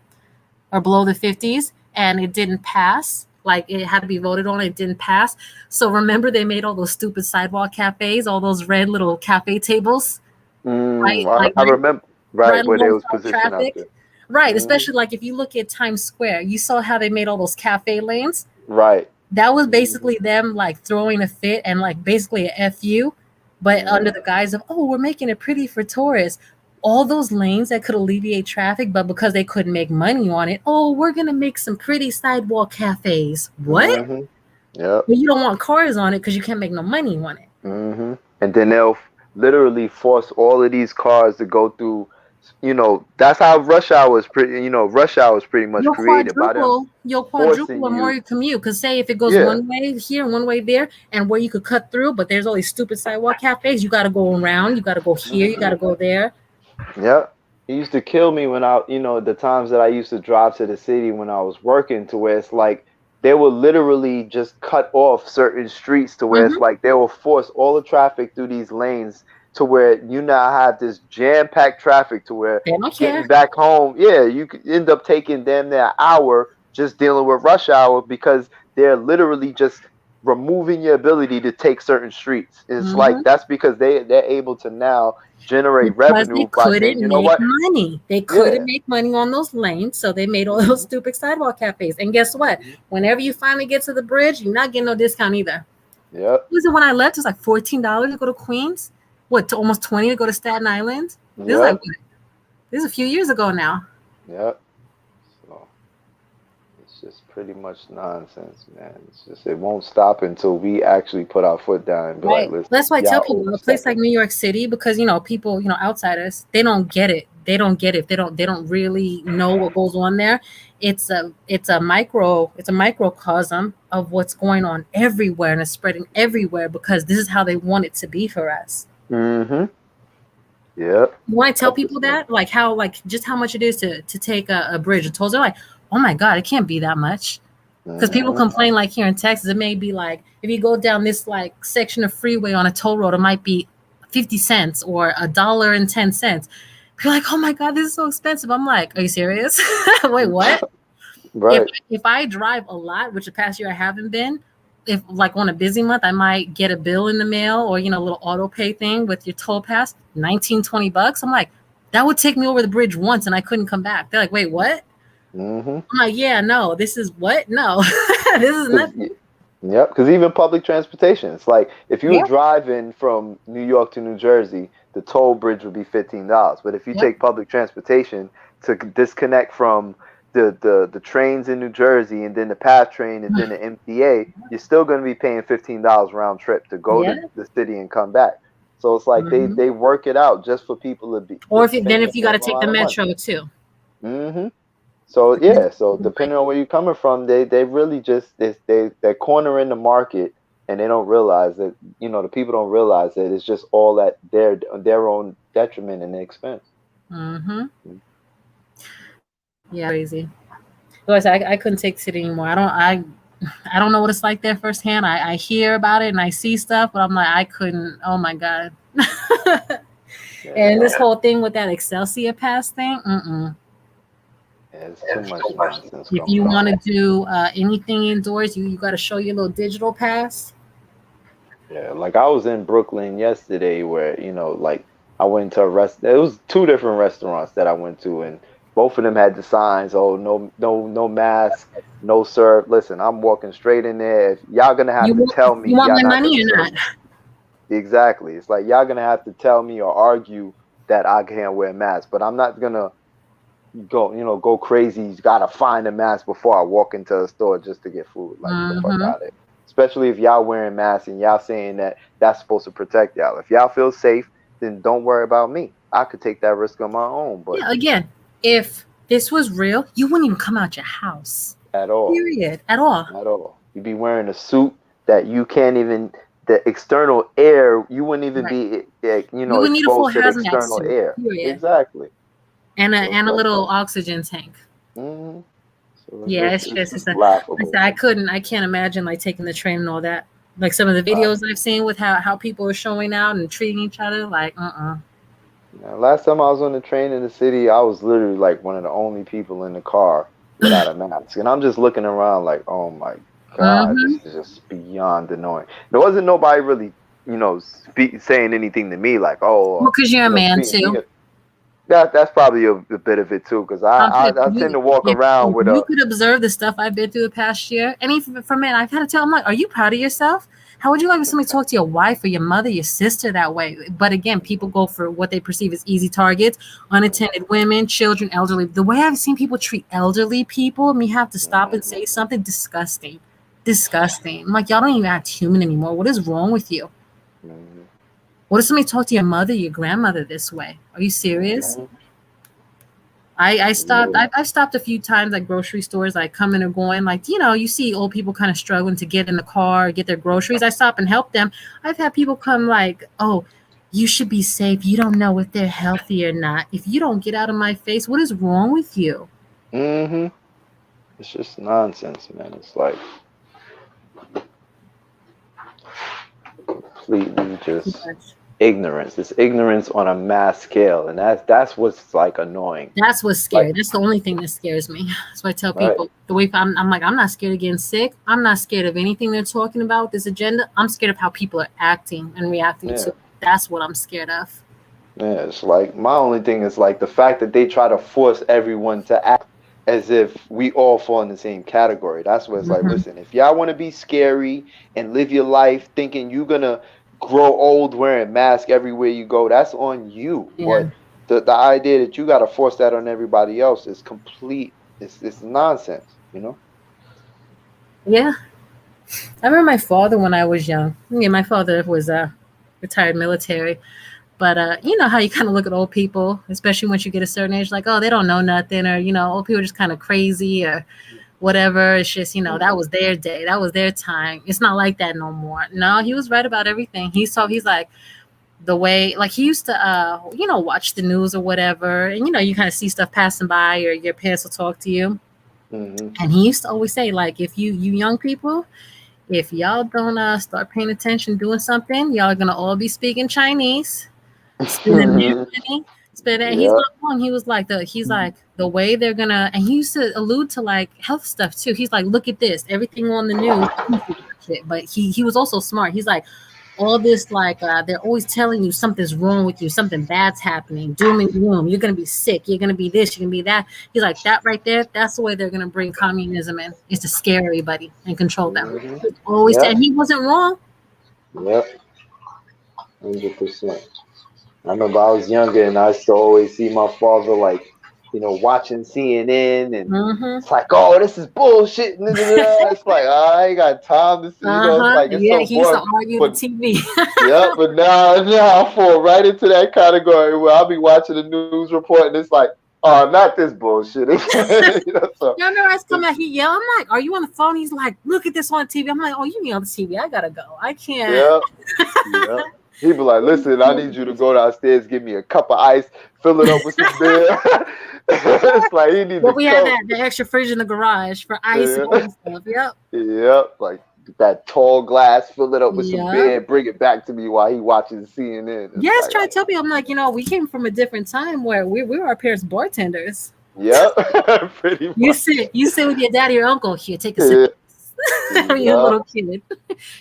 or below the 50s, and it didn't pass. Like it had to be voted on, it didn't pass. So remember, they made all those stupid sidewalk cafes, all those red little cafe tables, right? Like I remember, right right, where they was alongside positioned out traffic. there. Right, Mm-hmm. especially like if you look at Times Square, you saw how they made all those cafe lanes. Right. That was Mm-hmm. basically them like throwing a fit and like basically a FU, but under Mm-hmm. the guise of, oh, we're making it pretty for tourists. All those lanes that could alleviate traffic, but because they couldn't make money on it, oh, we're gonna make some pretty sidewalk cafes. What? Mm-hmm. Yep. But you don't want cars on it because you can't make no money on it. And then they'll literally force all of these cars to go through. That's how rush hour is pretty. Rush hour is pretty much created by them You'll forcing quadruple or more you. your commute. Because say if it goes Yeah. one way here and one way there, and where you could cut through, but there's all these stupid sidewalk cafes, you got to go around, you got to go here, you got Hmm. to go there. Yeah. It used to kill me when the times that I used to drive to the city when I was working, to where it's like they will literally just cut off certain streets, to where it's Hmm. like they will force all the traffic through these lanes, to where you now have this jam-packed traffic, to where They don't care. getting back home, yeah, you could end up taking damn near an hour just dealing with rush hour, because they're literally just removing your ability to take certain streets. It's like Hmm. that's because they're able to now generate Because they revenue by saying, couldn't you know make what? money. They couldn't Yeah. make money on those lanes, so they made all those Hmm. stupid sidewalk cafes. And guess what? Whenever you finally get to the bridge, you're not getting no discount either. Yep. Was it when I left? It was like $14 to go to Queens. What, to almost 20 to go to Staten Island? This is like Yep. what? This is a few years ago now. Yep. So it's just pretty much nonsense, man. It's just it won't stop until we actually put our foot down and be like, Right. listen, That's why I tell y'all people a place like overstepping. New York City, because people, outsiders, they don't get it. They don't get it. They don't really know what goes on there. It's a microcosm of what's going on everywhere, and it's spreading everywhere because this is how they want it to be for us. Mm-hmm. Yep. When I tell people 100%. that, like how like just how much it is to take a bridge, and tolls, they're like, oh my god, it can't be that much. Because people Mm-hmm. complain like here in Texas, it may be like if you go down this like section of freeway on a toll road, it might be 50 cents or $1.10. People are like, oh my god, this is so expensive. I'm like, are you serious? Wait, what? If Right. if I drive a lot, which the past year I haven't been, if like on a busy month, I might get a bill in the mail or a little auto pay thing with your toll pass, 19-20 bucks. I'm like, that would take me over the bridge once and I couldn't come back. They're like, wait, what? Mm-hmm. I'm like, yeah, no, this is what? No, this is Because nothing. Yep, because even public transportation, it's like if you were Yeah, driving from New York to New Jersey, the toll bridge would be $15. But if you yep, take public transportation to disconnect from the trains in New Jersey, and then the PATH train, and then the MTA, you're still going to be paying $15 round trip to go yeah. to the city and come back. So it's like they Hmm. they work it out just for people to be Or to if you, then spend the if you got same to take the amount of money. metro too. Hmm. So yeah, so depending on where you're coming from, they really just they're cornering the market, and they don't realize that the people don't realize that it's just all at their own detriment and expense. Hmm. Yeah, crazy. Like I said, I couldn't take city anymore. I don't know what it's like there firsthand. I hear about it and I see stuff, but I'm like, I couldn't. Oh my god. And Yeah, this whole thing with that Excelsior pass thing. Mm-mm. it's too much nonsense If going you on. want to do anything indoors, you got to show your little digital pass. Yeah, like I was in Brooklyn yesterday, where like I went to a rest. It was two different restaurants that I went to, and both of them had the signs. Oh, no, no, no mask, no serve. Listen, I'm walking straight in there. If y'all gonna have You to want tell me you want y'all my not gonna money or serve not? me. Exactly. It's like y'all gonna have to tell me or argue that I can't wear a mask, but I'm not gonna go crazy. You gotta find a mask before I walk into a store just to get food. Like, get the fuck Mm-hmm. out of here. Especially if y'all wearing masks and y'all saying that that's supposed to protect y'all. If y'all feel safe, then don't worry about me. I could take that risk on my own, but Yeah. Again, if this was real, you wouldn't even come out your house. at all, Period. At all. at all. You'd be wearing a suit that you can't even the external air. You wouldn't even Right. be You would need a full exposed to the hazmat external suit. air. Period. Exactly. And a So it's and a like, little oxygen tank. mm-hmm. So Yeah, it's, it's it's just just it's a. laughable. I can't imagine like taking the train and all that. Like some of the Uh, videos I've seen with how people are showing out and treating each other, like Now, last time I was on the train in the city, I was literally like one of the only people in the car without a mask. And I'm just looking around like, oh my God, Mm-hmm. this is just beyond annoying. There wasn't nobody really, saying anything to me like, Well, because you're a man treating me. too. That's probably a bit of it too, because I tend to walk around If with you a. could observe the stuff I've been through the past year, and even for men, I've had to tell them like, "Are you proud of yourself? How would you like if somebody talk to your wife or your mother, your sister that way?" But again, people go for what they perceive as easy targets: unattended women, children, elderly. The way I've seen people treat elderly people, me have to stop and Mhm, say something disgusting, disgusting. I'm like, y'all don't even act human anymore. What is wrong with you? mhm, What if somebody talk to your mother, your grandmother this way? Are you serious? mhm. I stopped. Yeah. I've stopped a few times at grocery stores, like coming or going. Like you see old people kind of struggling to get in the car, get their groceries. I stop and help them. I've had people come like, "Oh, you should be safe. You don't know if they're healthy or not. If you don't get out of my face, what is wrong with you?" Mhm. It's just nonsense, man. It's like completely Too just much. ignorance. It's ignorance on a mass scale, and that's what's like annoying. That's what's Like, scary. That's the only thing that scares me. That's why I tell right? people the way I'm like, I'm not scared of getting sick. I'm not scared of anything they're talking about, this agenda. I'm scared of how people are acting and reacting to Yeah. it. That's what I'm scared of. Yeah, it's like my only thing is like the fact that they try to force everyone to act as if we all fall in the same category. That's what it's like. Hmm. Listen, if y'all want to be scary and live your life thinking you're gonna grow old wearing mask everywhere you go, that's on you. Yeah. But the idea that you got to force that on everybody else is complete. It's nonsense. You know. Yeah. I remember my father when I was young. Yeah, my father was retired military. But you know how you kind of look at old people, especially once you get a certain age, like, oh, they don't know nothing, or old people are just kind of crazy or whatever. It's just, that Hmm. was their day, that was their time. It's not like that no more. No, he was right about everything. He's like the way, like he used to, watch the news or whatever, and you kind of see stuff passing by, or your parents will talk to you, Hmm. and he used to always say, like, if you young people, if y'all don't start paying attention, doing something, y'all are gonna all be speaking Chinese, spending their money, spending. He's Yeah. not wrong. He's like the way they're gonna, and he used to allude to like health stuff too. He's like, look at this, everything on the news. I used to watch it, but he was also smart. He's like, all this like they're always telling you something's wrong with you, something bad's happening, doom and gloom. You're gonna be sick. You're gonna be this. You're gonna be that. He's like that right there. That's the way they're gonna bring communism in, is to scare everybody and control them. Hmm. He's always Yep. and he wasn't wrong. Yep. 100%. I remember I was younger and I used to always see my father like, watching CNN and Mm-hmm. it's like, oh, this is bullshit. It's like, I ain't got time to see, it's Uh-huh. like it's Yeah, so he used to boring. argue the But TV. yeah, but now I fall right into that category where I'll be watching the news report and it's like, oh, not this bullshit again. So Y'all remember us come it's out, he yelled, I'm like, are you on the phone? He's like, look at this on TV. I'm like, oh, you mean on the TV? I gotta go. I can't. yeah, yeah. He be like, listen, I need you to go downstairs, give me a cup of ice, fill it up with some beer. It's like he need But to we had come. the extra fridge in the garage for ice and all Yeah, this stuff. Yep. yeah, like that tall glass, fill it up with some Yep. beer, and bring it back to me while he watches CNN. It's Yes, like, try to tell me. I'm like, we came from a different time where we were our parents' bartenders. yep, pretty much. You sit with your daddy or uncle. Here, take a sip Yeah, of this. When you're a yeah, little kid.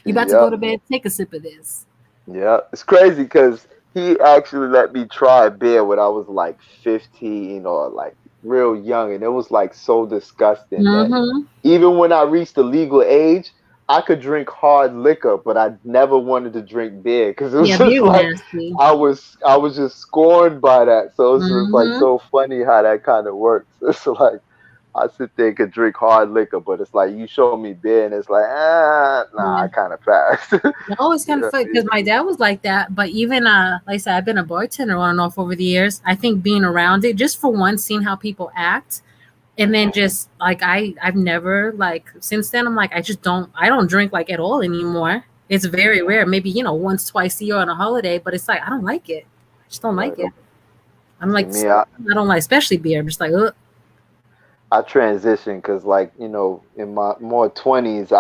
You about to yeah, go to bed, take a sip of this. yeah. It's crazy because he actually let me try beer when I was like 15 or like real young, and it was like so disgusting that Mm-hmm. even when I reached the legal age, I could drink hard liquor, but I never wanted to drink beer because it was Yeah, just beer like nasty. I was just scorned by that. So it's just like Mm-hmm. so funny how that kind of works. It's like I sit there and could drink hard liquor, but it's like you show me beer and it's like nah, Yeah. I kind of pass. No, it's kind of Yeah, funny because my dad was like that. But even, like I said, I've been a bartender on and off over the years. I think being around it, just for one, seeing how people act, and then just like I've never like since then. I'm like I don't drink like at all anymore. It's very rare, maybe once twice a year on a holiday. But it's like I don't like it. I just don't right. like it. I'm See like me, I don't like, especially beer. I'm just like ugh. I transitioned because, like, in my more 20s,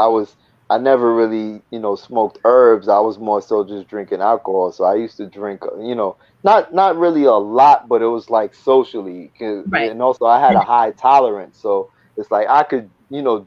I never really, smoked herbs. I was more so just drinking alcohol. So I used to drink, not really a lot, but it was like socially. Right. And also I had a high tolerance. So it's like I could,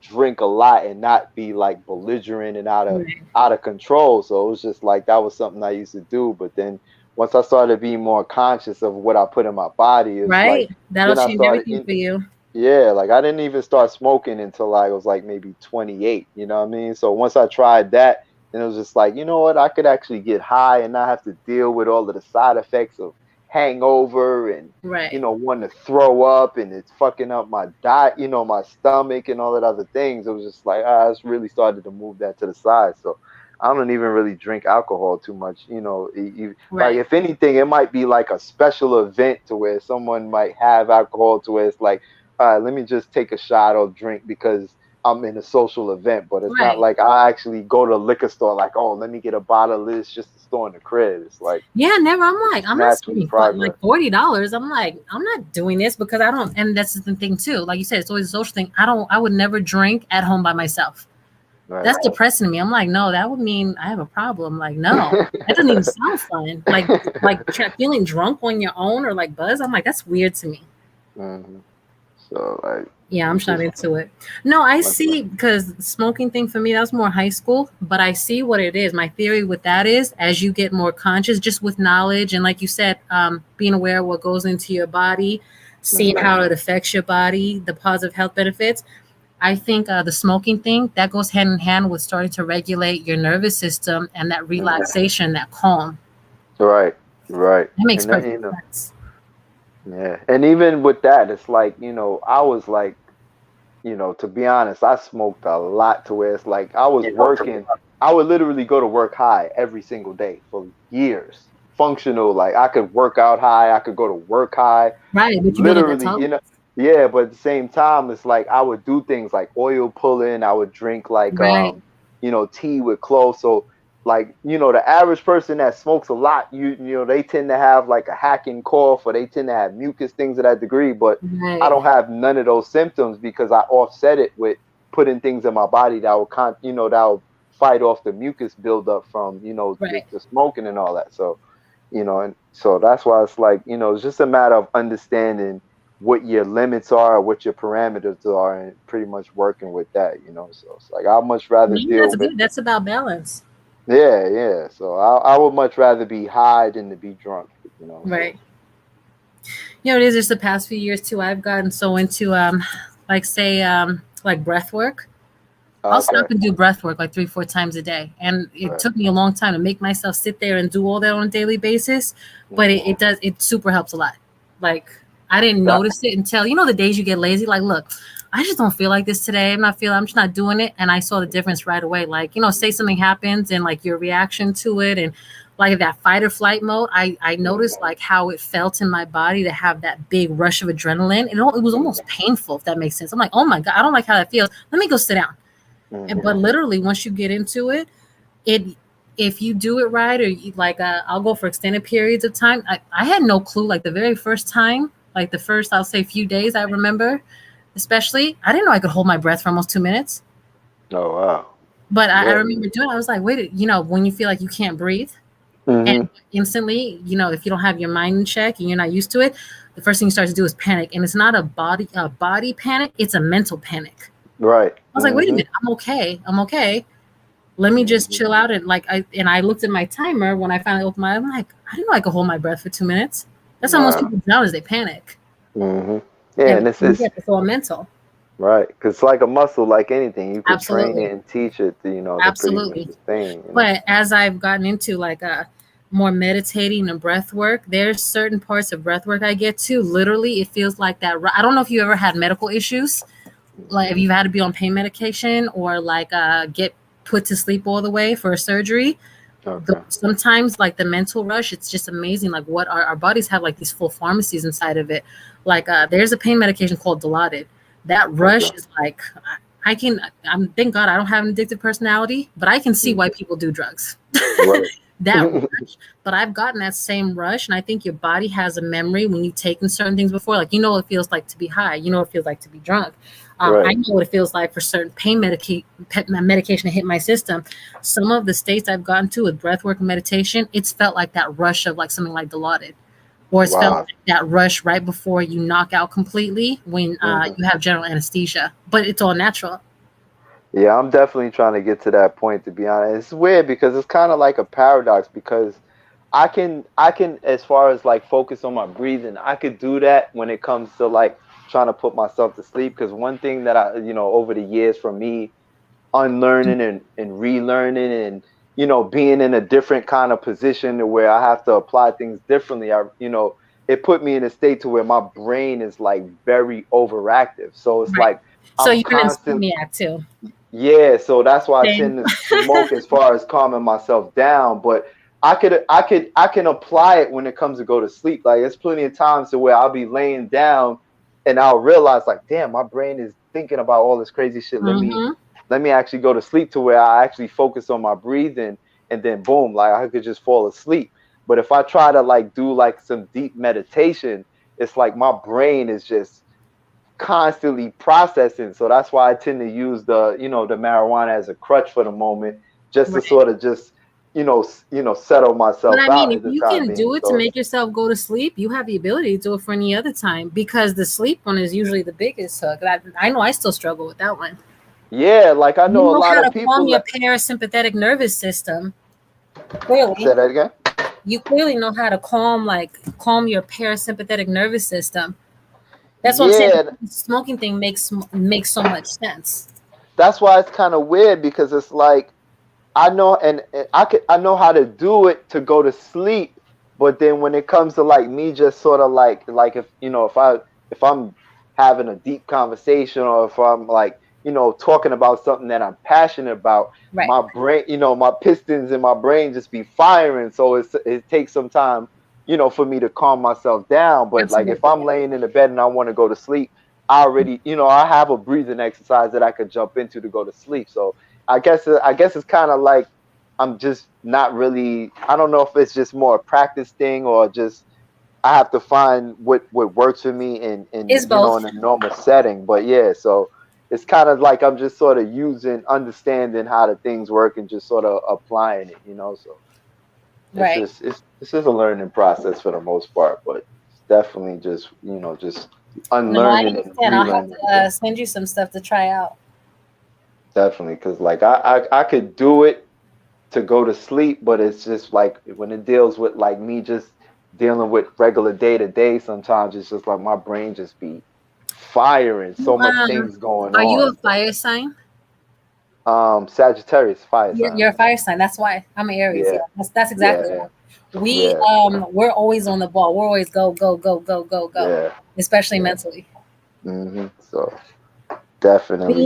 drink a lot and not be like belligerent and Right. out of control. So it was just like that was something I used to do. But then once I started being more conscious of what I put in my body, it's like Right. That'll then I change started. everything for you. Yeah, like I didn't even start smoking until I was like maybe 28, you know what I mean? So once I tried that, then it was just like, you know what, I could actually get high and not have to deal with all of the side effects of hangover and, Right. wanting to throw up and it's fucking up my diet, my stomach and all that other things. It was just like, I just really started to move that to the side. So I don't even really drink alcohol too much, like Right. if anything, it might be like a special event to where someone might have alcohol to where it's like, all right, let me just take a shot or drink because I'm in a social event. But it's not Right. like I actually go to a liquor store like, oh, let me get a bottle of this just to store in the crib. It's like Yeah, never. I'm it's like, just I'm not naturally spending progress. like $40. I'm like, I'm not doing this because I don't. And that's the thing too. Like you said, it's always a social thing. I don't. I would never drink at home by myself. Right. That's depressing to me. I'm like, no, that would mean I have a problem. Like, no, that doesn't even sound fun. Feeling drunk on your own or like buzz. I'm like, that's weird to me. hmm So like Yeah, I'm it's not just into it. No, I much better. see because smoking thing for me that was more high school, but I see what it is. My theory with that is as you get more conscious, just with knowledge and like you said, being aware of what goes into your body, seeing hmm how it affects your body, the positive health benefits. I think the smoking thing that goes hand in hand with starting to regulate your nervous system and that hmm relaxation, that calm. Right. Right. That makes And that, perfect sense. yeah. And even with that, it's like, I was like, to be honest, I smoked a lot to where it's like I was working. I would literally go to work high every single day for years. Functional, like I could work out high, I could go to work high. Right, but you build up that Literally, tolerance. yeah, but at the same time, it's like I would do things like oil pulling, I would drink like Right, tea with cloves. So like, the average person that smokes a lot, they tend to have like a hacking cough or they tend to have mucus, things of that degree. But I right, don't have none of those symptoms because I offset it with putting things in my body that will that will fight off the mucus buildup from, right. the smoking and all that. So, and so that's why it's like, it's just a matter of understanding what your limits are, what your parameters are, and pretty much working with that. So it's like I'd much rather No, that's deal with, good. That's about balance. yeah, yeah. So I would much rather be high than to be drunk. So Right. You know, it is just the past few years too. I've gotten so into like say like breath work. I'll okay, stop and do breath work like 3, 4 times a day. And it right. took me a long time to make myself sit there and do all that on a daily basis. But hmm it super helps a lot. Like I didn't That, notice it until, the days you get lazy, like, look, I just don't feel like this today. I'm just not doing it. And I saw the difference right away. Like, say something happens and like your reaction to it and like that fight or flight mode, I noticed like how it felt in my body to have that big rush of adrenaline. It was hmm almost painful, if that makes sense. I'm like, oh my God, I don't like how that feels. Let me go sit down. hmm But literally, once you get into it, it if you do it right, or you, like I'll go for extended periods of time. I had no clue. Like the very first time, like the first I'll say few days, I remember, especially I didn't know I could hold my breath for almost 2 minutes. Oh wow, But I yeah. remember doing. I was like, wait, when you feel like you can't breathe, and hmm instantly, if you don't have your mind in check and you're not used to it, the first thing you start to do is panic, and it's not a body panic; it's a mental panic. Right. I was like, wait a minute, I'm okay. I'm okay. Let me just hmm chill out and I looked at my timer when I finally opened my eyes. I'm like, I didn't know I could hold my breath for 2 minutes. That's how most Wow. people drown is they panic. hmm Yeah, And and it's yeah, it's it's all mental. right because it's like a muscle, like anything. You could train Absolutely. it and teach it to pretty much Absolutely. sustain. But as I've gotten into like more meditating and breath work, there's certain parts of breath work I get to. Literally, it feels like that. I don't know if you ever had medical issues, like if hmm you've had to be on pain medication or like get put to sleep all the way for a surgery. Okay. Sometimes like the mental rush, it's just amazing like what our bodies have like these full pharmacies inside of it. Like there's a pain medication called Dilaudid. That Okay. rush is like I can I'm thank God I don't have an addictive personality, but I can see Mhm. why people do drugs. Right. that rush, but I've gotten that same rush, and I think your body has a memory when you've taken certain things before. Like, you know what it feels like to be high, you know what it feels like to be drunk. I Right. know what it feels like for certain pain medication to hit my system. Some of the states I've gotten to with breathwork and meditation, it's felt like that rush of like something like Dilaudid, or it's felt Wow. like that rush right before you knock out completely when Hmm. you have general anesthesia. But it's all natural. Yeah, I'm definitely trying to get to that point, to be honest. It's weird because it's kind of like a paradox because I can as far as like focus on my breathing, I could do that when it comes to like trying to put myself to sleep because one thing that I, over the years from me unlearning and relearning and being in a different kind of position to where I have to apply things differently, it put me in a state to where my brain is like very overactive. So it's Right. like So I'm you're an constant. insomniac too. Yeah, so that's why I Same. tend to smoke as far as calming myself down. But I can apply it when it comes to go to sleep. Like there's plenty of times to where I'll be laying down and I'll realize like, damn, my brain is thinking about all this crazy shit. Hmm. Let me actually go to sleep to where I actually focus on my breathing and then boom, like I could just fall asleep. But if I try to like do like some deep meditation, it's like my brain is just constantly processing. So that's why I tend to use the marijuana as a crutch for the moment, just to Right. sort of just settle But myself I mean, out if at the you time can being. do it to So make yourself go to sleep, you have the ability to do it for any other time because the sleep one is usually the biggest hook. I know I still struggle with that one. yeah, like I You know a know lot how of to calm people your that parasympathetic nervous system. say Clearly, that again. you clearly know how to calm your parasympathetic nervous system. That's what I'm saying. Yeah, The smoking thing makes so much sense. that's why it's kind of weird because it's like I know, and I know how to do it to go to sleep, but then when it comes to like me, just sort of like if if I'm having a deep conversation or if I'm like talking about something that I'm passionate about, Right. my brain, my pistons in my brain just be firing. So it takes some time, for me to calm myself down. But like if Absolutely. I'm laying in the bed and I want to go to sleep, I already, I have a breathing exercise that I could jump into to go to sleep. So I guess it's kind of like I'm just not really. I don't know if it's just more a practice thing or just I have to find what works for me in It's both. in a normal setting. But yeah, so it's kind of like I'm just sort of understanding how the things work and just sort of applying it. So Right. it's just a learning process for the most part, but it's definitely just just No, I unlearning and understand. I'll have relearning to things. send you some stuff to try out. Definitely, because like I could do it to go to sleep, but it's just like when it deals with like me just dealing with regular day to day, sometimes it's just like my brain just be firing, so You, much things going are you a on. So fire sign? Sagittarius fire sign. You're a fire sign. That's why I'm an Aries. Yeah, Yeah, that's exactly yeah, why. We yeah, we're always on the ball. We're always go go go go go go, yeah, especially yeah. mentally. So definitely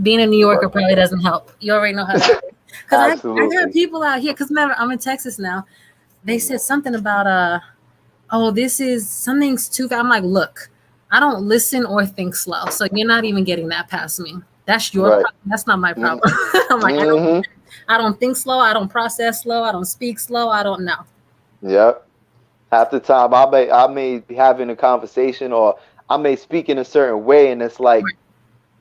Being a New be Yorker working probably on doesn't help. You already know how that is. Because I've had absolutely. people out here. Because remember, I'm in Texas now. They Mhm. said something about oh, this is something's too fast. I'm like, look, I don't listen or think slow, so you're not even getting that past me. That's your Right. problem. That's not my Mm-hmm. problem. I'm like, Mm-hmm. I don't think slow. I don't process slow. I don't speak slow. I don't know. Yep. Half the time I may be having a conversation or I may speak in a certain way and it's like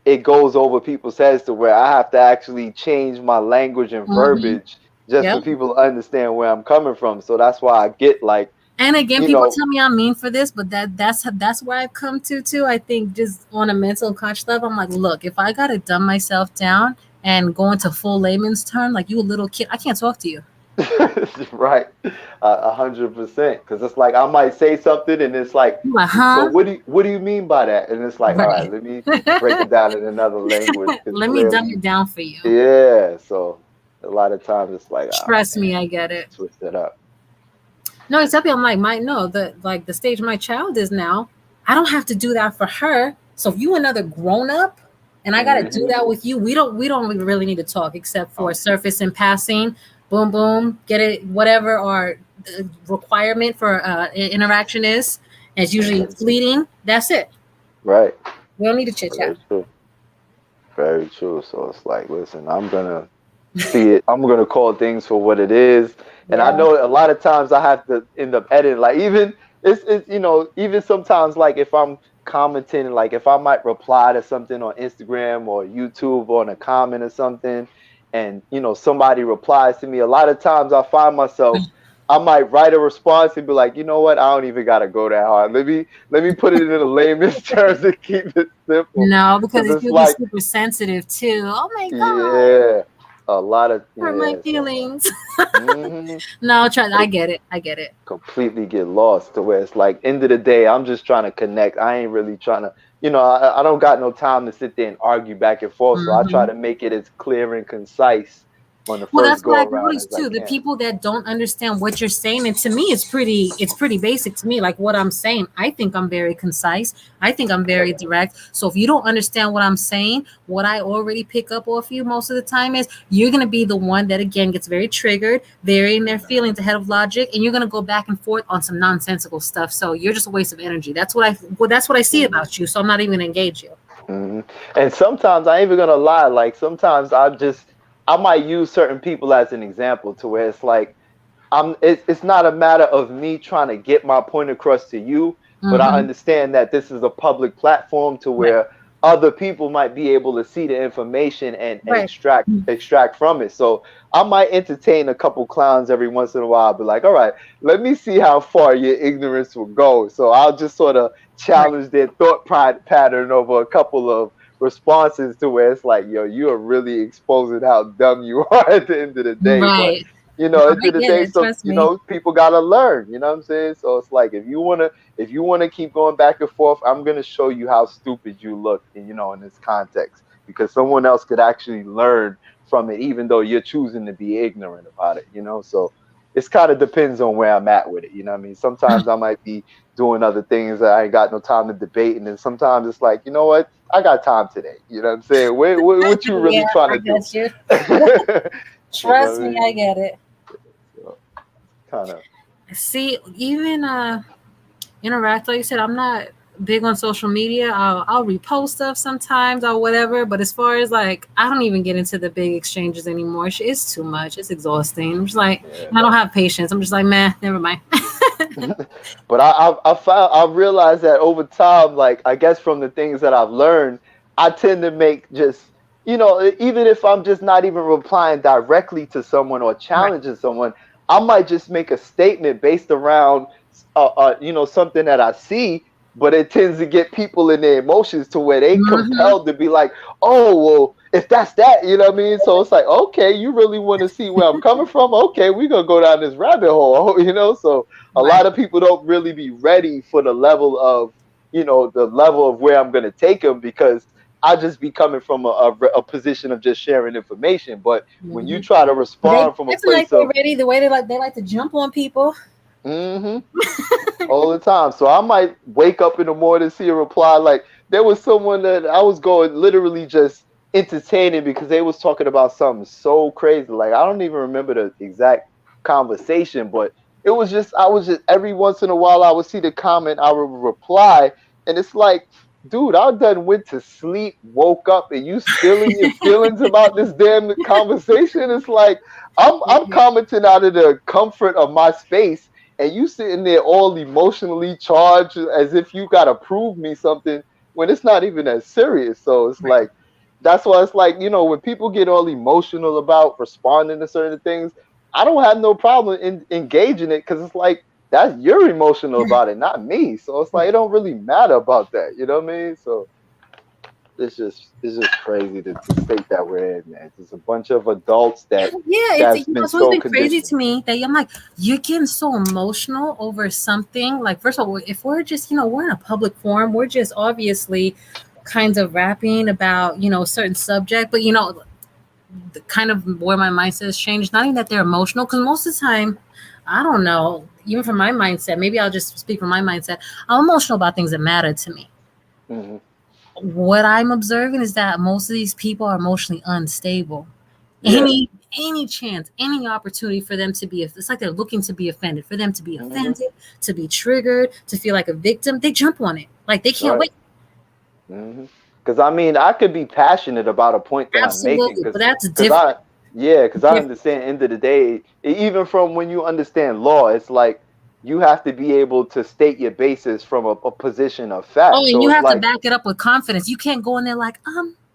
it goes over people's heads to where I have to actually change my language and Mm-hmm. verbiage just Yep. for people to understand where I'm coming from. So that's why I get like, And again, you people know, tell me I'm mean for this, but that's where I've come to too. I think just on a mental and conscious level, I'm like, look, if I gotta dumb myself down and go into full layman's term, like you a little kid, I can't talk to you. right, 100%. Because it's like I might say something and it's like, I'm like, so huh? what do you mean by that? And it's like, all right, Right. let me break it down in another language because Let me dumb clearly, it down for you. yeah. So a lot of times it's like, oh Trust man, me, I get it. switch that up. No, exactly. I'm like, my no, the stage my child is now, I don't have to do that for her. So if you another grown up and I gotta do Hmm. that with you, we don't really need to talk except for surface and passing, boom boom, get it, whatever our requirement for interaction is. And it's usually fleeting. That's it. Right. We don't need to chit chat. Very true. Very true. So it's like, listen, I'm gonna see it. I'm gonna call things for what it is. And I Yeah. know a lot of times I have to end up editing. Like even it's even sometimes like if I'm commenting, like if I might reply to something on Instagram or YouTube on a comment or something, and somebody replies to me, a lot of times I find myself I might write a response and be like, you know what, I don't even gotta go that hard. Let me put it in the layman's terms and keep it simple. No, because Because it's it's gonna be like, super sensitive too. Oh my god, yeah, a lot of hurt my yeah. So. feelings. hmm No, try. I get it. I get it. completely get lost to where it's like end of the day I'm just trying to connect. I ain't really trying to I don't got no time to sit there and argue back and forth, so I try Hmm. to make it as clear and concise on the Well, first that's what go I've around as noticed I too. The can. people that don't understand what you're saying, and to me, it's pretty basic to me. Like what I'm saying, I think I'm very concise. I think I'm very direct. So if you don't understand what I'm saying, what I already pick up off you most of the time is you're gonna be the one that again gets very triggered, very in their feelings ahead of logic, and you're gonna go back and forth on some nonsensical stuff. So you're just a waste of energy. That's what I see hmm about you. So I'm not even gonna engage you. hmm And sometimes I ain't even gonna lie, like sometimes I might use certain people as an example to where it's like it's not a matter of me trying to get my point across to you, but I Hmm. understand that this is a public platform to Right. where other people might be able to see the information and Right. extract from it. So I might entertain a couple clowns every once in a while, be like, all right, let me see how far your ignorance will go. So I'll just sort of Right. challenge their pattern over a couple of responses to where it's like, yo, you are really exposing how dumb you are at the end of the day. But Right. No, at the I end of the get day, it. some Trust me. people gotta learn. You know what I'm saying? So it's like if you wanna keep going back and forth, I'm gonna show you how stupid you look, in this context, because someone else could actually learn from it, even though you're choosing to be ignorant about it. So it's kind of depends on where I'm at with it. You know what I mean? Sometimes I might be doing other things that I ain't got no time to debate, and then sometimes it's like, you know what? I got time today. You know what I'm saying? What you Yeah, really trying I to do? get you. You know Trust what I me, mean? I get it. So, kind of. See, even interact, like you said, I'm not big on social media. I'll repost stuff sometimes or whatever, but as far as like, I don't even get into the big exchanges anymore. It's too much. It's exhausting. I'm just like, Yeah. I don't have patience. I'm just like, man, never mind. But I realized that over time, like I guess from the things that I've learned, I tend to make just even if I'm just not even replying directly to someone or Right. challenging someone, I might just make a statement based around something that I see, but it tends to get people in their emotions to where they Hmm. compelled to be like, oh well, if that's that, you know what I mean? So it's like, okay, you really want to see where I'm coming from? Okay, we're gonna go down this rabbit hole, So a Right. lot of people don't really be ready for the level of where I'm going to take them, because I just be coming from a position of just sharing information. But when you Hmm. try to They respond from a acting like place they're of ready. The way they like to jump on people. mm-hmm, all the time. So I might wake up in the morning, see a reply. Like there was someone that I was going literally just entertaining because they was talking about something so crazy. Like I don't even remember the exact conversation, but it was just I was just every once in a while I would see the comment, I would reply, and it's like, dude, I done went to sleep, woke up, and you still in your feelings about this damn conversation. It's like I'm commenting out of the comfort of my space, and you sitting there all emotionally charged as if you gotta prove me something when it's not even that serious. So it's Right. like that's why it's like, when people get all emotional about responding to certain things, I don't have no problem in engaging it, because it's like that's you're emotional about it, not me. So it's like it don't really matter about that. You know what I mean? So it's just crazy to state that we're in, man. It's just a bunch of adults Yeah, that's been it's always so been crazy conditioned. to me that I'm like, you're getting so emotional over something. Like, first of all, if we're just, we're in a public forum, we're just obviously kind of rapping about, a certain subject, but the kind of where my mindset has changed, not even that they're emotional, because most of the time, I don't know, even from my mindset, maybe I'll just speak from my mindset. I'm emotional about things that matter to me. Hmm. What I'm observing is that most of these people are emotionally unstable. Yeah. Any chance, any opportunity for them to be, it's like they're looking to be offended, for them to be Hmm. offended, to be triggered, to feel like a victim, they jump on it, like they can't Right. wait. Because I mean, I could be passionate about a point that I'm making, Absolutely, because but that's because different. I Yeah, because I understand. End of the day, even from when you understand law, it's like you have to be able to state your basis from a position of Oh, fact. and So you it's have to like back it up with confidence. You can't go in there like,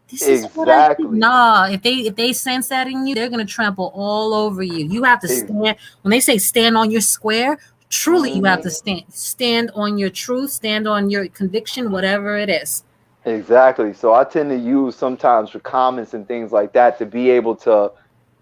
this is what I think. exactly, Nah, if they sense that in you, they're gonna trample all over you. You have to stand when they say stand on your square. Truly, you have mm-hmm, to stand on your truth, stand on your conviction, whatever it is. exactly. So I tend to use sometimes for comments and things like that to be able to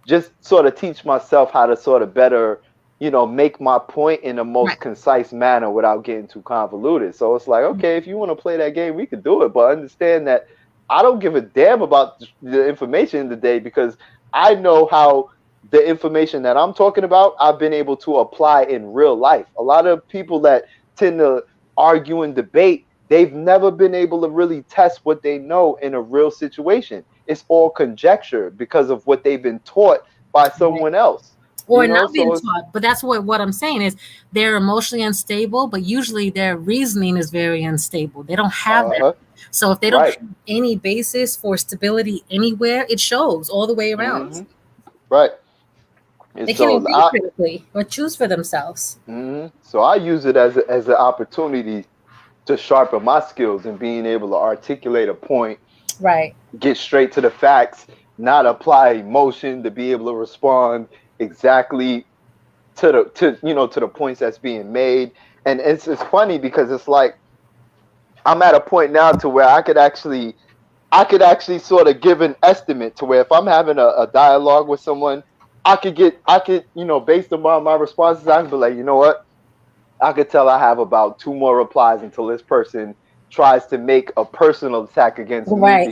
just sort of teach myself how to sort of better, make my point in the Right. most concise manner without getting too convoluted. So it's like, okay, if you want to play that game, we could do it, but understand that I don't give a damn about the information in the day because I know how the information that I'm talking about, I've been able to apply in real life. A lot of people that tend to argue and debate, they've never been able to really test what they know in a real situation. It's all conjecture because of what they've been taught by Right. someone else. Or not So being it's taught. But that's what I'm saying is they're emotionally unstable, but usually their reasoning is very unstable. They don't have that. uh-huh. So if they don't Right. have any basis for stability anywhere, it shows all the way around. Hmm. Right. And They can't even so think critically or choose for themselves. so I use it as an opportunity to sharpen my skills and being able to articulate a point, Right. get straight to the facts, not apply emotion to be able to respond exactly to the points that's being made. And it's funny because it's like I'm at a point now to where I could actually sort of give an estimate to where if I'm having a dialogue with someone, I could based on my responses, I can be like, you know what, I could tell I have about two more replies until this person tries to make a personal attack against me Right.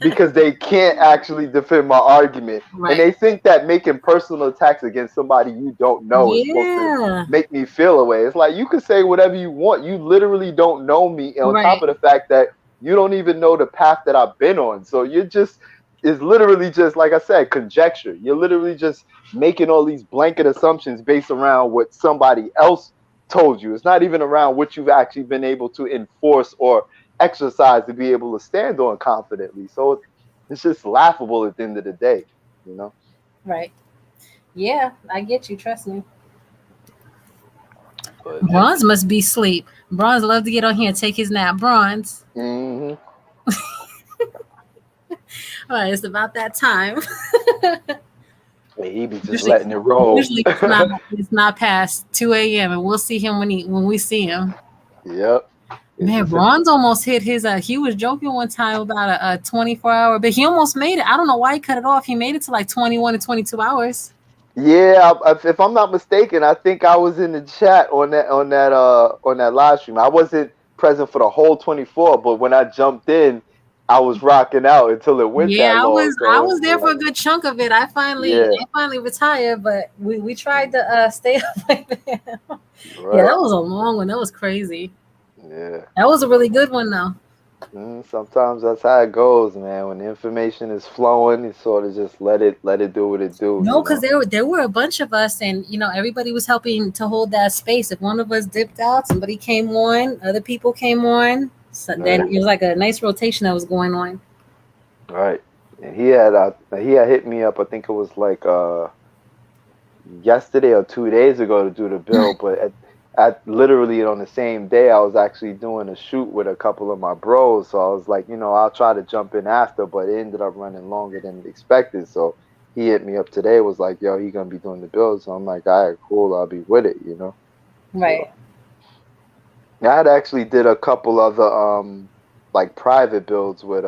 because they can't actually defend my argument. And Right. they think that making personal attacks against somebody you don't know is supposed to Yeah. make me feel away. It's like you can say whatever you want. You literally don't know me. And on top Right. of the fact that you don't even know the path that I've been on. So it's literally just like I said, conjecture. You're literally just making all these blanket assumptions based around what somebody else told you. It's not even around what you've actually been able to enforce or exercise to be able to stand on confidently. So it's just laughable at the end of the day, you know. Right. Yeah, I get you. Trust me. But Bronze must be sleep. Bronze love to get on here and take his nap. Bronze. hmm All right, it's about that time. he be just usually, letting it roll. usually it's not past 2 a.m. and we'll see him when we see him. Yep. It's Man, just Bronze almost hit his. He was joking one time about a 24-hour, but he almost made it. I don't know why he cut it off. He made it to like 21 to 22 hours. yeah. If I'm not mistaken, I think I was in the chat on that live stream. I wasn't present for the whole 24, but when I jumped in, I was rocking out until it went Yeah, that I long. was I So was it's there for like, a good chunk of it. I finally yeah, I finally retired, but we tried to stay up like that. Yeah, right, that was a long one. That was crazy. yeah. That was a really good one though. Sometimes that's how it goes, man. When the information is flowing, you sort of just let it do what it do, No, you because know. there were a bunch of us, and everybody was helping to hold that space. If one of us dipped out, somebody came on, other people came on. So then Right, it was like a nice rotation that was going on. right. And he had hit me up. I think it was like yesterday or 2 days ago to do the bill, but at literally on the same day, I was actually doing a shoot with a couple of my bros. So I was like, I'll try to jump in after, but it ended up running longer than expected. So he hit me up today, was like, yo, he gonna be doing the bill. So I'm like, all right, cool, I'll be with it. So Right. I had actually did a couple other like private builds with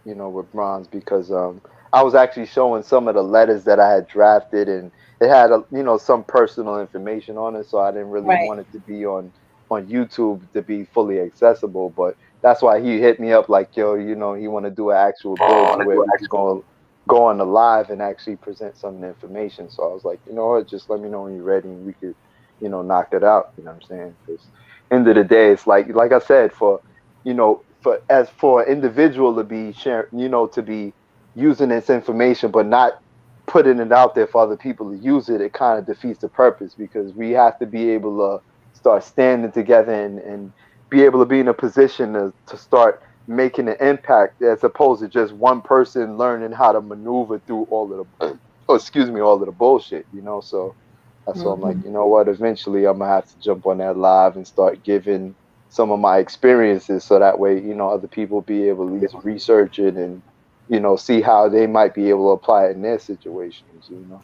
with Bronze because I was actually showing some of the letters that I had drafted and it had some personal information on it, so I didn't really Right. want it to be on YouTube to be fully accessible. But that's why he hit me up like, yo, he want to do an actual build to where we could go on the live and actually present some of the information. So I was like, you know what, just let me know when you're ready and we could knock it out. You know what I'm saying? Because end of the day, it's like I said, for an individual to be sharing, to be using this information, but not putting it out there for other people to use it, it kind of defeats the purpose because we have to be able to start standing together and be able to be in a position to start making an impact as opposed to just one person learning how to maneuver through all of the all of the bullshit, you know. So that's why I'm like, Mhm. you know what, eventually I'm gonna have to jump on that live and start giving some of my experiences so that way, you know, other people be able to at least research it and, you know, see how they might be able to apply it in their situations, you know.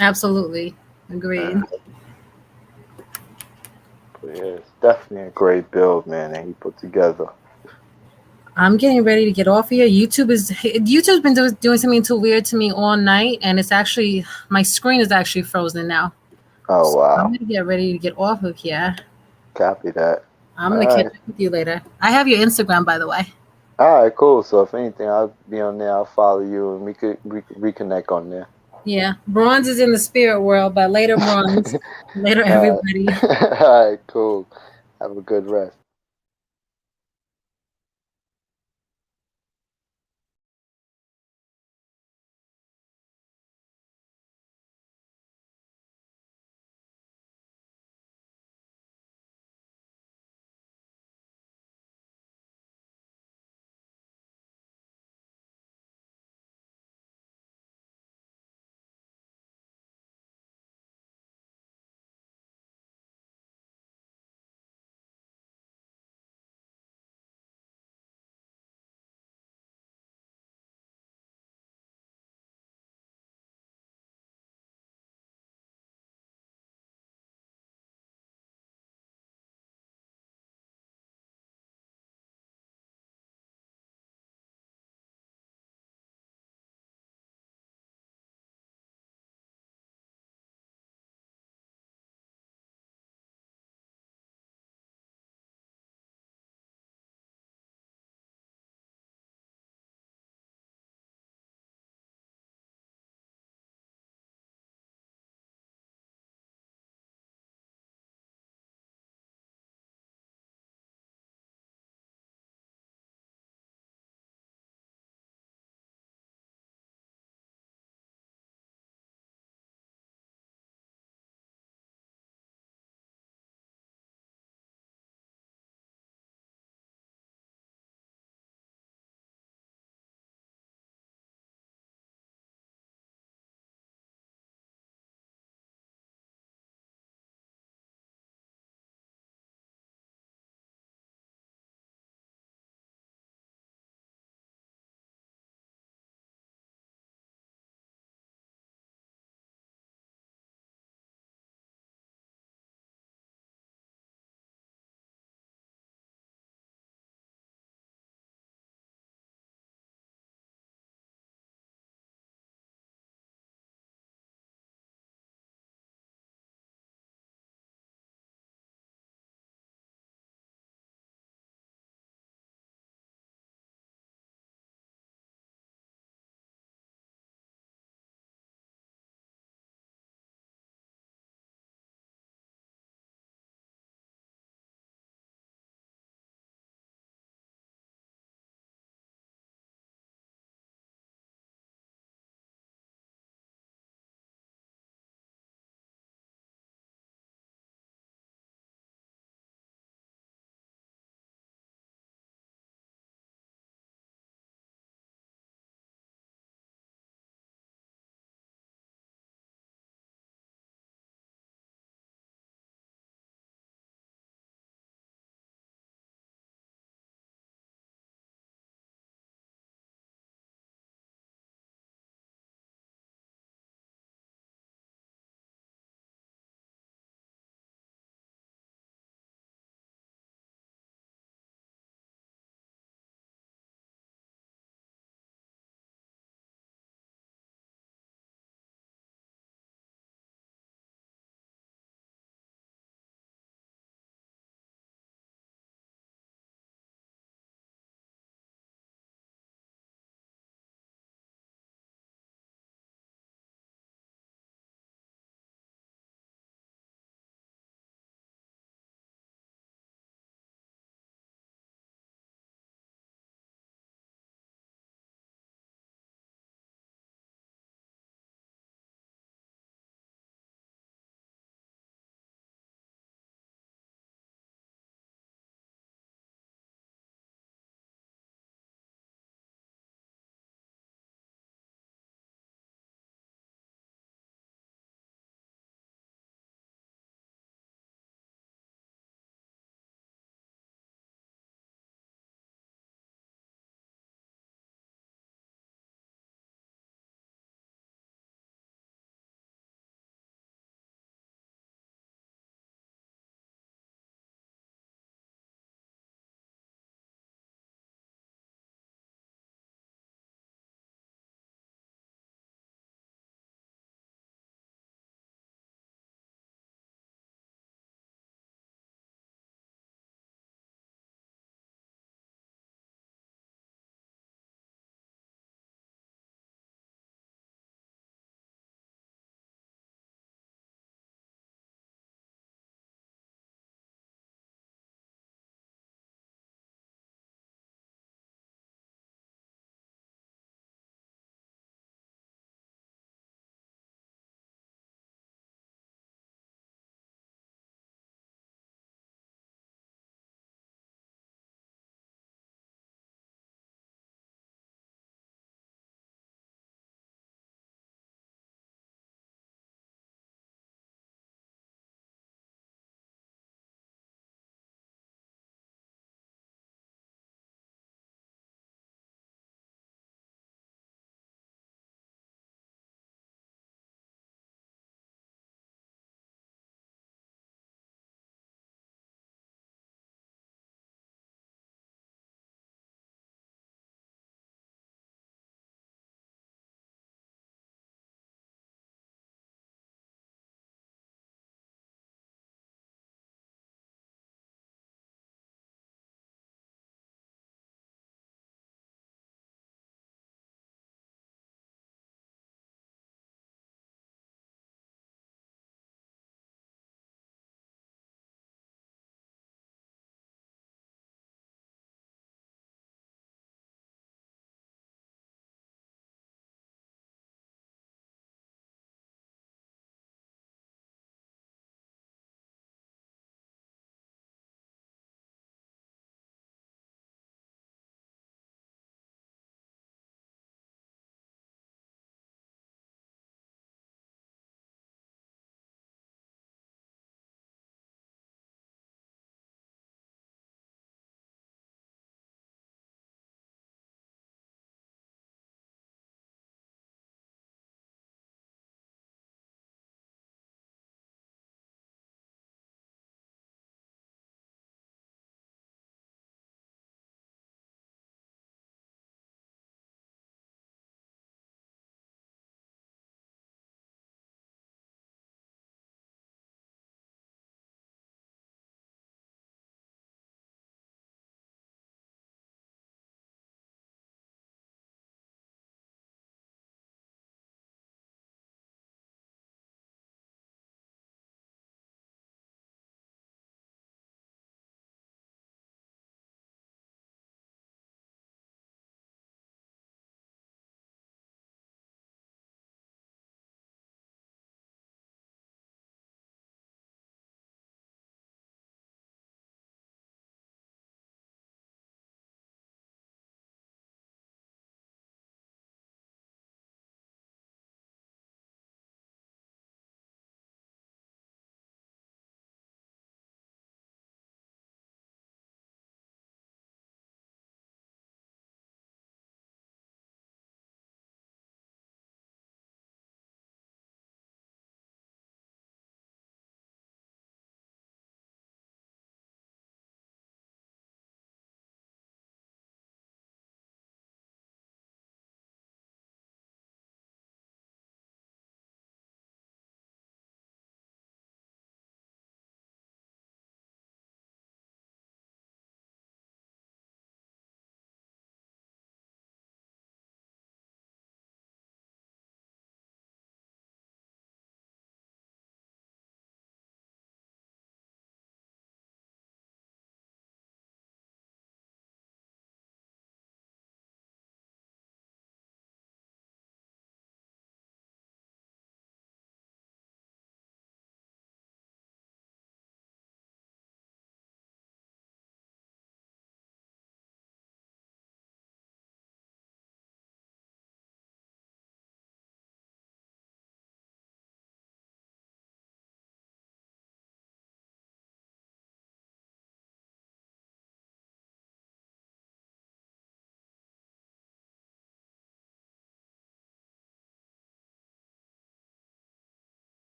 Absolutely. Agreed. But yeah, it's definitely a great build, man, that he put together. I'm getting ready to get off here. YouTube's been doing something too weird to me all night, and it's actually my screen is actually frozen now. Oh So I'm wow. gonna get ready to get off of here. Copy that. I'm All gonna catch right. up with you later. I have your Instagram, by the way. All right, cool. So if anything, I'll be on there. I'll follow you, and we could reconnect on there. Yeah, bronze is in the spirit world, but later bronze, later All everybody. right. All right, cool. Have a good rest.